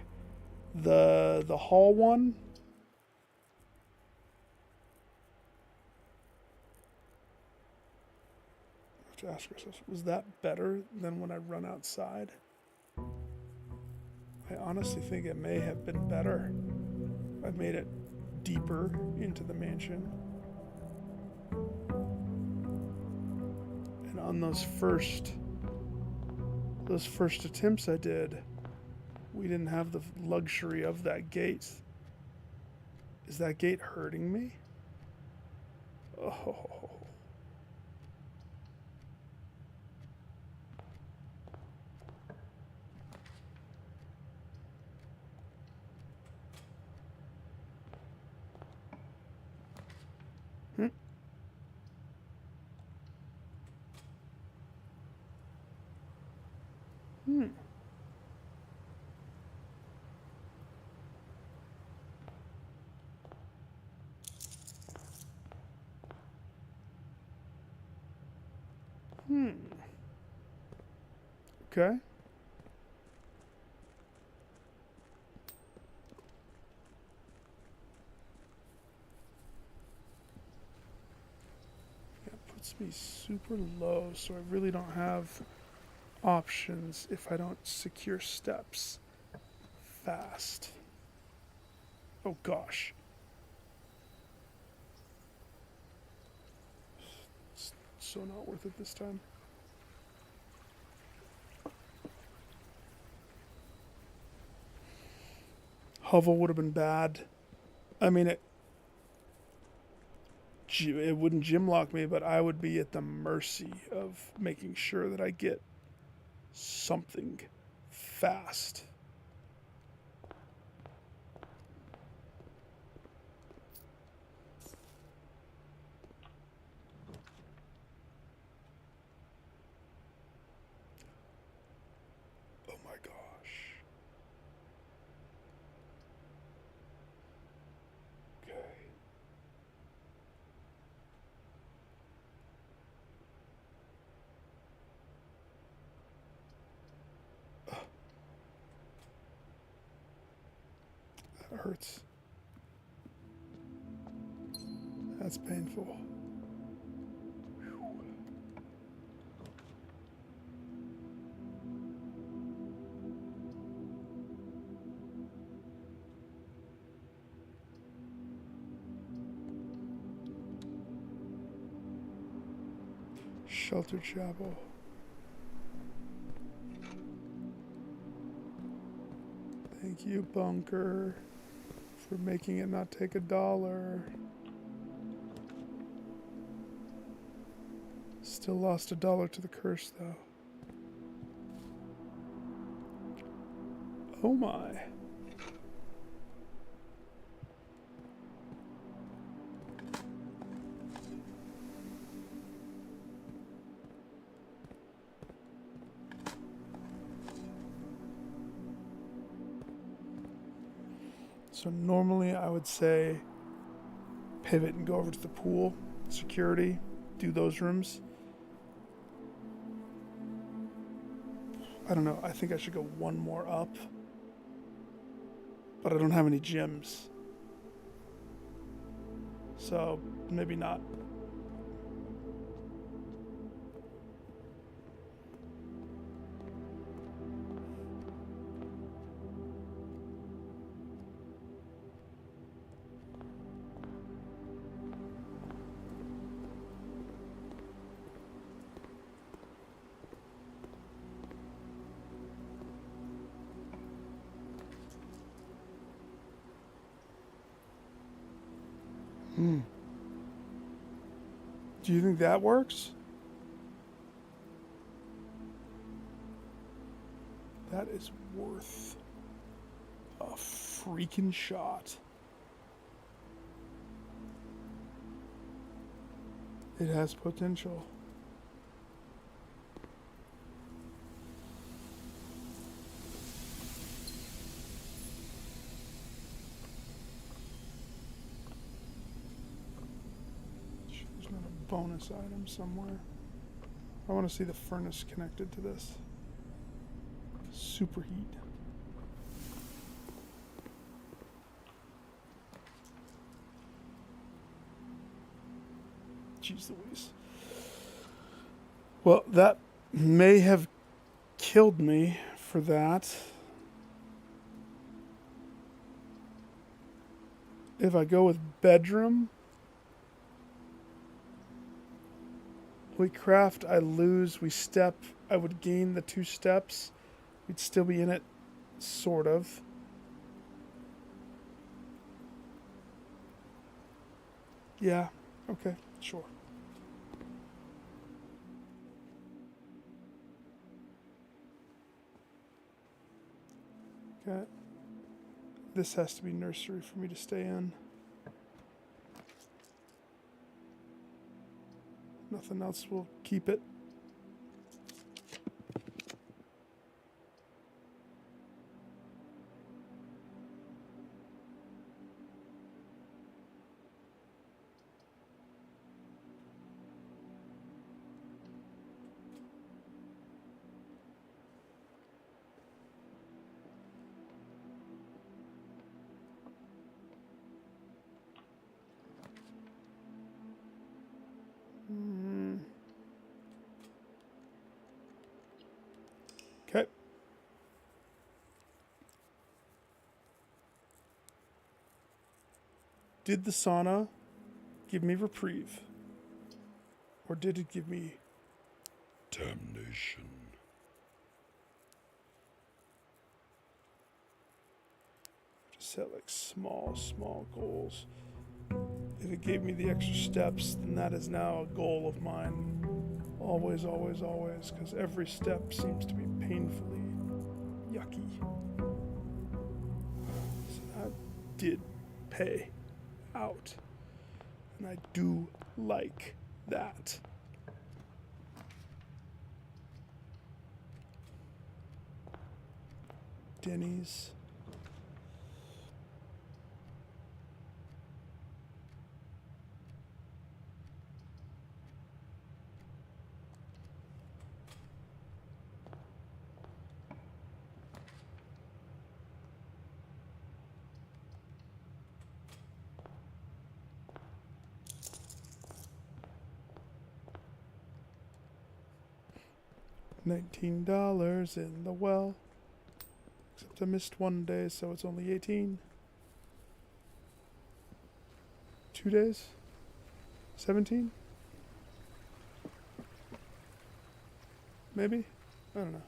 The hall one? We have to ask ourselves, was that better than when I run outside? I honestly think it may have been better. I've made it deeper into the mansion. And on those first attempts I did, we didn't have the luxury of that gate. Is that gate hurting me? Oh. Okay. That puts me super low, so I really don't have options if I don't secure steps fast. Oh gosh. It's so not worth it this time. Hovel would have been bad. I mean, it wouldn't gym lock me, but I would be at the mercy of making sure that I get something fast. Oh my gosh. Okay. That hurts. That's painful. Shelter Chapel. Thank you, Bunker, for making it not take $1. Still lost $1 to the curse, though. Oh my. So normally I would say pivot and go over to the pool, security, do those rooms. I don't know, I think I should go one more up. But I don't have any gyms. So maybe not. Do you think that works? is worth a freaking shot. It has potential. There's not a bonus item somewhere. I want to see the furnace connected to this. Superheat. Jeez Louise. Well, that may have killed me for that. If I go with bedroom, we craft, I lose, we step, I would gain the 2 steps. We'd still be in it, sort of. Yeah, okay, sure. Okay. This has to be nursery for me to stay in. Nothing else will keep it. Okay. Did the sauna give me reprieve? Or did it give me damnation? Just set like small goals. If it gave me the extra steps, then that is now a goal of mine. Always, always, always, because every step seems to be painfully yucky. So that did pay out. And I do like that. Denny's. $19 in the well. Except I missed 1 day, so it's only 18. 2 days? 17? Maybe? I don't know.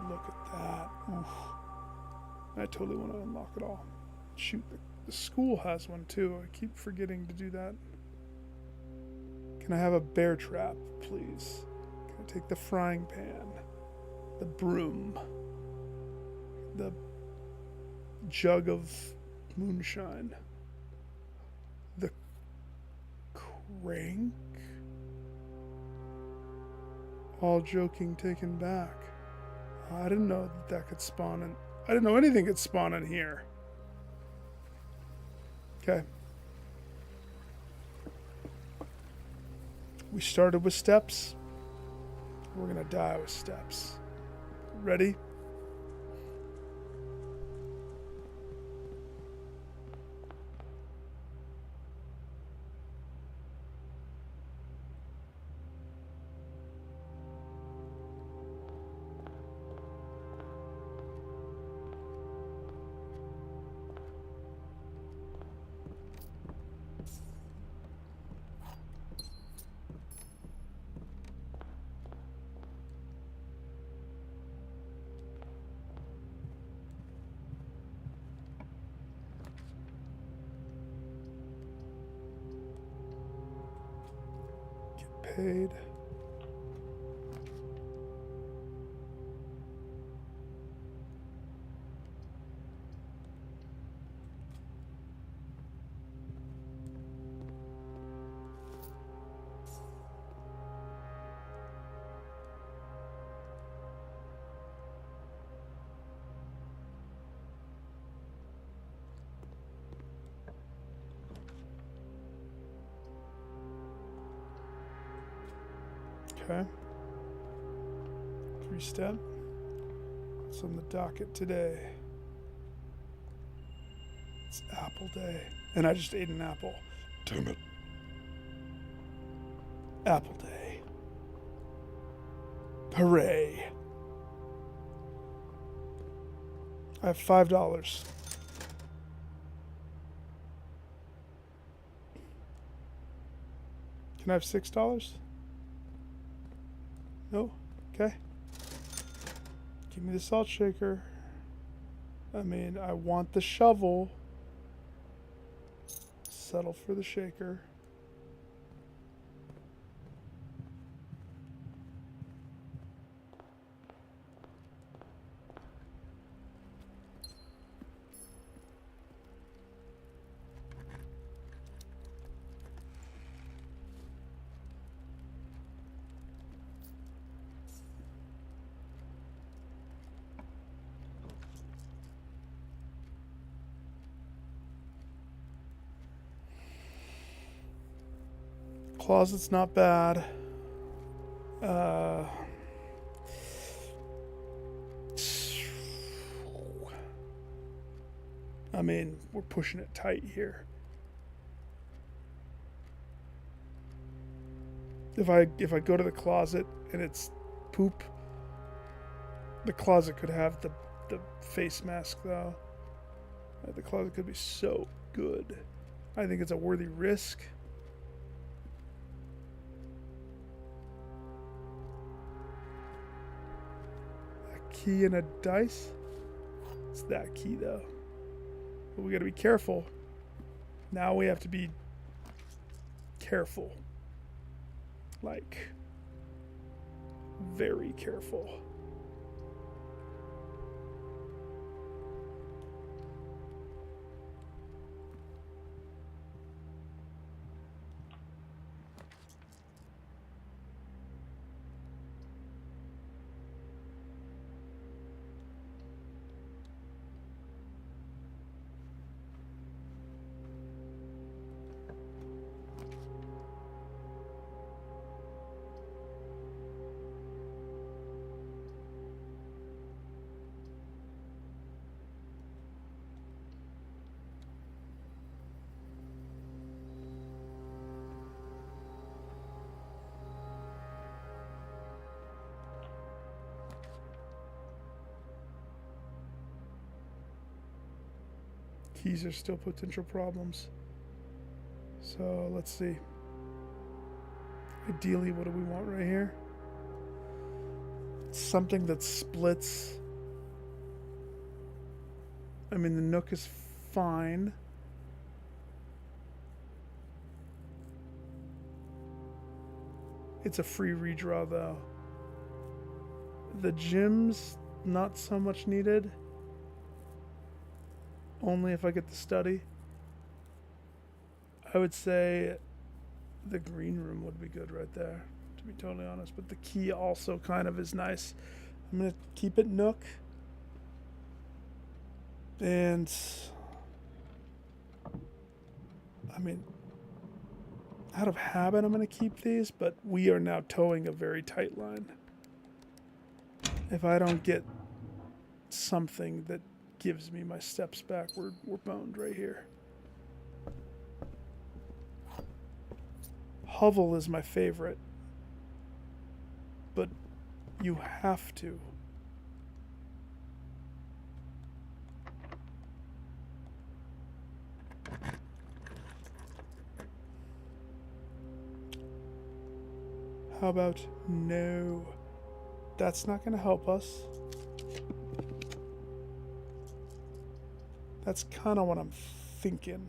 Look at that. Oof. I totally want to unlock it all. Shoot, the school has one too. I keep forgetting to do that. Can I have a bear trap, please? Can I take the frying pan? The broom? The jug of moonshine? The crank? All joking taken back. I didn't know that could spawn in. I didn't know anything could spawn in here. Okay. We started with steps. We're gonna die with steps. Ready? paid. Okay. 3-step. What's on the docket today? It's apple day. And I just ate an apple. Damn it. Apple day. Hooray. I have $5. Can I have $6? No? Okay. Give me the salt shaker. I mean, I want the shovel. Settle for the shaker. Closet's not bad. I mean, we're pushing it tight here. If I go to the closet and it's poop, the closet could have the face mask though. The closet could be so good. I think it's a worthy risk. Key and a dice. It's that key though. But we gotta be careful. Now we have to be careful. Like, very careful. Keys are still potential problems. So let's see. Ideally, what do we want right here? Something that splits. I mean, the nook is fine. It's a free redraw though. The gym's not so much needed. Only if I get the study. I would say the green room would be good right there, to be totally honest. But the key also kind of is nice. I'm going to keep it nook. And I mean, out of habit, I'm going to keep these, but we are now towing a very tight line. If I don't get something that gives me my steps back, we're boned right here. Hovel is my favorite, but you have to. How about no? That's not going to help us. That's kind of what I'm thinking.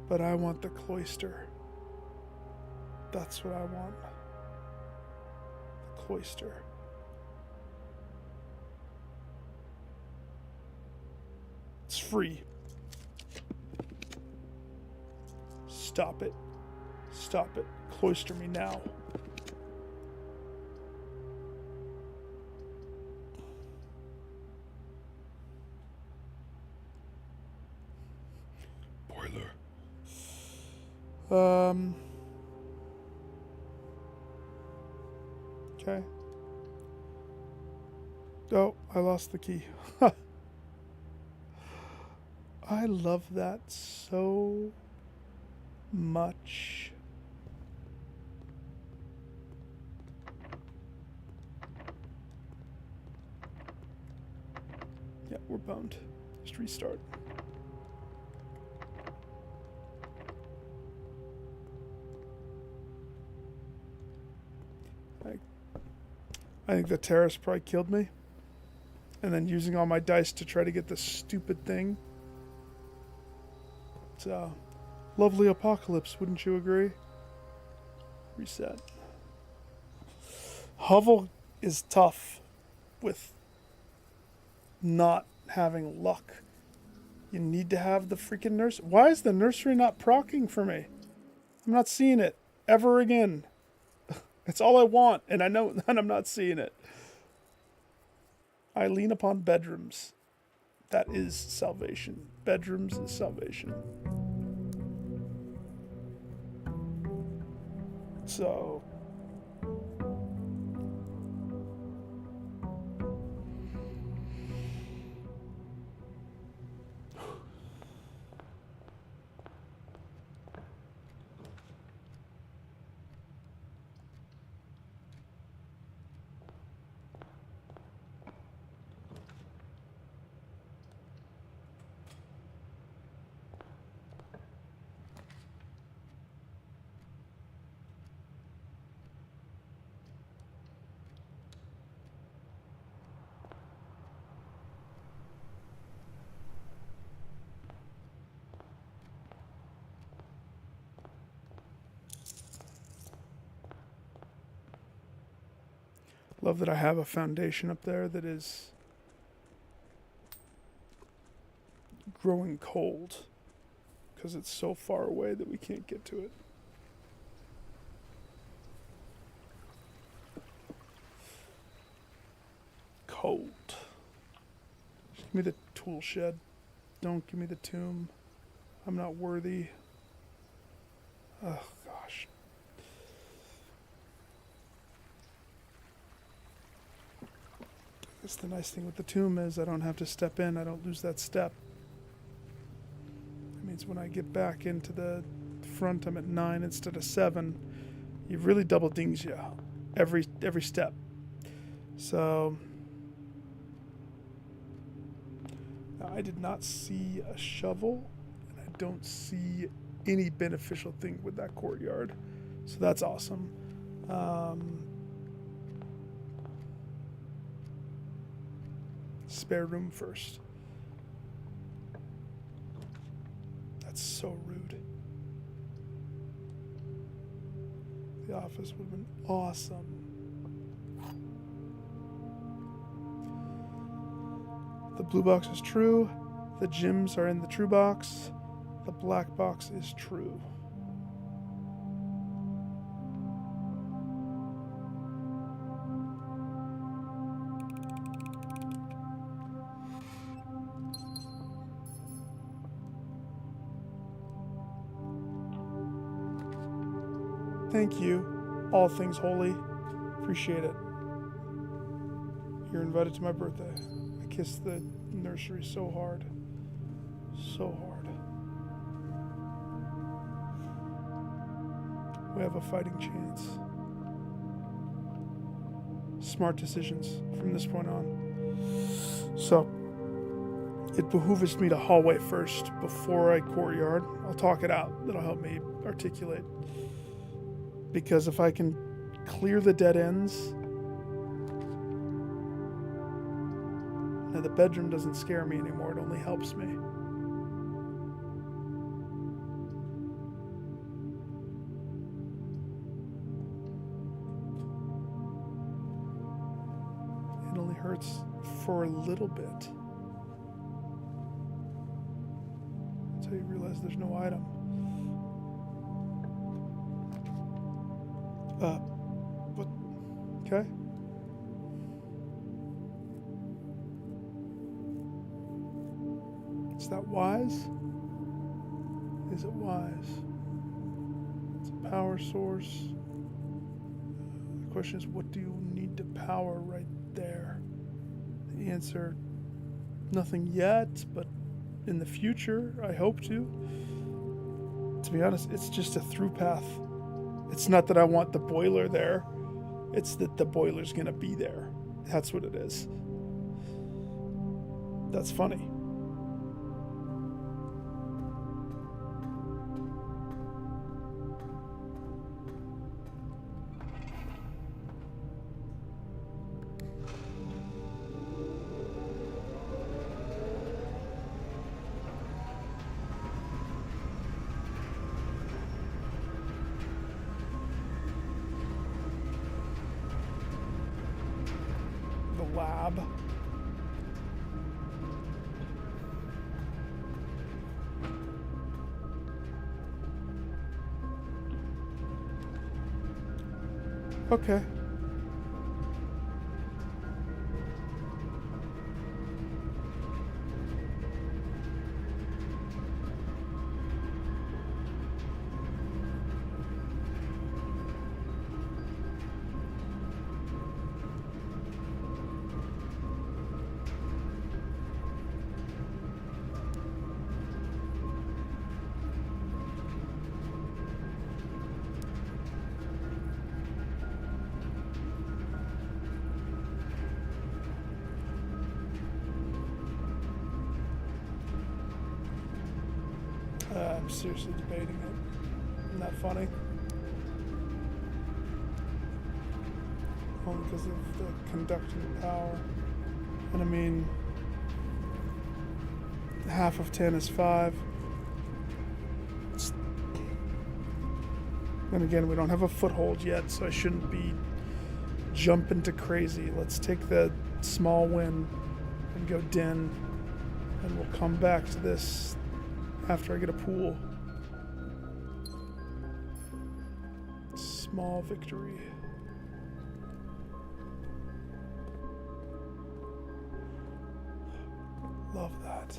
But I want the cloister. That's what I want. The cloister. It's free. Stop it. Stop it. Cloister me now. Boiler. Okay. Oh, I lost the key. I love that so much. Yeah, we're boned. Just restart. I think the terrorist probably killed me. And then using all my dice to try to get this stupid thing. It's a lovely apocalypse, wouldn't you agree? Reset. Hovel is tough with not having luck. You need to have the freaking nurse. Why is the nursery not proccing for me? I'm not seeing it ever again. It's all I want, and I know that I'm not seeing it. I lean upon bedrooms. That is salvation. Bedrooms is salvation. So... Love that I have a foundation up there that is growing cold because it's so far away that we can't get to it. Cold. Just give me the tool shed. Don't give me the tomb. I'm not worthy. Oh, gosh. That's the nice thing with the tomb is I don't have to step in. I don't lose that step. That means when I get back into the front, I'm at 9 instead of 7. He really double dings you every step. So I did not see a shovel, and I don't see any beneficial thing with that courtyard. So that's awesome. Spare room first. That's so rude. The office would have been awesome. The blue box is true. The gems are in the true box. The black box is true. Thank you, all things holy. Appreciate it. You're invited to my birthday. I kissed the nursery so hard. So hard. We have a fighting chance. Smart decisions from this point on. So, it behooves me to hallway first before I courtyard. I'll talk it out. That'll help me articulate. Because if I can clear the dead ends... Now the bedroom doesn't scare me anymore, it only helps me. hurts for a little bit. Until you realize there's no item. What? Okay. Is that wise? Is it wise? It's a power source. The question is, what do you need to power right there? The answer, nothing yet, but in the future, I hope to. To be honest, it's just a through path. It's not that I want the boiler there. It's that the boiler's gonna be there. That's what it is. That's funny. Lab. Okay. I'm seriously debating it. Isn't that funny? Only because of the conducting power. And I mean, half of 10 is 5. And again, we don't have a foothold yet, so I shouldn't be jumping to crazy. Let's take the small win and go den, and we'll come back to this after I get a pool. Small victory. Love that.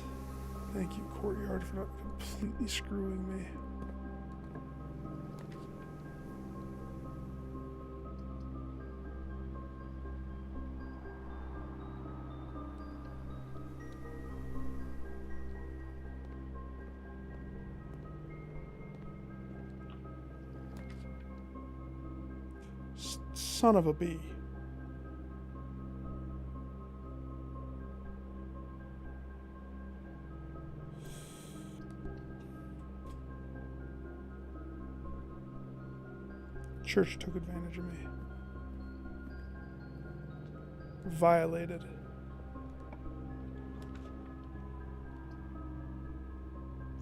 Thank you, Courtyard, for not completely screwing me. Son of a bee. Church took advantage of me. Violated.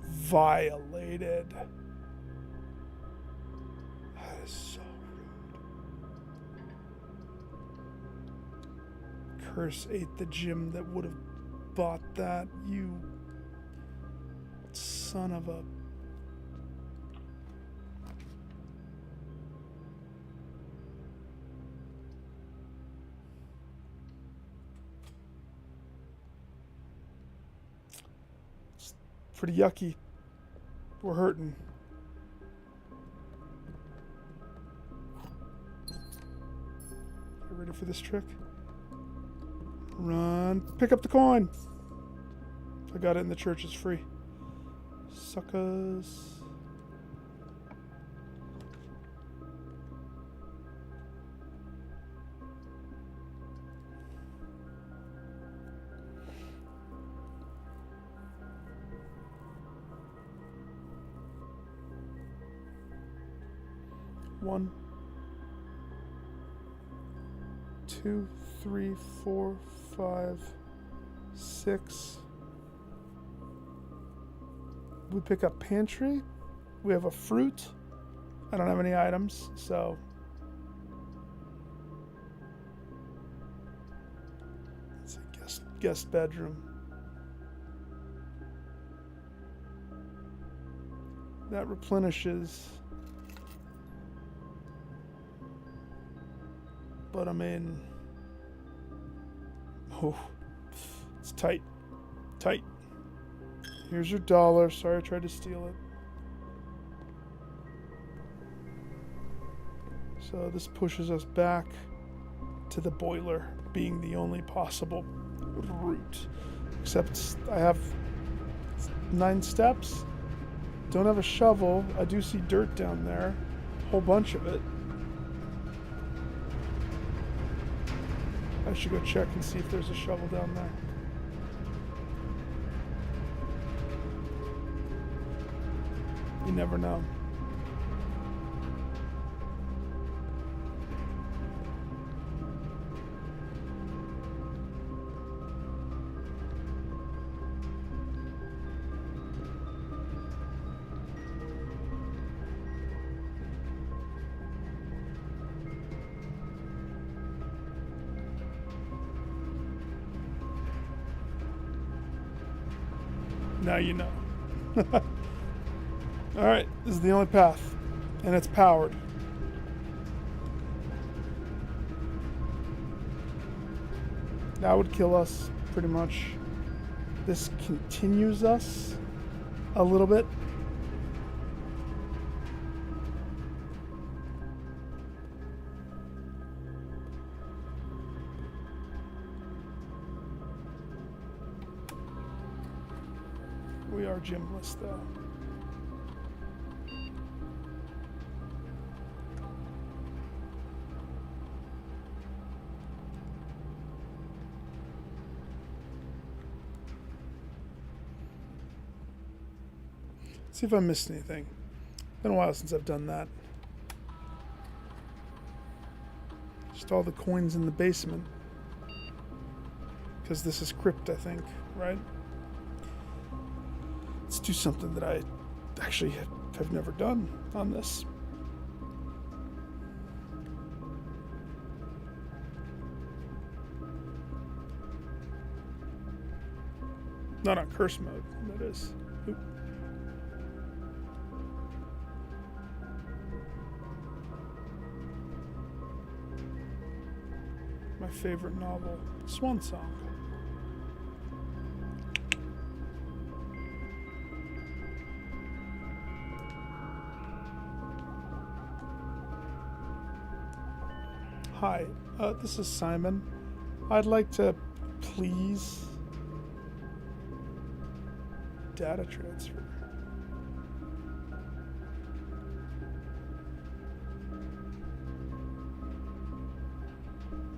Violated. That is so rude. Curse ate the gym that would have bought that, you son of a... It's pretty yucky. We're hurting. You ready for this trick? Run. Pick up the coin. I got it in the church. It's free. Suckers. One, 2, 3, 4, 5, 6. We pick up pantry. We have a fruit. I don't have any items, so guest bedroom. That replenishes. But I'm in. Oh, it's tight. Tight. Here's your dollar. Sorry I tried to steal it. So this pushes us back to the boiler, being the only possible route. Except I have 9 steps. Don't have a shovel. I do see dirt down there. A whole bunch of it. I should go check and see if there's a shovel down there. You never know. Now you know. Alright, this is the only path. And it's powered. That would kill us, pretty much. This continues us a little bit. We are gymless, though. See if I missed anything. Been a while since I've done that. Just all the coins in the basement. Because this is crypt, I think, right? Let's do something that I actually have never done on this. Not on curse mode, that is. Oop. My favorite novel, Swan Song. Hi, this is Simon. I'd like to please data transfer.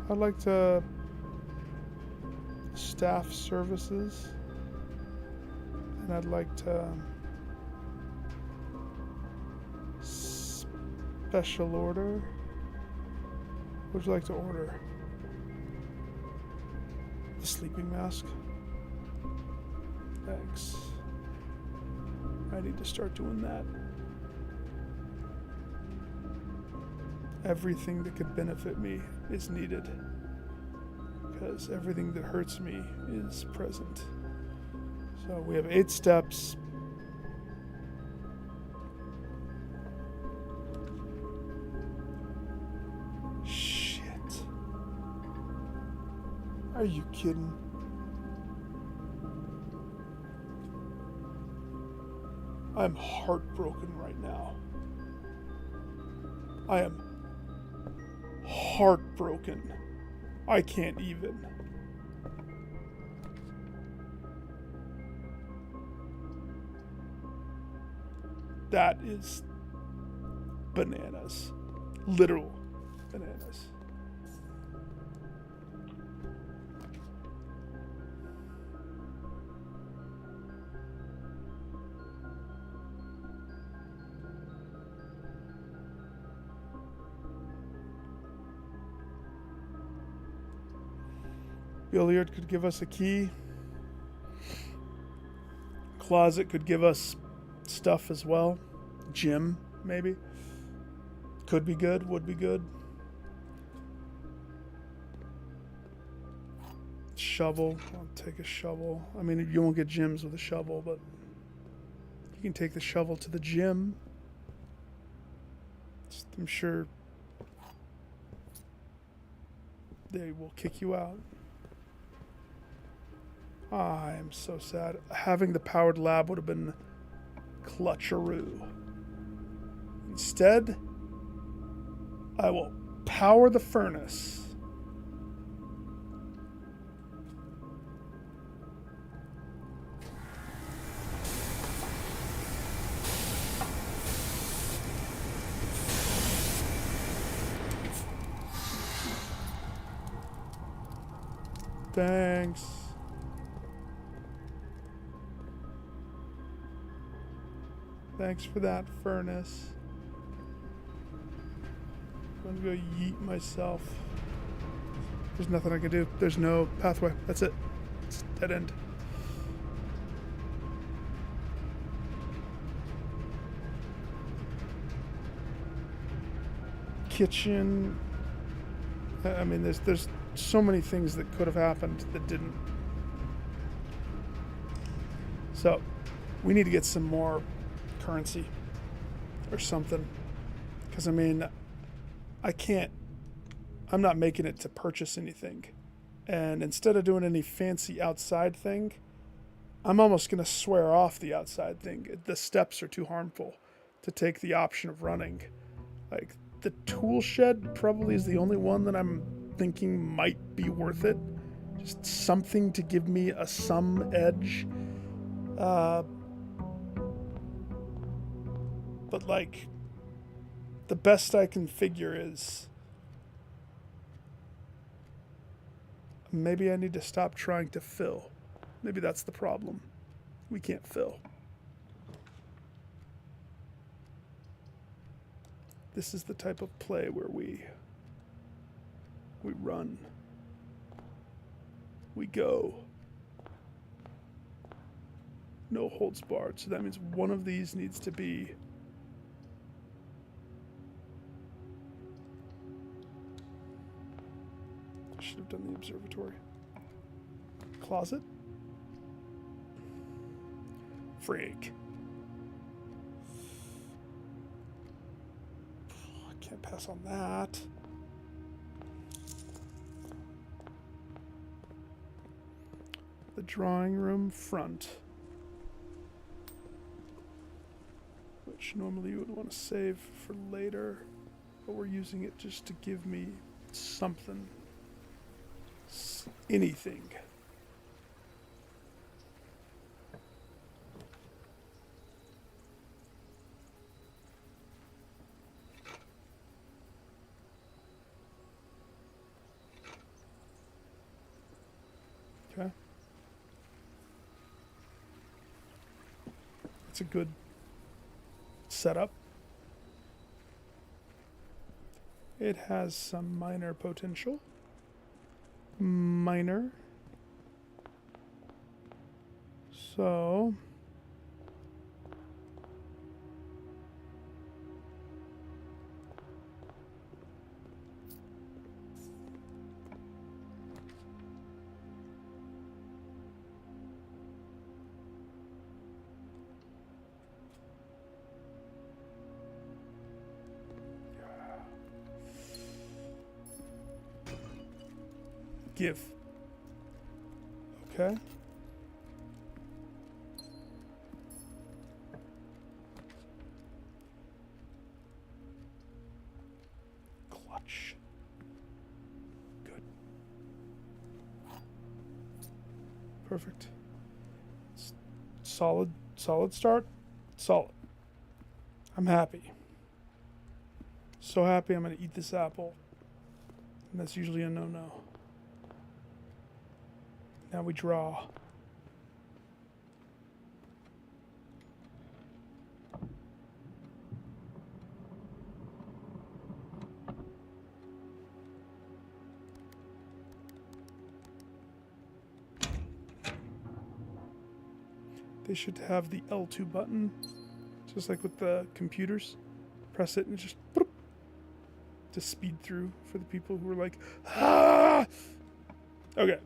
I'd like to staff services, and I'd like to special order. What would you like to order? The sleeping mask? Thanks. I need to start doing that. Everything that could benefit me is needed, because everything that hurts me is present. So we have 8 steps. Shit. Are you kidding? I'm heartbroken right now. I am heartbroken. I can't even. That is bananas. Literal bananas. Billiard could give us a key. Closet could give us stuff as well. Gym, maybe. Could be good, would be good. shovel. I'll take a shovel. I mean, you won't get gems with a shovel, but you can take the shovel to the gym. I'm sure they will kick you out. I am so sad. Having the powered lab would have been clutcheroo. Instead, I will power the furnace. Thanks. Thanks for that, furnace. I'm gonna go yeet myself. There's nothing I can do. There's no pathway. That's it. It's dead end. Kitchen. I mean, there's so many things that could have happened that didn't. So, we need to get some more currency or something. Because, I mean, I'm not making it to purchase anything. And instead of doing any fancy outside thing, I'm almost going to swear off the outside thing. The steps are too harmful to take the option of running. Like, the tool shed probably is the only one that I'm thinking might be worth it. Just something to give me some edge. But like, the best I can figure is maybe I need to stop trying to fill. Maybe that's the problem. We can't fill. This is the type of play where we run. We go. No holds barred. So that means one of these needs to be I should have done the observatory. Closet. Freak. I can't pass on that. The drawing room front, which normally you would want to save for later, but we're using it just to give me something, anything. Okay. It's a good setup. It has some minor potential. Minor. So give. Okay. Clutch. Good. Perfect. Solid start. Solid. I'm happy. So happy I'm going to eat this apple. And that's usually a no-no. Now we draw. They should have the L2 button, just like with the computers. Press it and just boop, to speed through for the people who are like, ah! Okay.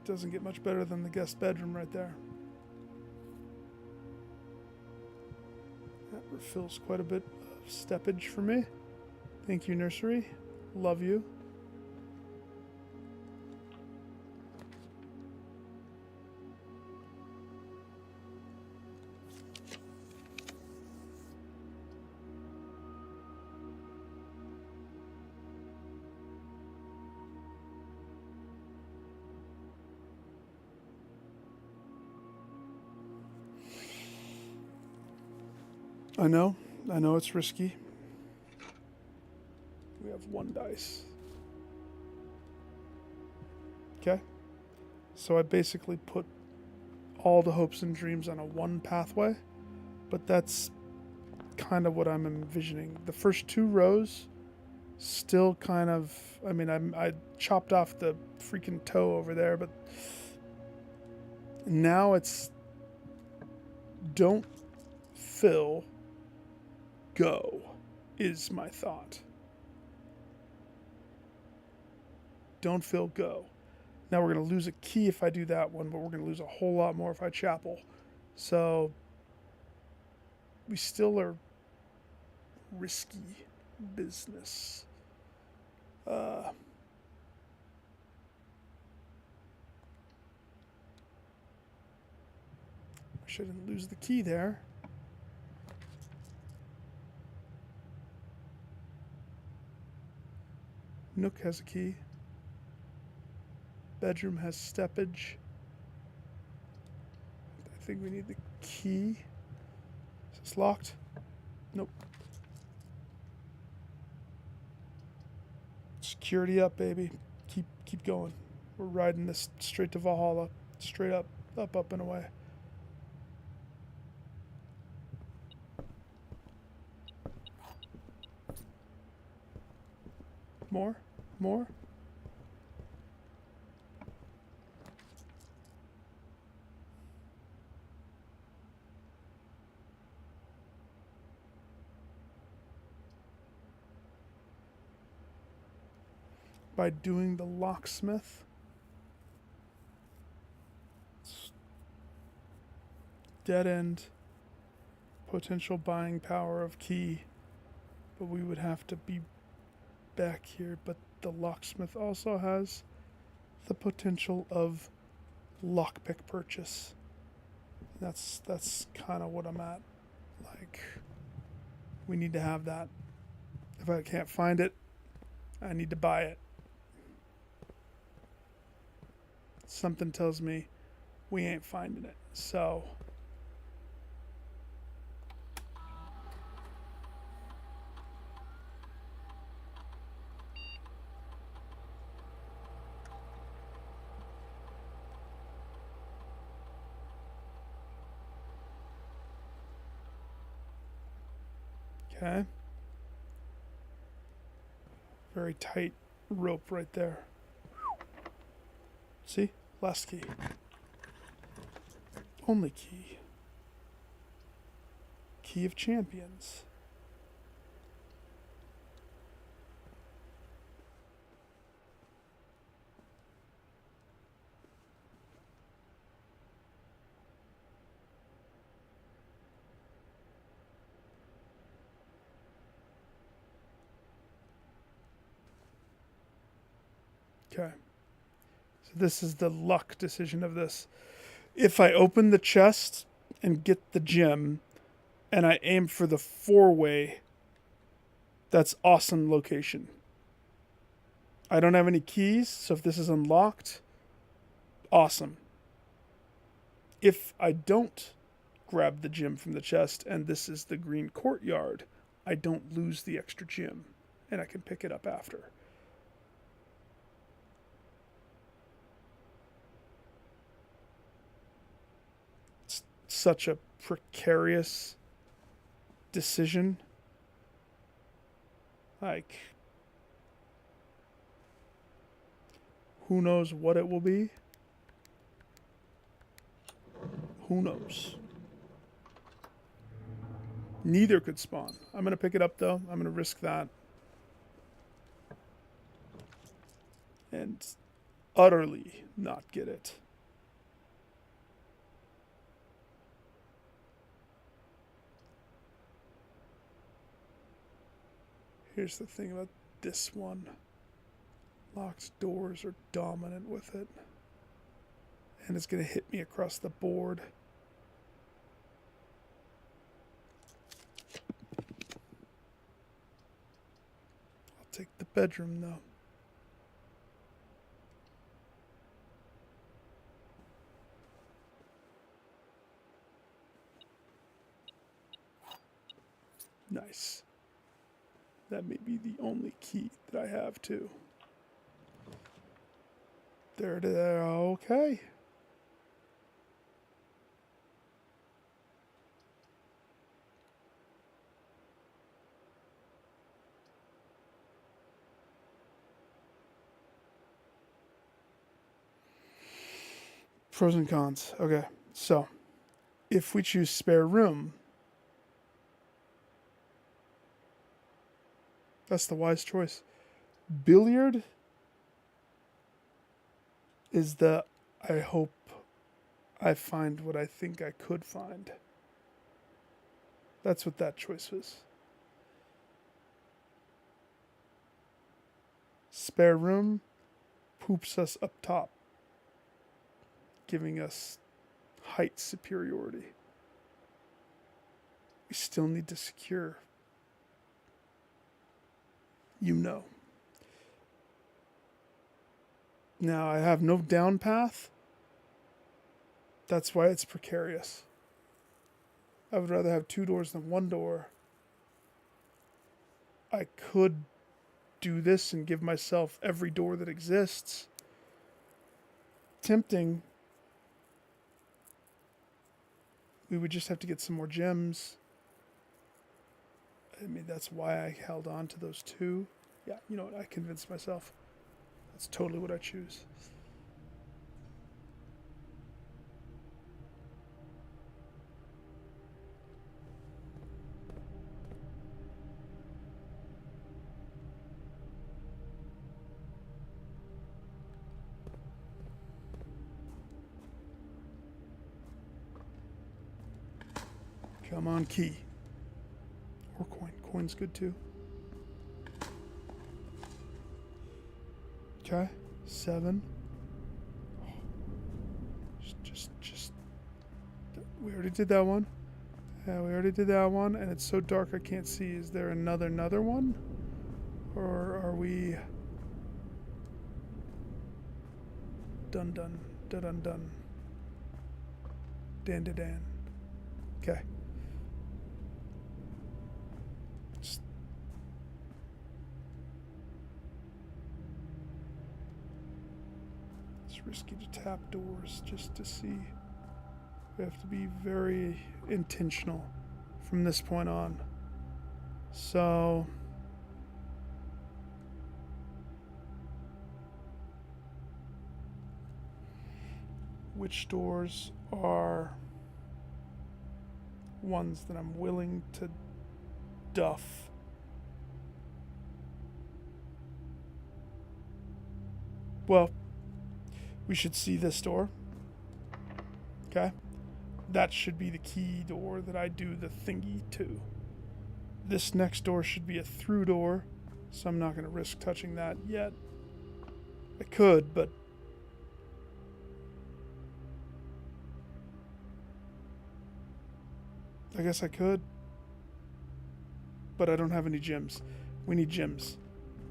Doesn't get much better than the guest bedroom right there. That refills quite a bit of steppage for me. Thank you, nursery. Love you. I know it's risky. We have 1 dice. Okay. So I basically put all the hopes and dreams on a 1 pathway, but that's kind of what I'm envisioning. The first 2 rows still kind of, I mean, I chopped off the freaking toe over there, but now it's don't fill, go is my thought. Don't fill, go. Now we're going to lose a key if I do that one, but we're going to lose a whole lot more if I chapel. So we still are risky business. I shouldn't lose the key there. Nook has a key. Bedroom has steppage. I think we need the key. Is this locked? Nope. Security up, baby. Keep going. We're riding this straight to Valhalla. Straight up, up and away. More. By doing the locksmith, dead end, potential buying power of key, but we would have to be back here. But the locksmith also has the potential of lockpick purchase. That's kind of what I'm at. Like, we need to have that. If I can't find it, I need to buy it. Something tells me we ain't finding it. So okay. Very tight rope right there. See? Last key. Only key. Key of Champions. Okay. So this is the luck decision of this. If I open the chest and get the gem and I aim for the 4-way, that's awesome location. I don't have any keys, so if this is unlocked, awesome. If I don't grab the gem from the chest and this is the green courtyard, I don't lose the extra gem and I can pick it up after. Such a precarious decision. Like, who knows what it will be? Who knows? Neither could spawn. I'm going to pick it up, though. I'm going to risk that. And utterly not get it. Here's the thing about this one. Locked doors are dominant with it. And it's going to hit me across the board. I'll take the bedroom, though. Nice. That may be the only key that I have, too. There it is. Okay. Pros and cons. Okay. So, if we choose spare room, that's the wise choice. Billiard is the I hope I find what I think I could find. That's what that choice was. Spare room poops us up top, giving us height superiority. We still need to secure. You know. Now, I have no down path. That's why it's precarious. I would rather have 2 doors than 1 door. I could do this and give myself every door that exists. Tempting. We would just have to get some more gems. I mean, that's why I held on to those 2. Yeah, you know what? I convinced myself. That's totally what I choose. Come on, key. Or coin. Coin's good too. Okay. 7. Just. We already did that one. Yeah, we already did that one, and it's so dark I can't see. Is there another one? Or are we... Dun. Dan. Okay. It's risky to tap doors just to see. We have to be very intentional from this point on. So... which doors are ones that I'm willing to duff? Well, we should see this door. Okay? That should be the key door that I do the thingy to. This next door should be a through door, so I'm not going to risk touching that yet. I could, but... I guess I could. But I don't have any gems. We need gems.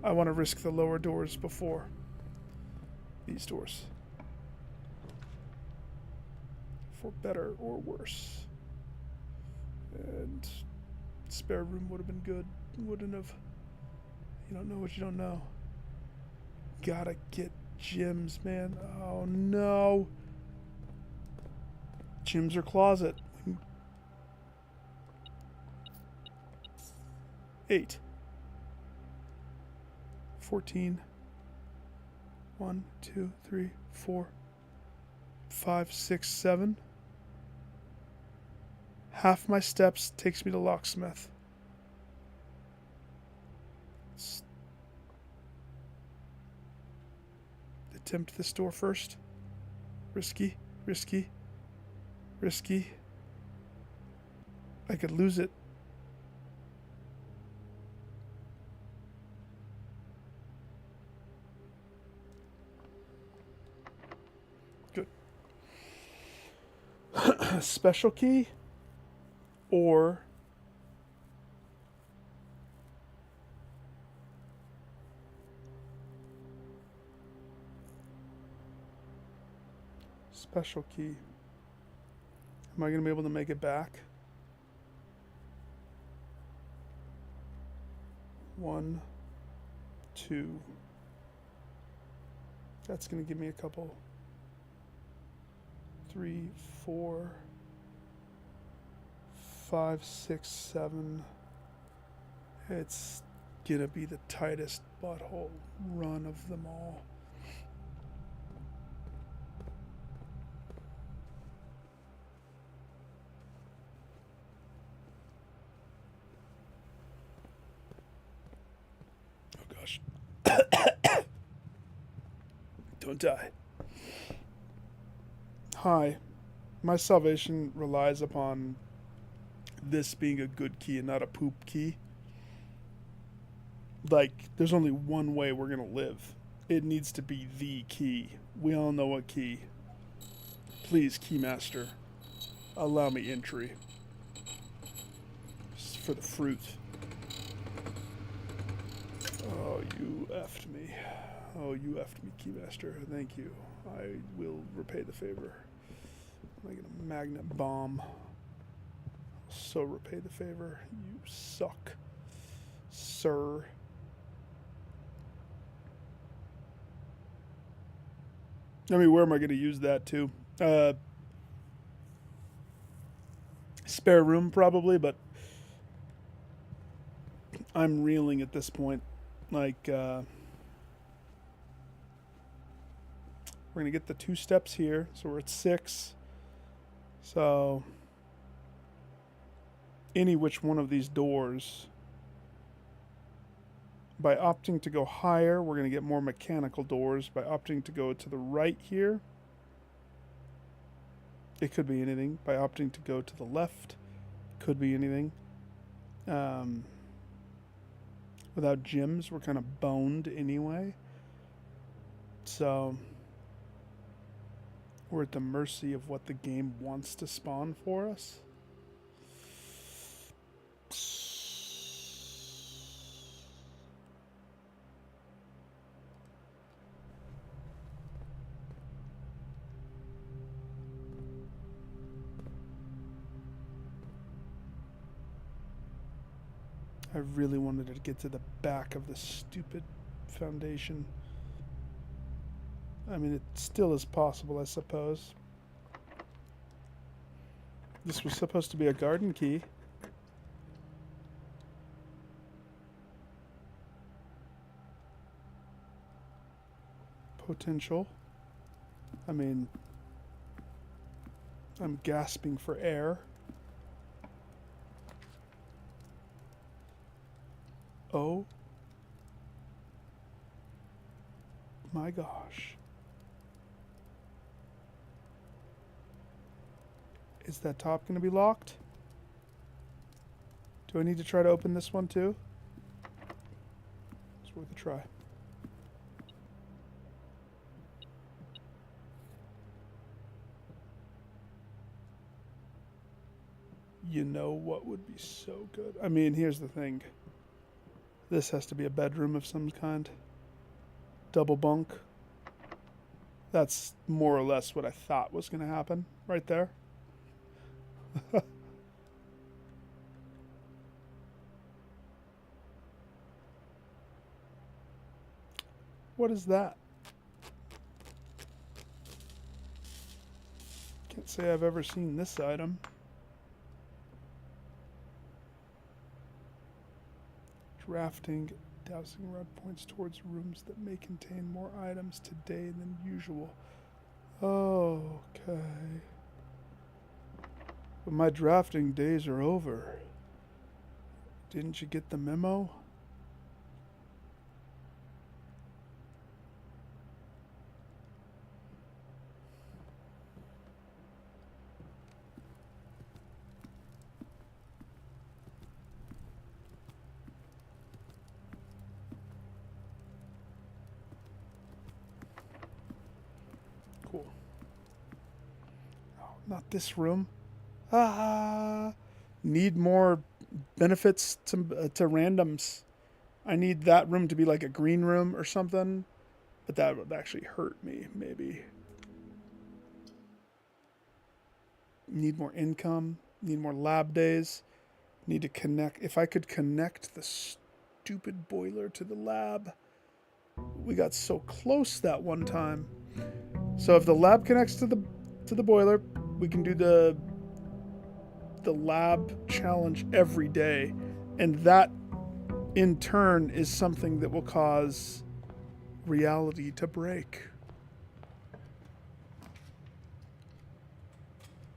I want to risk the lower doors before these doors. For better or worse. And spare room would have been good. Wouldn't have. You don't know what you don't know. Gotta get gems, man. Oh no. Gems or closet. 8. 14. 1, 2, 3, 4, 5, 6, 7. Half my steps takes me to locksmith. It attempt this door first. Risky, risky, risky. I could lose it. Good. Special key or special key. Am I going to be able to make it back? 1, 2. That's going to give me a couple. 3, 4, 5, 6, 7. It's going to be the tightest butthole run of them all. Don't die. Hi. My salvation relies upon this being a good key and not a poop key. Like, there's only one way we're going to live. It needs to be the key. We all know what key. Please, Keymaster, allow me entry. Just for the fruit. Oh, you effed me. Oh, you effed me, Keymaster. Thank you. I will repay the favor. I'm going to magnet bomb. So repay the favor. You suck, sir. I mean, where am I going to use that to? Spare room, probably, but I'm reeling at this point. Like, we're going to get the 2 steps here, so we're at 6. So, any which one of these doors, by opting to go higher, we're going to get more mechanical doors. By opting to go to the right here, it could be anything. By opting to go to the left, could be anything. Without gyms, we're kind of boned anyway. So, we're at the mercy of what the game wants to spawn for us. I really wanted to get to the back of the stupid foundation. I mean, it still is possible, I suppose. This was supposed to be a garden key. Potential. I mean, I'm gasping for air. Oh my gosh. Is that top going to be locked? Do I need to try to open this one too? It's worth a try. You know what would be so good? I mean, here's the thing. This has to be a bedroom of some kind. Double bunk. That's more or less what I thought was going to happen right there. What is that? Can't say I've ever seen this item. Drafting. Dowsing rod points towards rooms that may contain more items today than usual. Okay. But my drafting days are over. Didn't you get the memo? cool. Oh, not this room. Ah, need more benefits to randoms. I need that room to be like a green room or something, but that would actually hurt me, maybe. Need more income, need more lab days, need to connect. If I could connect the stupid boiler to the lab. We got so close that one time. So if the lab connects to the boiler, we can do the lab challenge every day, and that in turn is something that will cause reality to break.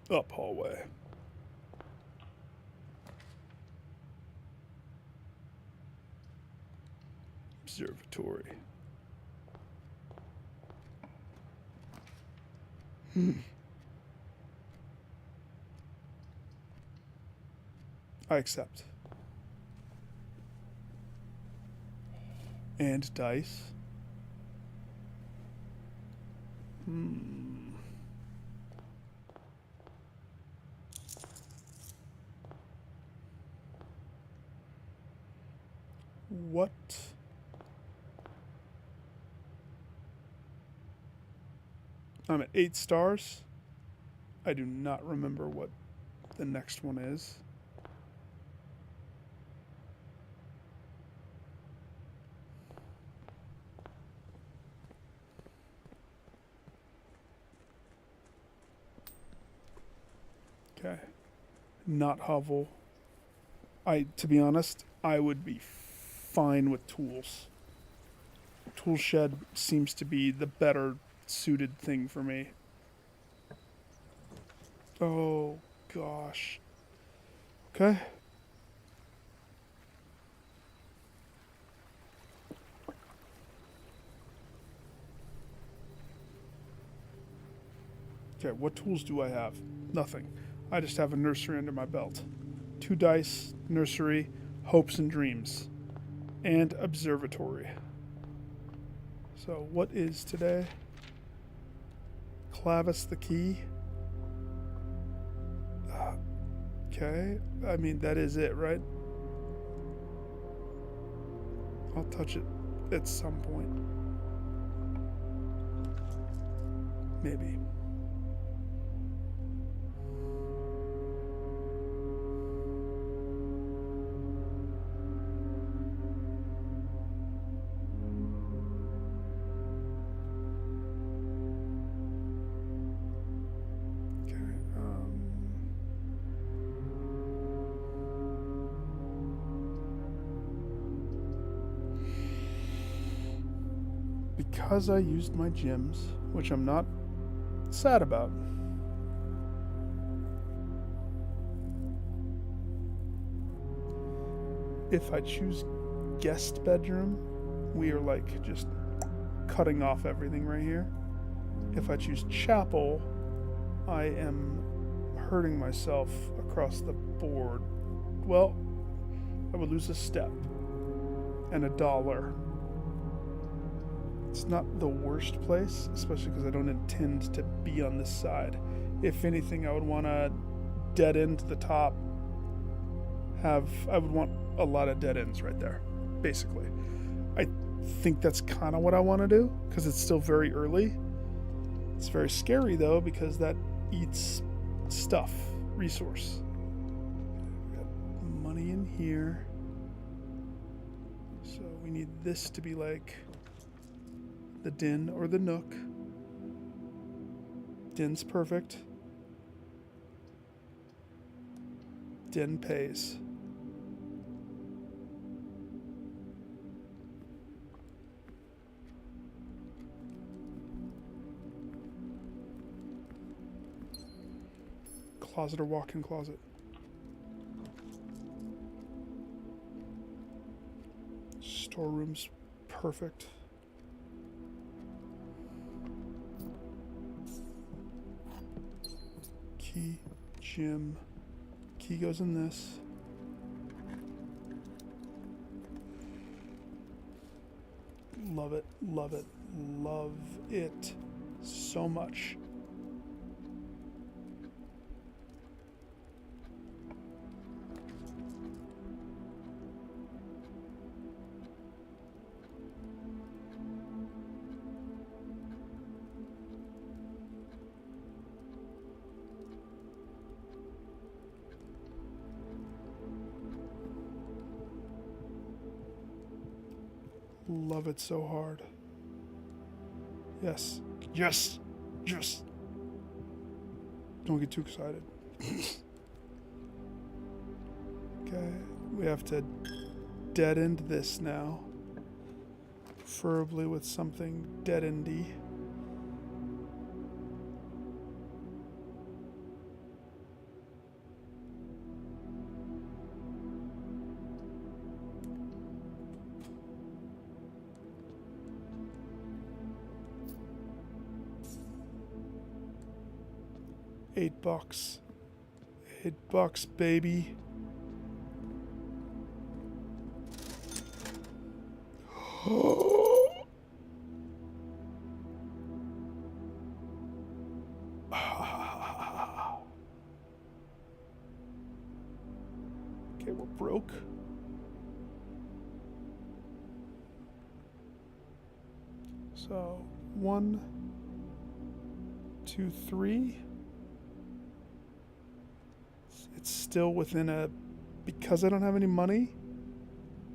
Up hallway. Observatory. I accept. And dice. What? I'm at 8 stars. I do not remember what the next one is. Okay. Not hovel. To be honest, I would be fine with tools. Tool shed seems to be the better suited thing for me. Oh, gosh. Okay. Okay, what tools do I have? Nothing. I just have a nursery under my belt. 2 dice, nursery, hopes and dreams, and observatory. So what is today? Clavis the key. Okay, I mean that is it, right? I'll touch it at some point. Maybe. Because I used my gems, which I'm not sad about. If I choose guest bedroom, we are like just cutting off everything right here. If I choose chapel, I am hurting myself across the board. Well, I would lose a step and $1. It's not the worst place, especially because I don't intend to be on this side. If anything, I would want to dead end to the top. I would want a lot of dead ends right there, basically. I think that's kind of what I want to do, because it's still very early. It's very scary, though, because that eats stuff, resource. Got money in here. So we need this to be like the den or the nook. Den's perfect. Den pays. Closet or walk-in closet. Storeroom's perfect. Key, gym. Key goes in this. Love it, love it, love it. so much. Love it so hard. Yes. Yes. Yes. Don't get too excited. Okay. We have to dead end this now. Preferably with something dead endy. $8. $8, baby. Okay, we're broke. So 1, 2, 3. It's still within a, because I don't have any money,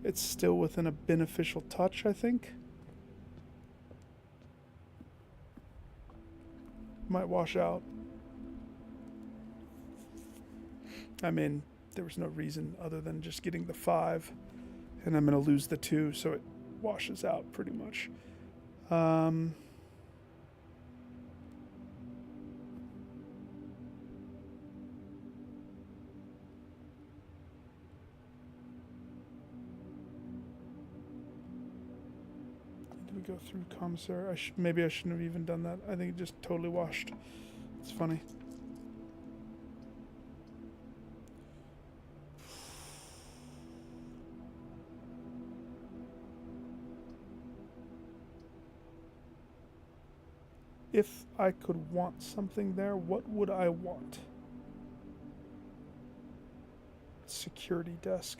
it's still within a beneficial touch, I think. Might wash out. I mean, there was no reason other than just getting the 5, and I'm going to lose the 2, so it washes out pretty much. Did we go through commissary? Maybe I shouldn't have even done that. I think it just totally washed. It's funny. If I could want something there, what would I want? Security desk.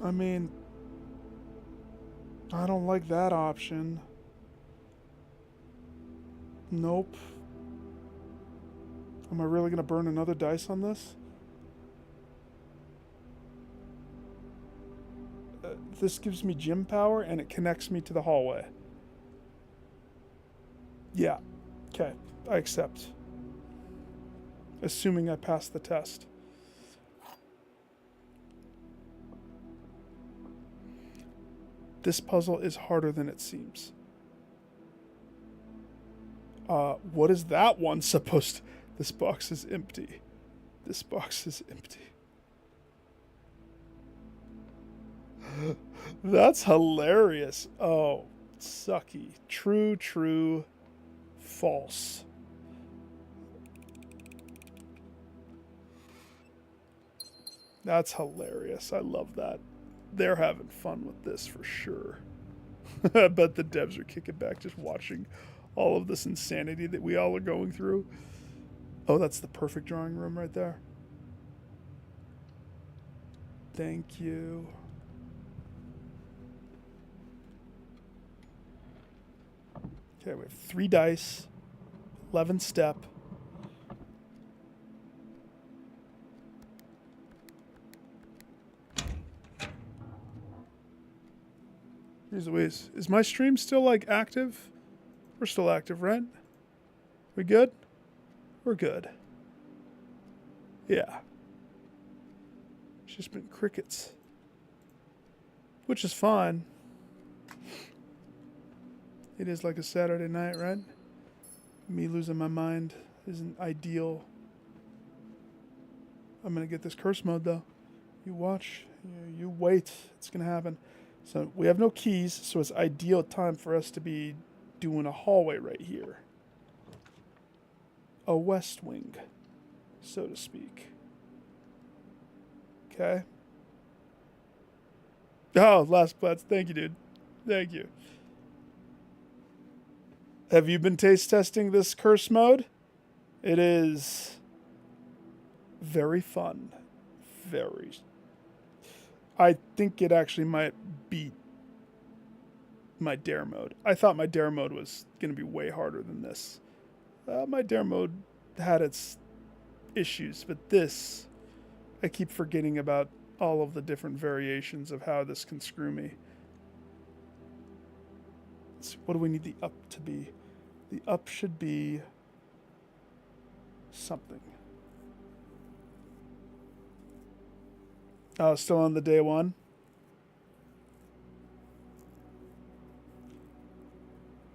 I mean, I don't like that option. Nope. Am I really gonna burn another dice on this? This gives me gym power and it connects me to the hallway. Yeah. Okay. I accept. Assuming I pass the test. This puzzle is harder than it seems. What is that one supposed to... This box is empty. This box is empty. That's hilarious. Oh, sucky. True, true, false. That's hilarious. I love that. They're having fun with this for sure. I bet the devs are kicking back just watching all of this insanity that we all are going through. Oh, that's the perfect drawing room right there. Thank you. Okay, we have 3 dice, 11 step. Here's Louise. Is my stream still like active? We're still active, right? We good? We're good. Yeah. It's just been crickets. Which is fine. It is like a Saturday night, right? Me losing my mind isn't ideal. I'm gonna get this curse mode though. You watch. You wait. It's going to happen. So we have no keys, so it's ideal time for us to be doing a hallway right here. A west wing, so to speak. Okay. Oh, last plats. Thank you, dude. Thank you. Have you been taste testing this curse mode? It is very fun. Very. I think it actually might beat my dare mode. I thought my dare mode was going to be way harder than this. My dare mode had its issues, but this, I keep forgetting about all of the different variations of how this can screw me. So what do we need the up to be? The up should be something. Oh, still on the day one?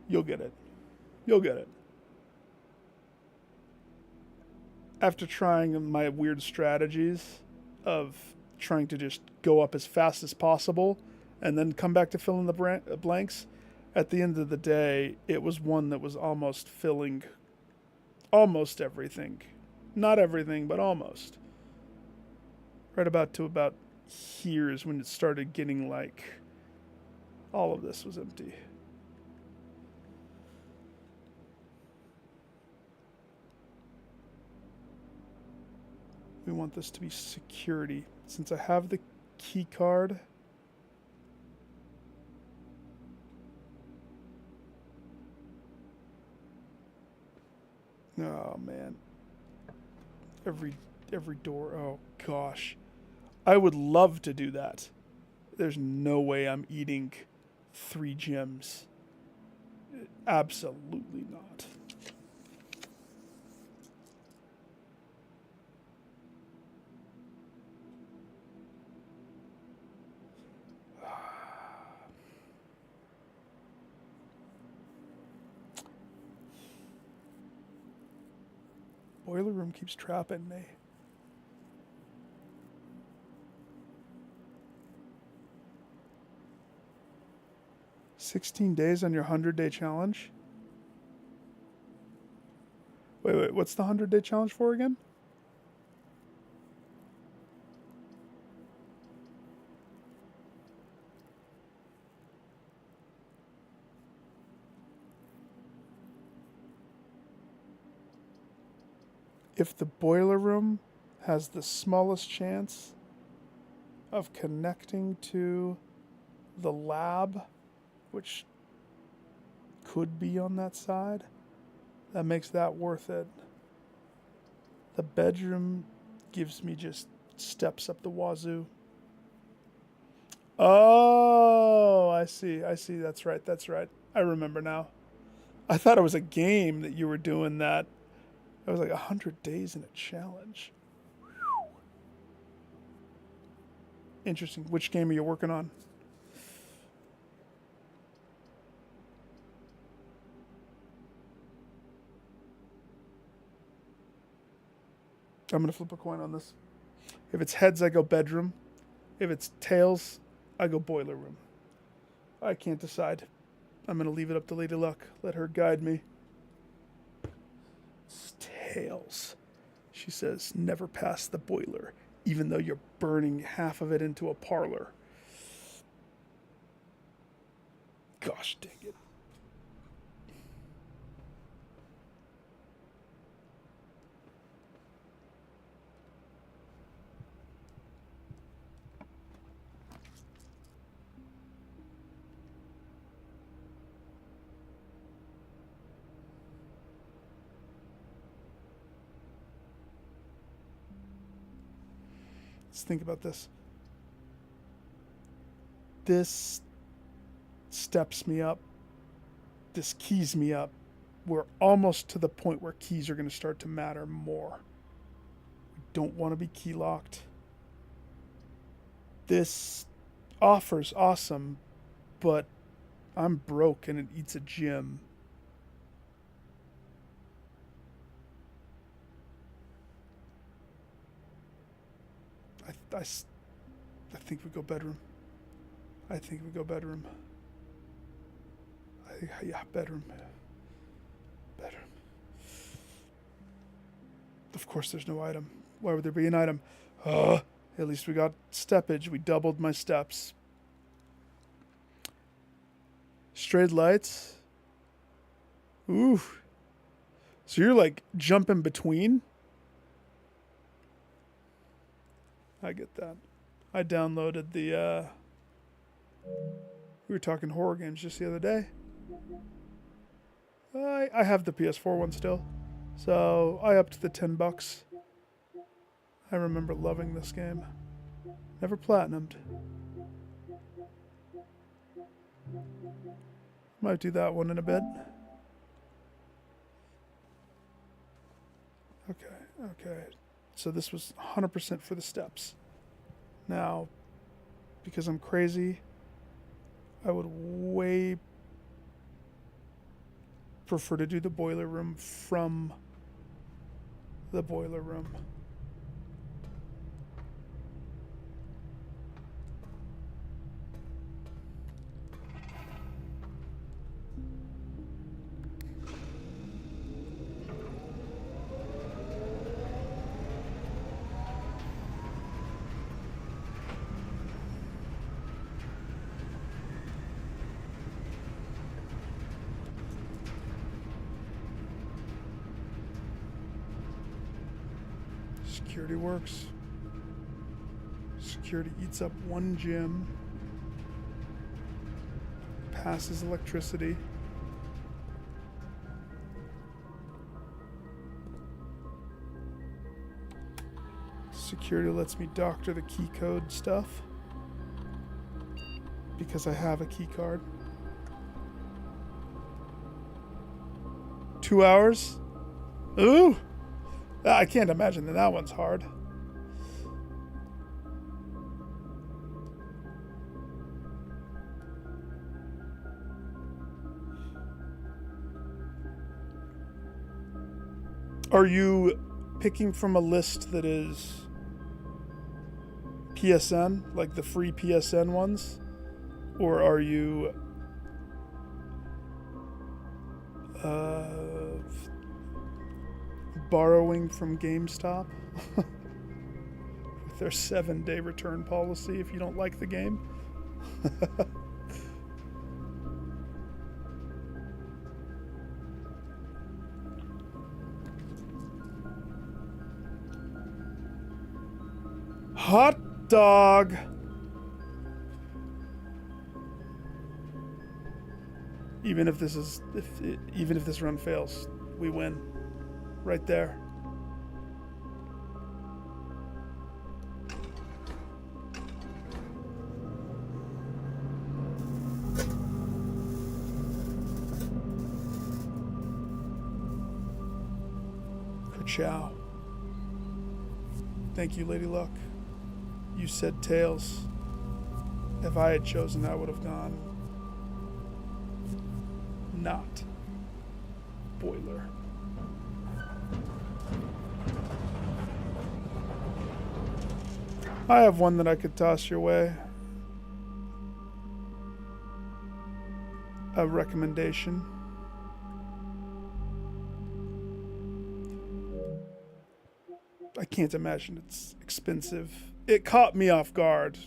You'll get it. You'll get it. After trying my weird strategies of trying to just go up as fast as possible and then come back to fill in the blanks, at the end of the day, it was one that was almost filling almost everything. Not everything, but almost. Right about here is when it started getting like all of this was empty. We want this to be security. Since I have the key card, oh man. Every door. Oh gosh. I would love to do that. There's no way I'm eating 3 gems. Absolutely not. Boiler room keeps trapping me. "16 days on your 100-day challenge?" Wait, what's the 100-day challenge for again? If the boiler room has the smallest chance of connecting to the lab, which could be on that side, that makes that worth it. The bedroom gives me just steps up the wazoo. Oh, I see. That's right. I remember now. I thought it was a game that you were doing that. It was like 100 days in a challenge. Whew. Interesting. Which game are you working on? I'm going to flip a coin on this. If it's heads, I go bedroom. If it's tails, I go boiler room. I can't decide. I'm going to leave it up to Lady Luck. Let her guide me. It's tails. She says, never pass the boiler, even though you're burning half of it into a parlor. Gosh dang it. Let's think about this. This steps me up. This keys me up. We're almost to the point where keys are going to start to matter more. We don't want to be key locked. This offer's awesome, but I'm broke and it eats a gym. I think we go bedroom. I think we go bedroom. Yeah, bedroom. Bedroom. Of course there's no item. Why would there be an item? At least we got steppage. We doubled my steps. Straight lights. Ooh. So you're like jumping between? I get that. I downloaded the, we were talking horror games just the other day. I have the PS4 one still. So I upped the $10. I remember loving this game. Never platinumed. Might do that one in a bit. Okay. So this was 100% for the steps. Now, because I'm crazy, I would way prefer to do the boiler room from the boiler room. Security works. Security eats up one gym. Passes electricity. Security lets me doctor the key code stuff because I have a key card. 2 hours? Ooh! I can't imagine that one's hard. Are you picking from a list that is PSN, like the free PSN ones? Or are you borrowing from GameStop with their 7-day return policy if you don't like the game? Hot dog. Even if this run fails, we win. Right there. Ka-chow. Thank you, Lady Luck. You said tails. If I had chosen, I would have gone not boiler. I have one that I could toss your way. A recommendation. I can't imagine it's expensive. It caught me off guard.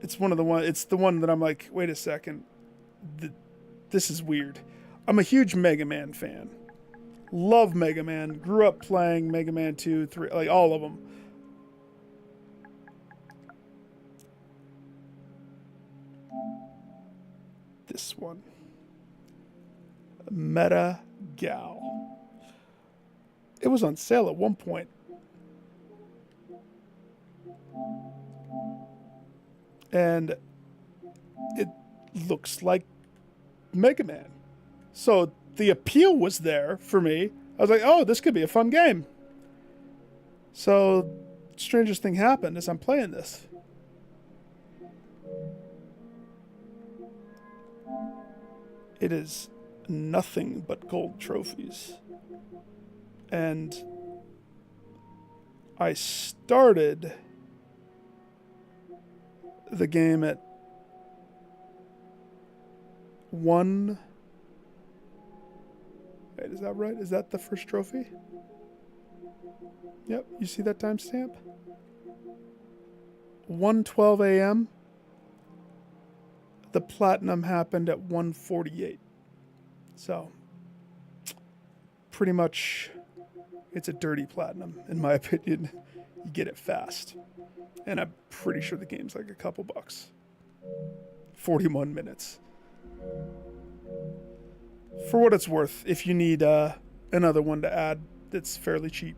It's the one that I'm like, wait a second. This is weird. I'm a huge Mega Man fan. Love Mega Man. Grew up playing Mega Man 2, 3, like all of them. This one. Meta Gal. It was on sale at one point. And it looks like Mega Man. So the appeal was there for me. I was like, oh, this could be a fun game. So, strangest thing happened as I'm playing this. It is nothing but gold trophies. And I started the game at 1. Wait, is that right? Is that the first trophy? Yep, you see that timestamp? 1:12 a.m. The platinum happened at 1:48. So, pretty much, it's a dirty platinum, in my opinion. You get it fast. And I'm pretty sure the game's like a couple bucks. 41 minutes. For what it's worth, if you need another one to add, it's fairly cheap.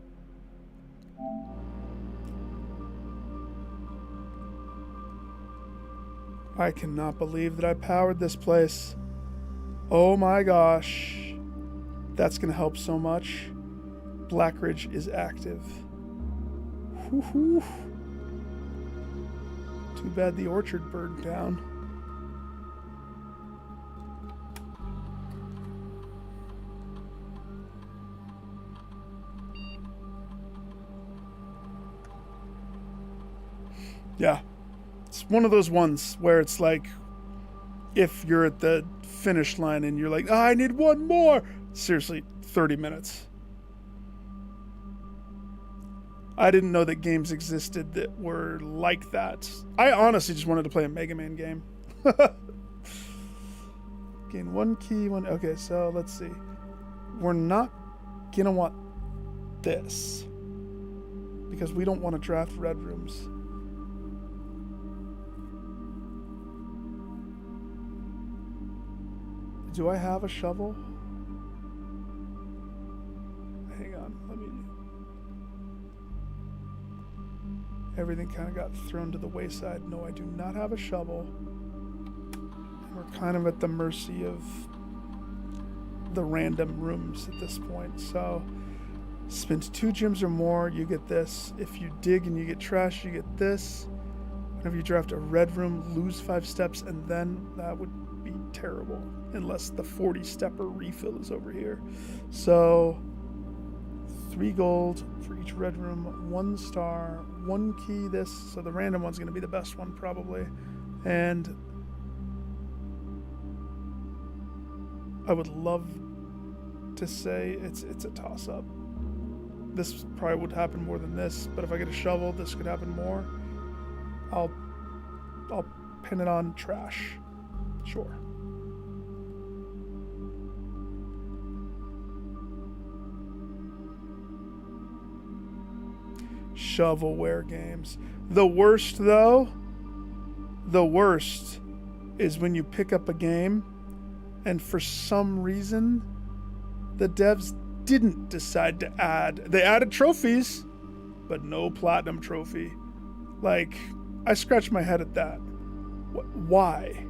I cannot believe that I powered this place. Oh my gosh. That's going to help so much. Blackridge is active. Whew. Too bad the orchard burned down. Yeah. It's one of those ones where it's like, if you're at the finish line and you're like, oh, I need one more. Seriously, 30 minutes. I didn't know that games existed that were like that. I honestly just wanted to play a Mega Man game. Gain 1 key, 1... Okay, so let's see. We're not going to want this, because we don't want to draft red rooms. Do I have a shovel? Hang on, let me... Everything kind of got thrown to the wayside. No, I do not have a shovel. And we're kind of at the mercy of the random rooms at this point. So, spend 2 gems or more, you get this. If you dig and you get trash, you get this. Whenever you draft a red room, lose 5 steps, and then that would be terrible. Unless the 40-stepper refill is over here. So, 3 gold for each red room, 1 star, 1 key, this. So the random one's going to be the best one, probably. And I would love to say it's a toss-up. This probably would happen more than this, but if I get a shovel, this could happen more. I'll pin it on trash. Sure. Shovelware games. The worst, though, is when you pick up a game and for some reason the devs didn't decide to add. They added trophies, but no platinum trophy. Like, I scratch my head at that. Why?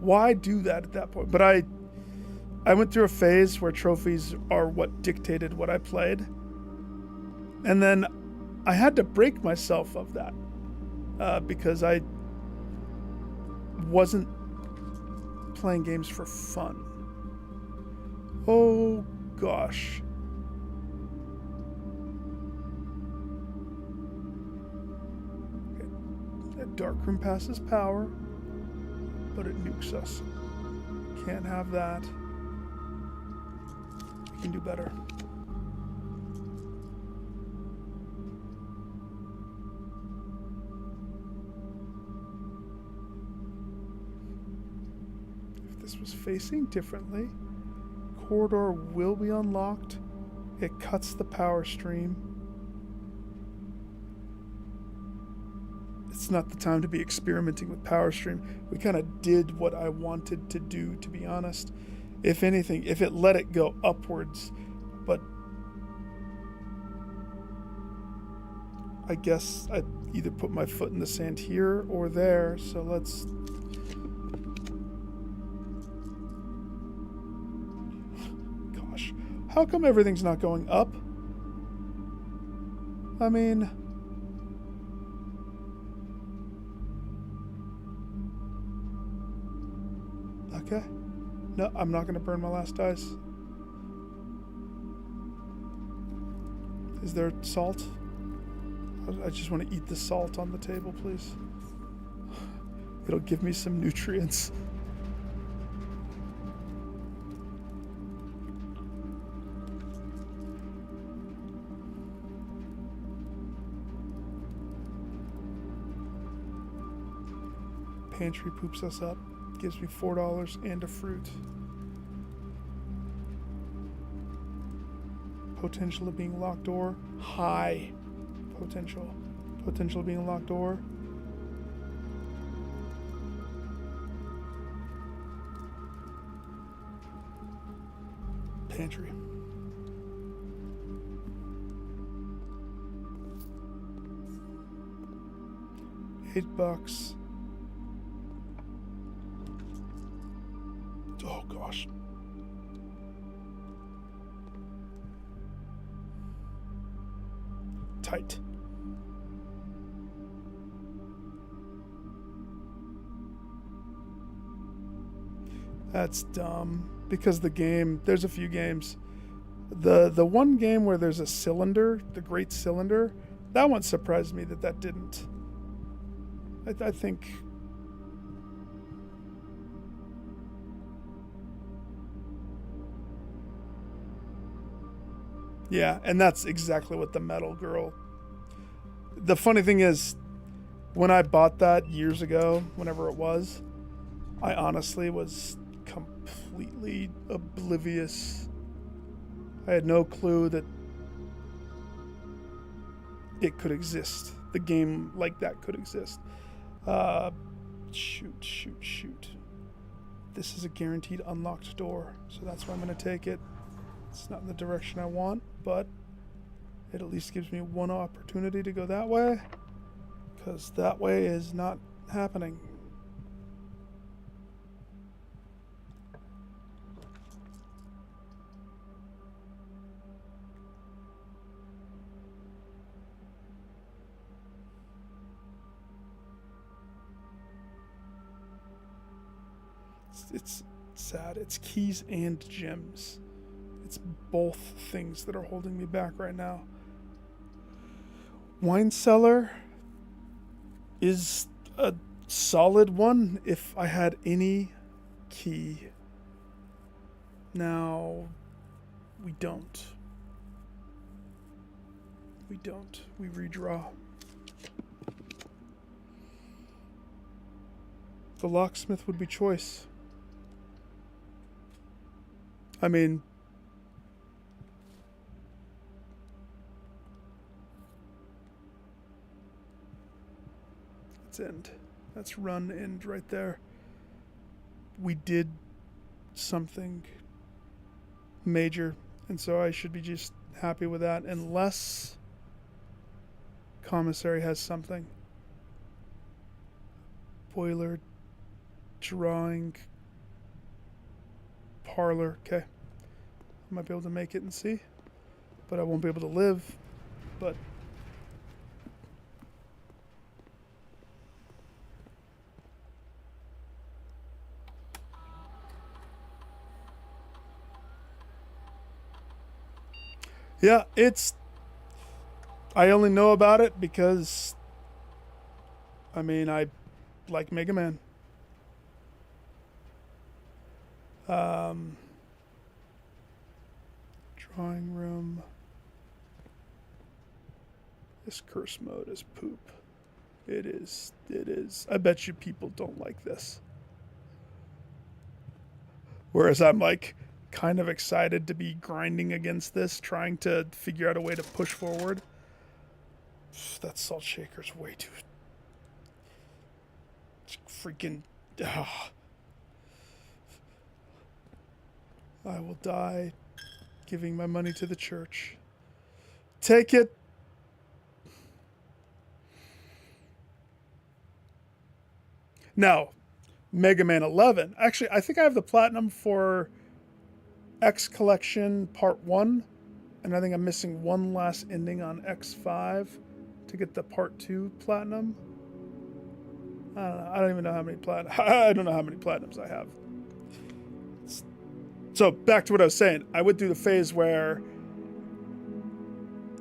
Why do that at that point? But I went through a phase where trophies are what dictated what I played. And then I had to break myself of that because I wasn't playing games for fun. Oh, gosh. Okay. That dark room passes power, but it nukes us. Can't have that. We can do better. If this was facing differently, corridor will be unlocked. It cuts the power stream. It's not the time to be experimenting with power stream. We kind of did what I wanted to do, to be honest. If anything, if it let it go upwards, but I guess I either put my foot in the sand here or there, so let's... Gosh, how come everything's not going up? I mean... Okay. No, I'm not going to burn my last dice. Is there salt? I just want to eat the salt on the table, please. It'll give me some nutrients. Pantry poops us up. Gives me $4 and a fruit. Potential of being locked door. High potential. Potential of being locked door. Pantry. $8. Oh gosh. Tight. That's dumb. Because the game, there's a few games. The one game where there's a cylinder, the Great Cylinder, that one surprised me that didn't. I think... Yeah, and that's exactly what the metal girl... The funny thing is, when I bought that years ago, whenever it was, I honestly was completely oblivious. I had no clue that it could exist. The game like that could exist. Shoot. This is a guaranteed unlocked door, so that's why I'm going to take it. It's not in the direction I want, but it at least gives me one opportunity to go that way, because that way is not happening. It's sad. It's keys and gems. It's both things that are holding me back right now. Wine cellar is a solid one if I had any key. Now, we don't. We redraw. The locksmith would be choice. I mean, let's end. That's run end right there. We did something major, and so I should be just happy with that, unless commissary has something. Boiler, drawing, parlor. Okay, I might be able to make it and see, but I won't be able to live. But yeah, I only know about it because, I mean, I like Mega Man. Drawing room. This curse mode is poop. It is. I bet you people don't like this. Whereas I'm like kind of excited to be grinding against this, trying to figure out a way to push forward. That salt shaker's way too freaking... I will die giving my money to the church. Take it. Now, Mega Man 11. Actually, I think I have the platinum for X Collection Part 1. And I think I'm missing one last ending on X5 to get the Part 2 platinum. I don't know. I don't even know how many I don't know how many platinums I have. It's... So back to what I was saying. I went through the phase where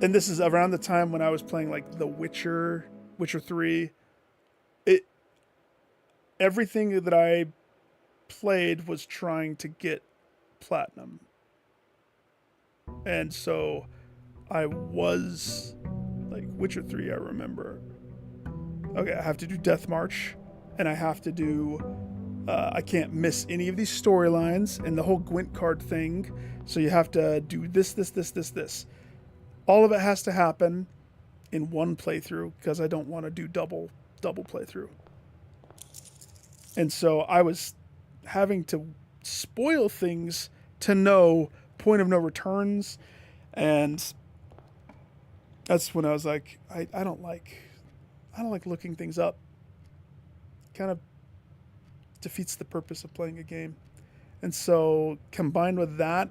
and this is around the time when I was playing like The Witcher, Witcher 3. It everything that I played was trying to get platinum. And so I was like Witcher 3, I remember. Okay, I have to do Death March, and I have to do I can't miss any of these storylines and the whole Gwent card thing. So you have to do this. All of it has to happen in one playthrough because I don't want to do double playthrough. And so I was having to spoil things to know point of no returns, and that's when I was like, I don't like looking things up. Kind of defeats the purpose of playing a game. And so combined with that,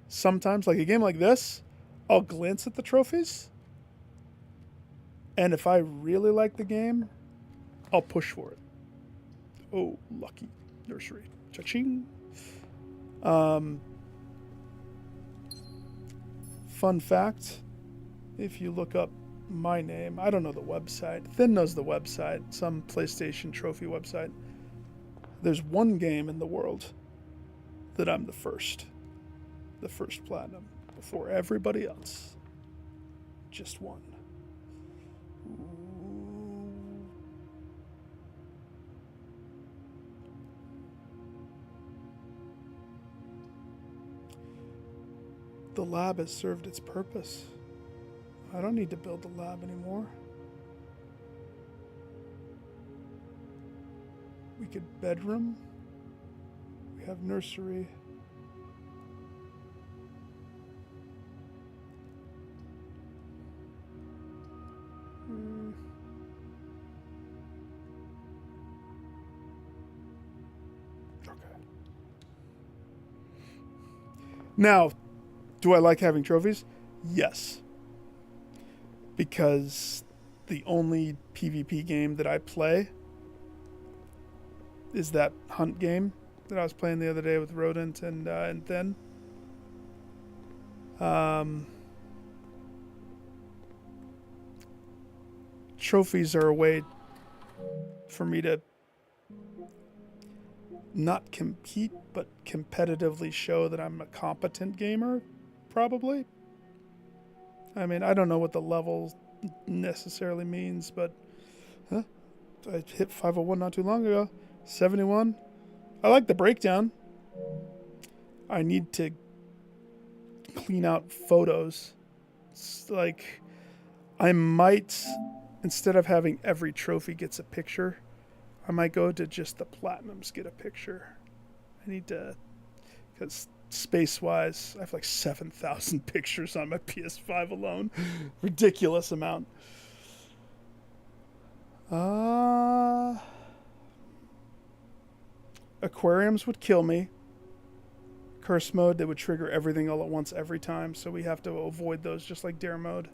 sometimes like a game like this, I'll glance at the trophies, and if I really like the game, I'll push for it. Oh, lucky nursery. Cha-ching. Fun fact, if you look up my name, I don't know the website. Thin knows the website, some PlayStation trophy website. There's one game in the world that I'm the first platinum before everybody else. Just one. The lab has served its purpose. I don't need to build the lab anymore. We could bedroom. We have nursery. Okay. Now, do I like having trophies? Yes. Because the only PvP game that I play is that hunt game that I was playing the other day with Rodent and Thin. Trophies are a way for me to not compete, but competitively show that I'm a competent gamer, probably. I mean, I don't know what the level necessarily means, but I hit 501 not too long ago. 71. I like the breakdown. I need to clean out photos. It's like, I might, instead of having every trophy gets a picture, I might go to just the platinums get a picture. I need to, because space-wise, I have like 7,000 pictures on my PS5 alone. Ridiculous amount. Aquariums would kill me. Curse mode, they would trigger everything all at once every time, so we have to avoid those just like dare mode.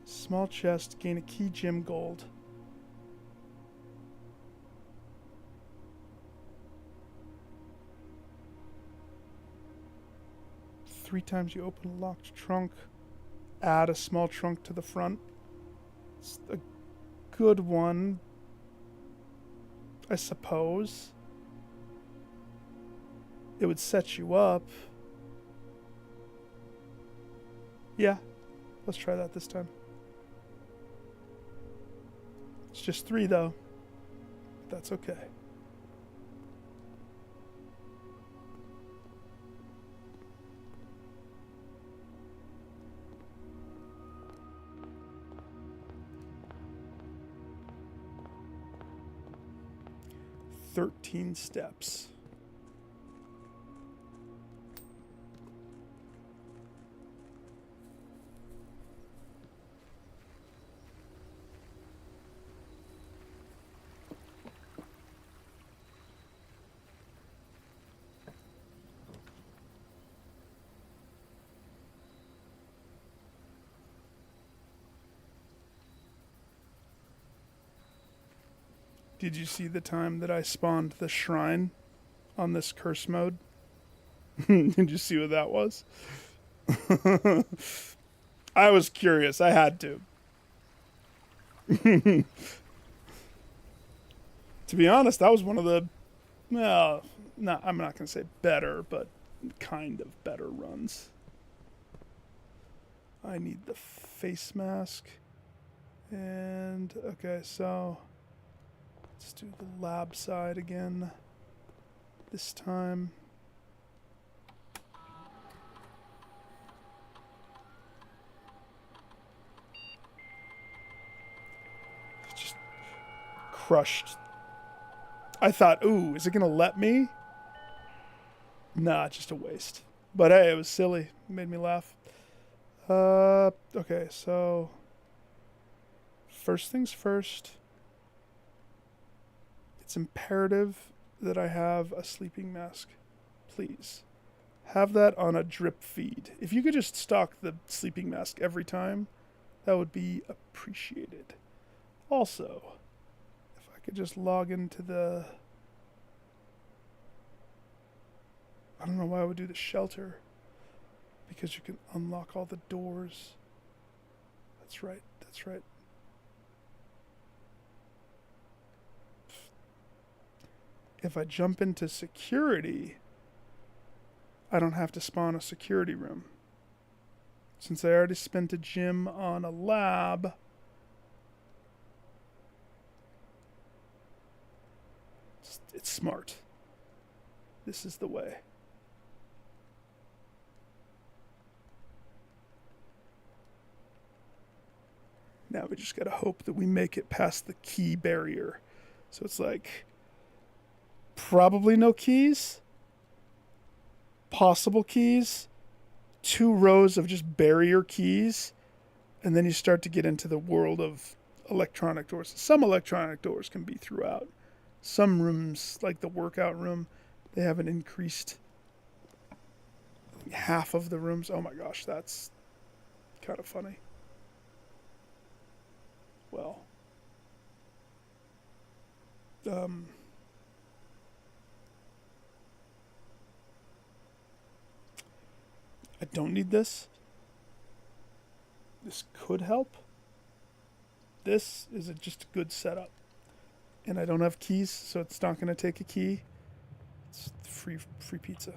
Small chest, gain a key gem gold. Three times you open a locked trunk, add a small trunk to the front. It's a good one, I suppose. It would set you up. Yeah, let's try that this time. It's just 3 though. That's okay. "13 steps. Did you see the time that I spawned the shrine on this curse mode? Did you see what that was? I was curious. I had to. To be honest, that was one of the, well, no, I'm not going to say better, but kind of better runs. I need the face mask. And, okay, so let's do the lab side again. This time. Just crushed. I thought, ooh, is it going to let me? Nah, just a waste. But hey, it was silly. It made me laugh. Okay, so first things first. It's imperative that I have a sleeping mask. Please. Have that on a drip feed. If you could just stock the sleeping mask every time, that would be appreciated. Also, if I could just log into the... I don't know why I would do the shelter. Because you can unlock all the doors. That's right, that's right. If I jump into security, I don't have to spawn a security room. Since I already spent a gem on a lab, it's smart. This is the way. Now we just gotta hope that we make it past the key barrier. So it's like, probably no keys, possible keys, 2 rows of just barrier keys, and then you start to get into the world of electronic doors. Some electronic doors can be throughout. Some rooms, like the workout room, they have an increased half of the rooms. Oh my gosh, that's kind of funny. Well, I don't need this. This could help. This is just a good setup. And I don't have keys, so it's not going to take a key. It's free pizza.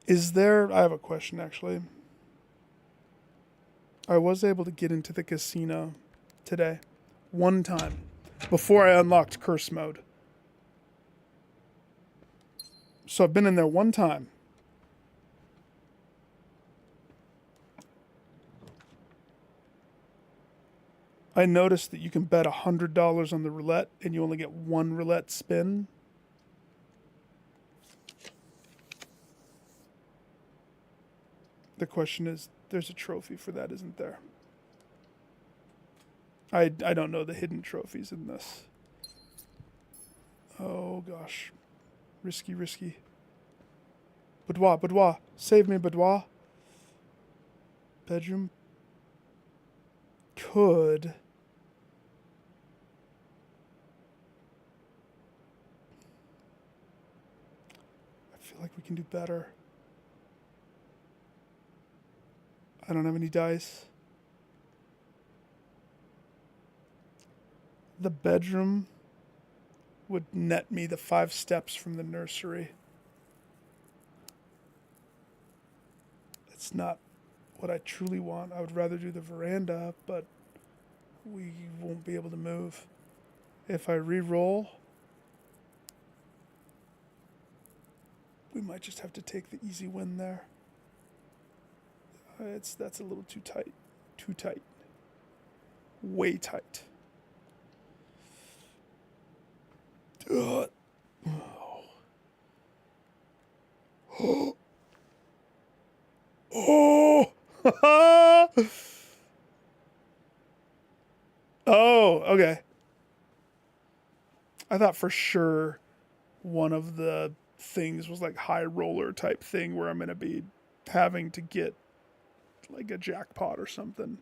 Is there... I have a question, actually. I was able to get into the casino today. One time. Before I unlocked curse mode. So I've been in there one time. I noticed that you can bet $100 on the roulette and you only get 1 roulette spin. The question is, there's a trophy for that, isn't there? I don't know the hidden trophies in this. Oh gosh. Risky, risky. Boudoir. Save me, boudoir. Bedroom. Could. I feel like we can do better. I don't have any dice. The bedroom would net me the 5 steps from the nursery. It's not what I truly want. I would rather do the veranda, but we won't be able to move. If I re-roll, we might just have to take the easy win there. That's a little too tight. Too tight. Way tight. Oh. Oh. Oh. okay. I thought for sure one of the things was like high roller type thing where I'm going to be having to get like a jackpot or something.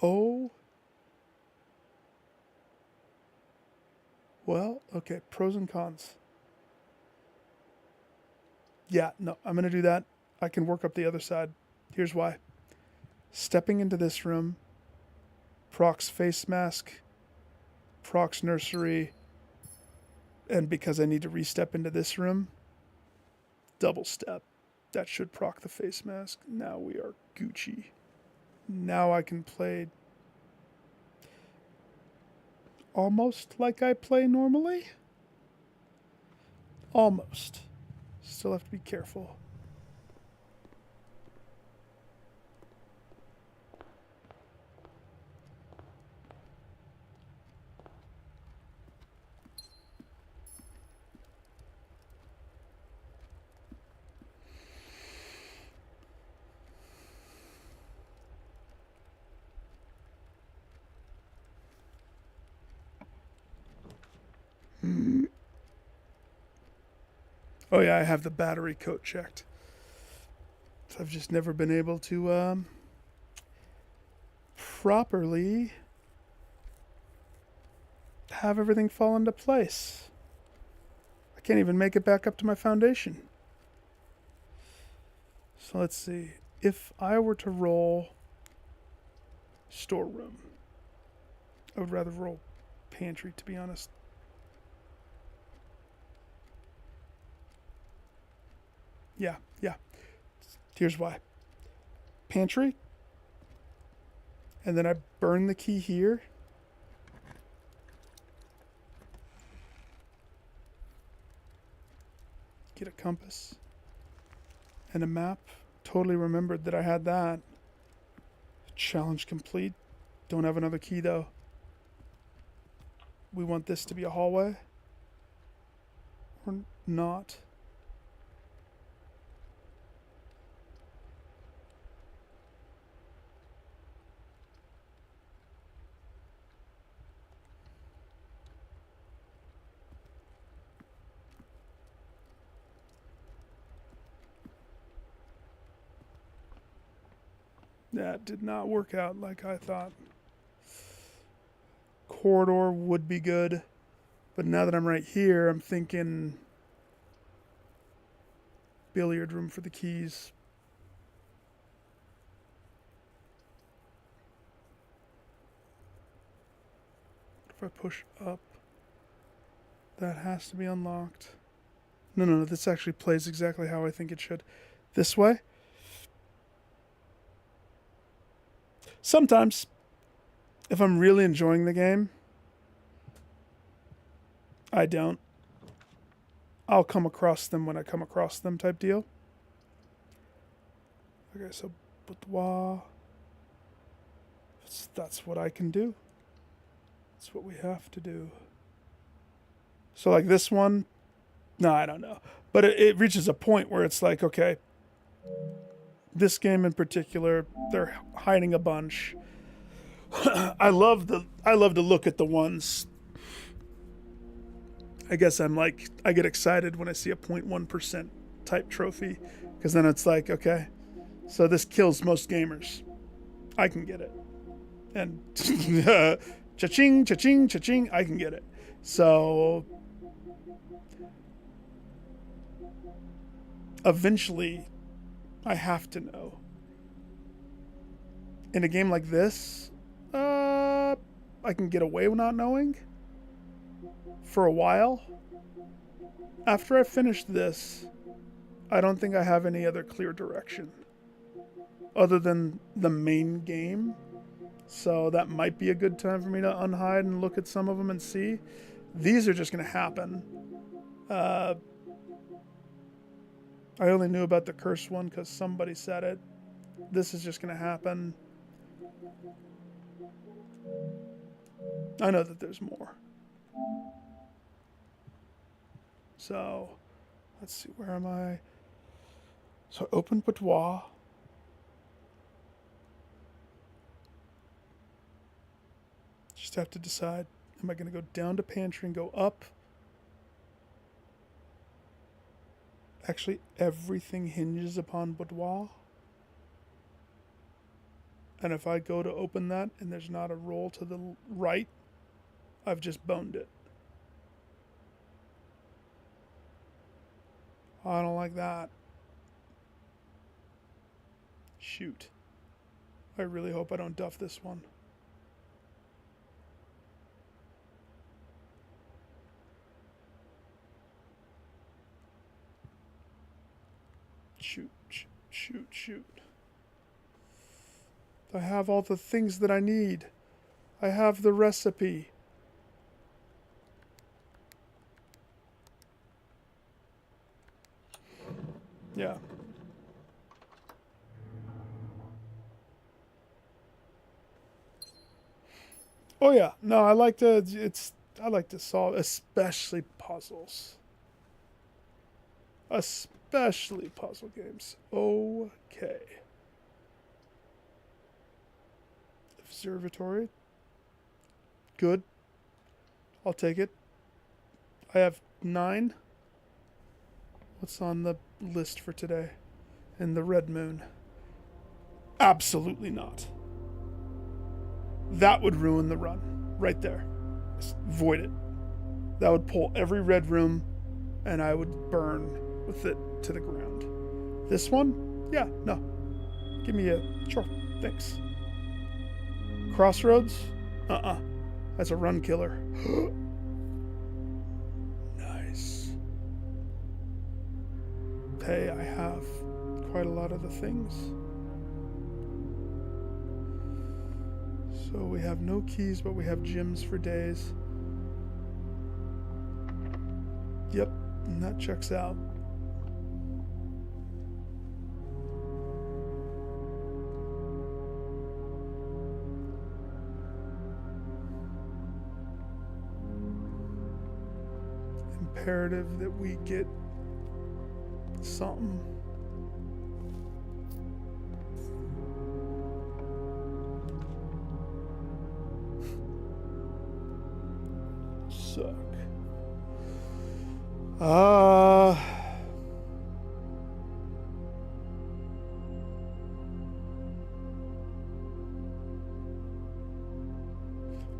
Oh. Well, okay. Pros and cons. Yeah, no, I'm going to do that. I can work up the other side. Here's why. Stepping into this room, Proc's face mask, Proc's nursery, and because I need to re-step into this room, double step. That should proc the face mask. Now we are Gucci. Now I can play almost like I play normally. Almost. Still have to be careful. Oh yeah, I have the battery coat checked. So I've just never been able to properly have everything fall into place. I can't even make it back up to my foundation. So let's see. If I were to roll storeroom, I would rather roll pantry, to be honest. Yeah. Here's why. Pantry, and then I burn the key here. Get a compass and a map. Totally remembered that I had that. Challenge complete. Don't have another key though. We want this to be a hallway. Or not. That did not work out like I thought. Corridor would be good, but now that I'm right here, I'm thinking billiard room for the keys. If I push up, that has to be unlocked. No, this actually plays exactly how I think it should. This way. Sometimes, if I'm really enjoying the game, I don't. I'll come across them when I come across them type deal. Okay, so boudoir. That's what I can do. That's what we have to do. So like this one, no, I don't know. But it reaches a point where it's like, okay, this game in particular, they're hiding a bunch. I love to look at the ones. I guess I get excited when I see a 0.1% type trophy, because then it's like, okay, so this kills most gamers. I can get it. And cha-ching, cha-ching, cha-ching, I can get it. So eventually I have to know. In a game like this, I can get away with not knowing for a while. After I finish this, I don't think I have any other clear direction other than the main game. So that might be a good time for me to unhide and look at some of them and see. These are just going to happen. I only knew about the cursed one because somebody said it. This is just going to happen. I know that there's more. So, let's see, where am I? So, open boudoir. just have to decide, am I going to go down to pantry and go up? Actually, everything hinges upon boudoir. And if I go to open that and there's not a roll to the right, I've just boned it. I don't like that. Shoot. I really hope I don't duff this one. Shoot, shoot, shoot, shoot. I have all the things that I need. I have the recipe. Yeah. Oh yeah. No, I like to solve especially puzzles. Especially puzzle games. Okay. Observatory. Good. I'll take it. I have 9. What's on the list for today? And the red moon. Absolutely not. That would ruin the run. Right there. Just void it. That would pull every red room and I would burn with it to the ground. This one? Yeah, no. Give me a... Sure, thanks. Crossroads? That's a run killer. Nice. Hey, I have quite a lot of the things. So we have no keys, but we have gems for days. Yep, and that checks out. Imperative that we get something. Suck.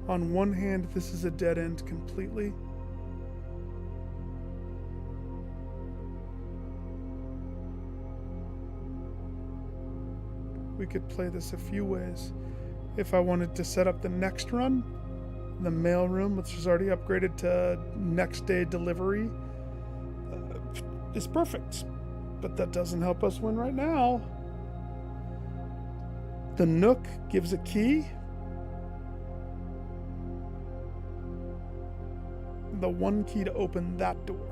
On one hand, this is a dead end completely. We could play this a few ways. If I wanted to set up the next run, the mail room, which is already upgraded to next day delivery, is perfect. But that doesn't help us win right now. The Nook gives a key. The one key to open that door.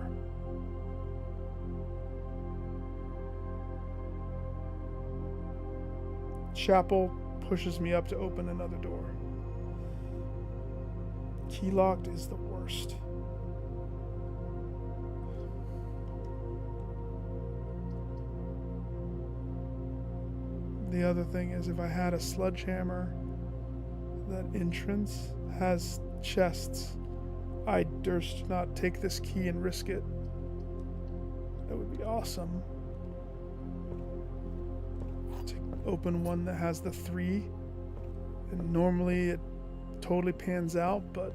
Chapel pushes me up to open another door. Key locked is the worst. The other thing is, if I had a sledgehammer, that entrance has chests. I durst not take this key and risk it. That would be awesome. To open one that has the 3, and normally it totally pans out, but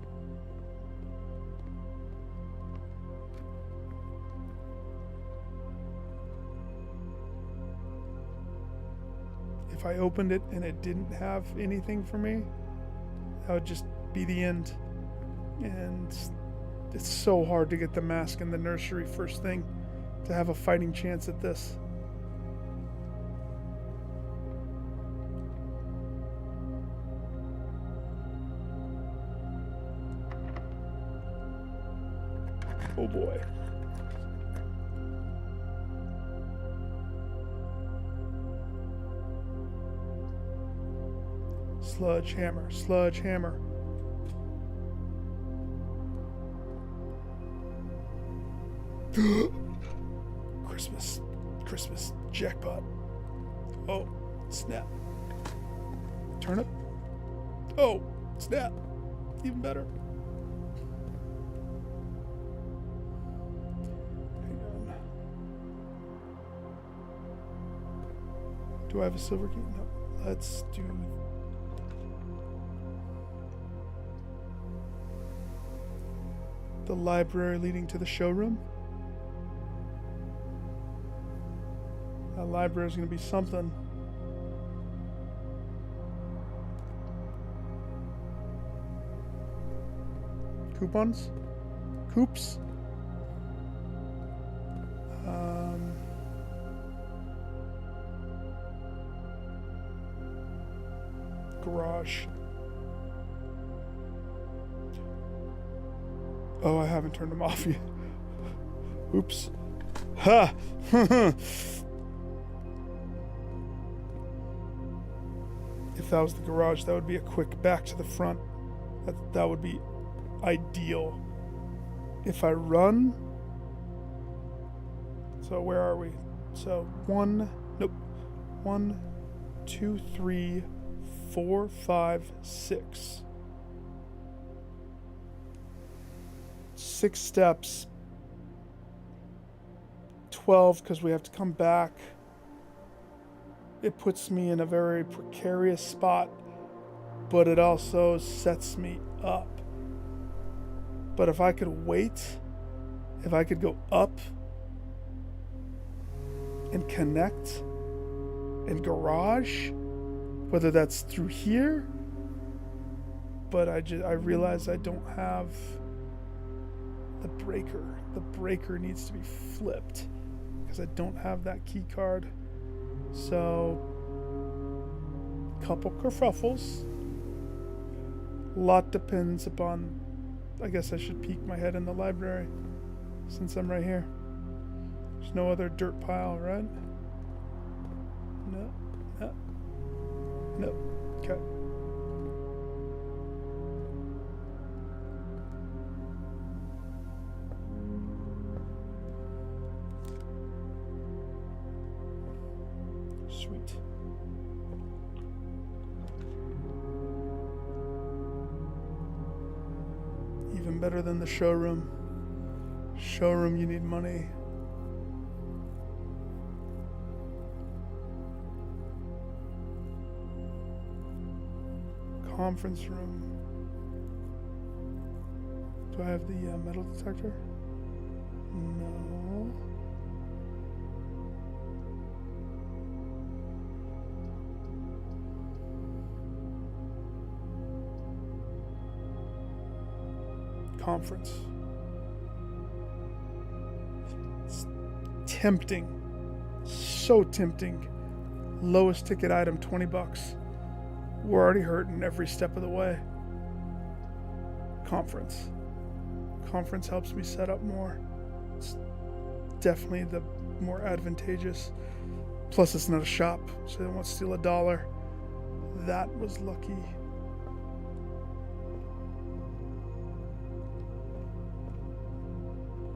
if I opened it and it didn't have anything for me, that would just be the end. And it's so hard to get the mask in the nursery first thing to have a fighting chance at this. Oh boy. Sludge hammer, sludge hammer. Christmas jackpot. Oh, snap. Turnip. Oh, snap. Even better. Hang on. Do I have a silver key? No. Let's do... the library leading to the showroom. That library is going to be something. Coupons? Coops? Garage. Oh, I haven't turned them off yet. Oops. Ha! If that was the garage, that would be a quick back to the front. That would be ideal. If I run... So where are we? So 1, 2, 3, 4, 5, 6. 6 steps. 12 because we have to come back. It puts me in a very precarious spot, but it also sets me up. But if I could wait, if I could go up and connect and garage, whether that's through here, but I realize I don't have the breaker. The breaker needs to be flipped because I don't have that key card. So, couple kerfuffles. A lot depends upon. I guess I should peek my head in the library since I'm right here. There's no other dirt pile, right? No. Okay. Sweet. Even better than the showroom. Showroom, you need money. Conference room. Do I have the metal detector? No. Conference. It's tempting. So tempting. Lowest ticket item, $20. We're already hurting every step of the way. Conference. Conference helps me set up more. It's definitely the more advantageous. Plus, it's not a shop, so they won't steal $1. That was lucky.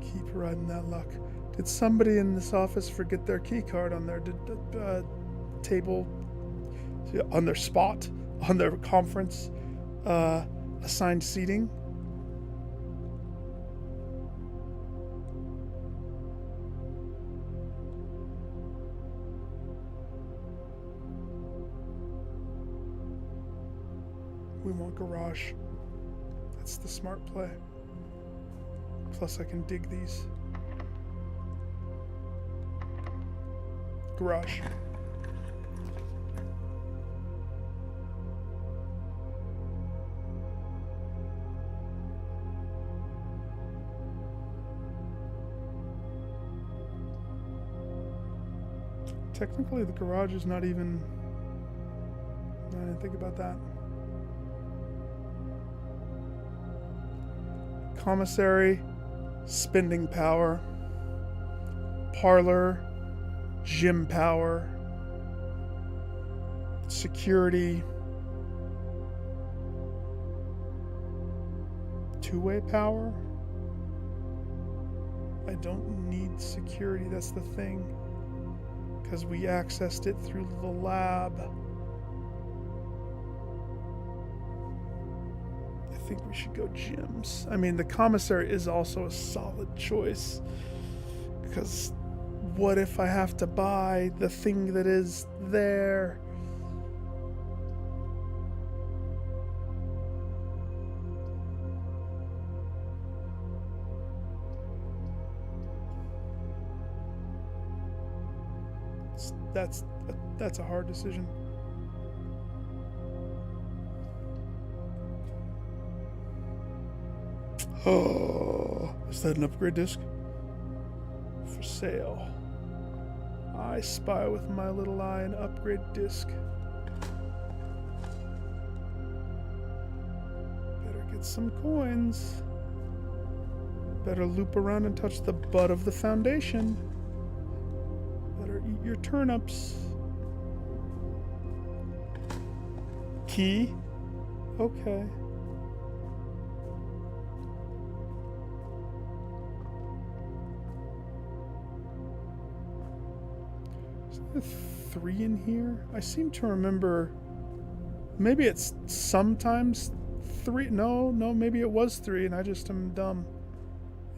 Keep riding that luck. Did somebody in this office forget their key card on their table, on their spot, on their conference assigned seating? We want garage. That's the smart play. Plus I can dig these. Garage. Technically the garage is not even... I didn't think about that. Commissary, spending power, parlor, gym power, security, two-way power. I don't need security, that's the thing, because we accessed it through the lab. I think we should go gyms. I mean, the commissary is also a solid choice. Because what if I have to buy the thing that is there? That's a hard decision. Oh, is that an upgrade disc? For sale. I spy with my little eye an upgrade disc. Better get some coins. Better loop around and touch the butt of the foundation. Better eat your turnips. Key? Okay. Is there 3 in here? I seem to remember. Maybe it's sometimes 3. No, maybe it was 3 and I just am dumb.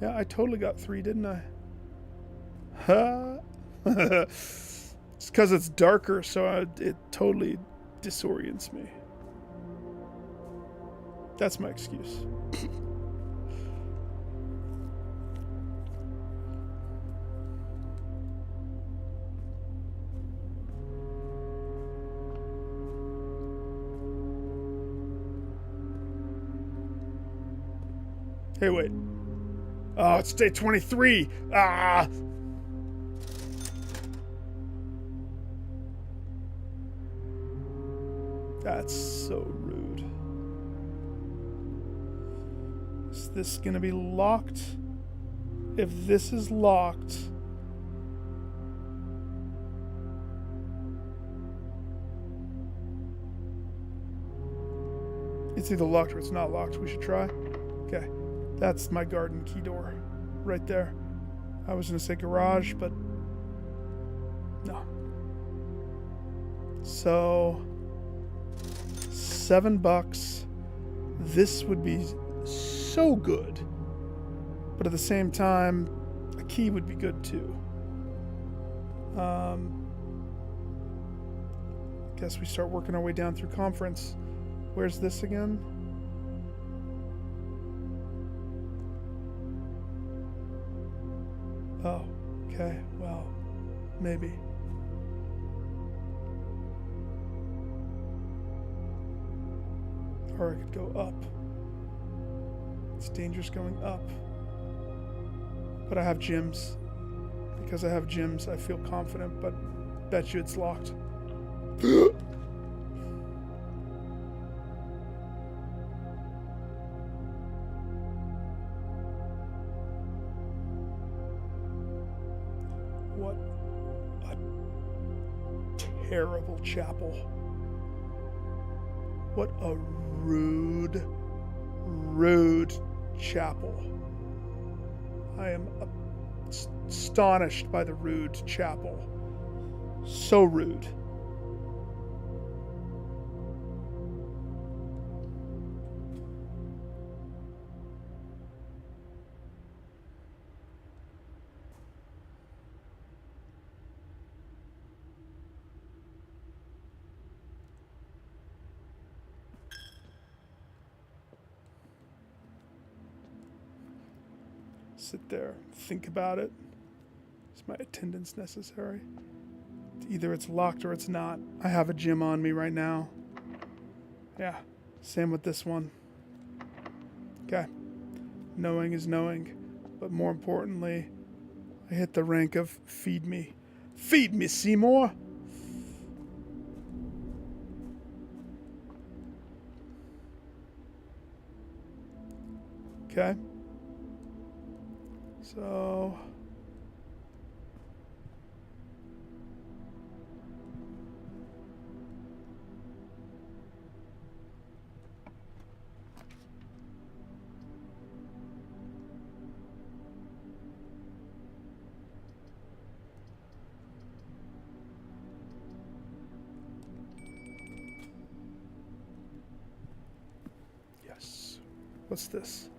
Yeah, I totally got 3, didn't I? Huh? It's because it's darker, so it totally disorients me. That's my excuse. Hey, wait. Oh, it's day 23. Ah! That's so rude. Is this gonna be locked? If this is locked... It's either locked or it's not locked. We should try. Okay. That's my garden key door. Right there. I was gonna say garage, but... no. So... $7. This would be so good. But at the same time, a key would be good too. Guess we start working our way down through conference. Where's this again? Oh, okay. Well, maybe. Or I could go up. It's dangerous going up. But I have gyms. Because I have gyms, I feel confident, but bet you it's locked. What a terrible chapel. What a rude chapel. I am astonished by the rude chapel. So rude. Sit there, think about it. Is my attendance necessary? Either it's locked or it's not. I have a gym on me right now. Yeah, same with this one. Okay, knowing is knowing, but more importantly, I hit the rank of feed me. Feed me, Seymour! Okay. So... yes. What's this?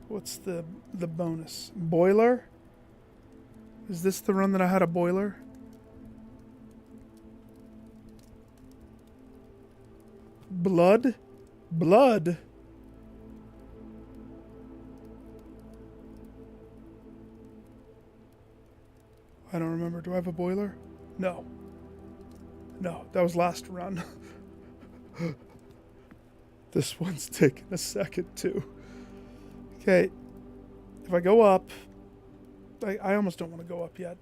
What's the bonus? Boiler? Is this the run that I had a boiler? Blood? Blood? I don't remember. Do I have a boiler? No. No, that was last run. This one's taking a second too. Okay. If I go up... I almost don't want to go up yet.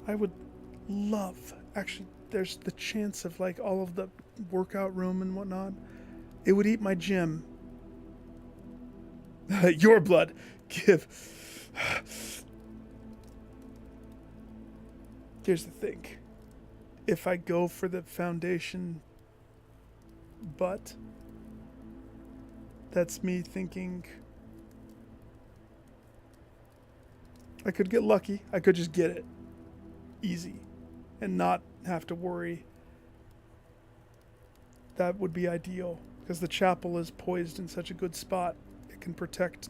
I would love... Actually, there's the chance of like all of the workout room and whatnot. It would eat my gym. Your blood. Give... Here's the thing. If I go for the foundation, but that's me thinking I could get lucky. I could just get it easy and not have to worry. That would be ideal because the chapel is poised in such a good spot. It can protect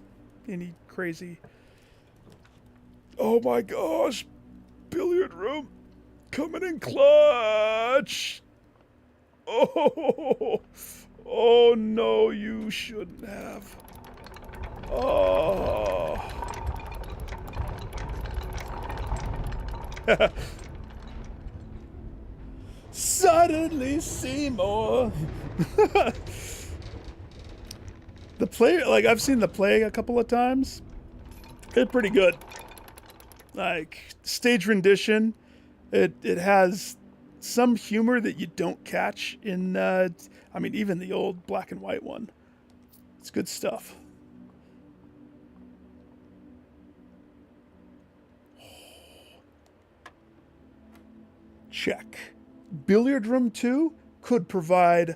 any crazy... Oh my gosh! Billiard room! Coming in clutch! Oh! Oh no, you shouldn't have. Oh! Suddenly Seymour! The play, like I've seen the play a couple of times. It's pretty good. Like stage rendition, it has some humor that you don't catch in I mean even the old black and white one. It's good stuff. Check. Billiard room 2 could provide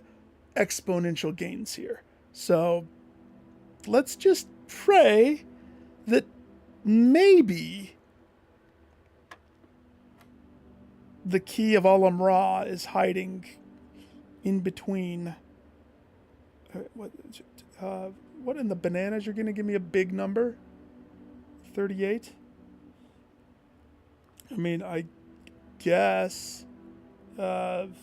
exponential gains here. So let's just pray that maybe the key of Alam Ra is hiding in between. What in the bananas? You're going to give me a big number? 38? I mean, I guess 13?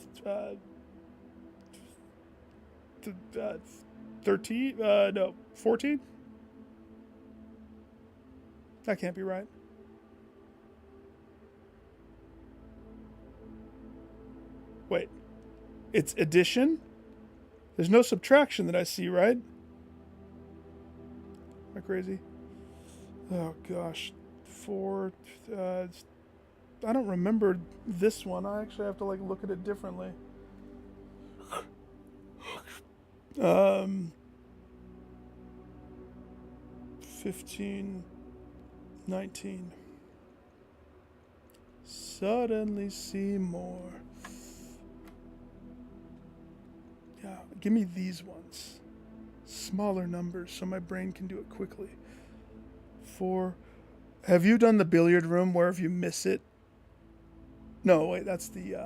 No, 14? That can't be right. Wait, it's addition? There's no subtraction that I see, right? Am I crazy? Oh gosh, 4. I don't remember this one. I actually have to like look at it differently. 15, 19. Suddenly Seymour. Yeah, give me these ones. Smaller numbers so my brain can do it quickly. 4. Have you done the billiard room where if you miss it? No, wait, that's the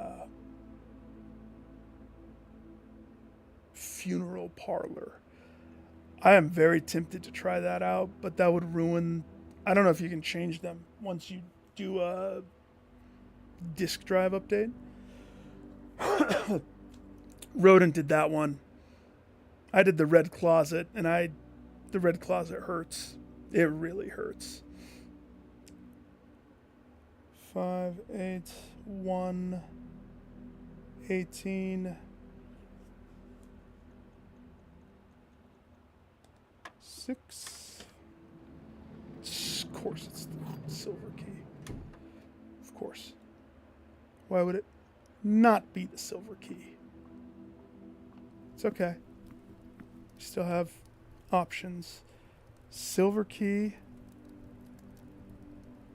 funeral parlor. I am very tempted to try that out, but that would ruin... I don't know if you can change them once you do a disk drive update. Rodent did that one. I did the red closet, and the red closet hurts. It really hurts. 5, 8, 1, 18, 6. Of course, it's the silver key. Of course. Why would it not be the silver key? It's okay. We still have options. Silver key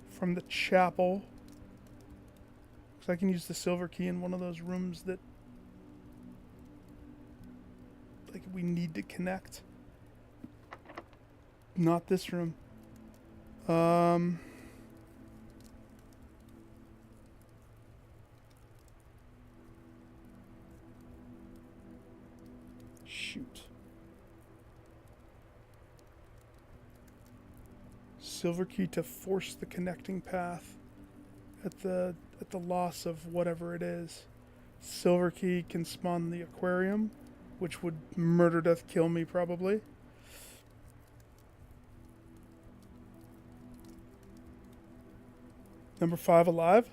from the chapel. Because I can use the silver key in one of those rooms that like we need to connect. Not this room. Silver key to force the connecting path at the loss of whatever it is. Silver key can spawn the aquarium, which would murder death kill me probably. Number 5 alive.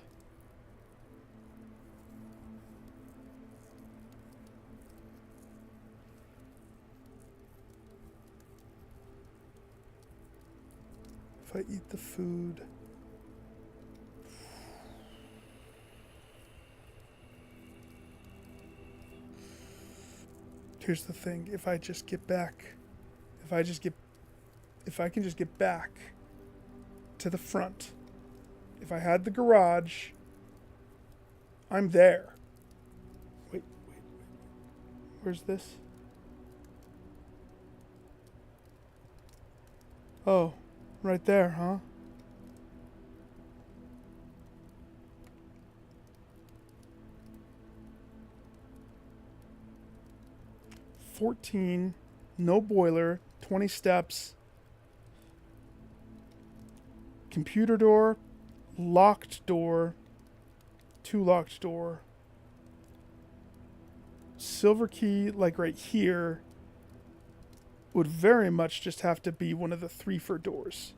If I eat the food. Here's the thing, if I can just get back to the front. If I had the garage, I'm there. Wait. Where's this? Oh, right there, huh? $14, no boiler, 20 steps. Computer door, locked door, 2 locked door. Silver key, like right here, would very much just have to be one of the 3 for doors.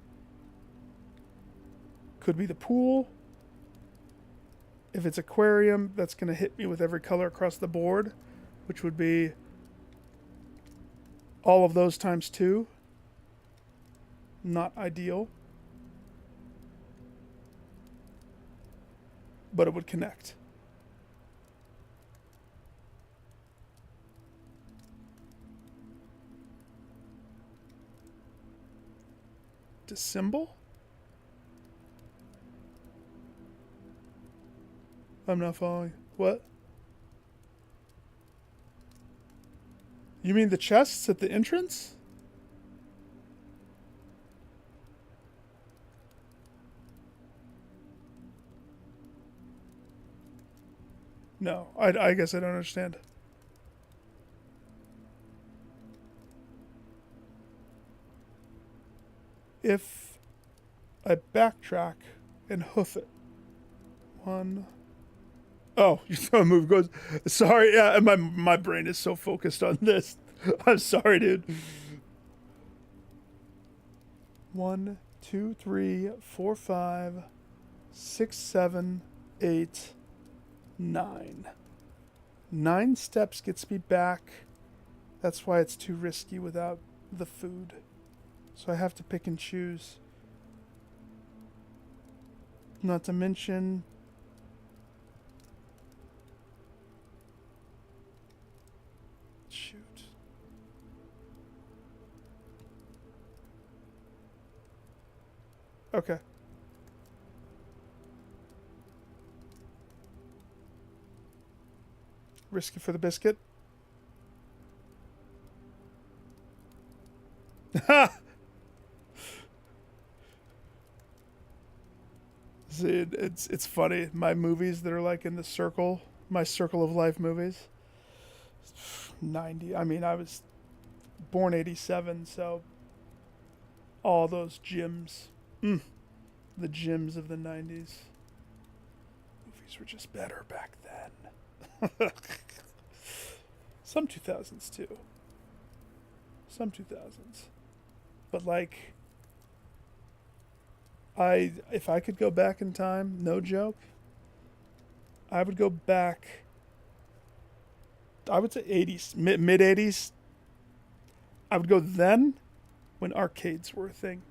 Could be the pool. If it's aquarium, that's going to hit me with every color across the board, which would be all of those times 2. Not ideal. But it would connect. Dissemble? I'm not following. What? You mean the chests at the entrance? No, I guess I don't understand. If I backtrack and hoof it. 1. Oh, you saw a move goes. Sorry, yeah, my brain is so focused on this. I'm sorry, dude. 1, 2, 3, 4, 5, 6, 7, 8, 9. 9 steps gets me back. That's why it's too risky without the food. So I have to pick and choose. Not to mention shoot. Okay. Risky for the biscuit. Ha! See, it's funny. My movies that are like in the circle, my circle of life movies. 90. I mean, I was born 87, so all those gyms. The gyms of the 90s. Movies were just better back then. Some 2000s too. Some 2000s. But like, if I could go back in time, no joke, I would go back, I would say 80s, mid 80s. I would go then when arcades were a thing.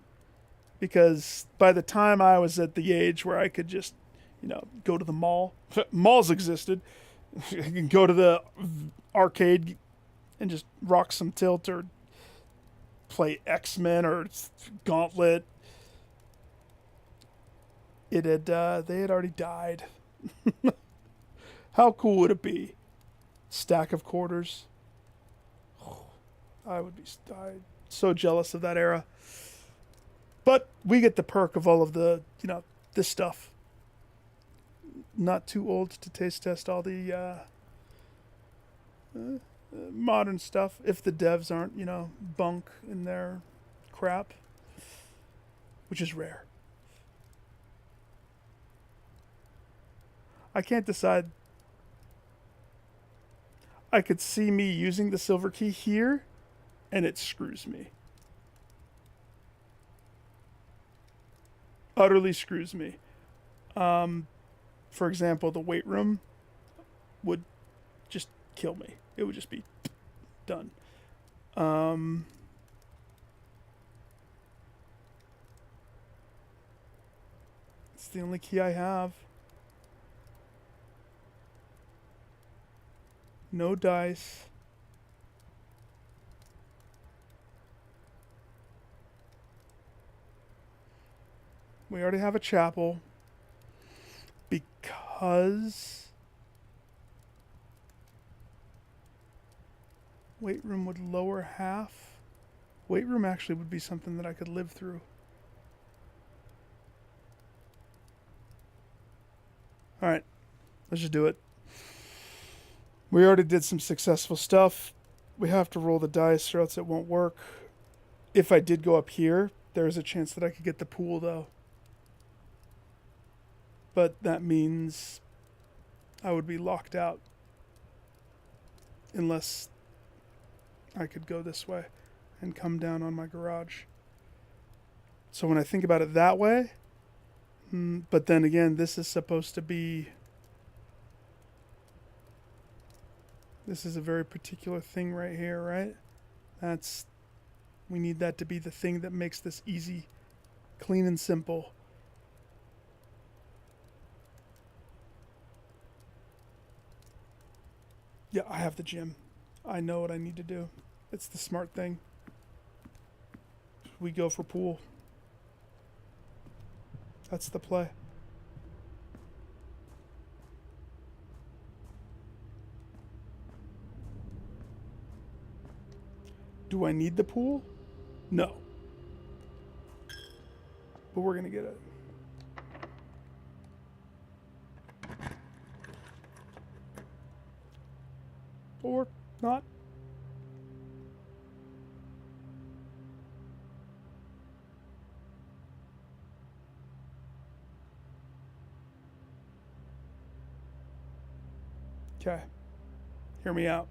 Because by the time I was at the age where I could just, go to the mall, malls existed, I could go to the arcade and just rock some tilt or play X-Men or Gauntlet. They had already died. How cool would it be? Stack of quarters. I would be so jealous of that era. But we get the perk of all of the, this stuff. Not too old to taste test all the modern stuff if the devs aren't, bunk in their crap. which is rare. I can't decide. I could see me using the silver key here, and it screws me. Utterly screws me. For example, the weight room would just kill me. It would just be done. It's the only key I have. No dice. We already have a chapel. Because weight room would lower half. Weight room actually would be something that I could live through. Alright, let's just do it. We already did some successful stuff. We have to roll the dice or else it won't work. If I did go up here, there is a chance that I could get the pool though. But that means I would be locked out. Unless I could go this way and come down on my garage. So when I think about it that way, but then again, this is supposed to be... This is a very particular thing right here, right? We need that to be the thing that makes this easy, clean and simple. Yeah, I have the gym. I know what I need to do. It's the smart thing. We go for pool. That's the play. Do I need the pool? No. But we're going to get it. Or not. Okay. Hear me out.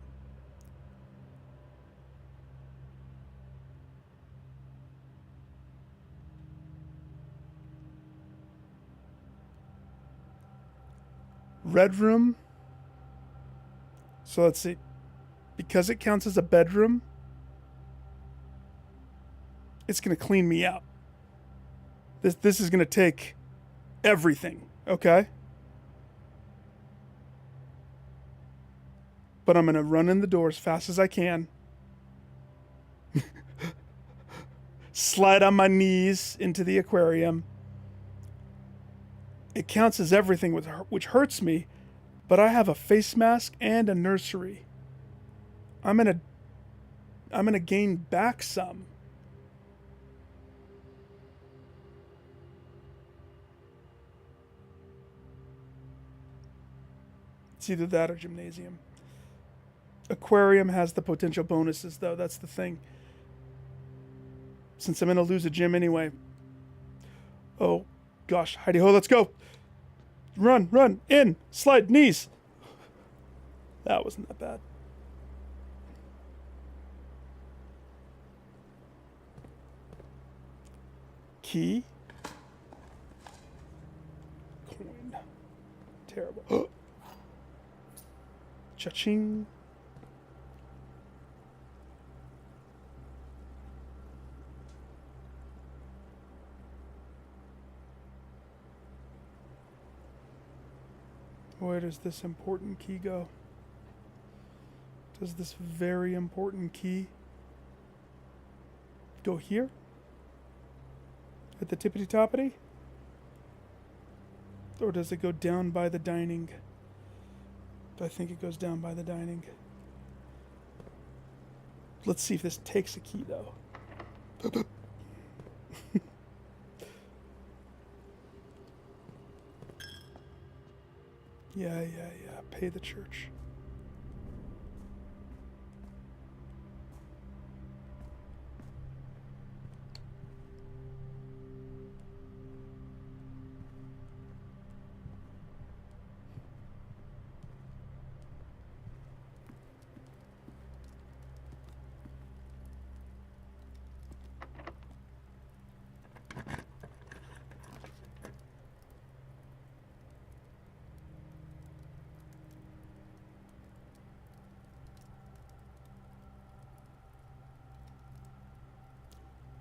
Red room. So let's see. Because it counts as a bedroom, it's going to clean me out. This is going to take everything, okay? But I'm going to run in the door as fast as I can. Slide on my knees into the aquarium. It counts as everything, which hurts me, but I have a face mask and a nursery. I'm gonna gain back some. It's either that or gymnasium. Aquarium has the potential bonuses, though. That's the thing. Since I'm gonna lose a gym anyway. Oh, gosh. Heidi-ho, let's go. Run, in, slide, knees. That wasn't that bad. Key. Coin. Terrible. Cha-ching. Where does this important key go? Does this very important key go here? At the tippity-toppity? Or does it go down by the dining? I think it goes down by the dining. Let's see if this takes a key, though. Yeah. Pay the church.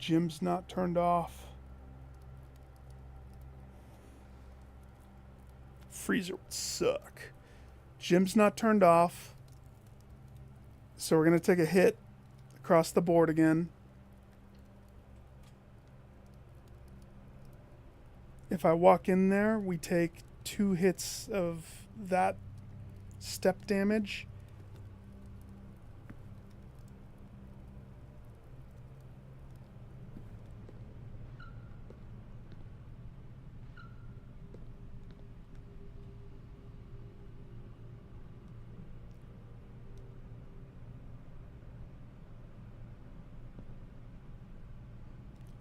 Gym's not turned off. Freezer would suck. Gym's not turned off. So we're going to take a hit across the board again. If I walk in there, we take 2 hits of that step damage.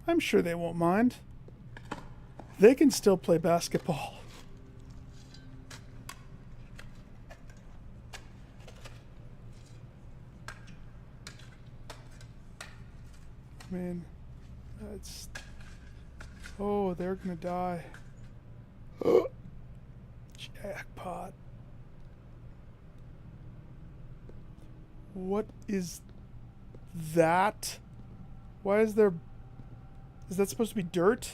I'm sure they won't mind. They can still play basketball. I mean, that's... Oh, they're gonna die. Jackpot. What is that? Why is there... Is that supposed to be dirt?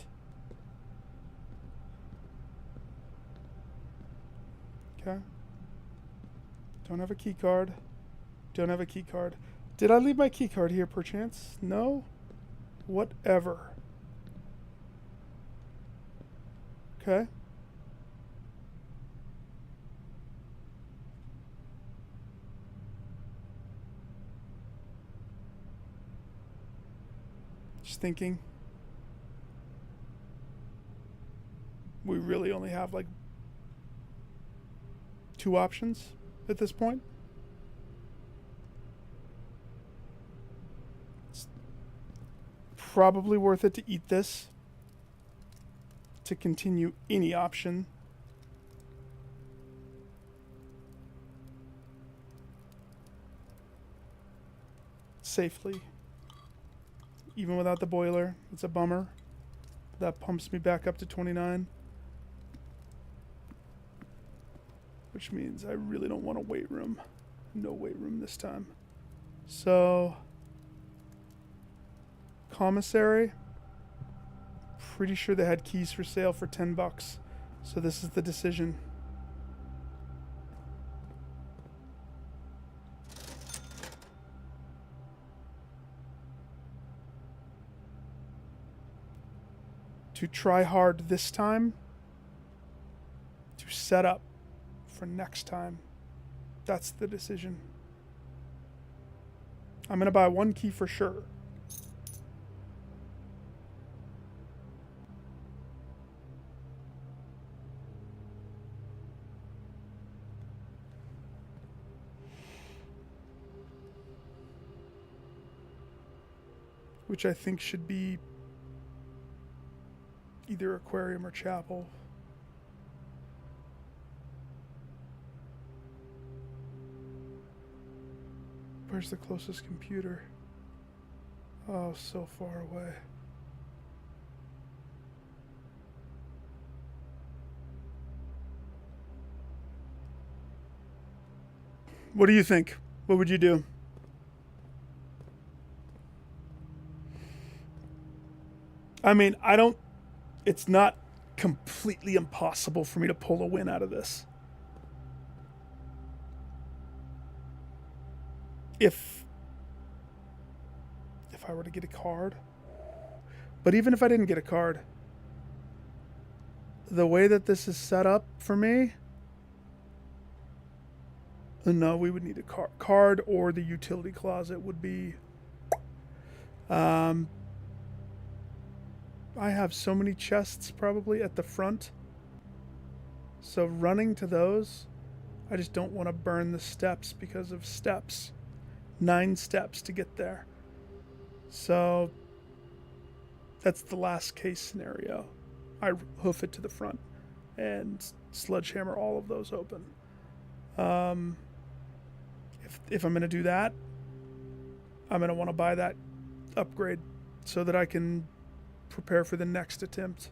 Okay. Don't have a key card. Don't have a key card. Did I leave my key card here perchance? No? Whatever. Okay. Just thinking. We really only have like 2 options at this point. It's probably worth it to eat this to continue any option. Safely. Even without the boiler, it's a bummer. That pumps me back up to 29. Which means I really don't want a weight room. No weight room this time. So, commissary. Pretty sure they had keys for sale for $10. So this is the decision. To try hard this time. To set up for next time. That's the decision. I'm going to buy 1 key for sure. Which I think should be either aquarium or chapel. Where's the closest computer? Oh, so far away. What do you think? What would you do? I mean, it's not completely impossible for me to pull a win out of this. If I were to get a card. But even if I didn't get a card, the way that this is set up for me, no, we would need a card or the utility closet would be... I have so many chests probably at the front. So running to those, I just don't want to burn the steps because of steps. 9 steps to get there. So that's the last case scenario. I hoof it to the front and sledgehammer all of those open. If I'm going to do that, I'm going to want to buy that upgrade so that I can prepare for the next attempt.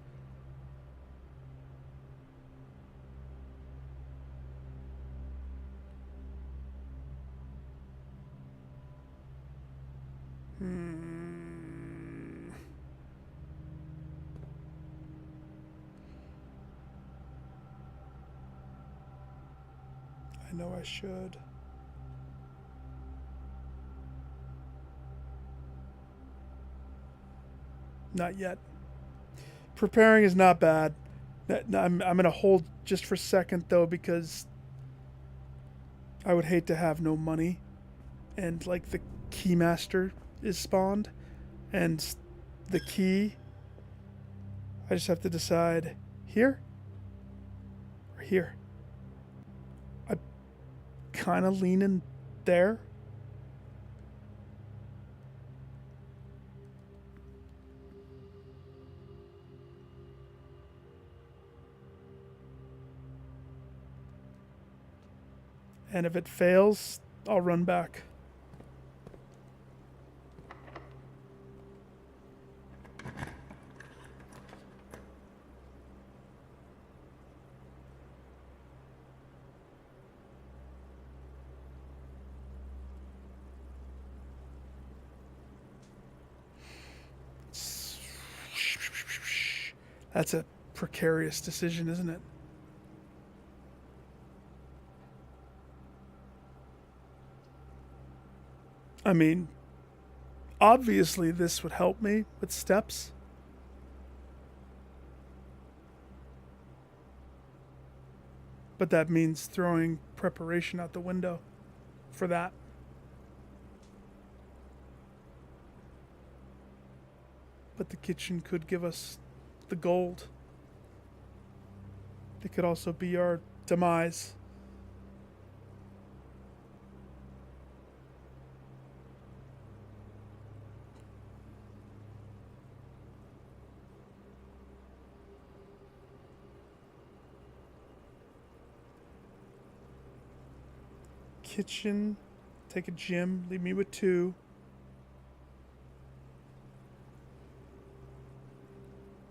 I know I should. Not yet. Preparing is not bad. I'm going to hold just for a second, though, because I would hate to have no money. And, like, the Keymaster is spawned. And the key, I just have to decide here or here. I'm kind of leaning there. And if it fails, I'll run back. That's a precarious decision, isn't it? I mean, obviously this would help me with steps. But that means throwing preparation out the window for that. But the kitchen could give us the gold. It could also be our demise. Kitchen, take a gym, leave me with 2.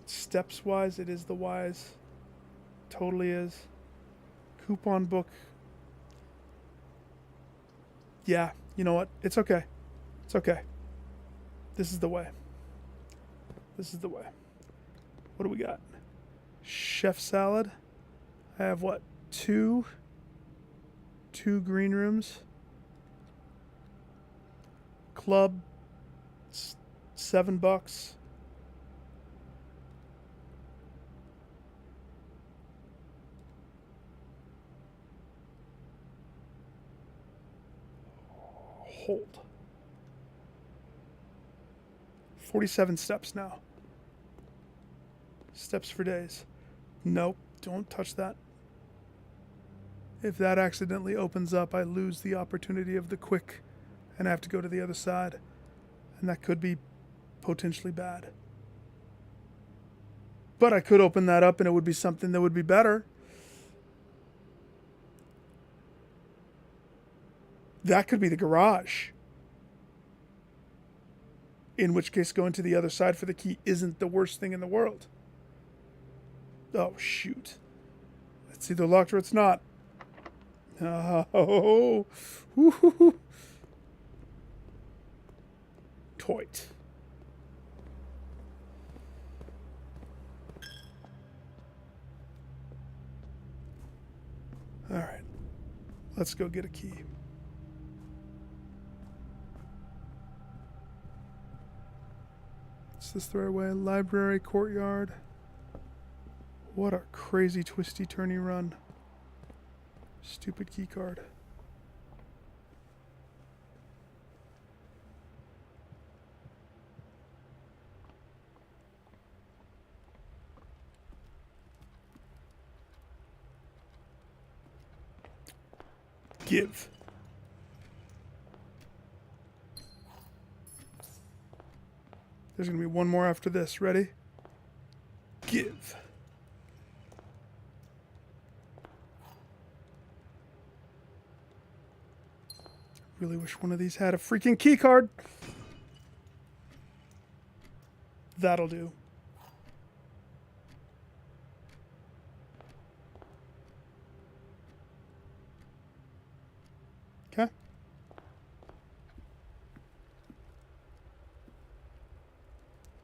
Steps wise, it is the wise. Totally is. Coupon book. Yeah, you know what? It's okay. It's okay. This is the way. This is the way. What do we got? Chef salad. I have what? 2 green rooms. Club. $7. Hold. 47 steps now. Steps for days. Nope, don't touch that. If that accidentally opens up, I lose the opportunity of the quick and I have to go to the other side. And that could be potentially bad. But I could open that up and it would be something that would be better. That could be the garage. In which case, going to the other side for the key isn't the worst thing in the world. Oh, shoot. It's either locked or it's not. Oh. Woo-hoo-hoo. Toit. All right. Let's go get a key. Is this the right way? Library, courtyard. What a crazy twisty turny run. Stupid key card. Give. There's going to be one more after this. Ready? Give. Really wish one of these had a freaking key card. That'll do. Okay.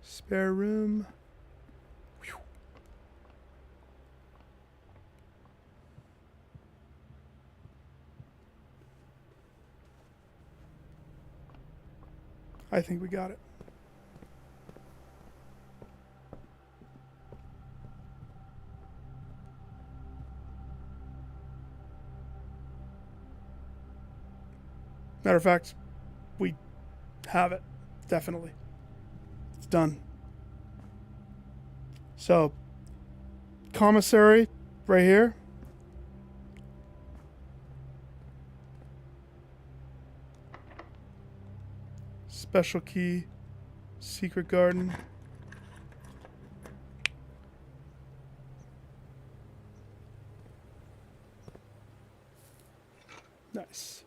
Spare room. Whew. I think we got it. Matter of fact, we have it. Definitely. It's done. So, commissary right here. Special key. Secret garden. Nice.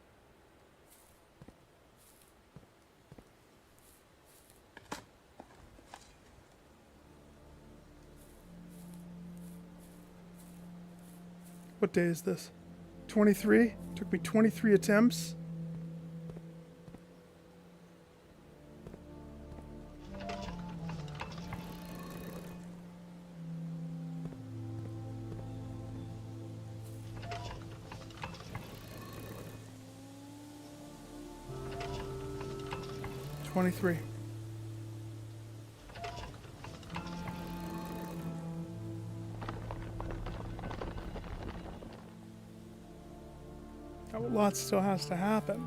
What day is this? 23? Took me 23 attempts. $23. A lot still has to happen.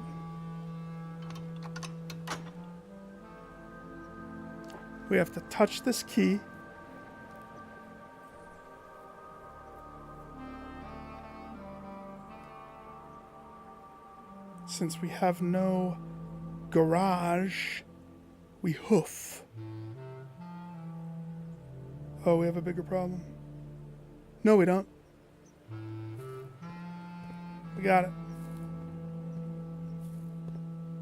We have to touch this key. Since we have no garage, we hoof. Oh, we have a bigger problem. No, we don't. We got it.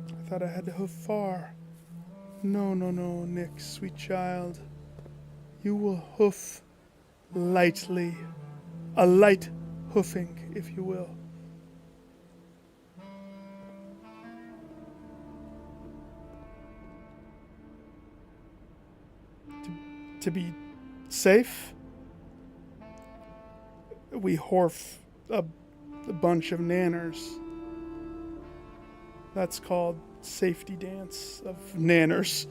I thought I had to hoof far. No, no, no, Nick, sweet child. You will hoof lightly. A light hoofing, if you will. To be safe, we horf a bunch of nanners. That's called safety dance of nanners.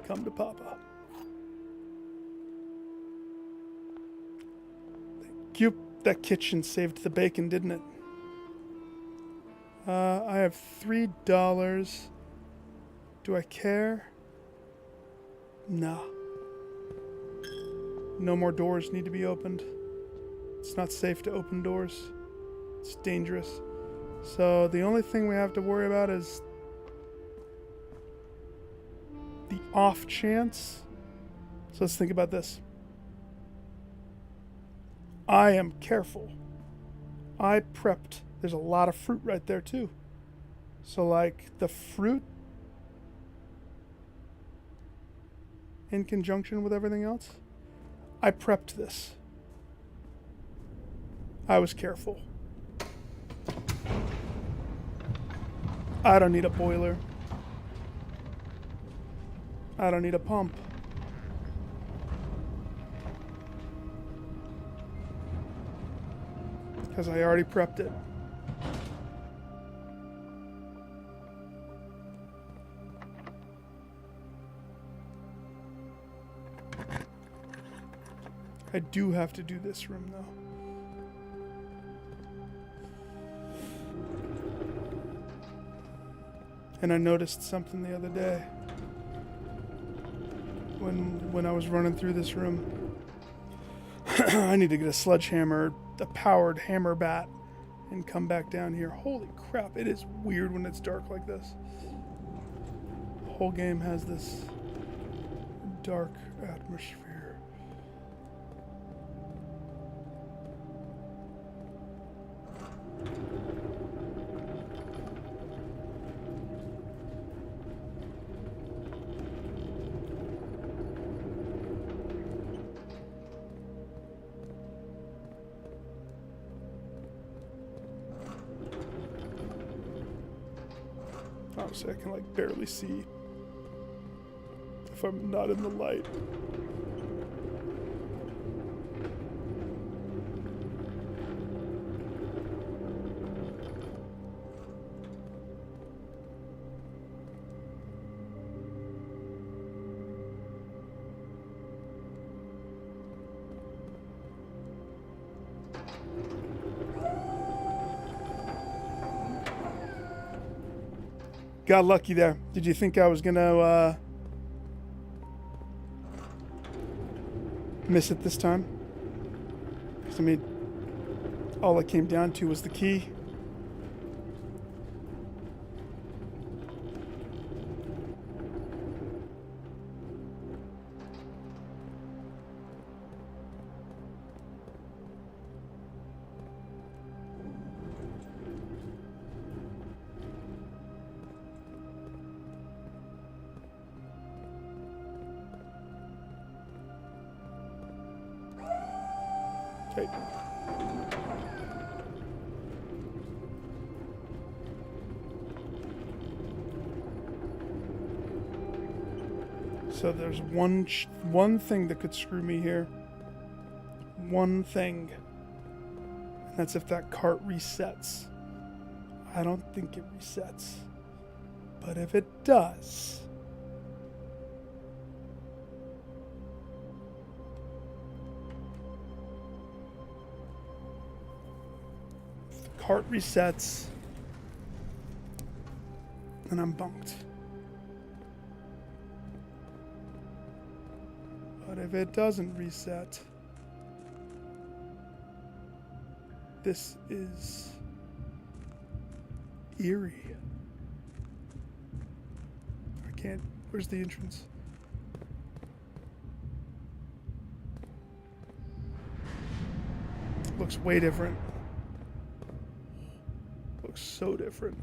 Come to Papa. Thank you. That kitchen saved the bacon, didn't it? I have $3. Do I care? Nah. No more doors need to be opened. It's not safe to open doors. It's dangerous. So the only thing we have to worry about is the off chance. So let's think about this. I am careful. I prepped. There's a lot of fruit right there too. So like the fruit in conjunction with everything else, I prepped this. I was careful. I don't need a boiler. I don't need a pump. Because I already prepped it. I do have to do this room though. And I noticed something the other day when I was running through this room. I need to get a sledgehammer, a powered hammer bat, and come back down here. Holy crap, it is weird when it's dark like this. The whole game has this dark atmosphere. Obviously, I can like barely see if I'm not in the light. Got lucky there. Did you think I was gonna miss it this time? 'Cause, I mean, all it came down to was the key. Okay. So there's one thing that could screw me here. One thing. And that's if that cart resets. I don't think it resets. But if it does... if the cart resets, then I'm bunked. But if it doesn't reset, this is eerie. I can't. Where's the entrance? Looks way different. Looks so different.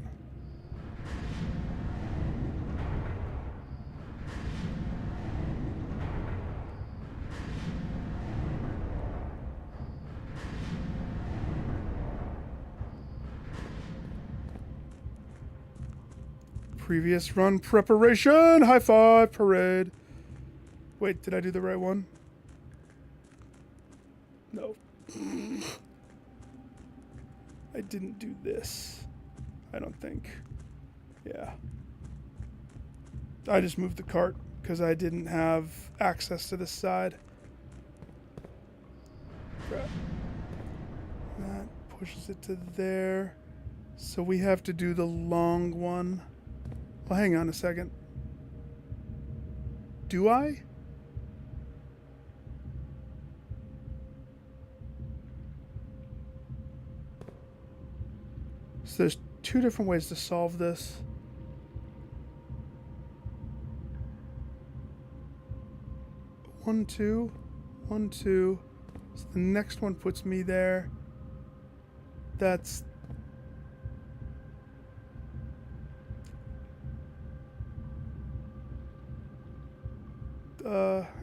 Previous run preparation. High five parade. Wait, did I do the right one? No. I didn't do this. I don't think. Yeah. I just moved the cart because I didn't have access to this side. Crap. That pushes it to there. So we have to do the long one. Well, hang on a second. Do I? So there's two different ways to solve this. One, two. So the next one puts me there. That's...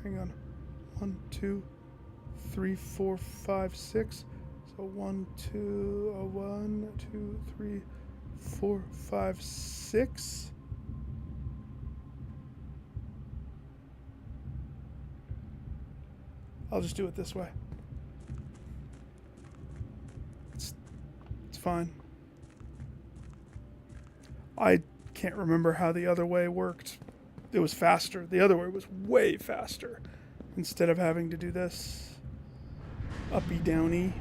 hang on. 1, 2, 3, 4, 5, 6. So 1, 2, 3, 4, 5, 6. I'll just do it this way. It's fine. I can't remember how the other way worked. It was faster. The other way was way faster. Instead of having to do this uppy downy.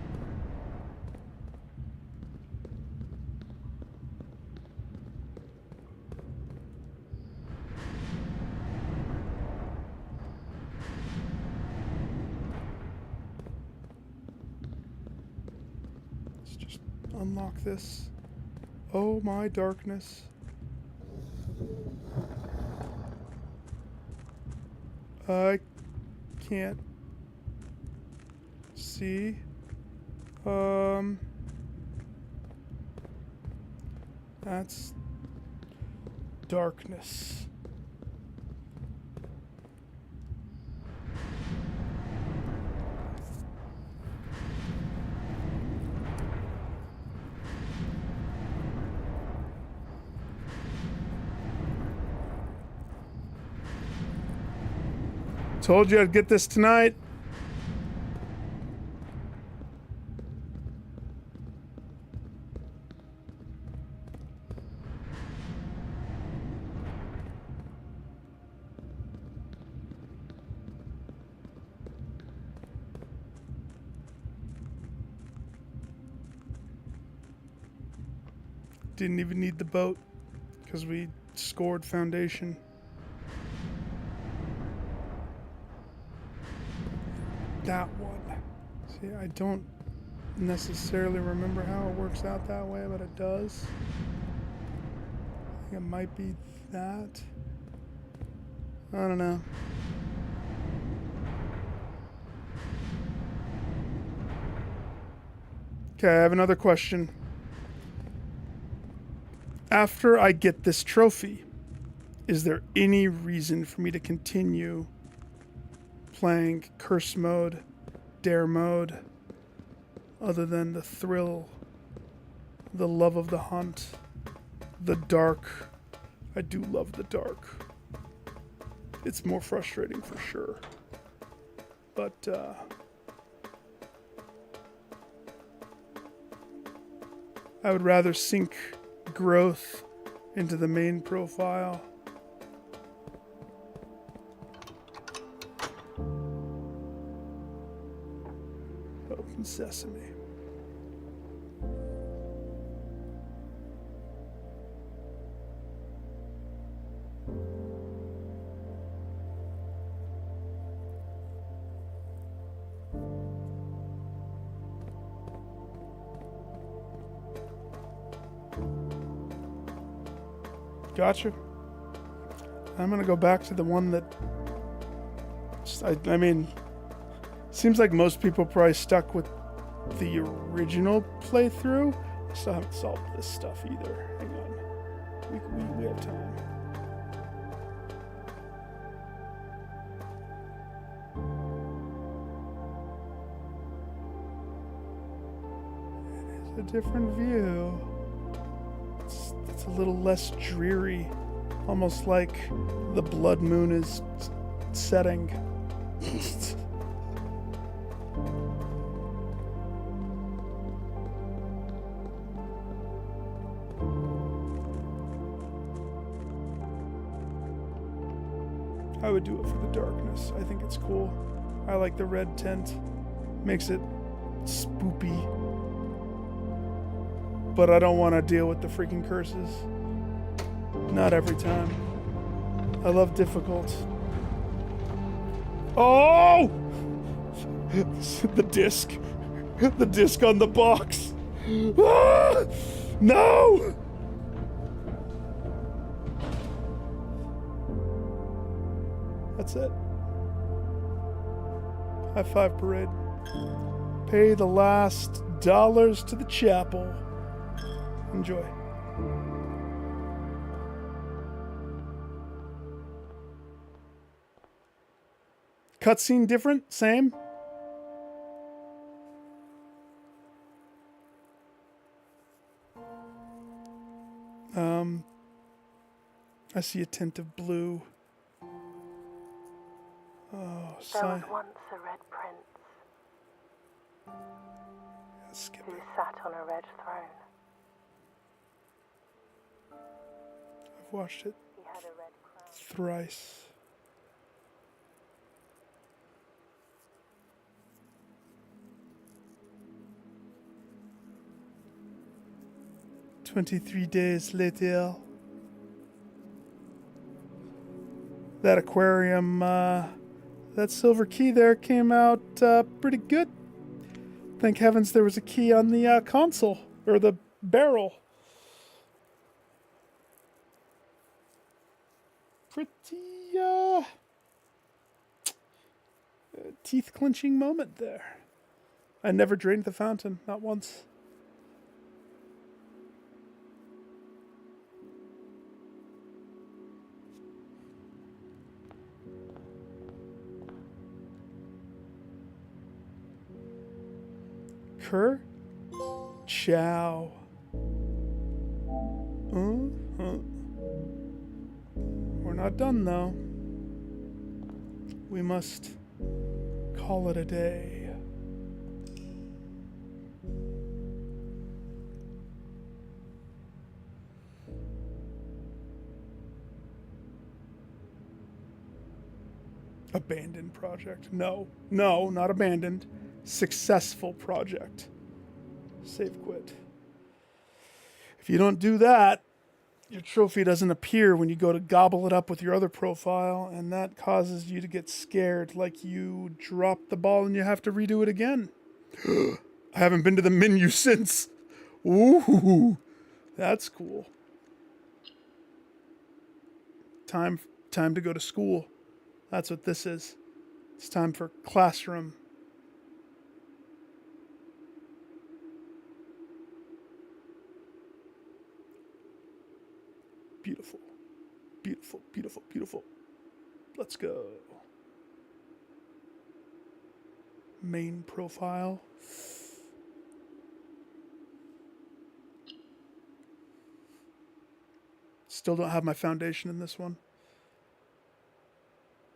Let's just unlock this. Oh my darkness. I can't see. That's darkness. Told you I'd get this tonight. Didn't even need the boat because we scored foundation. That one. See, I don't necessarily remember how it works out that way, but it does. I think it might be that. I don't know. Okay, I have another question. After I get this trophy, is there any reason for me to continue playing curse mode, dare mode, other than the thrill, the love of the hunt, the dark? I do love the dark. It's more frustrating for sure. But, I would rather sink growth into the main profile. Open sesame. Gotcha. I'm gonna go back to the one that I mean, seems like most people probably stuck with the original playthrough. I still haven't solved this stuff either. Hang on. We have time. It is a different view. It's a little less dreary, almost like the blood moon is setting. I would do it for the darkness. I think it's cool. I like the red tint. Makes it spoopy. But I don't want to deal with the freaking curses. Not every time. I love difficult. Oh! The disc. The disc on the box. Ah! No! That's it. High five parade. Pay the last dollars to the chapel. Enjoy. Cutscene different? Same? I see a tint of blue. Oh, there was once a red prince who sat on a red throne. I've watched it He had a red crown. thrice. "23 days later." That aquarium, that silver key there came out pretty good. Thank heavens there was a key on the console, or the barrel. Pretty teeth-clenching moment there. I never drained the fountain, not once. Ciao. We're not done though. We must call it a day. Abandoned project. No, not abandoned. Successful project. Save quit. If you don't do that, your trophy doesn't appear when you go to gobble it up with your other profile, and that causes you to get scared, like you dropped the ball and you have to redo it again. I haven't been to the menu since. Ooh, that's cool. Time to go to school. That's what this is. It's time for classroom. Beautiful. Beautiful, beautiful, beautiful. Let's go. Main profile. Still don't have my foundation in this one.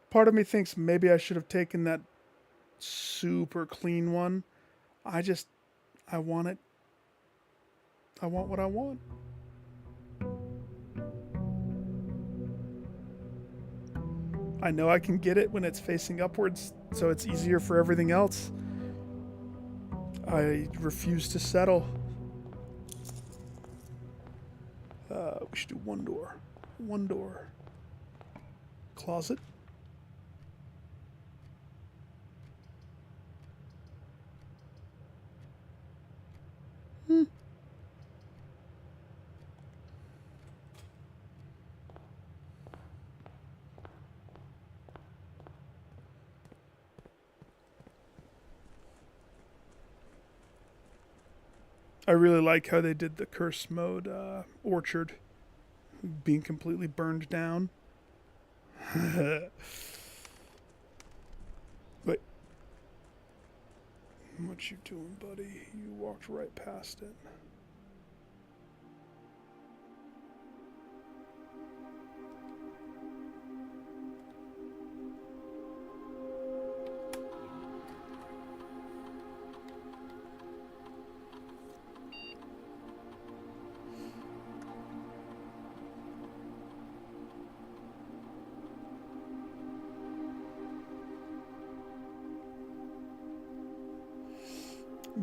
Part of me thinks maybe I should have taken that super clean one. I want it. I want what I want. I know I can get it when it's facing upwards, so it's easier for everything else. I refuse to settle. We should do one door. One door. Closet. I really like how they did the curse mode orchard being completely burned down. Wait. What you doing, buddy? You walked right past it.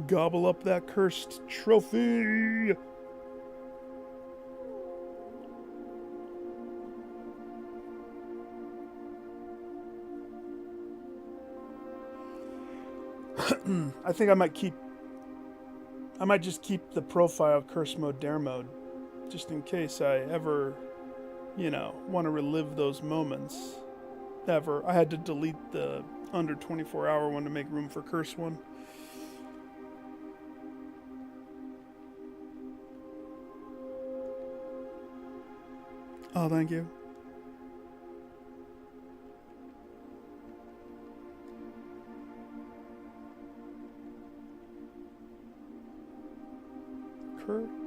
Gobble up that cursed trophy. I think I might just keep the profile curse mode dare mode, just in case I ever, want to relive those moments. Ever. I had to delete the under 24-hour one to make room for curse one. Oh, thank you.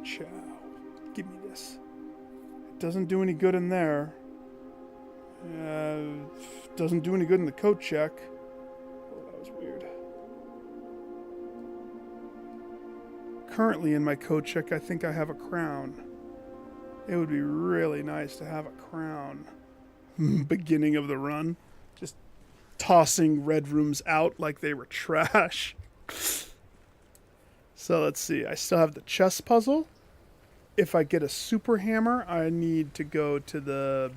Chow. Give me this. It doesn't do any good in there. Doesn't do any good in the coat check. Oh, that was weird. Currently in my coat check, I think I have a crown. It would be really nice to have a crown. Beginning of the run. Just tossing red rooms out like they were trash. So let's see. I still have the chess puzzle. If I get a super hammer, I need to go to the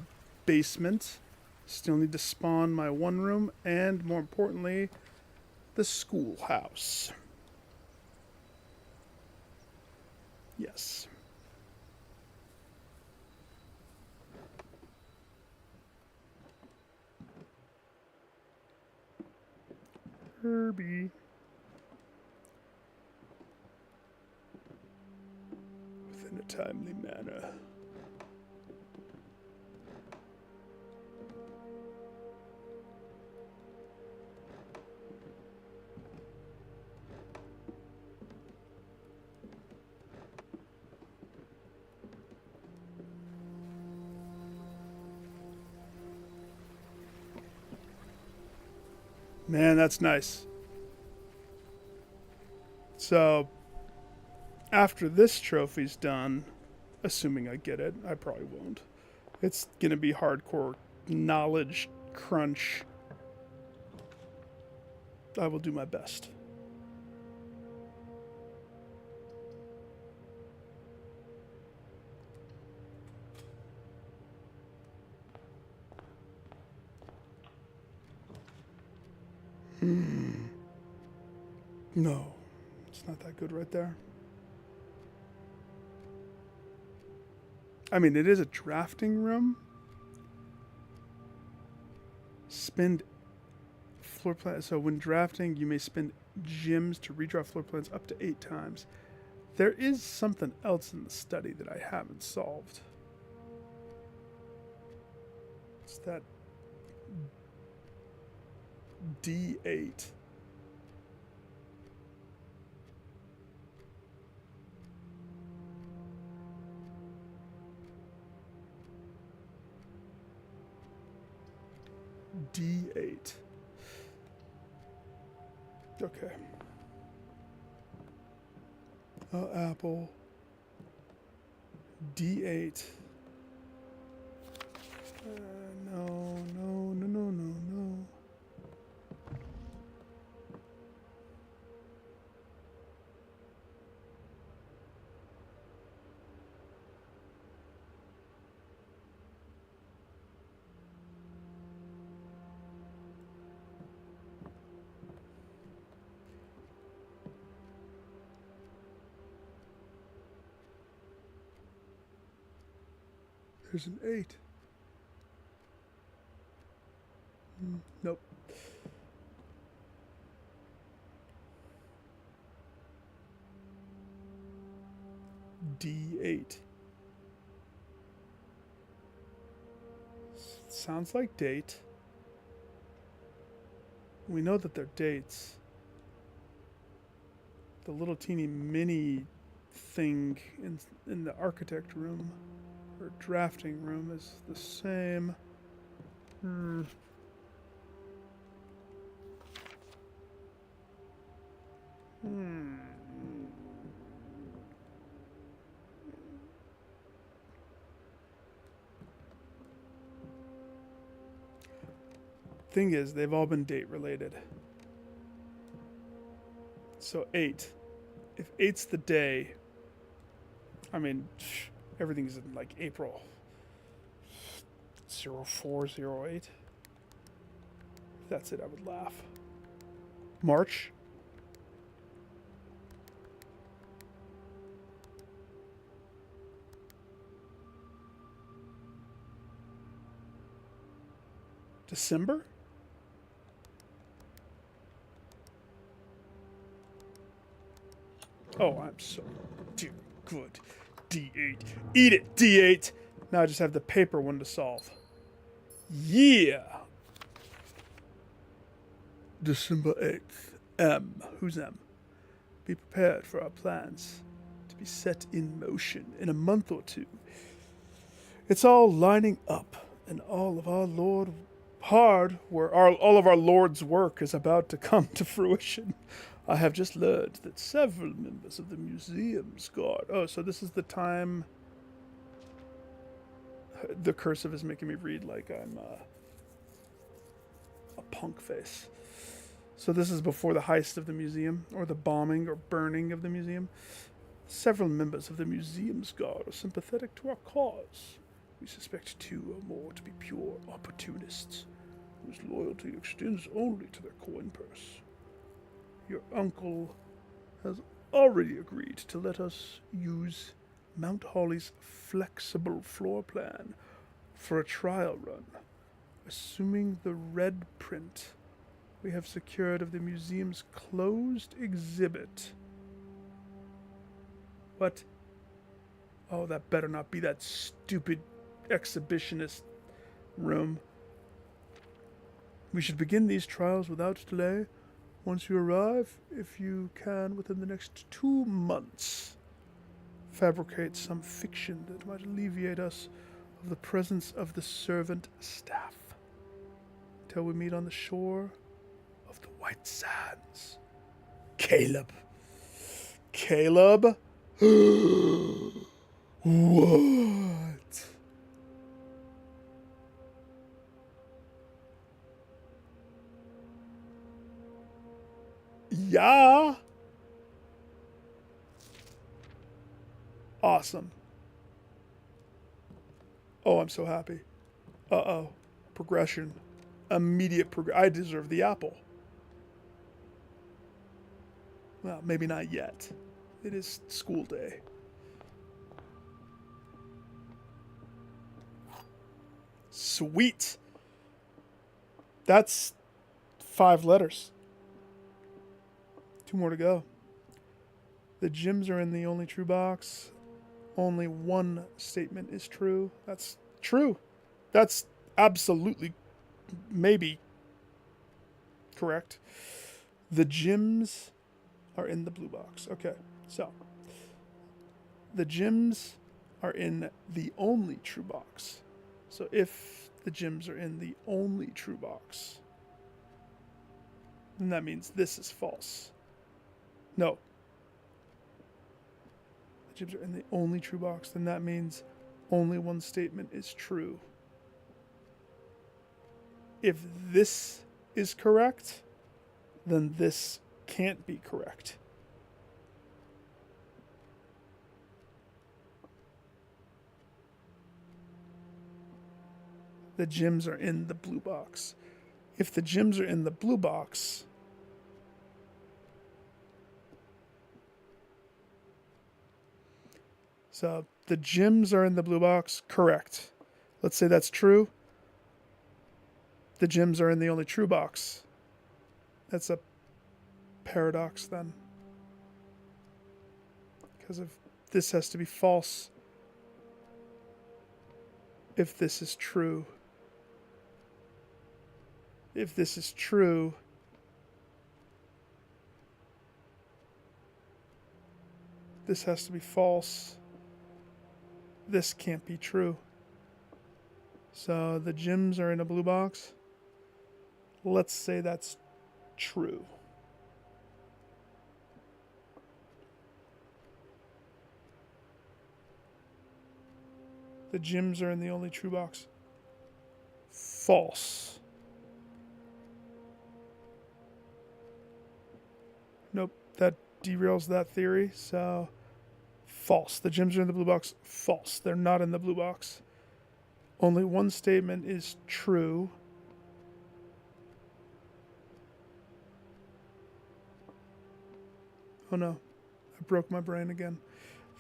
basement. Still need to spawn my one room. And more importantly, the schoolhouse. Yes. Herbie. Within a timely manner. Man, that's nice. So, after this trophy's done, assuming I get it, I probably won't. It's going to be hardcore knowledge crunch. I will do my best. No, it's not that good right there. I mean, it is a drafting room. Spend floor plan. So when drafting, you may spend gems to redraw floor plans up to 8 times. There is something else in the study that I haven't solved. It's that D8. D8. Okay. Apple. D8. No. There's an 8. Nope. D8. Sounds like date. We know that they're dates. The little teeny mini thing in the architect room or drafting room is the same. Thing is, they've all been date related. So 8. If 8's the day, I mean, everything's in like April 0408. If that's it, I would laugh. March. December? Oh, I'm so dear good. D8. Eat it, D8. Now I just have the paper one to solve. Yeah. December 8th. M. Who's M? Be prepared for our plans to be set in motion in a month or two. It's all lining up, and all of our Lord's work is about to come to fruition. I have just learned that several members of the museum's guard. Oh, so this is the time. The cursive is making me read like I'm a punk face. So this is before the heist of the museum, or the bombing or burning of the museum. Several members of the museum's guard are sympathetic to our cause. We suspect 2 or more to be pure opportunists, whose loyalty extends only to their coin purse. Your uncle has already agreed to let us use Mount Holly's flexible floor plan for a trial run, assuming the red print we have secured of the museum's closed exhibit. What? Oh, that better not be that stupid exhibitionist room. We should begin these trials without delay. Once you arrive, if you can, within the next 2 months, fabricate some fiction that might alleviate us of the presence of the servant staff, till we meet on the shore of the White Sands. Caleb. Caleb? What? Yeah. Awesome. Oh, I'm so happy. Uh-oh. Progression. Immediate I deserve the apple. Well, maybe not yet. It is school day. Sweet. That's 5 letters. 2 more to go. The gyms are in the only true box. Only one statement is true. That's true. That's absolutely, maybe correct. The gyms are in the blue box. Okay, so the gyms are in the only true box. So if the gyms are in the only true box, then that means this is false. No. The gyms are in the only true box, then that means only one statement is true. If this is correct, then this can't be correct. The gyms are in the blue box. If the gyms are in the blue box, so the gyms are in the blue box, correct. Let's say that's true. The gyms are in the only true box. That's a paradox then. Because if this has to be false, if this is true. If this is true, this has to be false. This can't be true. So the gyms are in a blue box. Let's say that's true. The gyms are in the only true box. False. Nope, that derails that theory. So, false. The gyms are in the blue box. False. They're not in the blue box. Only one statement is true. Oh no, I broke my brain again.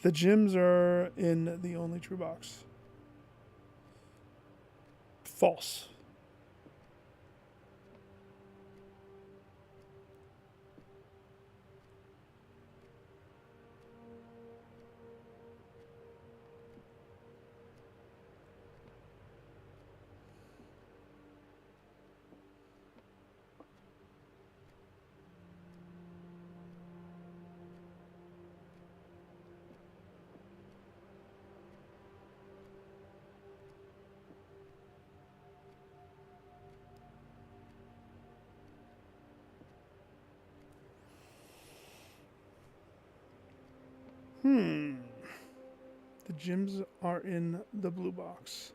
The gyms are in the only true box. False. The gyms are in the blue box.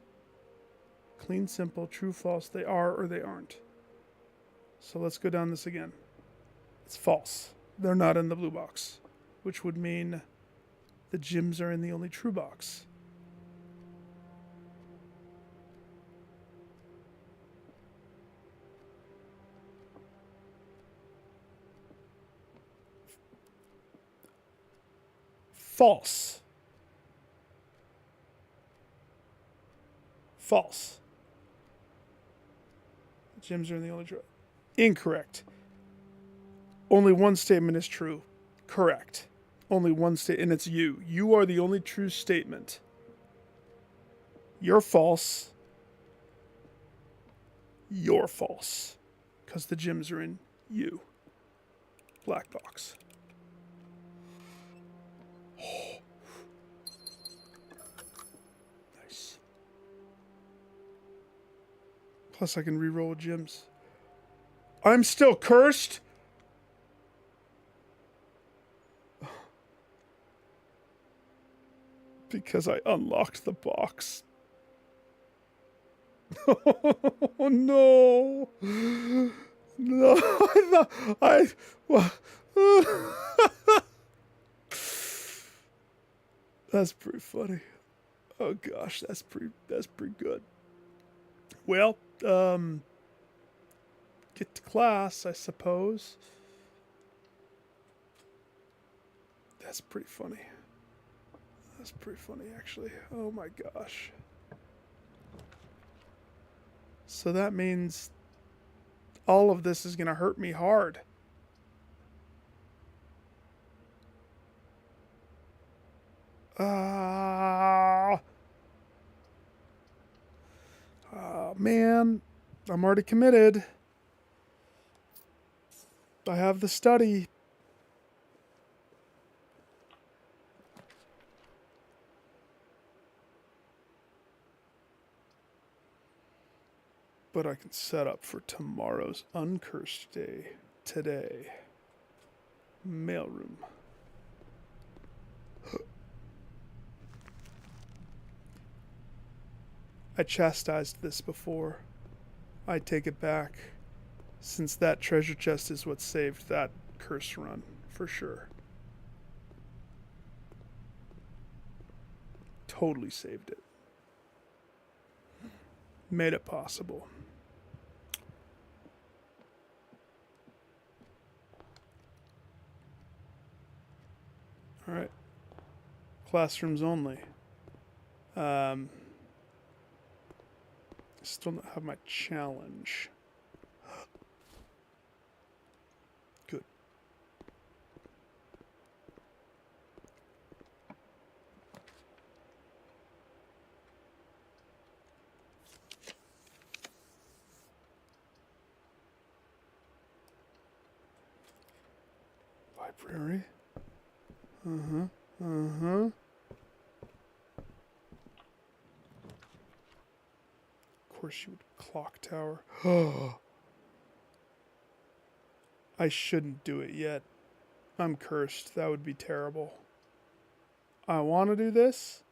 Clean, simple, true, false. They are or they aren't. So let's go down this again. It's false. They're not in the blue box, which would mean the gyms are in the only true box. False. False. The gyms are in the only true. Incorrect. Only one statement is true. Correct. Only one statement, and it's you. You are the only true statement. You're false. You're false. Because the gyms are in you. Black box. Nice. Plus I can re-roll gyms. I'm still cursed? Because I unlocked the box. Oh no. No, that's pretty funny. Oh gosh, that's pretty good. Well, get to class, I suppose. That's pretty funny. That's pretty funny, actually. Oh my gosh. So that means all of this is going to hurt me hard. Man, I'm already committed. I have the study. But I can set up for tomorrow's uncursed day. Today. Mailroom. I chastised this before. I take it back, since that treasure chest is what saved that curse run, for sure. Totally saved it. Made it possible. Alright. Classrooms only. Still don't have my challenge. Good. Library. Of course you would. Clock tower. I shouldn't do it yet. I'm cursed. That would be terrible. I want to do this.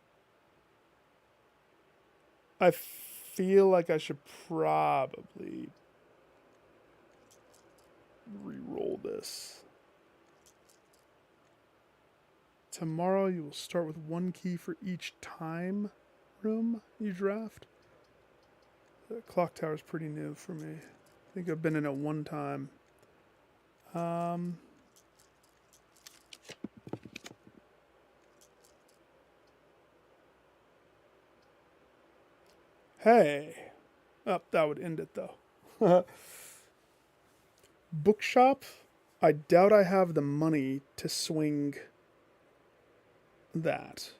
I feel like I should probably re-roll this. Tomorrow you will start with 1 key for each time room you draft. The clock tower is pretty new for me. I think I've been in it 1 time. Hey. Oh, that would end it though. Bookshop. I doubt I have the money to swing that.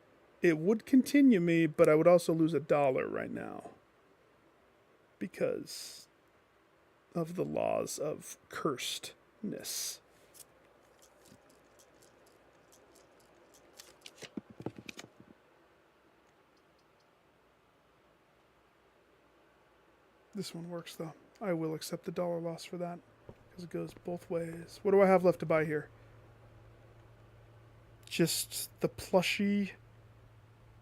It would continue me, but I would also lose $1 right now. Because of the laws of cursedness. This one works though. I will accept the $1 loss for that. Because it goes both ways. What do I have left to buy here? Just the plushie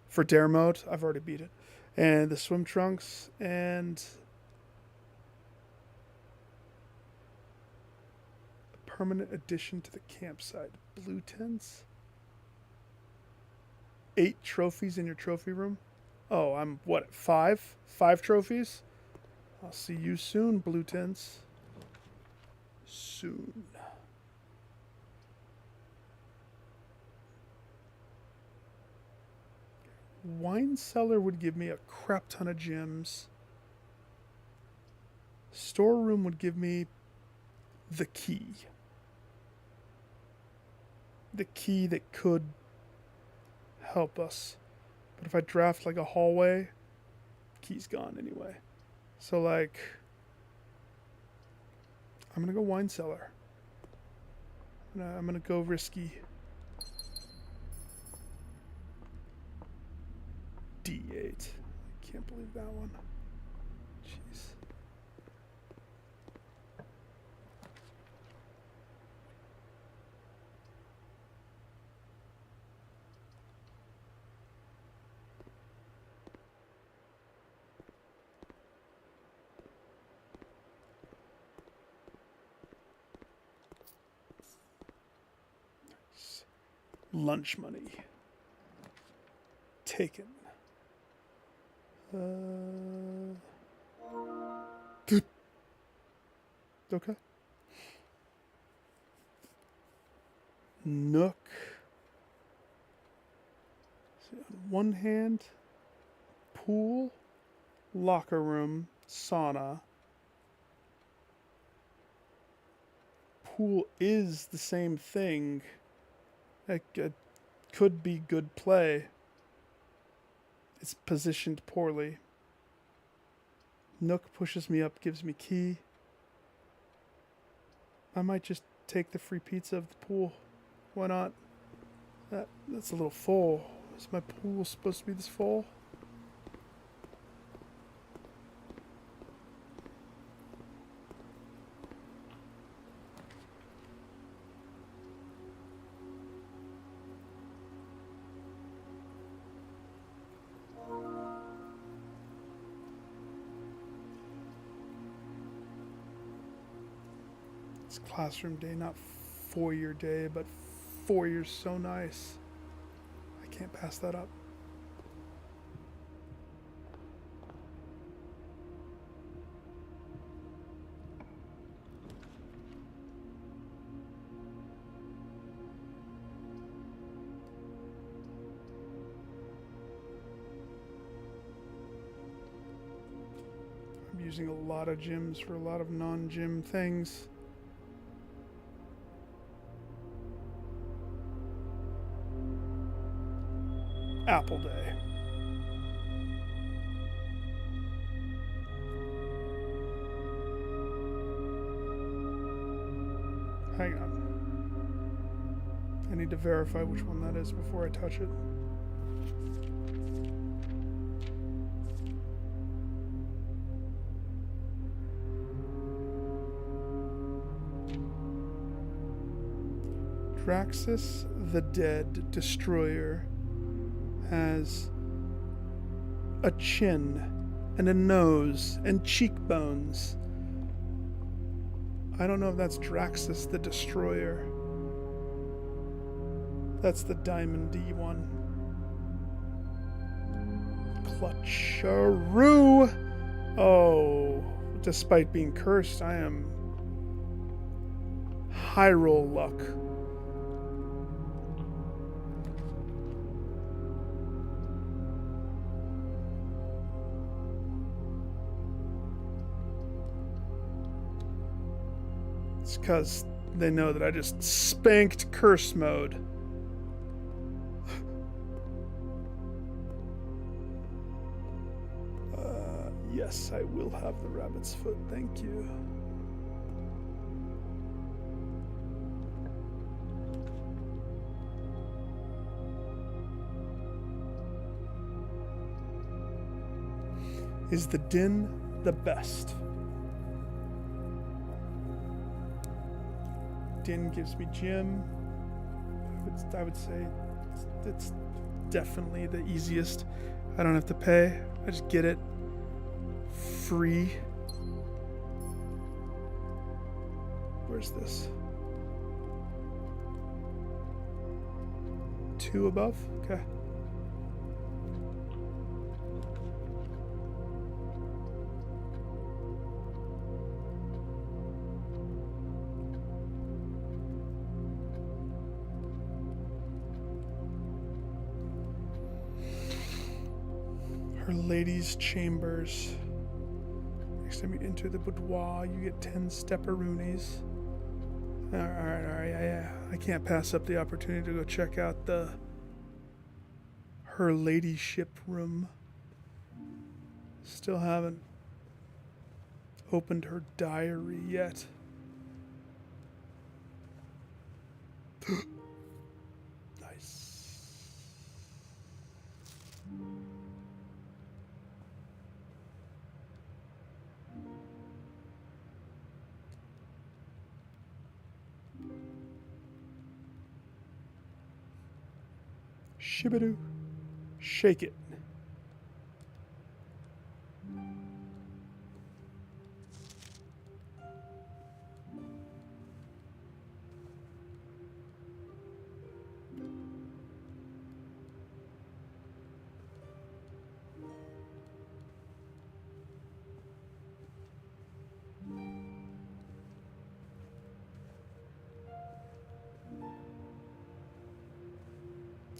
for dare mode. I've already beat it. And the swim trunks and a permanent addition to the campsite. Blue tents. 8 trophies in your trophy room. Oh, I'm what, 5? 5 trophies? I'll see you soon, blue tents. Soon. Wine cellar would give me a crap ton of gems. Storeroom would give me the key. The key that could help us. But if I draft like a hallway, key's gone anyway. So like, I'm gonna go wine cellar. I'm gonna go risky. D8. I can't believe that one. Jeez. Nice. Lunch money. Taken. Okay. Nook. one hand, pool, locker room, sauna. Pool is the same thing. It could be good play. It's positioned poorly. Nook pushes me up, gives me key. I might just take the free pizza of the pool. Why not? That's a little full. Is my pool supposed to be this full? It's classroom day, not four-year day, but 4 years so nice. I can't pass that up. I'm using a lot of gyms for a lot of non-gym things. Apple Day. Hang on. I need to verify which one that is before I touch it. Draxus the Dead Destroyer has a chin and a nose and cheekbones. I don't know if that's Draxus the Destroyer. That's the Diamond D one. Clutcheroo! Oh, despite being cursed, I am high roll luck. It's because they know that I just spanked curse mode. Yes, I will have the rabbit's foot, thank you. Is the din the best? Din gives me gym. I would say it's definitely the easiest. I don't have to pay. I just get it free. Where's this? 2 above? Okay. Her Lady's Chambers. Next time you enter the boudoir, you get 10 stepperoonies. Alright, yeah. I can't pass up the opportunity to go check out her ladyship room. Still haven't opened her diary yet. Nice. Shibidoo. Shake it.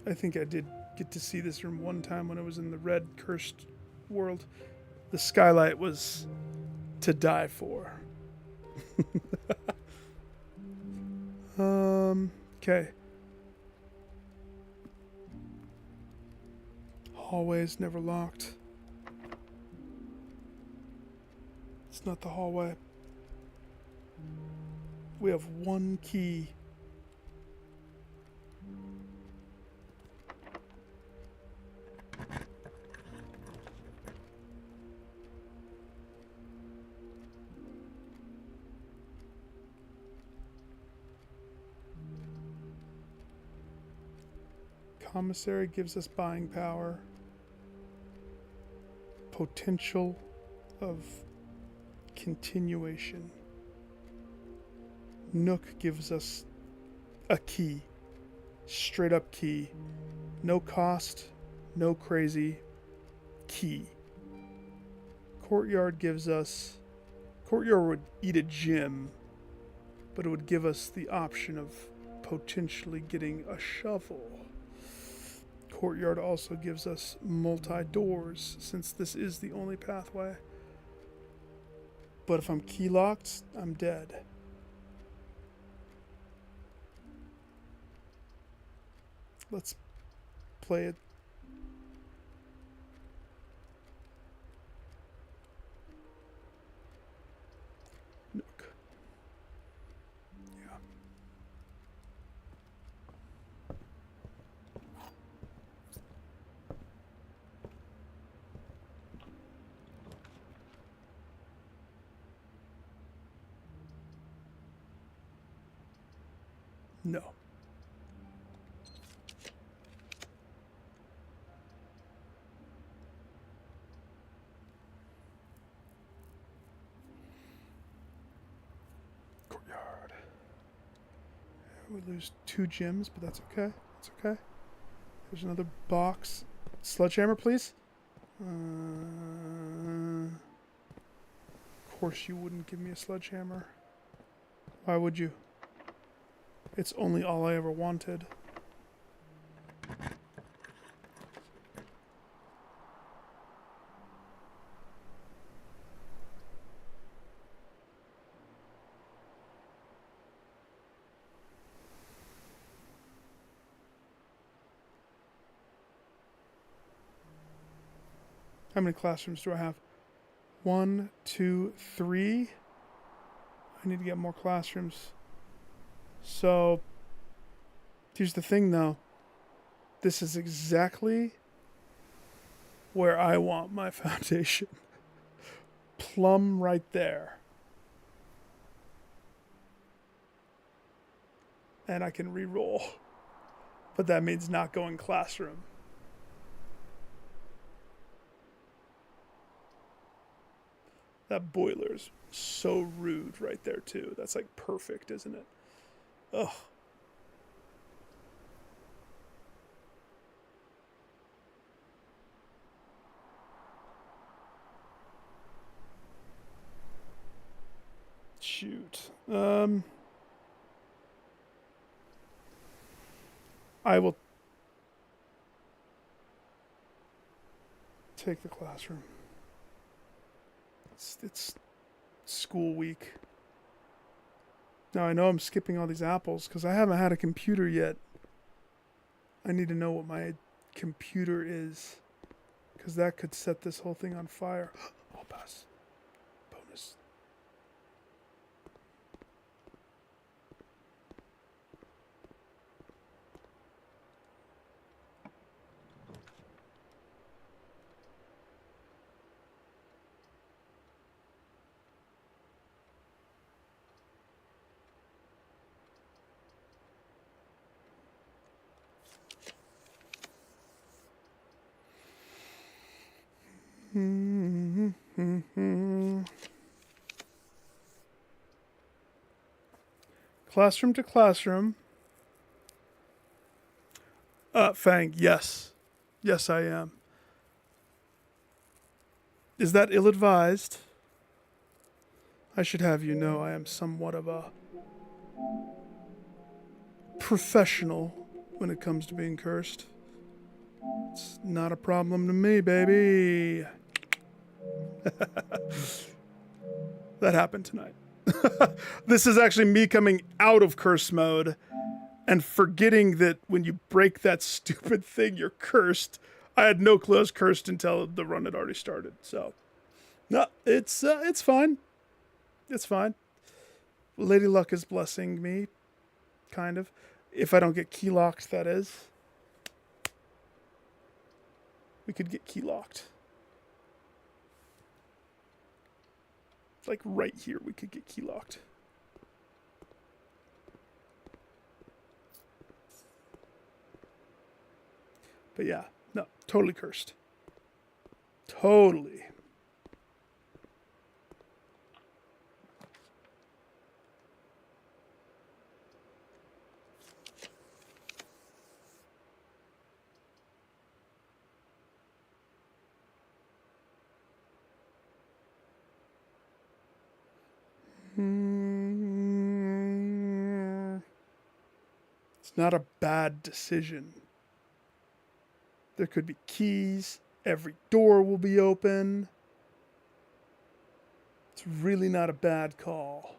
I think I did get to see this room one time when I was in the red cursed world. The skylight was to die for. Okay. Hallway's never locked. It's not the hallway. We have one key. Commissary gives us buying power. Potential of continuation. Nook gives us a key. Straight up key. No cost, no crazy. Key. Courtyard gives us... Courtyard would eat a gym, but it would give us the option of potentially getting a shovel. Courtyard also gives us multi-doors, since this is the only pathway. But if I'm key locked, I'm dead. Let's play it. Nook. Yeah. No. Courtyard. We lose 2 gems, but that's okay. That's okay. There's another box. Sledgehammer, please. Of course you wouldn't give me a sledgehammer. Why would you? It's only all I ever wanted. How many classrooms do I have? 1, 2, 3. I need to get more classrooms. So, here's the thing though. This is exactly where I want my foundation. Plumb right there. And I can re-roll. But that means not going classroom. That boiler's so rude right there too. That's like perfect, isn't it? Ugh. Shoot. I will take the classroom. It's school week. Now I know I'm skipping all these apples because I haven't had a computer yet. I need to know what my computer is, because that could set this whole thing on fire. I'll pass. Bonus. Classroom to classroom. Fang, yes. Yes, I am. Is that ill-advised? I should have you know I am somewhat of a professional when it comes to being cursed. It's not a problem to me, baby. That happened tonight. This is actually me coming out of curse mode and forgetting that when you break that stupid thing, you're cursed. I had no clue I was cursed until the run had already started. So, no, it's fine. It's fine. Lady Luck is blessing me, kind of. If I don't get key locked, that is. We could get key locked. Like right here, we could get key locked. But yeah, no, totally cursed. Totally. It's not a bad decision. There could be keys. Every door will be open. It's really not a bad call.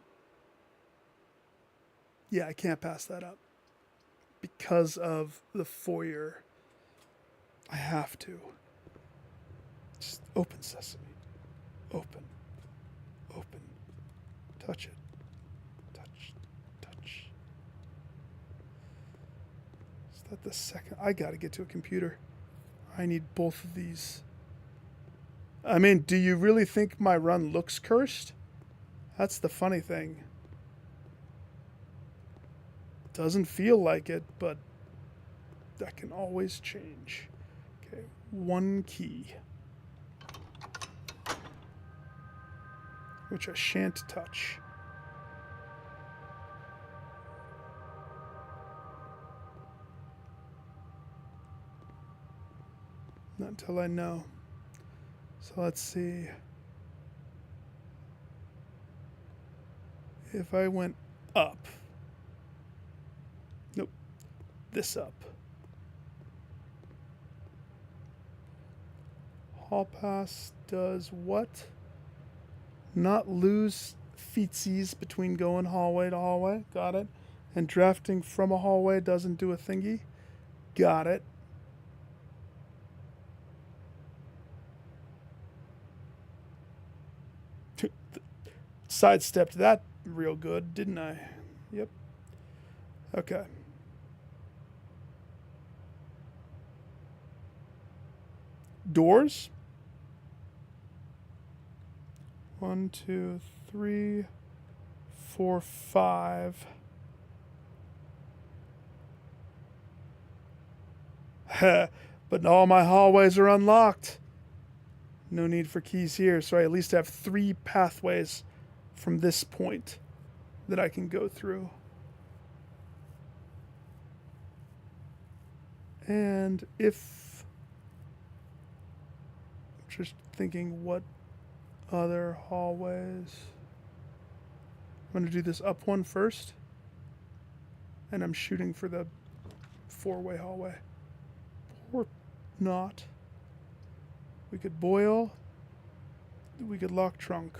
Yeah, I can't pass that up. Because of the foyer. I have to. Just open sesame. Open. Open. Touch it. Touch. Touch. Is that the second? I gotta get to a computer. I need both of these. I mean, do you really think my run looks cursed? That's the funny thing. Doesn't feel like it, but that can always change. Okay, one key. Which I shan't touch. Not until I know. So let's see. If I went up. Nope. This up. Hall pass does what? Not lose feetsies between going hallway to hallway. Got it. And drafting from a hallway doesn't do a thingy. Got it. Sidestepped that real good, didn't I? Yep. Okay. Doors. 1, 2, 3, 4, 5. But all my hallways are unlocked. No need for keys here, so I at least have 3 pathways from this point that I can go through. And if... I'm just thinking what other hallways... I'm going to do this up one first. And I'm shooting for the 4-way hallway. Or not. We could boil. We could lock trunk.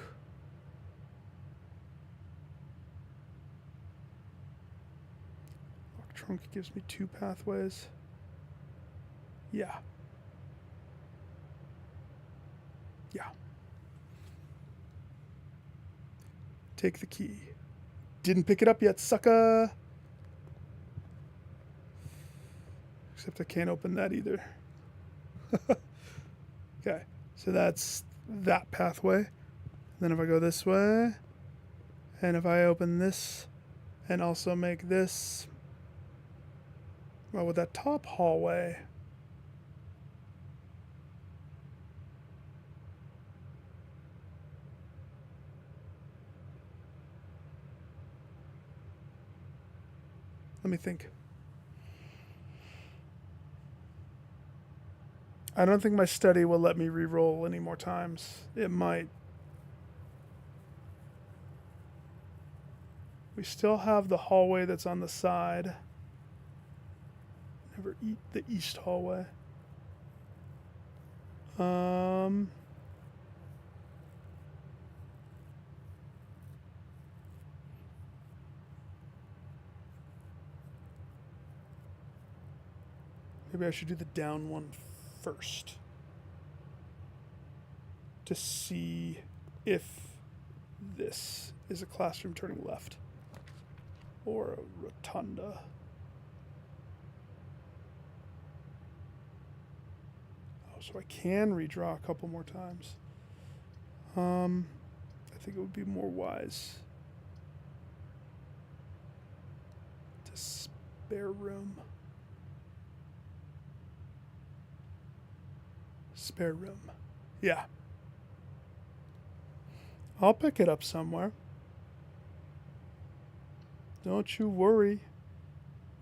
Lock trunk gives me 2 pathways. Yeah. Yeah. Take the key. Didn't pick it up yet, sucker. Except I can't open that either. Okay, so that's that pathway. Then if I go this way, and if I open this, and also make this, well, with that top hallway, let me think. I don't think my study will let me re-roll any more times. It might. We still have the hallway that's on the side. Never eat the east hallway. Um, maybe I should do the down one first to see if this is a classroom turning left or a rotunda. Oh, so I can redraw a couple more times. I think it would be more wise to spare room. Spare room. Yeah. I'll pick it up somewhere. Don't you worry.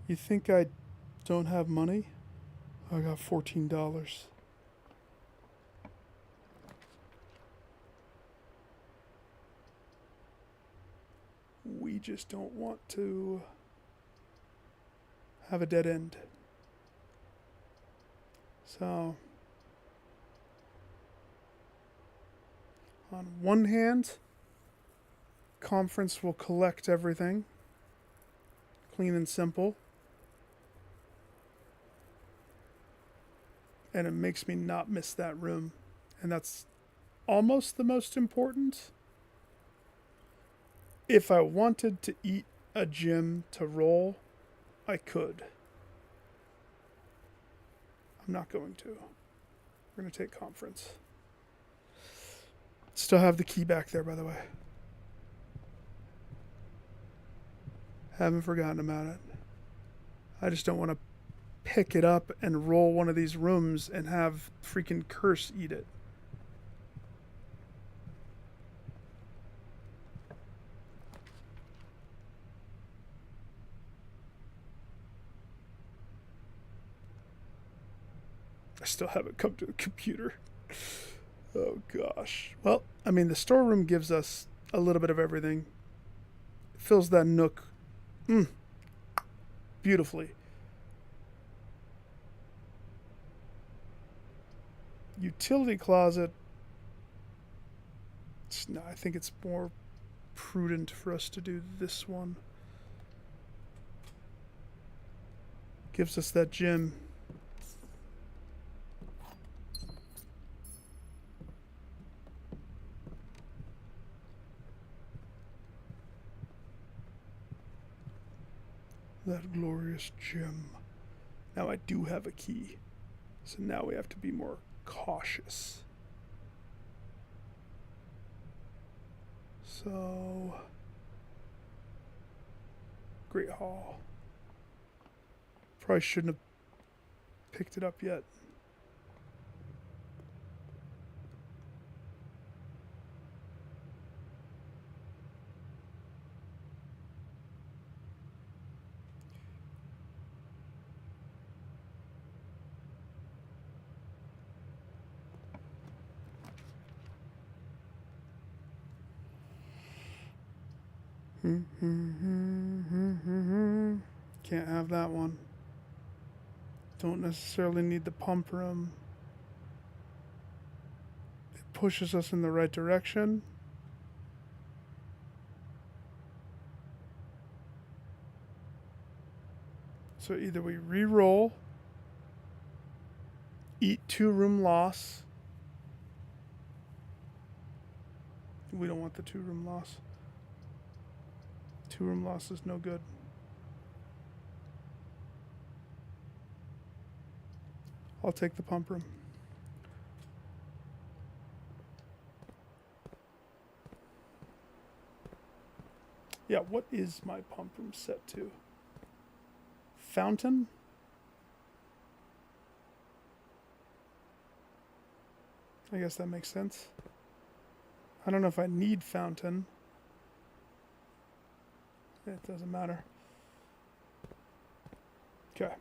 You think I don't have money? I got $14. We just don't want to have a dead end. So, on one hand, conference will collect everything, clean and simple, and it makes me not miss that room, and that's almost the most important. If I wanted to eat a gym to roll, I could. I'm not going to. We're going to take conference. Still have the key back there, by the way. Haven't forgotten about it. I just don't want to pick it up and roll one of these rooms and have freaking Curse eat it. I still haven't come to the computer. Oh gosh. Well, I mean, the storeroom gives us a little bit of everything. It fills that nook beautifully. Utility closet. No, I think it's more prudent for us to do this one. Gives us that gym. That glorious gem. Now I do have a key. So now we have to be more cautious. So, Great Hall. Probably shouldn't have picked it up yet. Can't have that one. Don't necessarily need the pump room. It pushes us in the right direction. So either we re-roll, eat 2-room loss. We don't want the 2-room loss. 2-room loss is no good. I'll take the pump room. Yeah, what is my pump room set to? Fountain? I guess that makes sense. I don't know if I need fountain. It doesn't matter. Okay.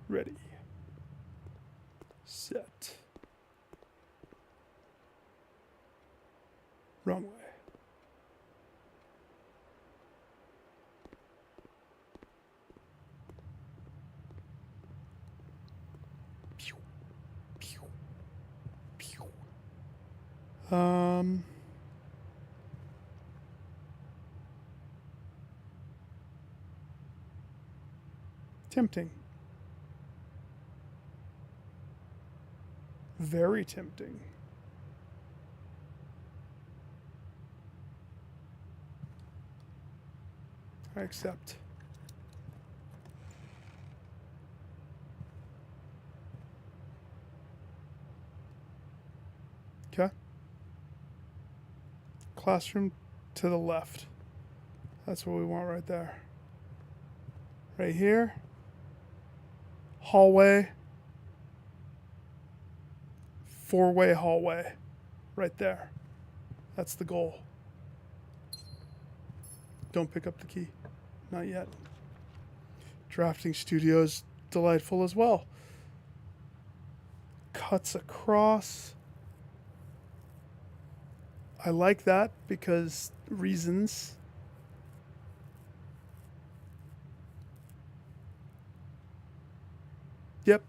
Ready. Set. Wrong way. Um, tempting. Very tempting. I accept. Okay. Classroom to the left. That's what we want right there. Right here. Hallway. Four-way hallway. Right there. That's the goal. Don't pick up the key. Not yet. Drafting studio's delightful as well. Cuts across. I like that because reasons. Yep.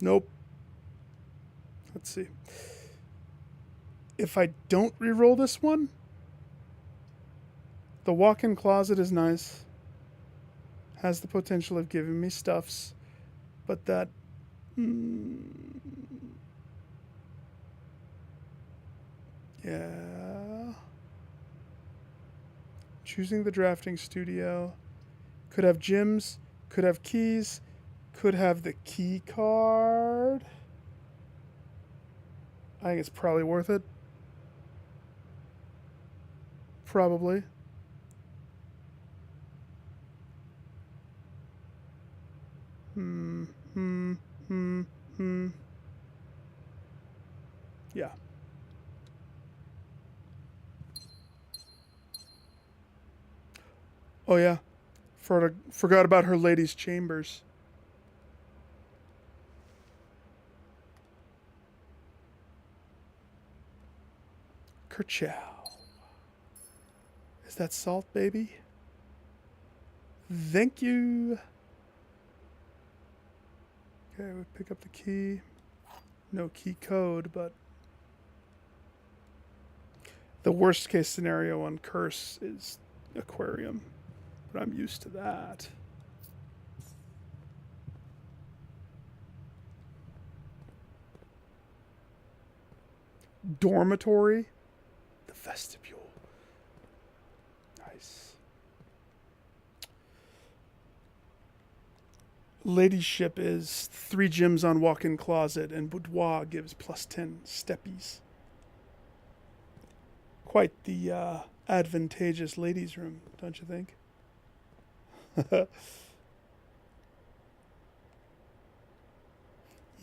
Nope. Let's see. If I don't re-roll this one, the walk-in closet is nice. Has the potential of giving me stuffs, but that... yeah. Choosing the drafting studio. Could have gyms, could have keys, could have the key card. I think it's probably worth it. Probably. Yeah. Oh yeah. Forgot about her ladies' chambers. Kerchow. Is that salt, baby? Thank you. Okay, we pick up the key. No key code, but the worst case scenario on curse is aquarium. But I'm used to that. Dormitory. The vestibule. Nice. Ladyship is 3 gyms on walk-in closet, and boudoir gives +10 steppies. Quite the advantageous ladies' room, don't you think?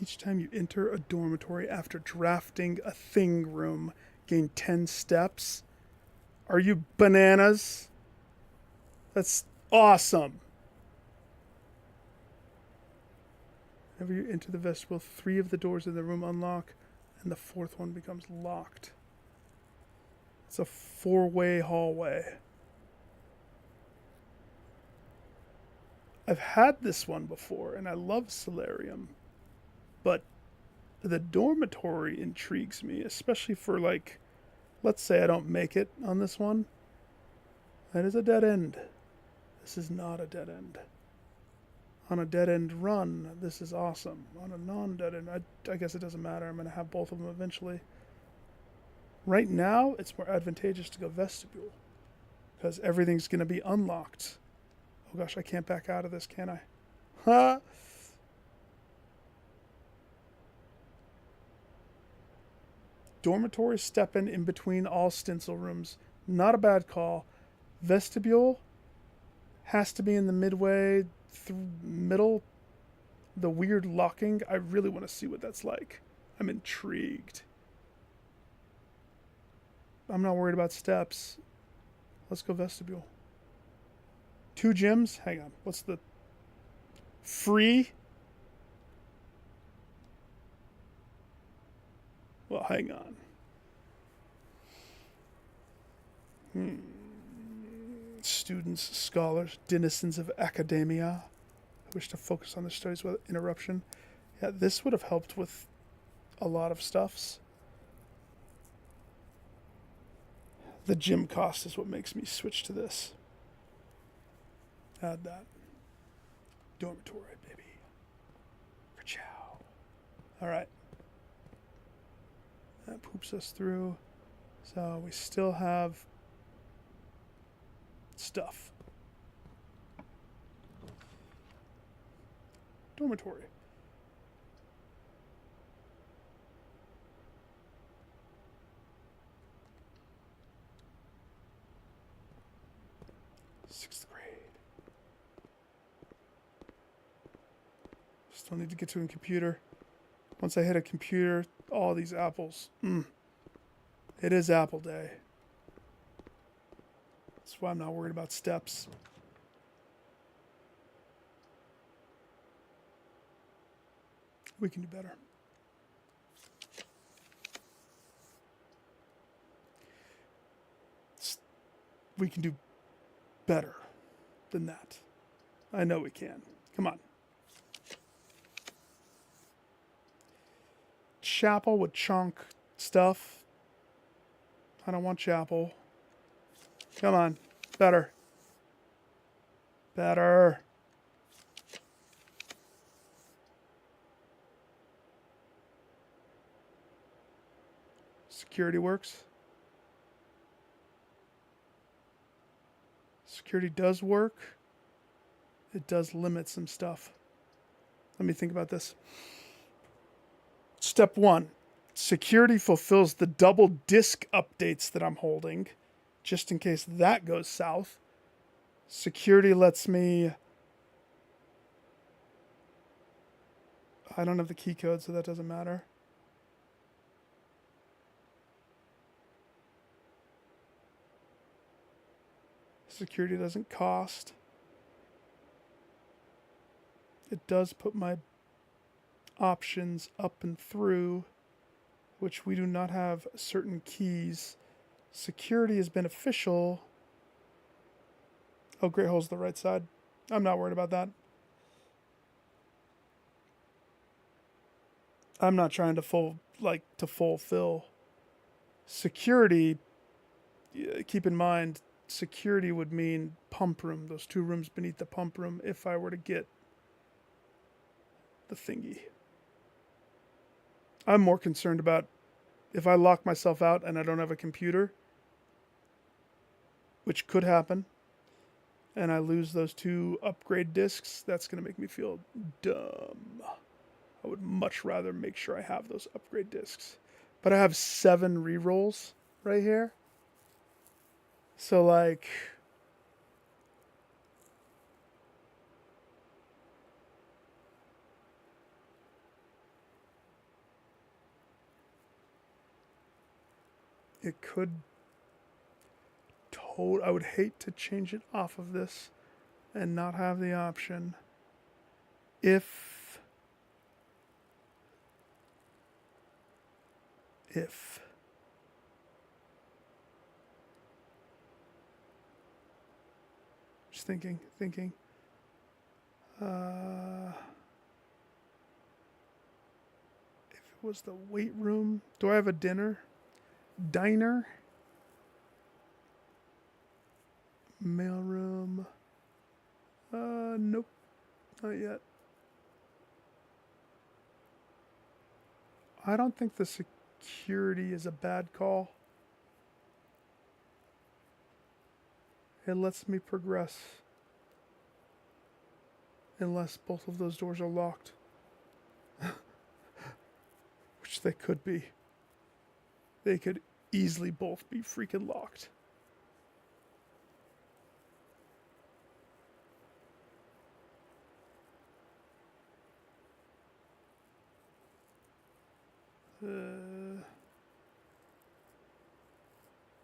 Each time you enter a dormitory after drafting a thing room, gain 10 steps. Are you bananas? That's awesome. Whenever you enter the vestibule, 3 of the doors in the room unlock, and the 4th one becomes locked. It's a 4-way hallway. I've had this one before, and I love Solarium. But the dormitory intrigues me, especially for, like, let's say I don't make it on this one. That is a dead end. This is not a dead end. On a dead end run, this is awesome. On a non-dead end, I guess it doesn't matter. I'm going to have both of them eventually. Right now, it's more advantageous to go vestibule because everything's going to be unlocked. Oh gosh, I can't back out of this, can I? Ha! Dormitory step in between all stencil rooms. Not a bad call. Vestibule has to be in the midway, middle. The weird locking. I really want to see what that's like. I'm intrigued. I'm not worried about steps. Let's go vestibule. 2 gyms? Hang on. What's the... free? Well, hang on. Students, scholars, denizens of academia Wish to focus on the studies without interruption. Yeah, this would have helped with a lot of stuffs. The gym cost is what makes me switch to this. Add that. Dormitory, baby. Ka-chow. Alright. That poops us through. So we still have stuff. Dormitory. Sixth grade. Still need to get to a computer. Once I hit a computer, all these apples. It is apple day. That's why I'm not worried about steps. We can do better. We can do better than that. I know we can. Come on. Chapel with chunk stuff. I don't want chapel. Come on. Better. Better. Security works. Security does work. It does limit some stuff. Let me think about this. Step 1. Security fulfills the double disk updates that I'm holding, just in case that goes south. Security lets me... I don't have the key code, so that doesn't matter. Security doesn't cost. It does put my options up and through, which we do not have certain keys. Security is beneficial. Oh, Great Hole's the right side. I'm not worried about that. I'm not trying to fulfill. Security, keep in mind, security would mean pump room, those 2 rooms beneath the pump room, if I were to get the thingy. I'm more concerned about if I lock myself out and I don't have a computer, which could happen, and I lose those 2 upgrade discs, that's going to make me feel dumb. I would much rather make sure I have those upgrade discs. But I have 7 rerolls right here. So, like... it could... I would hate to change it off of this and not have the option. If... Just thinking. If it was the weight room, do I have a diner? Mailroom. Nope, not yet. I don't think the security is a bad call. It lets me progress. Unless both of those doors are locked. Which they could be. They could easily both be freaking locked.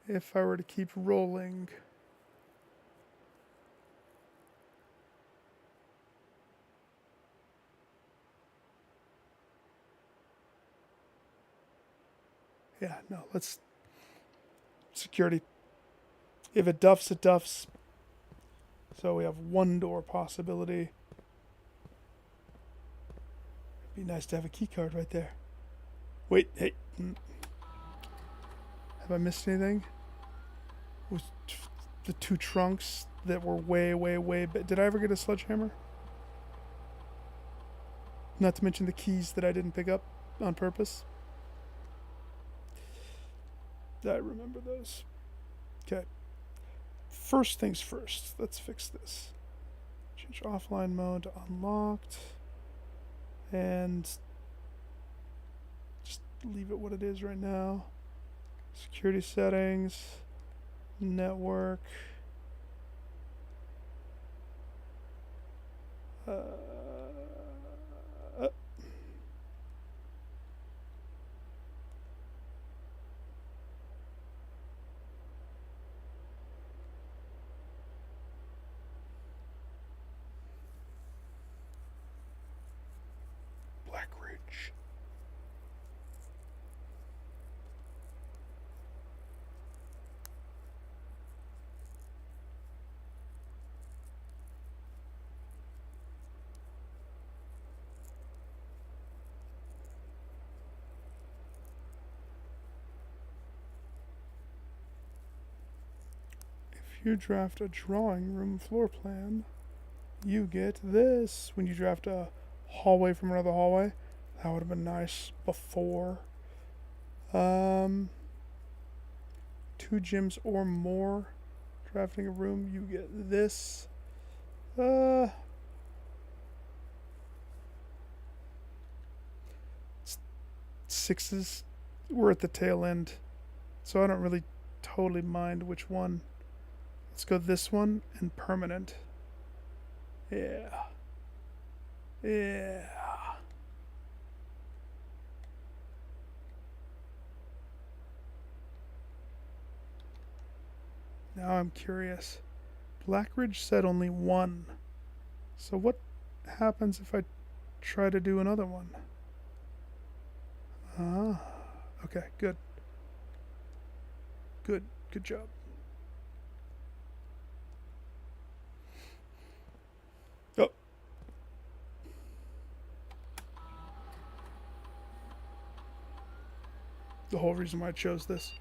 If I were to keep rolling... Yeah, no, let's... Security. If it duffs, it duffs. So we have 1 door possibility. Be nice to have a key card right there. Wait, hey. Have I missed anything? Was the two trunks that were way did I ever get a sledgehammer? Not to mention the keys that I didn't pick up on purpose. I remember those. Okay. First things first. Let's fix this. Change offline mode to unlocked. And just leave it what it is right now. Security settings. Network. Black Ridge. If you draft a drawing room floor plan, you get this. When you draft a hallway from another hallway, that would have been nice before. 2 gyms or more. Drafting a room, you get this. Sixes. We're at the tail end, so I don't really totally mind which one. Let's go this one and permanent. Yeah. Yeah. Now I'm curious. Blackridge said only one. So what happens if I try to do another one? Okay, good. Good job. Oh. The whole reason why I chose this.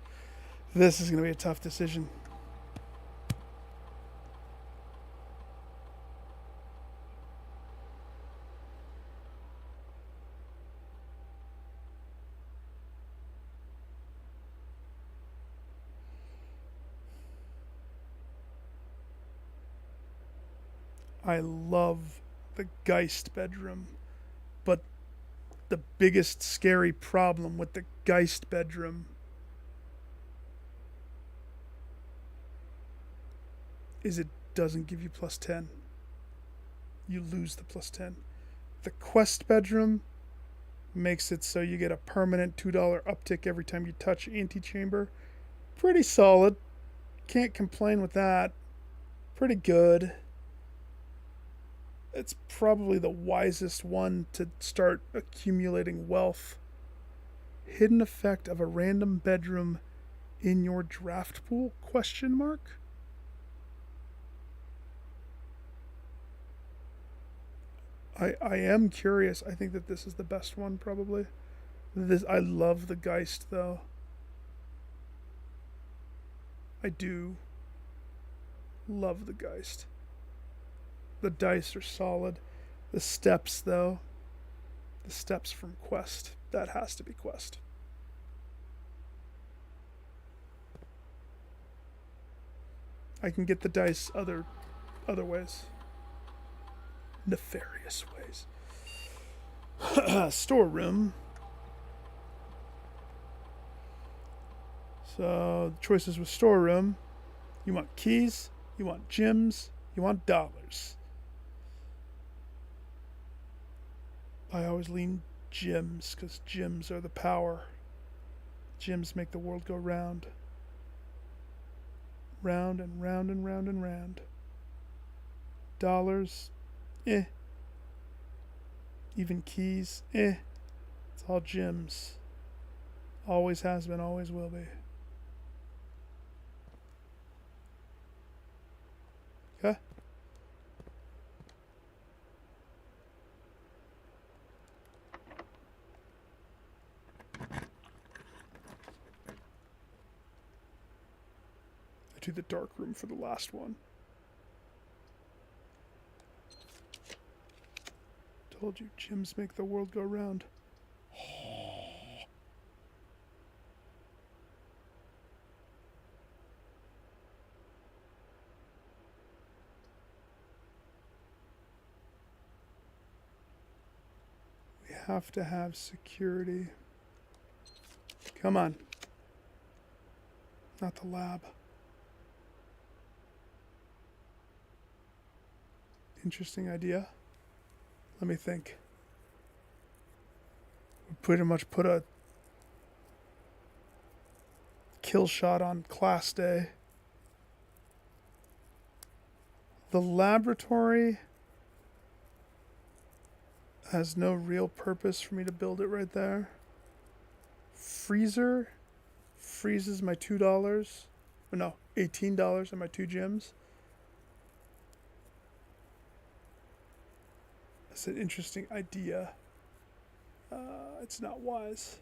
This is going to be a tough decision. I love the Geist bedroom, but the biggest scary problem with the Geist bedroom is it doesn't give you plus 10. You lose the plus 10. The Quest bedroom makes it so you get a permanent $2 uptick every time you touch Antechamber. Pretty solid. Can't complain with that. Pretty good. It's probably the wisest one to start accumulating wealth. Hidden effect of a random bedroom in your draft pool? Question mark? I am curious. I think that this is the best one probably. I love the Geist though. I do love the Geist. The dice are solid. The steps, though. The steps from Quest. That has to be Quest. I can get the dice other ways. Nefarious ways. Storeroom. So, the choices with storeroom. You want keys, you want gems, you want dollars. I always lean gems because gems are the power. Gems make the world go round. Round and round and round and round. Dollars, Even keys, It's all gems. Always has been, always will be. Okay? do the dark room for the last one. Told you, gyms make the world go round. We have to have security. Come on. Not the lab. Interesting idea. Let me think. We pretty much put a kill shot on class day. The laboratory has no real purpose for me to build it right there. Freezer freezes my $2. Or no, $18 on my 2 gyms. That's an interesting idea. It's not wise.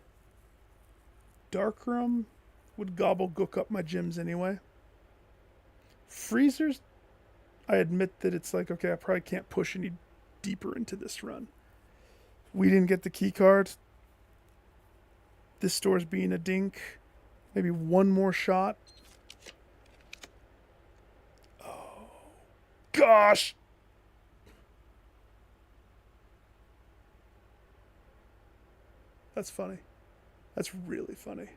Darkroom would gook up my gyms anyway. Freezers, I admit that it's like, okay, I probably can't push any deeper into this run. We didn't get the key card. This store's being a dink. Maybe one more shot. Oh, gosh! That's funny. That's really funny.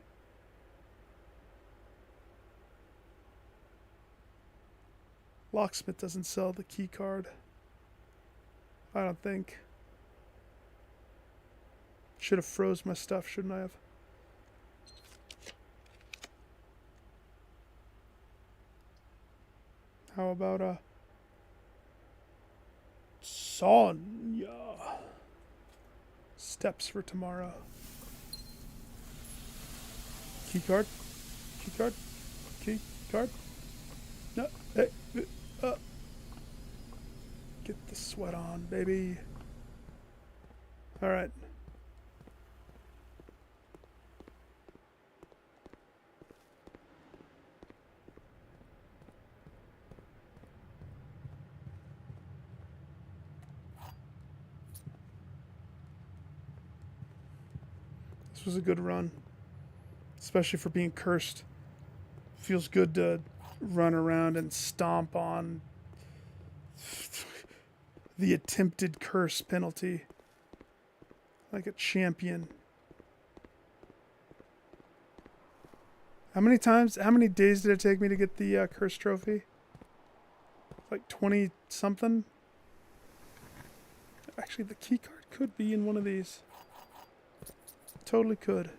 Locksmith doesn't sell the key card. I don't think. Should have froze my stuff, shouldn't I have? How about a Sonya? Steps for tomorrow. Key card? Key card? Key card? No. Hey. Get the sweat on, baby. All right. This was a good run, especially for being cursed. Feels good to run around and stomp on the attempted curse penalty like a champion. How many days did it take me to get the curse trophy? Like 20 something? Actually, the key card could be in one of these. Totally could.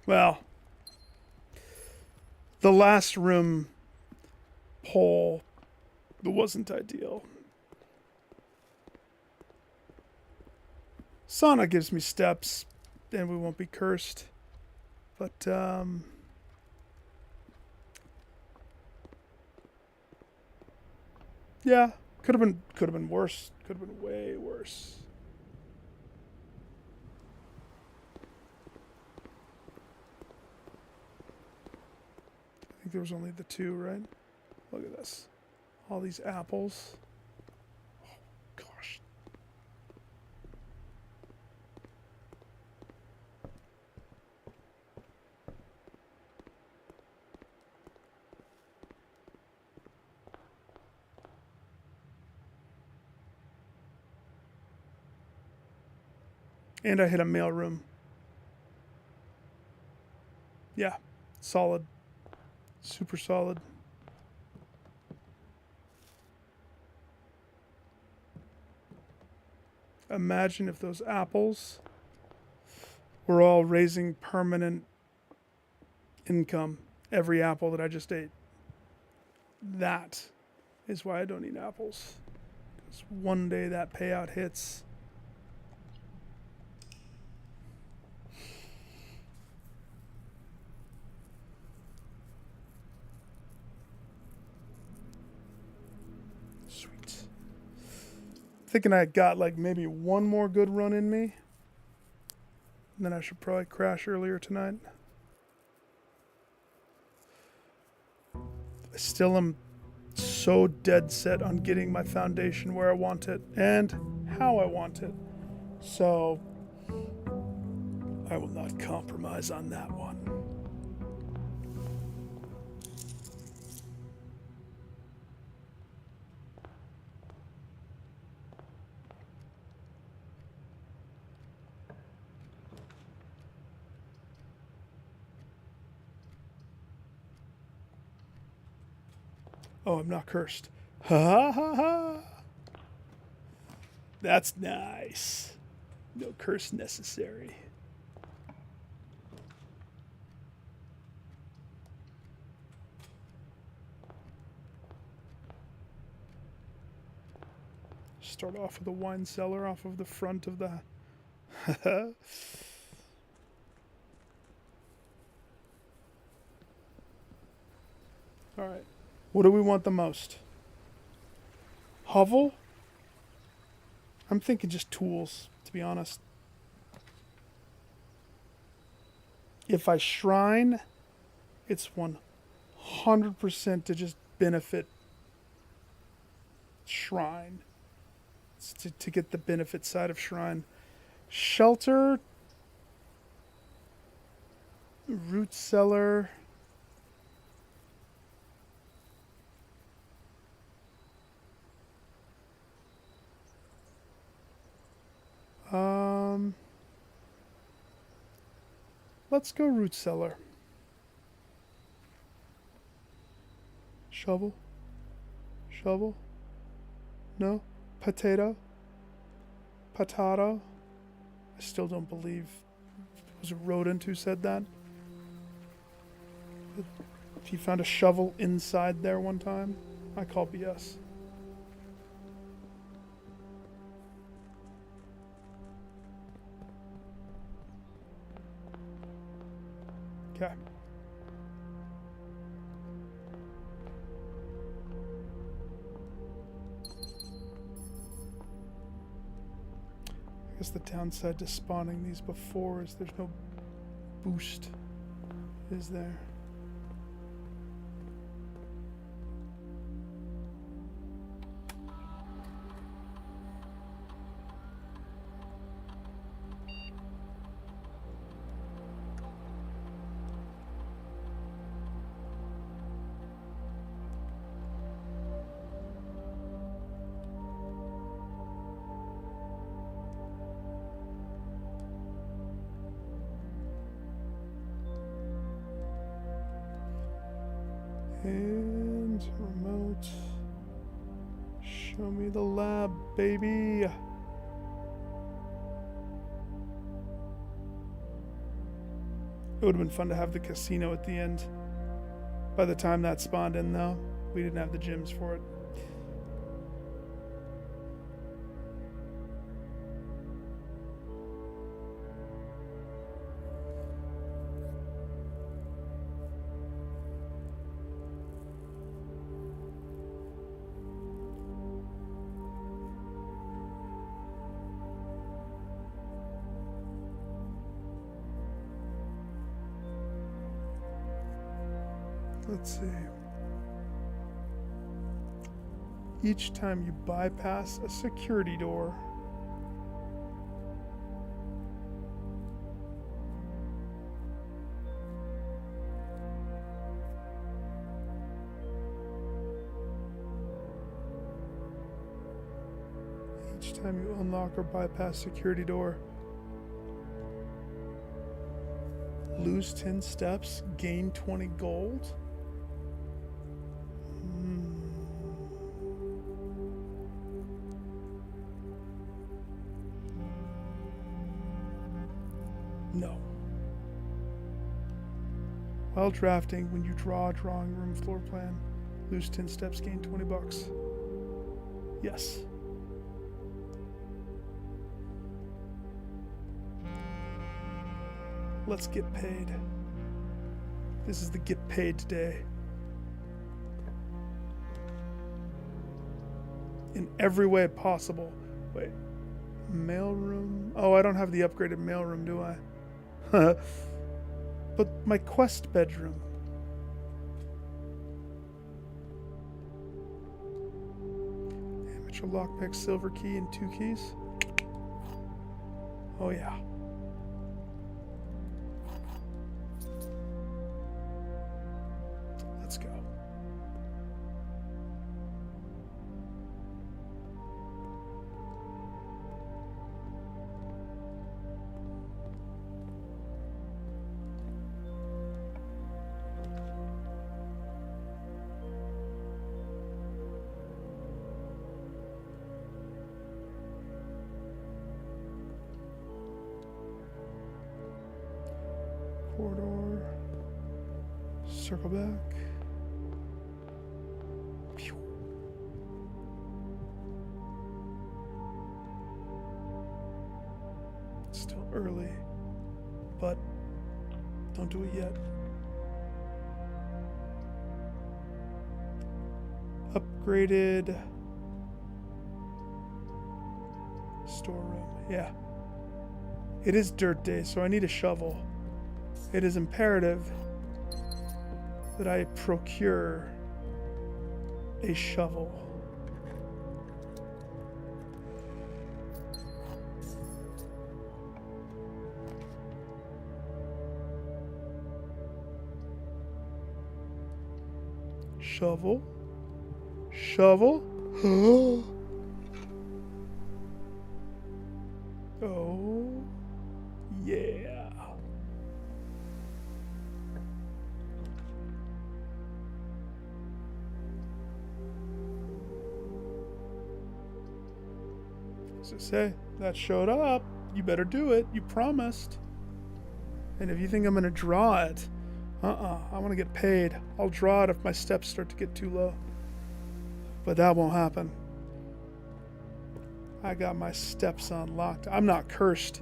Well, the last room poll wasn't ideal. Sauna gives me steps, and we won't be cursed. But yeah, could have been worse. Could have been way worse. I think there was only the 2, right? Look at this. All these apples. Oh, gosh. And I hit a mailroom. Yeah, solid. Super solid. Imagine if those apples were all raising permanent income. Every apple that I just ate. That is why I don't eat apples. Because one day that payout hits. Sweet. Thinking I got like maybe one more good run in me. And then I should probably crash earlier tonight. I still am so dead set on getting my foundation where I want it and how I want it. So I will not compromise on that one. Oh, I'm not cursed. Ha ha ha. That's nice. No curse necessary. Start off with a wine cellar off of the front of the... Alright. What do we want the most? Hovel? I'm thinking just tools, to be honest. If I shrine, it's 100% to just benefit shrine. It's to get the benefit side of shrine. Shelter, root cellar. Let's go root cellar. Shovel? Shovel? No? Potato? Potato? I still don't believe it was a rodent who said that. He found a shovel inside there one time. I call BS. Okay. I guess the downside to spawning these before is there's no boost, is there? And remote. Show me the lab, baby. It would have been fun to have the casino at the end. By the time that spawned in, though, we didn't have the gyms for it. Let's see. Each time you bypass a security door, you unlock or bypass security door, lose 10 steps, gain 20 gold. No. While drafting, when you draw a drawing room floor plan, lose 10 steps, gain 20 bucks. Yes. Let's get paid. This is the get paid today. in every way possible. Wait. Mailroom? Oh, I don't have the upgraded mailroom, do I? But my quest bedroom. Amateur lockpick, silver key, and 2 keys. Oh yeah. Let's go. Corridor. Circle back. Pew. It's still early, but don't do it yet. Upgraded storeroom. Yeah. It is dirt day, so I need a shovel. It is imperative that I procure a shovel. Shovel. Shovel. Oh, yeah. As I say, that showed up. You better do it. You promised. And if you think I'm going to draw it, I want to get paid. I'll draw it if my steps start to get too low. But that won't happen. I got my steps unlocked. I'm not cursed.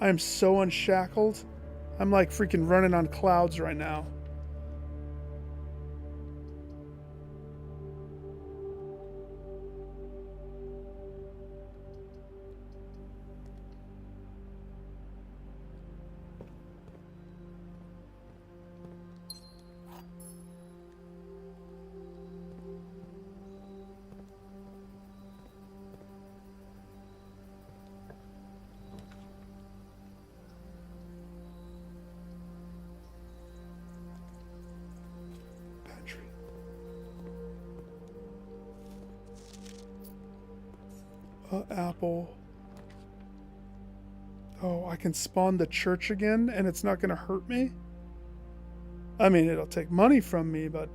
I am so unshackled. I'm like freaking running on clouds right now. Apple. Oh, I can spawn the church again and it's not going to hurt me? I mean, it'll take money from me, but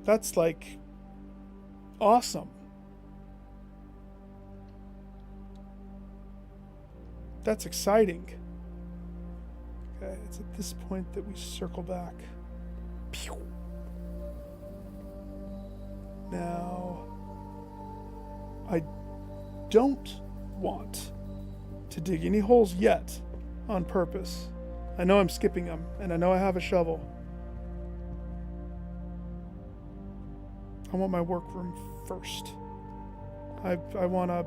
that's like awesome. That's exciting. Okay, it's at this point that we circle back. Pew. Now, I don't want to dig any holes yet on purpose. I know I'm skipping them, and I know I have a shovel. I want my workroom first. I want a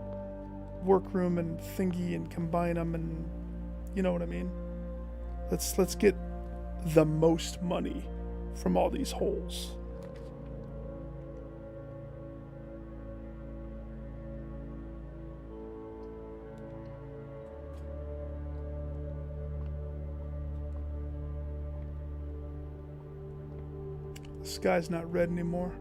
workroom and thingy and combine them, and you know what I mean? Let's get the most money from all these holes. The sky's not red anymore.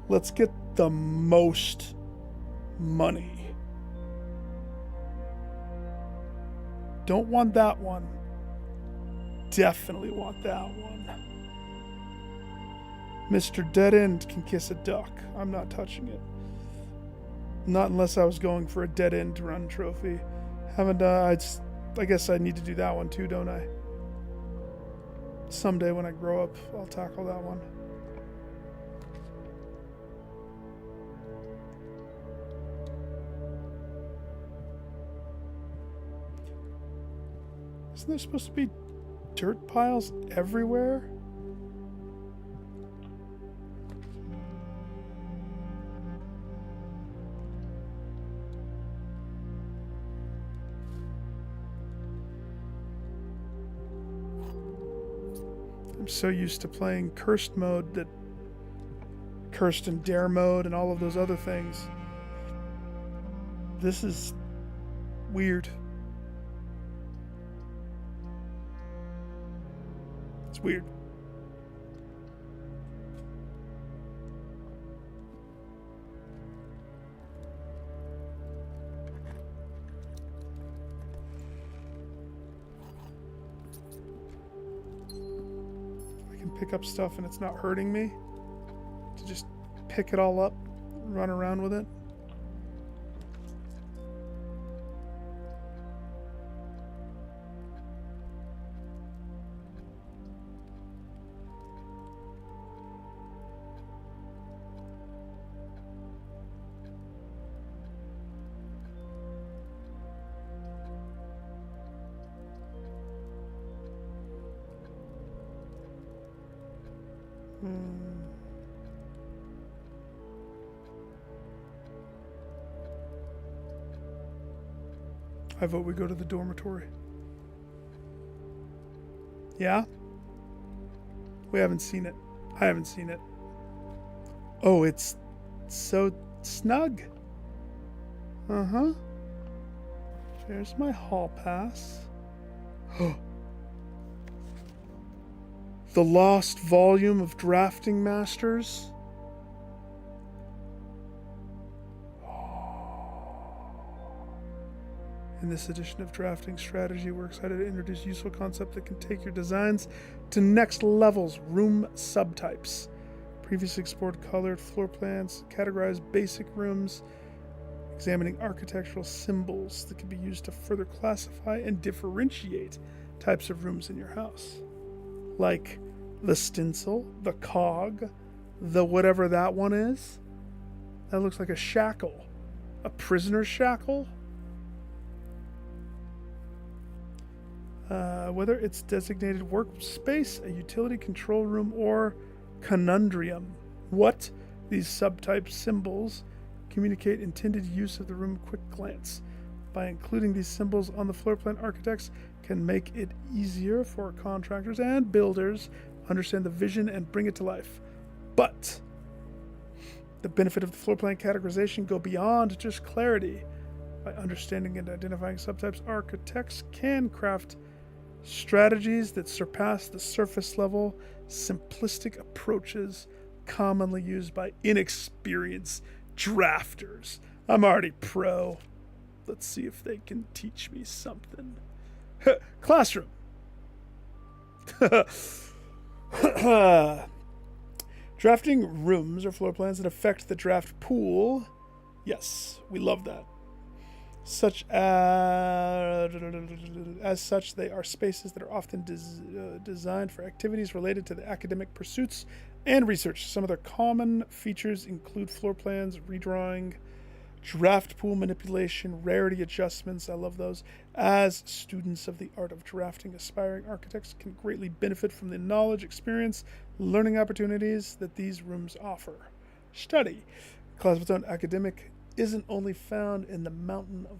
Let's get the most money. Don't want that one. Definitely want that one. Mr. Dead End can kiss a duck. I'm not touching it. Not unless I was going for a dead end run trophy. Haven't I guess I need to do that one too, don't I? Someday when I grow up, I'll tackle that one. Isn't there supposed to be dirt piles everywhere? I'm so used to playing cursed mode that cursed and dare mode and all of those other things. This is weird. It's weird. I can pick up stuff and it's not hurting me. To just pick it all up, run around with it. I vote we go to the dormitory. Yeah? We haven't seen it. I haven't seen it. Oh, it's so snug. Uh-huh. There's my hall pass. The lost volume of Drafting Masters. In this edition of Drafting Strategy, we're excited to introduce a useful concept that can take your designs to next levels. Room subtypes. Previously explored colored floor plans, categorize basic rooms, examining architectural symbols that can be used to further classify and differentiate types of rooms in your house. Like the stencil, the cog, the whatever that one is. That looks like a shackle. A prisoner's shackle? Whether it's designated workspace, a utility control room, or conundrum. What? These subtype symbols communicate intended use of the room at quick glance. By including these symbols on the floor plan, architects can make it easier for contractors and builders to understand the vision and bring it to life. But the benefit of the floor plan categorization go beyond just clarity. By understanding and identifying subtypes, architects can craft strategies that surpass the surface level, simplistic approaches commonly used by inexperienced drafters. I'm already pro. Let's see if they can teach me something. Classroom. Drafting rooms or floor plans that affect the draft pool. Yes, we love that. As such, they are spaces that are often designed for activities related to the academic pursuits and research. Some of their common features include floor plans, redrawing, draft pool manipulation, rarity adjustments. I love those. As students of the art of drafting, aspiring architects can greatly benefit from the knowledge, experience, learning opportunities that these rooms offer. Study. Class of its own academic isn't only found in the mountain of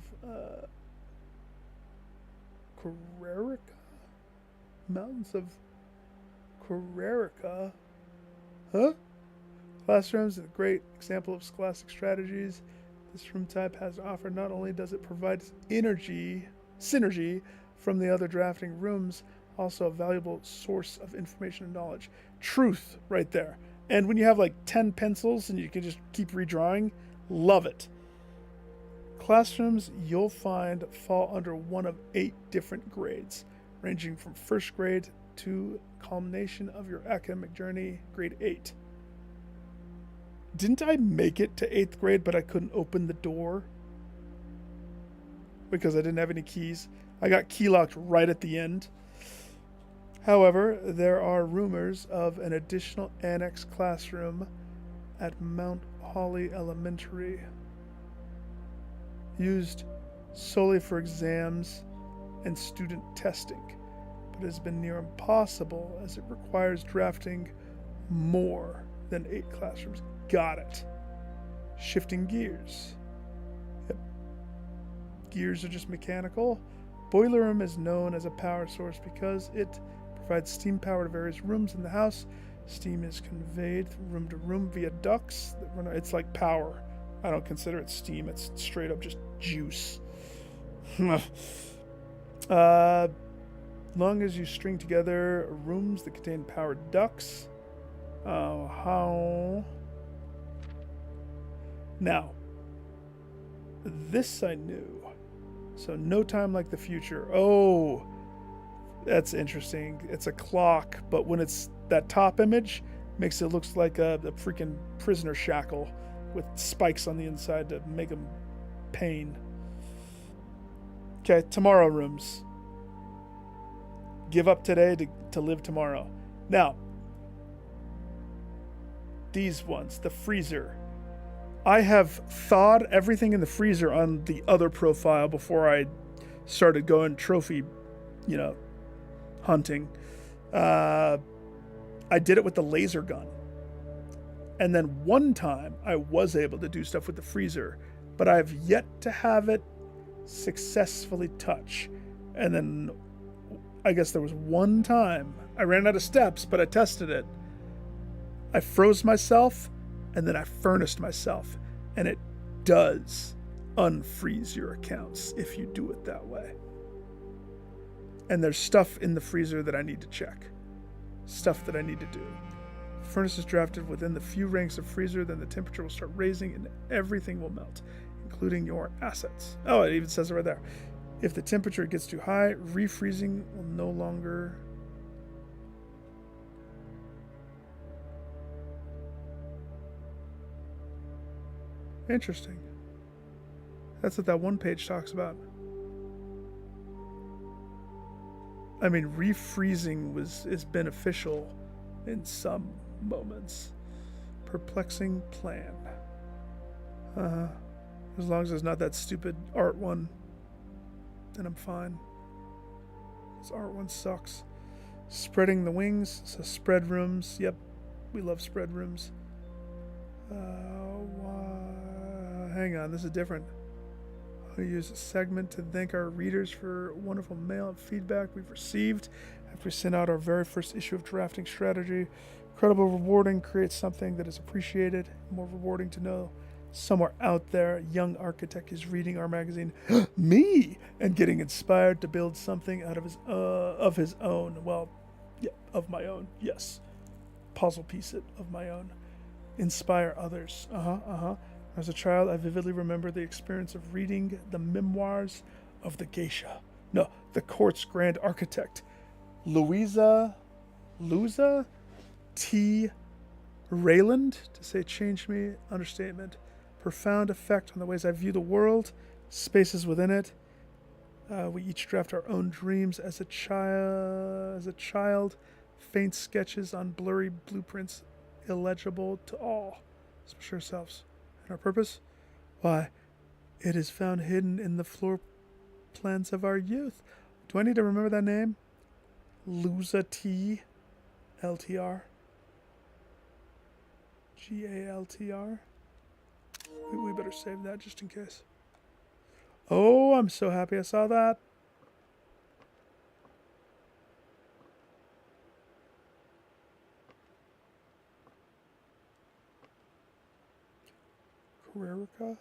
Carrarica? Mountains of Carrarica? Huh? Classrooms is a great example of scholastic strategies this room type has to offer. Not only does it provide synergy from the other drafting rooms, also a valuable source of information and knowledge. Truth right there. And when you have like 10 pencils and you can just keep redrawing, love it. Classrooms you'll find fall under one of 8 different grades, ranging from first grade to culmination of your academic journey, grade 8. Didn't I make it to 8th grade, but I couldn't open the door? Because I didn't have any keys. I got key locked right at the end. However, there are rumors of an additional annex classroom at Mount Holly Elementary, used solely for exams and student testing, but has been near impossible as it requires drafting more than 8 classrooms. Got it. Shifting gears. Yep. Gears are just mechanical. Boiler room is known as a power source because it provides steam power to various rooms in the house. Steam is conveyed from room to room via ducts. It's like power. I don't consider it steam. It's straight up just juice. Long as you string together rooms that contain powered ducts. How? Now, this I knew. So no time like the future. Oh, that's interesting. It's a clock, but when it's that top image, makes it looks like a freaking prisoner shackle with spikes on the inside to make them pain. Okay, tomorrow rooms. Give up today to live tomorrow. Now, these ones, the freezer. I have thawed everything in the freezer on the other profile before I started going trophy, hunting. I did it with the laser gun. And then one time I was able to do stuff with the freezer, but I've yet to have it successfully touch. And then I guess there was one time I ran out of steps, but I tested it. I froze myself and then I furnace myself, and it does unfreeze your accounts if you do it that way. And there's stuff in the freezer that I need to check. Stuff that I need to do. Furnace is drafted within the few ranks of freezer, then the temperature will start raising and everything will melt, including your assets. Oh, it even says it right there. If the temperature gets too high, refreezing will no longer... Interesting. That's what that one page talks about. I mean, refreezing is beneficial in some moments. Perplexing plan. As long as it's not that stupid art one, then I'm fine. This art one sucks. Spreading the wings, so spread rooms. Yep, we love spread rooms. Hang on, this is different. I'll use a segment to thank our readers for wonderful mail and feedback we've received after we sent out our very first issue of Drafting Strategy. Incredible rewarding, creates something that is appreciated. More rewarding to know somewhere out there a young architect is reading our magazine, me, and getting inspired to build something out of his own. Well, yeah, of my own, yes. Puzzle piece it of my own. Inspire others. As a child, I vividly remember the experience of reading the memoirs of the geisha. No, the court's grand architect, Louisa T. Rayland. To say changed me, understatement. Profound effect on the ways I view the world, spaces within it. We each draft our own dreams as a child. Faint sketches on blurry blueprints, illegible to all, especially ourselves. And our purpose? Why, it is found hidden in the floor plans of our youth. Do I need to remember that name? Luza T. LTR. GALTR. We better save that just in case. Oh, I'm so happy I saw that. Carrera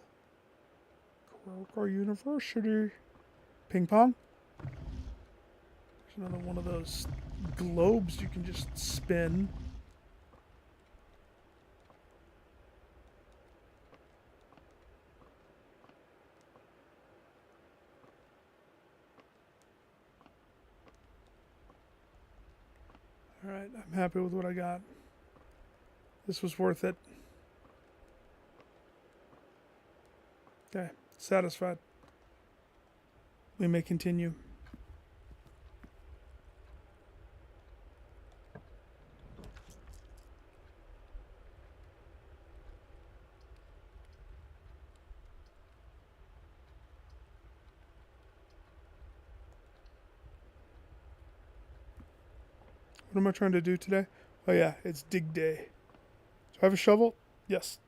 University. Ping pong. There's another one of those globes you can just spin. Alright, I'm happy with what I got. This was worth it. Okay, satisfied. We may continue. What am I trying to do today? Oh yeah, it's dig day. Do I have a shovel? Yes.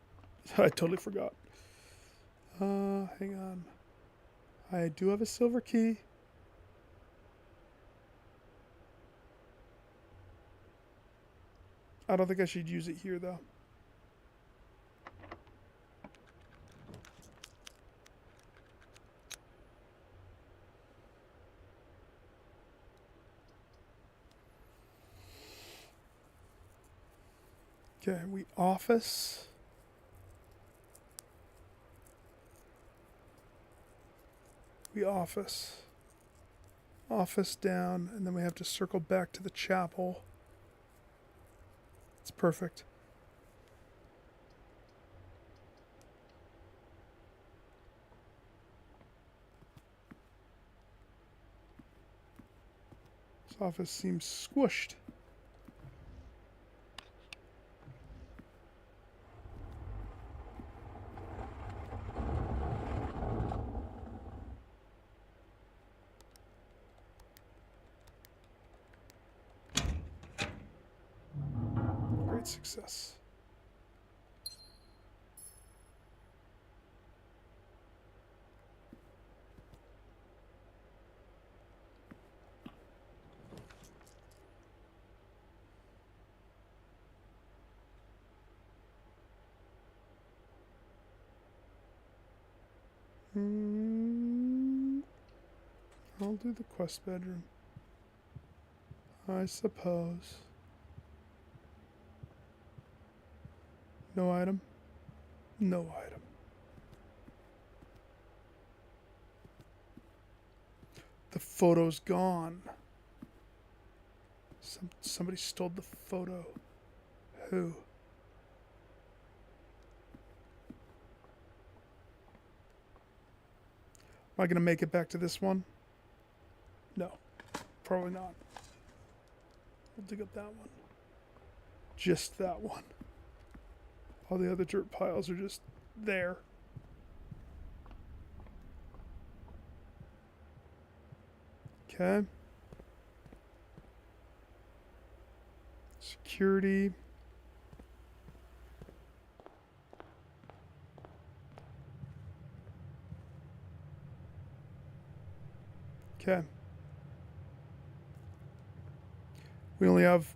I totally forgot. Hang on. I do have a silver key. I don't think I should use it here, though. Okay, we office. We office. Office down, and then we have to circle back to the chapel. It's perfect. This office seems squished. Great success. I'll do the quest bedroom, I suppose. No item? No item. The photo's gone. Somebody stole the photo. Who? Am I going to make it back to this one? No. Probably not. We'll dig up that one. Just that one. All the other dirt piles are just there. Okay. Security. Okay. We only have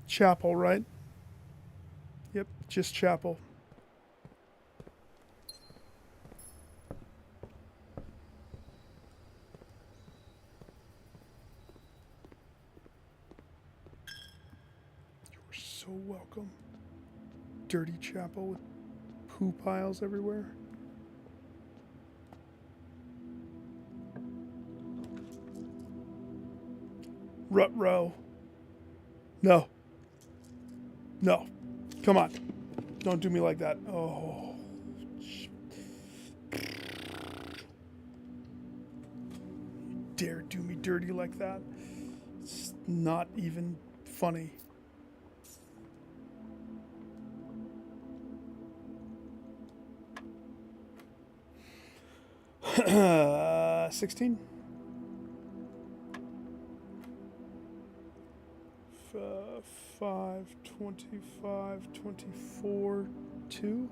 chapel, right? Yep, just chapel. You're so welcome. Dirty chapel with poo piles everywhere. Rut-row. No. No. Come on. Don't do me like that. Oh. You dare do me dirty like that? It's not even funny. $16? 5, 25, 24, 2.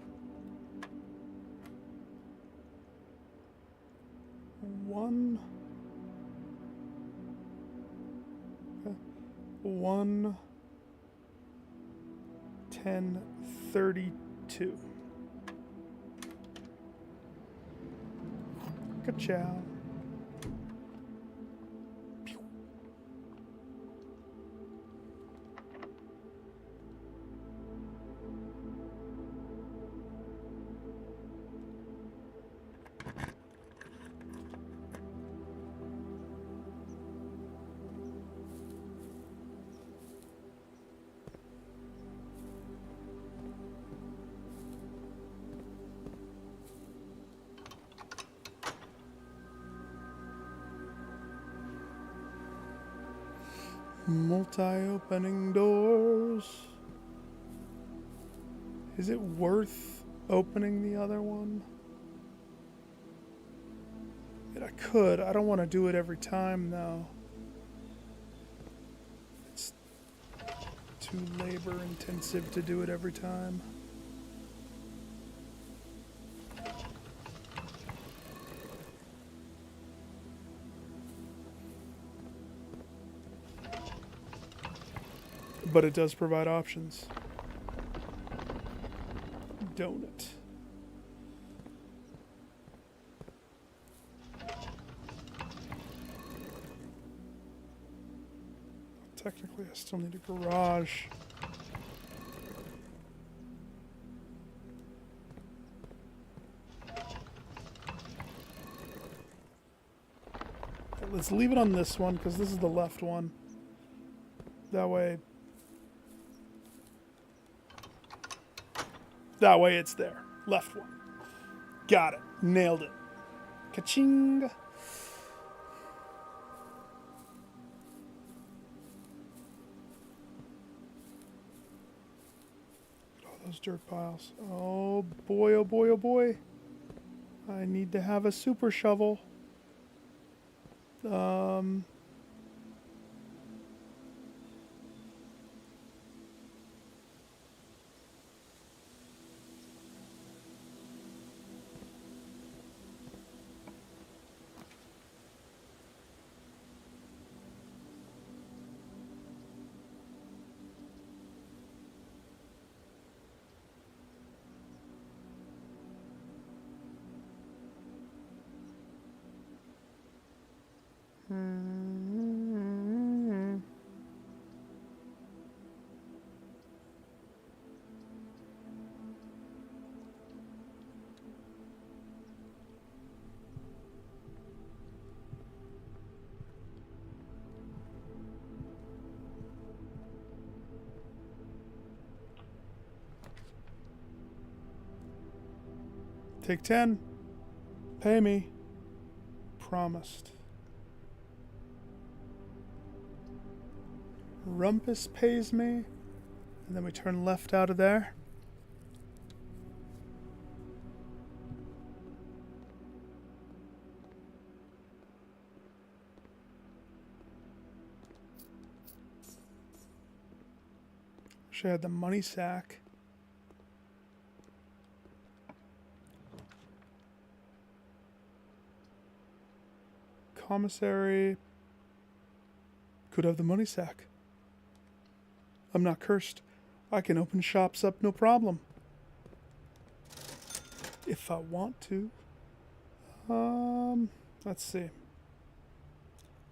1. 1, 10, 32. Ka-chow. Multi-opening doors. Is it worth opening the other one? I could. I don't want to do it every time, though. It's too labor intensive to do it every time. But it does provide options. donut. Technically, I still need a garage. Okay, let's leave it on this one because this is the left one. That way it's there. Left one. Got it. Nailed it. Ka-ching. Look at all those dirt piles. Oh boy, oh boy, oh boy. I need to have a super shovel. Take 10. Pay me. Promised. Rumpus pays me. And then we turn left out of there. Wish I had the money sack. Commissary could have the money sack. I'm not cursed. I can open shops up no problem. If I want to. Let's see.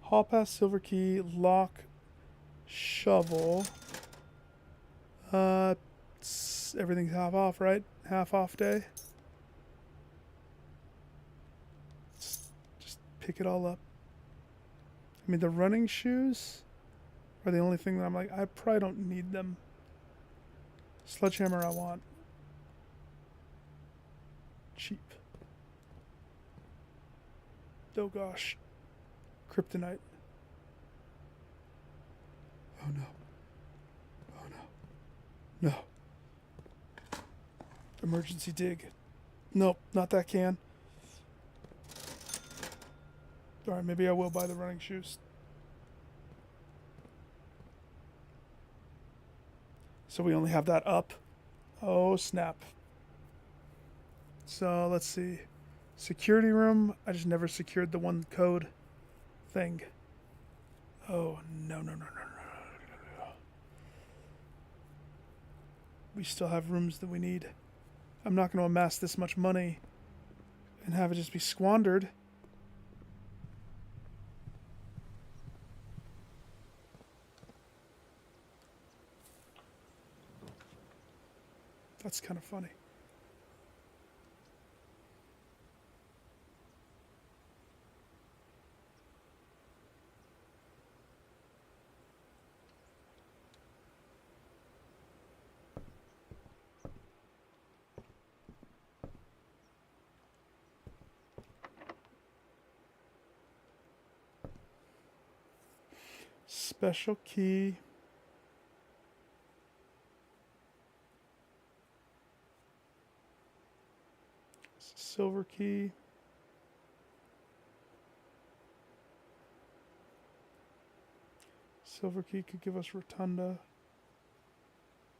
Hall pass, silver key, lock, shovel. Everything's half off, right? Half off day. Just pick it all up. I mean, the running shoes are the only thing that I'm like, I probably don't need them. Sledgehammer I want. Cheap. Oh gosh. Kryptonite. Oh no. Oh no. No. Emergency dig. Nope, not that can. Alright, maybe I will buy the running shoes. So we only have that up. Oh, snap. So, let's see. Security room. I just never secured the one code thing. Oh, no. We still have rooms that we need. I'm not going to amass this much money and have it just be squandered. That's kind of funny. Special key. Silver key. Silver key could give us rotunda.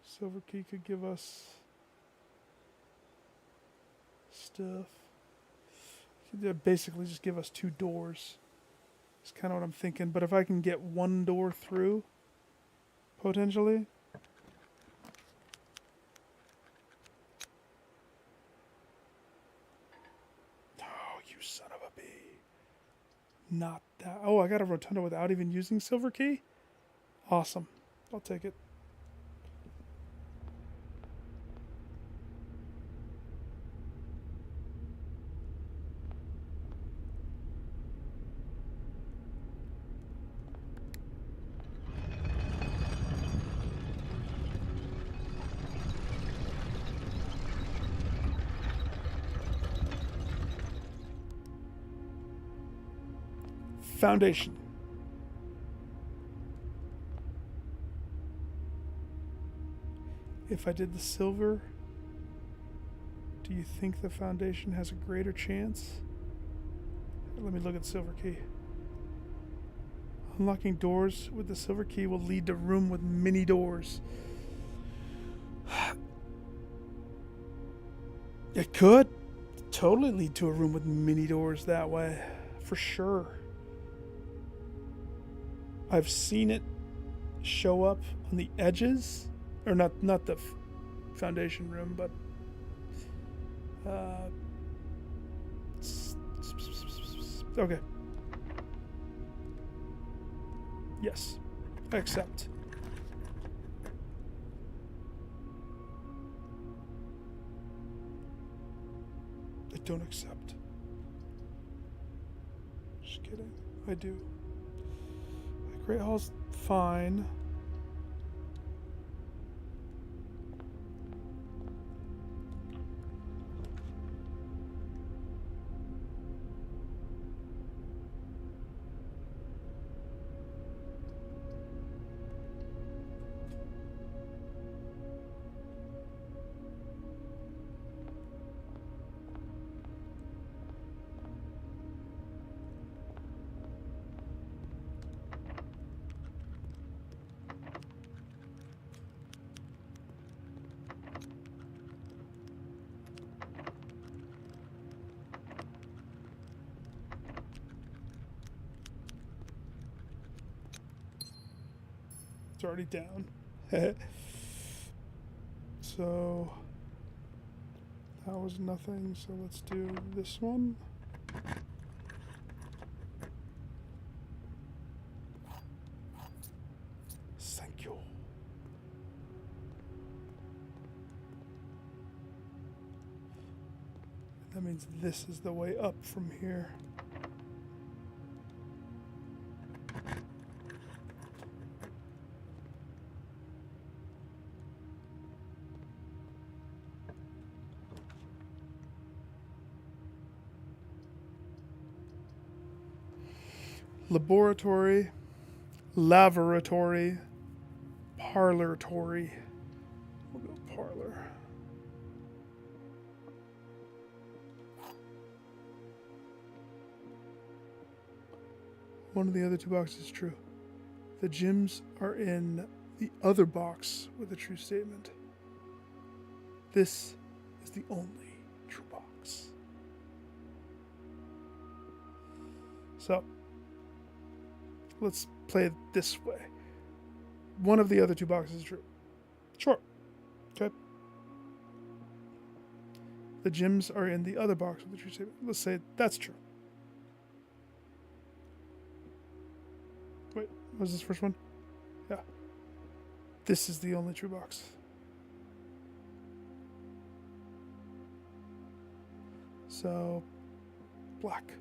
Silver key could give us stuff. Could basically just give us 2 doors. That's kind of what I'm thinking. But if I can get 1 door through, potentially. Not that. Oh, I got a rotunda without even using silver key? Awesome. I'll take it. Foundation. If I did the silver, do you think the foundation has a greater chance? Let me look at the silver key. Unlocking doors with the silver key will lead to a room with many doors. It could totally lead to a room with many doors that way, for sure. I've seen it show up on the edges, or not the foundation room, but okay. Yes, I accept. I don't accept. Just kidding. I do. Great Hall's fine. It's already down. So that was nothing. So let's do this one. Thank you. That means this is the way up from here. Laboratory, laboratory, parloratory. We'll go parlor. One of the other two boxes is true. The gems are in the other box with a true statement. This is the only true box. So, let's play it this way. One of the other two boxes is true. Sure. Okay. The gems are in the other box with the true statement. Let's say that's true. Wait, what was this first one? Yeah. This is the only true box. So, black.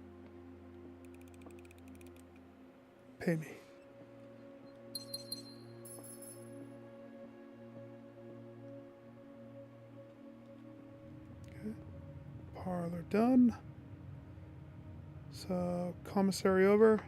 Pay me. Okay. Parlor done. So, commissary over.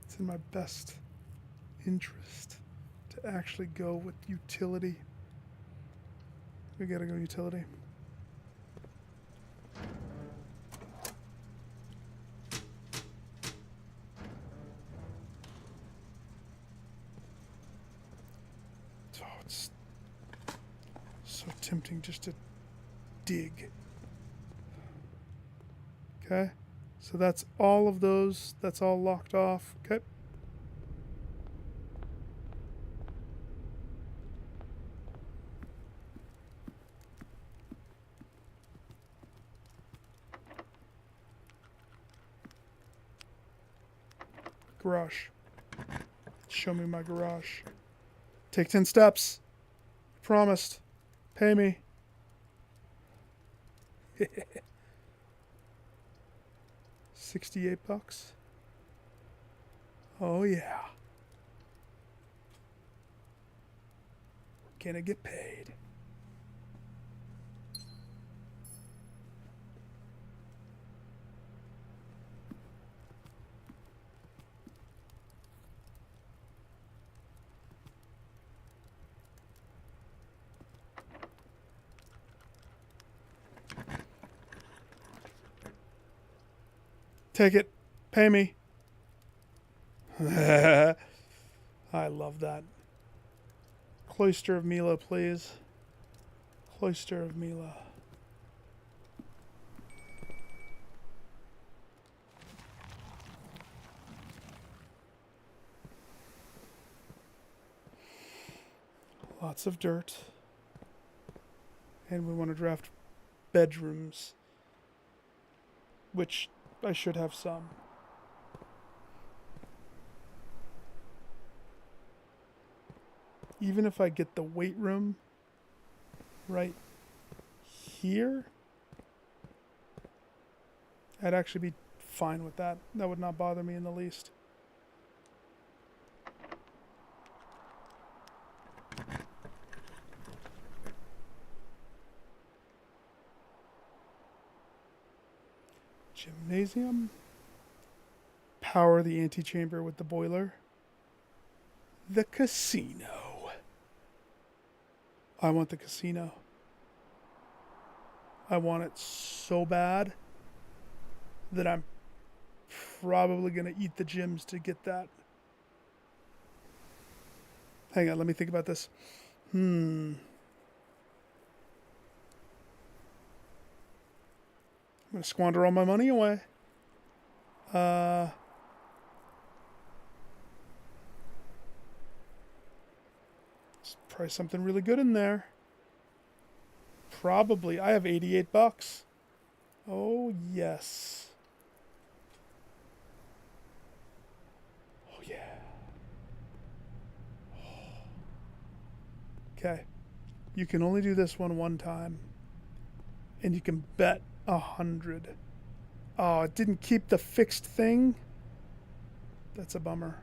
It's in my best interest to actually go with utility. We gotta go utility. tempting just to dig. Okay. So that's all of those. That's all locked off. Okay. Garage. Show me my garage. Take 10 steps. Promised. Pay me. $68. Oh yeah. We're gonna get paid. Take it. Pay me. I love that. Cloister of Mila, please. Cloister of Mila. Lots of dirt. And we want to draft bedrooms, which I should have some. Even if I get the weight room right here, I'd actually be fine with that. That would not bother me in the least. Gymnasium. Power the antechamber with the boiler. The casino. I want the casino. I want it so bad that I'm probably going to eat the gyms to get that. Hang on, let me think about this. I'm going to squander all my money away. Let's price something really good in there. Probably. I have $88. Oh, yes. Oh, yeah. Okay. You can only do this one time. And you can bet 100. Oh, it didn't keep the fixed thing? That's a bummer.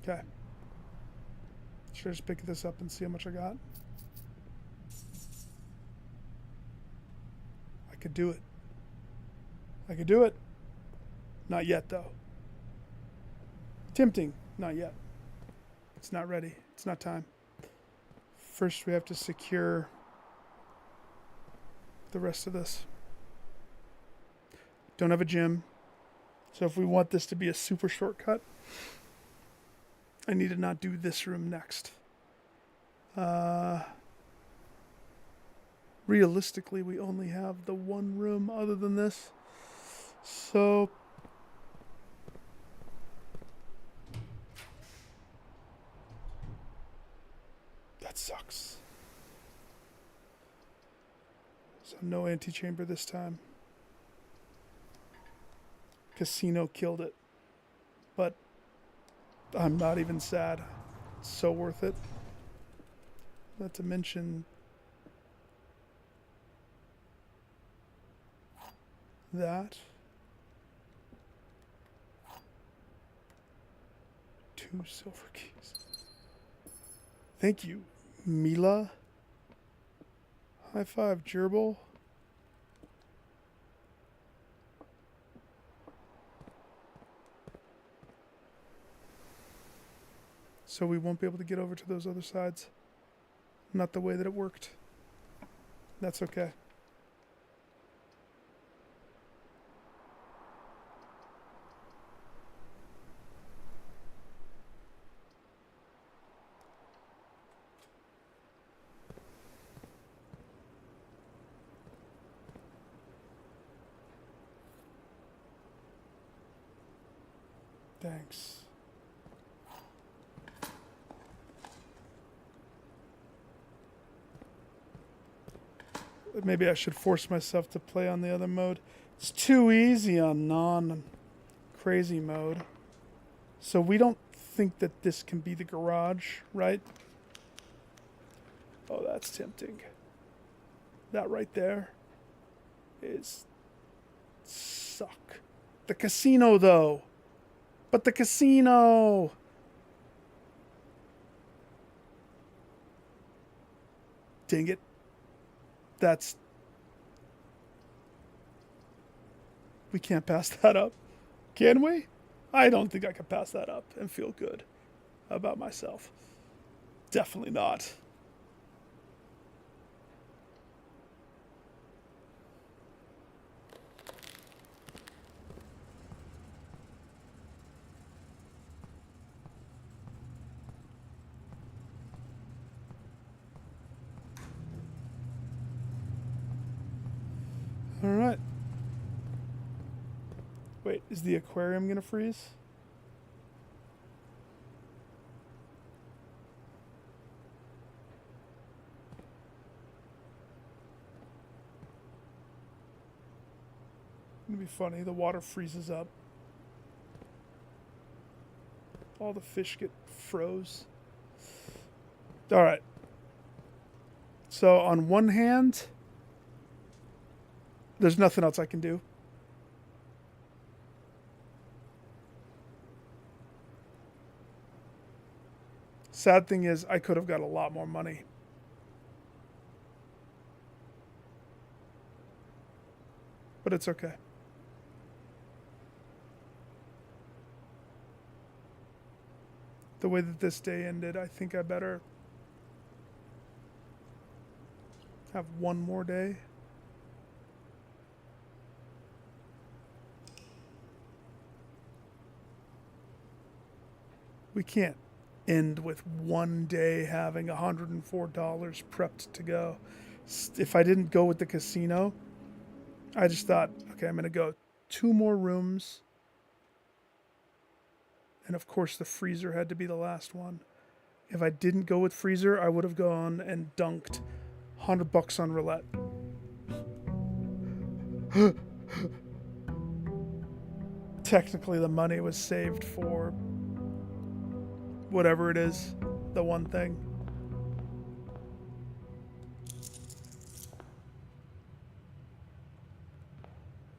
Okay. Should I just pick this up and see how much I got? I could do it. I could do it. Not yet, though. Tempting. Not yet. It's not ready. It's not time. First, we have to secure the rest of this. Don't have a gym. So if we want this to be a super shortcut, I need to not do this room next. Realistically, we only have the one room other than this. So that sucks. So no antechamber this time. Casino killed it. But I'm not even sad. It's so worth it. Not to mention that. 2 silver keys. Thank you, Mila. High five, gerbil. So we won't be able to get over to those other sides. Not the way that it worked. That's okay. Thanks. Maybe I should force myself to play on the other mode. It's too easy on non-crazy mode. So we don't think that this can be the garage, right? Oh, that's tempting. That right there is suck. The casino, though. But the casino. Dang it. That's... We can't pass that up. Can we? I don't think I can pass that up and feel good about myself. Definitely not. All right. Wait, is the aquarium gonna freeze? It'd be funny. The water freezes up. All the fish get froze. All right. So on one hand, there's nothing else I can do. Sad thing is, I could have got a lot more money. But it's okay. The way that this day ended, I think I better have one more day. We can't end with one day having $104 prepped to go. If I didn't go with the casino, I just thought, okay, I'm going to go 2 more rooms. And of course, the freezer had to be the last one. If I didn't go with freezer, I would have gone and dunked $100 on roulette. Technically, the money was saved for whatever it is, the one thing.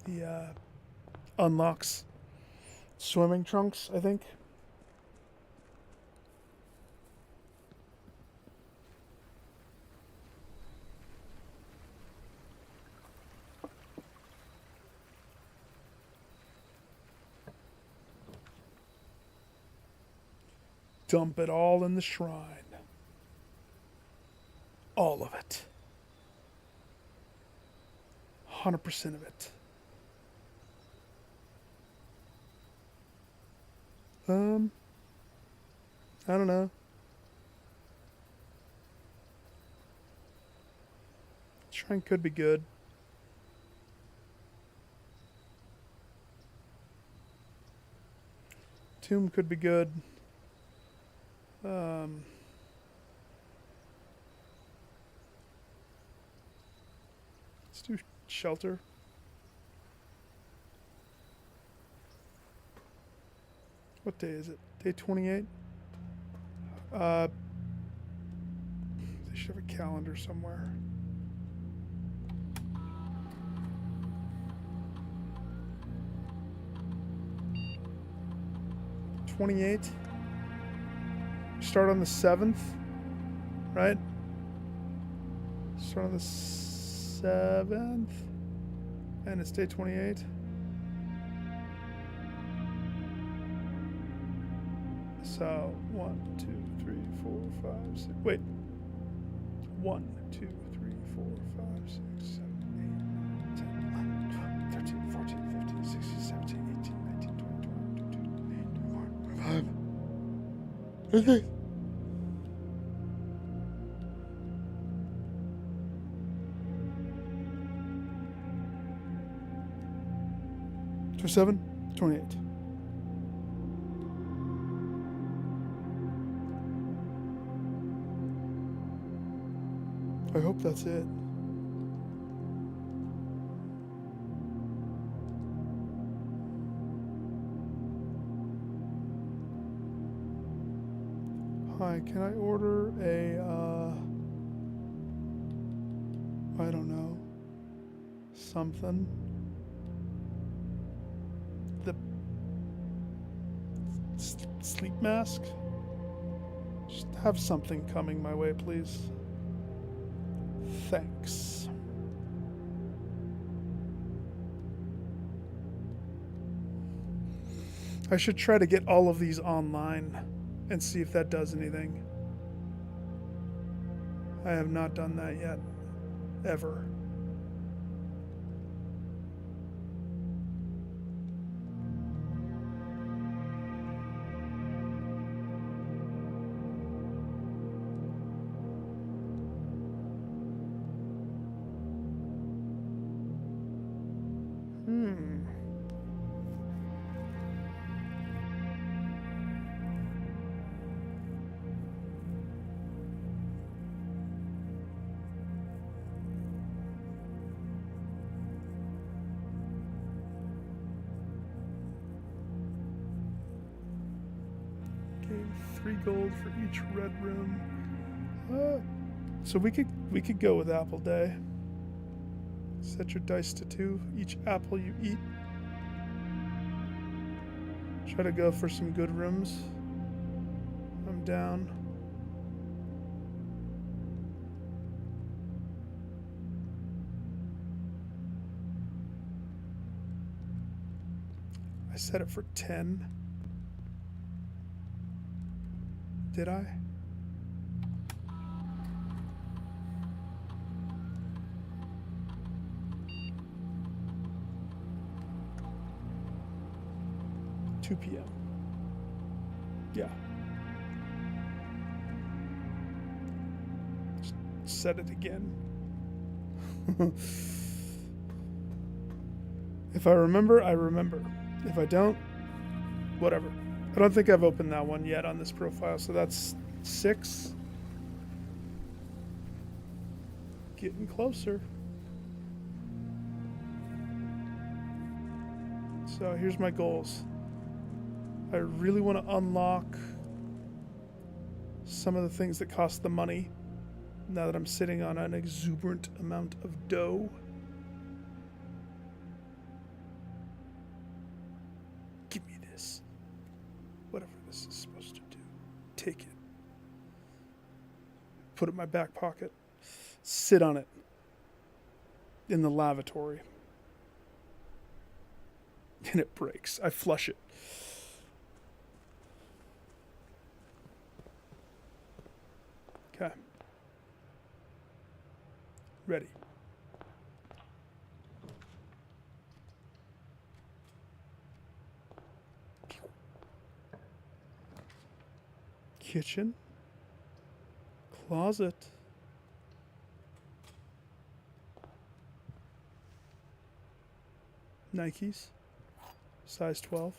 The unlocks swimming trunks, I think. Dump it all in the shrine. All of it. 100% of it. I don't know. Shrine could be good. Tomb could be good. Let's do shelter. What day is it? Day 28? They should have a calendar somewhere. '28. Start on the 7th, right? Start on the 7th, and it's day 28. So 1, 2, 3, 4, 5, 6. Wait. 1, 2, 3, 4, 5, 6, 7, 8, 9, 10, 11, 12, 13, 14, 15, 16, 17, 18, 19, 20, 21, 22, 23, 24, 25. Okay. 27, 28. I hope that's it. Hi, can I order a, I don't know, something? The sleep mask? Just have something coming my way, please. Thanks. I should try to get all of these online and see if that does anything. I have not done that yet. Ever. Gain 3 gold for each red room. So we could go with Apple Day. Set your dice to 2 each apple you eat. Try to go for some good rooms. I'm down. I set it for 10. Did I? $2 p.m. Yeah. Just set it again. If I remember, I remember. If I don't, whatever. I don't think I've opened that one yet on this profile, so that's 6. Getting closer. So here's my goals. I really want to unlock some of the things that cost the money now that I'm sitting on an exuberant amount of dough. Give me this. Whatever this is supposed to do. Take it. Put it in my back pocket. Sit on it. In the lavatory. And it breaks. I flush it. Okay. Ready. Kitchen. Closet. Nikes. Size 12.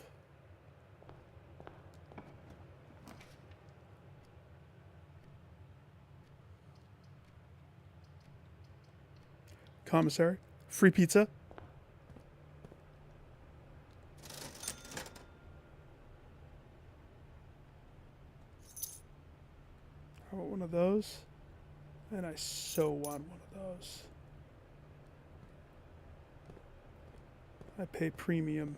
Commissary. Free pizza. I want one of those. And I so want one of those. I pay premium.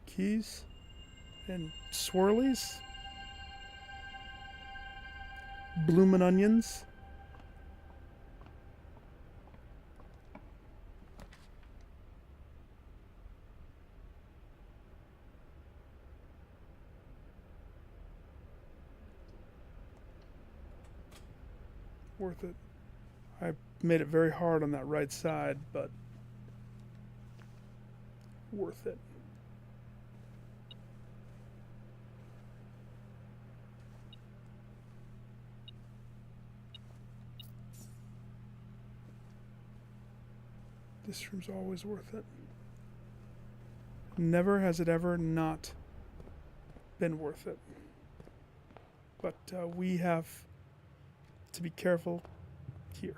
Keys and swirlies. Bloomin' onions. Worth it. I made it very hard on that right side, but worth it. This room's always worth it. Never has it ever not been worth it. But we have to be careful here.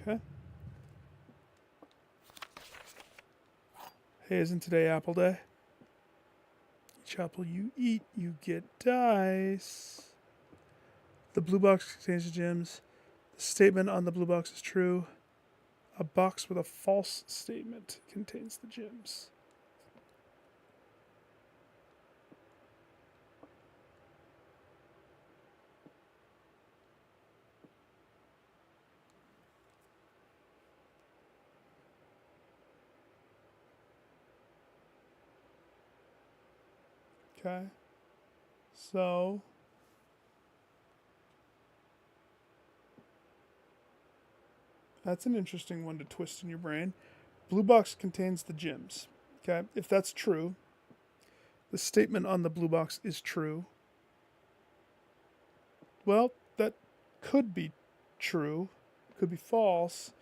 Okay. Hey, isn't today Apple Day? Each apple you eat, you get dice. The blue box contains the gems. The statement on the blue box is true. A box with a false statement contains the gems. Okay. So that's an interesting one to twist in your brain. Blue box contains the gems. Okay. If that's true, the statement on the blue box is true. Well, that could be true, could be false.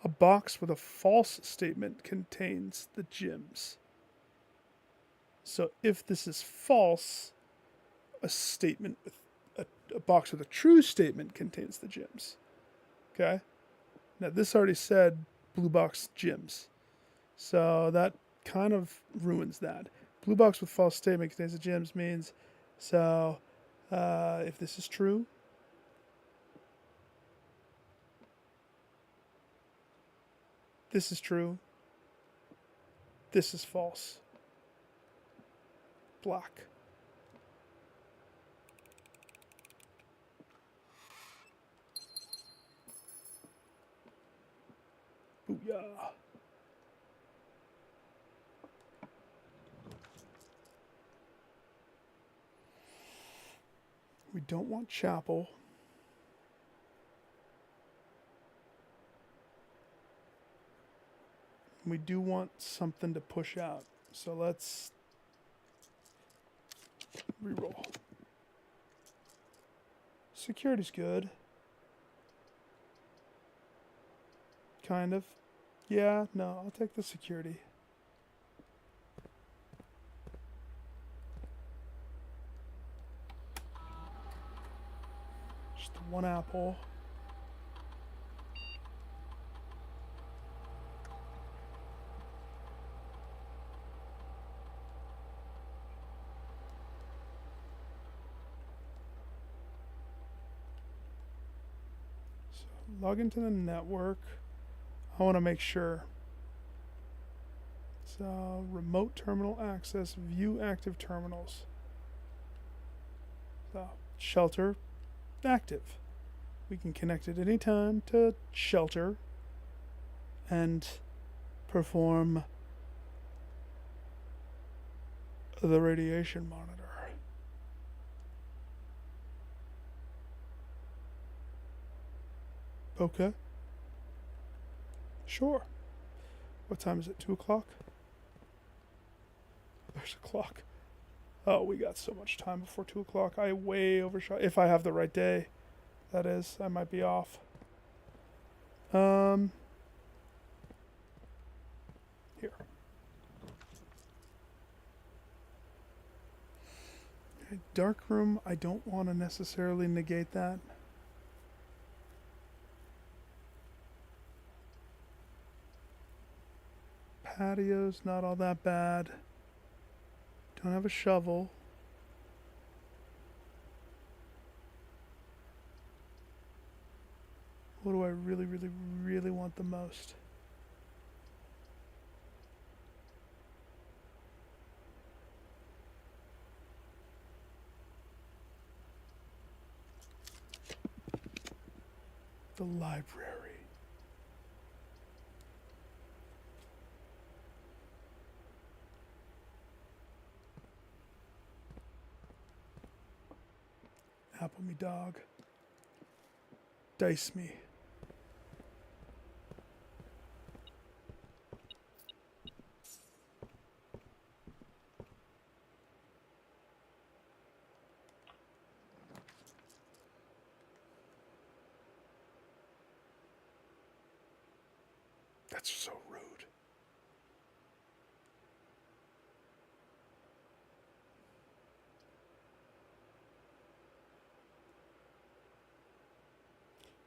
A box with a false statement contains the gems. So if this is false, a statement with a box with a true statement contains the gems. Okay? Now this already said blue box gems. So that kind of ruins that. Blue box with false statement contains the gems means, so if this is true, this is true, this is false. Black. Booyah. We don't want chapel. We do want something to push out. So let's reroll. Security's good. Kind of. Yeah, no, I'll take the security. Just the one apple. So log into the network. I want to make sure. So remote terminal access, view active terminals. So shelter active. We can connect at any time to shelter and perform the radiation monitor. Okay. Sure. What time is it? 2 o'clock? There's a clock. Oh, we got so much time before 2 o'clock. I way overshot. If I have the right day, that is. I might be off. Here. Okay, dark room, I don't want to necessarily negate that. Patio's not all that bad. Don't have a shovel. What do I really, really, really want the most? The library. Apple me dog. Dice me. That's so rude.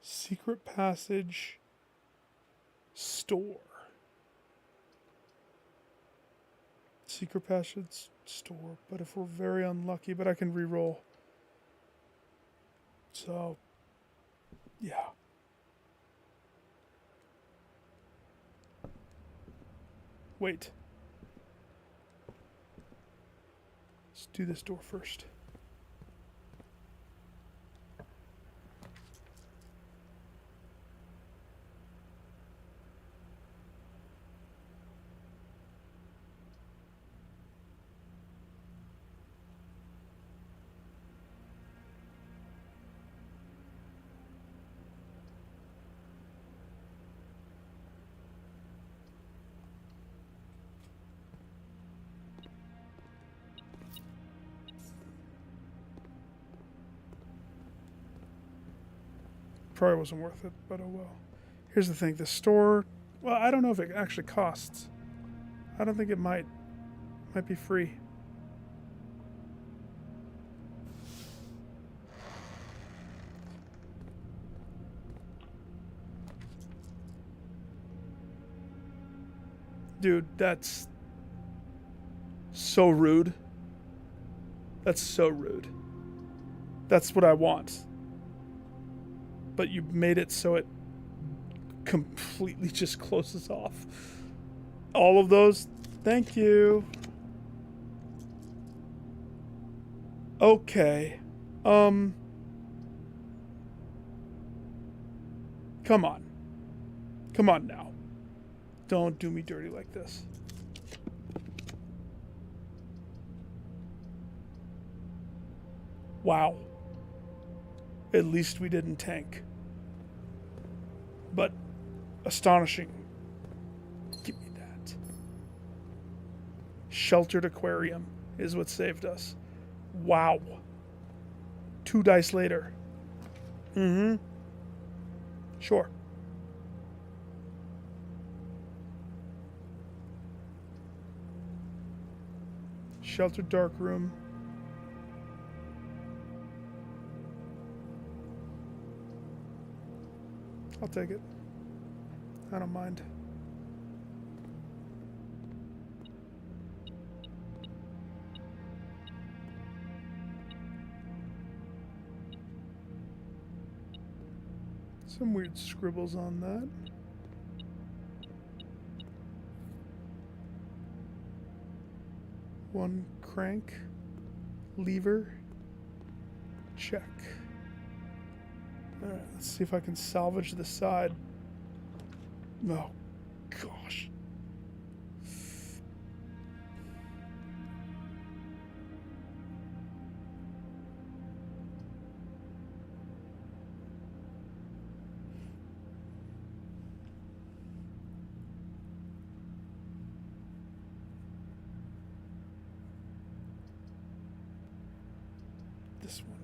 Secret passage. Store. Secret passage store. But if we're very unlucky, but I can re-roll. So, yeah. Wait. Let's do this door first. Probably wasn't worth it, but oh well. Here's the thing, the store, well, I don't know if it actually costs. I don't think it might. Might be free. Dude, that's so rude. That's so rude. That's what I want. But you made it so it completely just closes off. All of those. Thank you. Okay. Come on. Come on now. Don't do me dirty like this. Wow. At least we didn't tank. But astonishing. Give me that. Sheltered aquarium is what saved us. Wow. 2 dice later. Mm-hmm. Sure. Sheltered dark room. I'll take it. I don't mind. Some weird scribbles on that. One crank. Lever. Check. Alright, let's see if I can salvage the side. Oh, gosh. This one.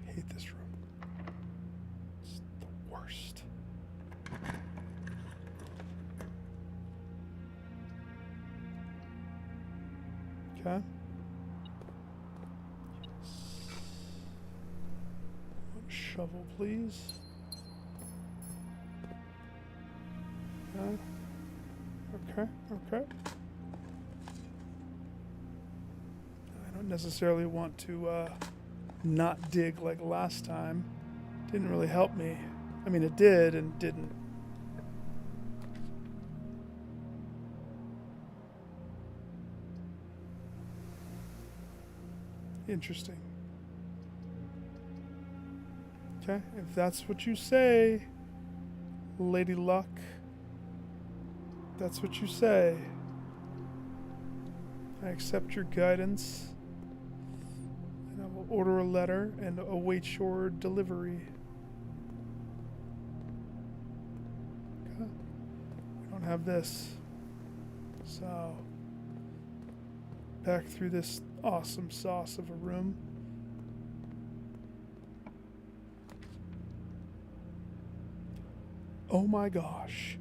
Hate this room. It's the worst. Okay. One shovel, please. Okay. Okay. I don't necessarily want to not dig like last time. Didn't really help me. I mean, it did and didn't. Interesting. Okay, if that's what you say, Lady Luck. That's what you say. I accept your guidance. And I will order a letter and await your delivery. Okay. We don't have this. So, back through this awesome sauce of a room. Oh my gosh.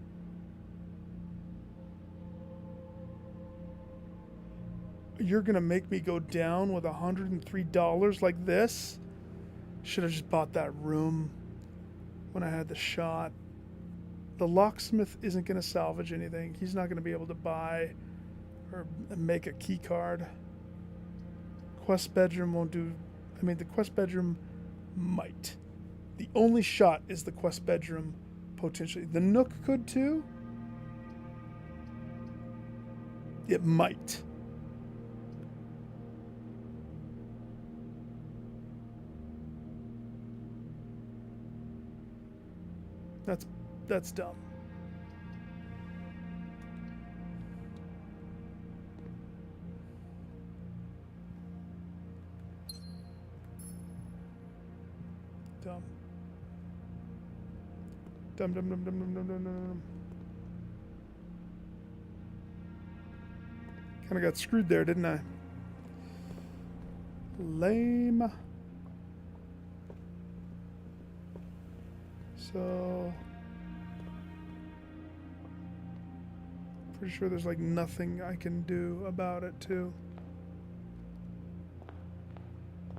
You're gonna make me go down with $103 like this? Should have just bought that room when I had the shot. The locksmith isn't gonna salvage anything. He's not gonna be able to buy or make a key card. Quest bedroom won't do. I mean, the quest bedroom might. The only shot is the quest bedroom, potentially. The Nook could too. It might. That's dumb. Dumb. Dumb, dumb, dumb, dumb, dumb, dumb, dumb, dumb. Kind of got screwed there, didn't I? Lame. So... pretty sure there's like nothing I can do about it too.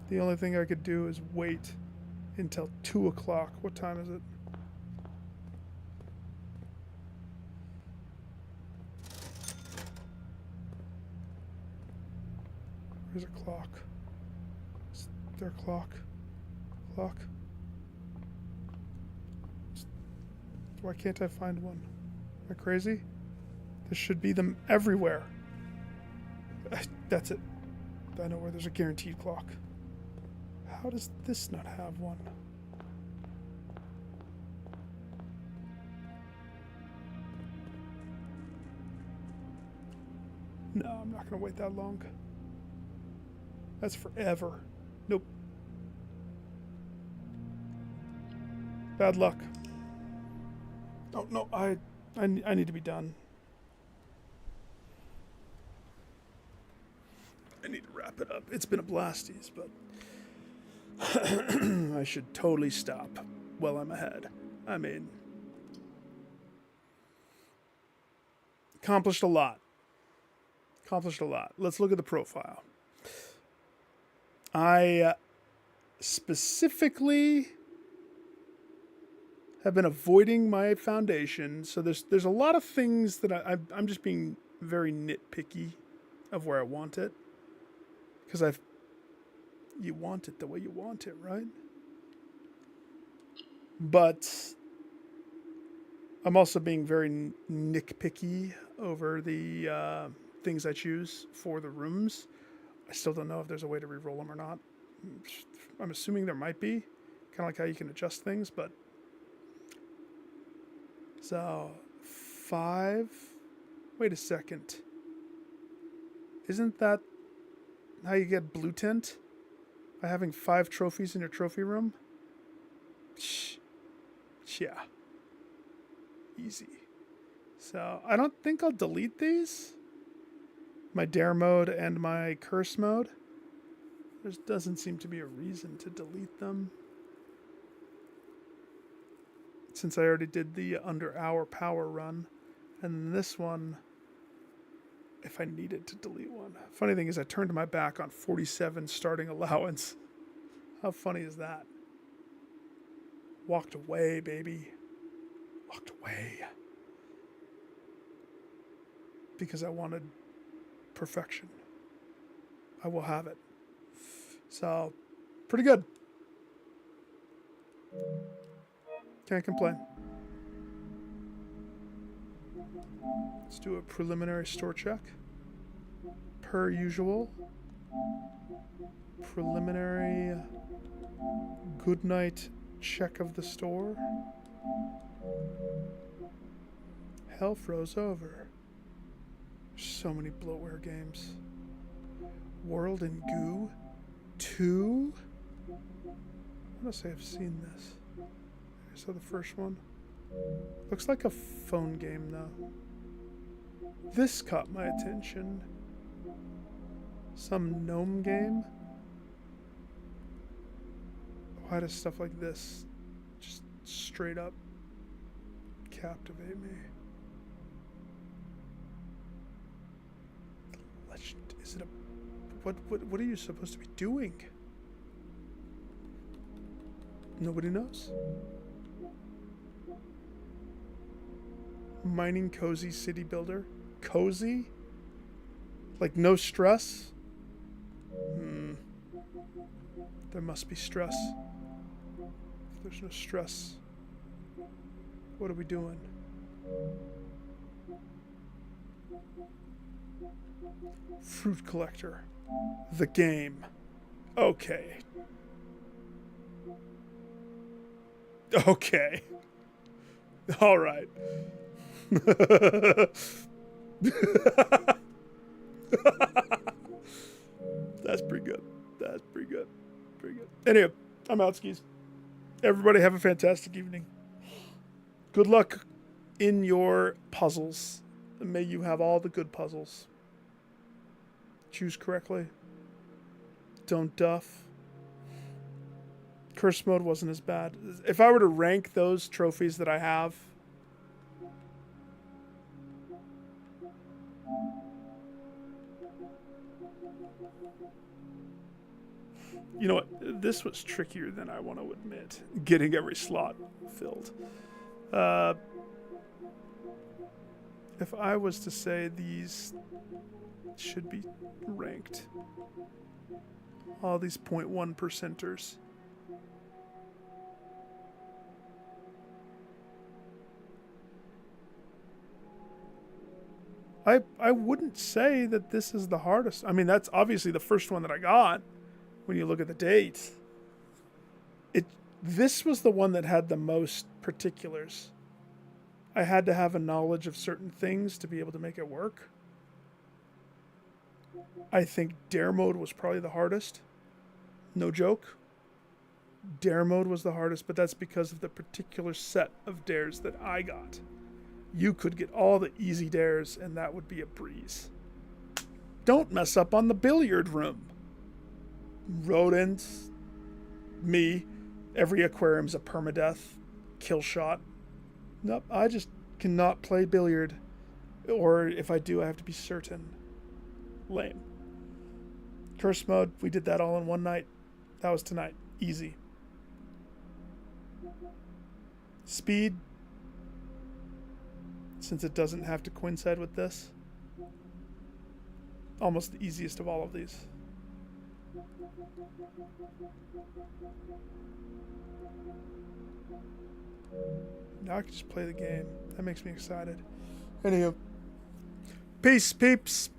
The only thing I could do is wait until 2 o'clock. What time is it? Where's a clock? Is there a clock? Clock? Why can't I find one? Am I crazy? There should be them everywhere. That's it. I know where there's a guaranteed clock. How does this not have one? No, I'm not going to wait that long. That's forever. Nope. Bad luck. Oh, no, I need to be done. I need to wrap it up. It's been a blasties, but I should totally stop while I'm ahead. I mean, accomplished a lot. Accomplished a lot. Let's look at the profile. I specifically have been avoiding my foundation, so there's a lot of things that I'm just being very nitpicky of where I want it. Because you want it the way you want it, right? But I'm also being very nitpicky over the things I choose for the rooms. I still don't know if there's a way to re-roll them or not. I'm assuming there might be, kind of like how you can adjust things, but... So, 5... Wait a second. Isn't that how you get blue tint? By having 5 trophies in your trophy room? Yeah. Easy. So, I don't think I'll delete these. My dare mode and my curse mode. There doesn't seem to be a reason to delete them. Since I already did the under hour power run. And this one... if I needed to delete one. Funny thing is I turned my back on 47 starting allowance. How funny is that? Walked away, baby. Walked away. Because I wanted perfection. I will have it. So, pretty good. Can't complain. Let's do a preliminary store check. Per usual. Preliminary good night check of the store. Hell froze over. So many bloatware games. World and Goo 2? I want to say I've seen this. I saw the first one. Looks like a phone game though. This caught my attention. Some gnome game. Why does stuff like this just straight up captivate me. Legend. Is it a... What are you supposed to be doing? Nobody knows. Mining cozy city builder. Cozy? Like no stress? There must be stress. If there's no stress, what are we doing? Fruit collector. The game. Okay. Okay. All right. That's pretty good. That's pretty good. Pretty good. Anyway, I'm out, skis. Everybody have a fantastic evening. Good luck in your puzzles. May you have all the good puzzles. Choose correctly. Don't duff. Curse mode wasn't as bad. If I were to rank those trophies that I have, you know what? This was trickier than I want to admit. Getting every slot filled. If I was to say these should be ranked, all these 0.1 percenters. I wouldn't say that this is the hardest. I mean, that's obviously the first one that I got. When you look at the date, this was the one that had the most particulars. I had to have a knowledge of certain things to be able to make it work. I think dare mode was probably the hardest. No joke. Dare mode was the hardest, but that's because of the particular set of dares that I got. You could get all the easy dares, and that would be a breeze. Don't mess up on the billiard room. Rodents, me, every aquarium's a permadeath, kill shot. Nope, I just cannot play billiard. Or if I do, I have to be certain. Lame. Curse mode, we did that all in one night. That was tonight. Easy. Speed, since it doesn't have to coincide with this, almost the easiest of all of these. Now I can just play the game. That makes me excited. Anywho, peace, peeps.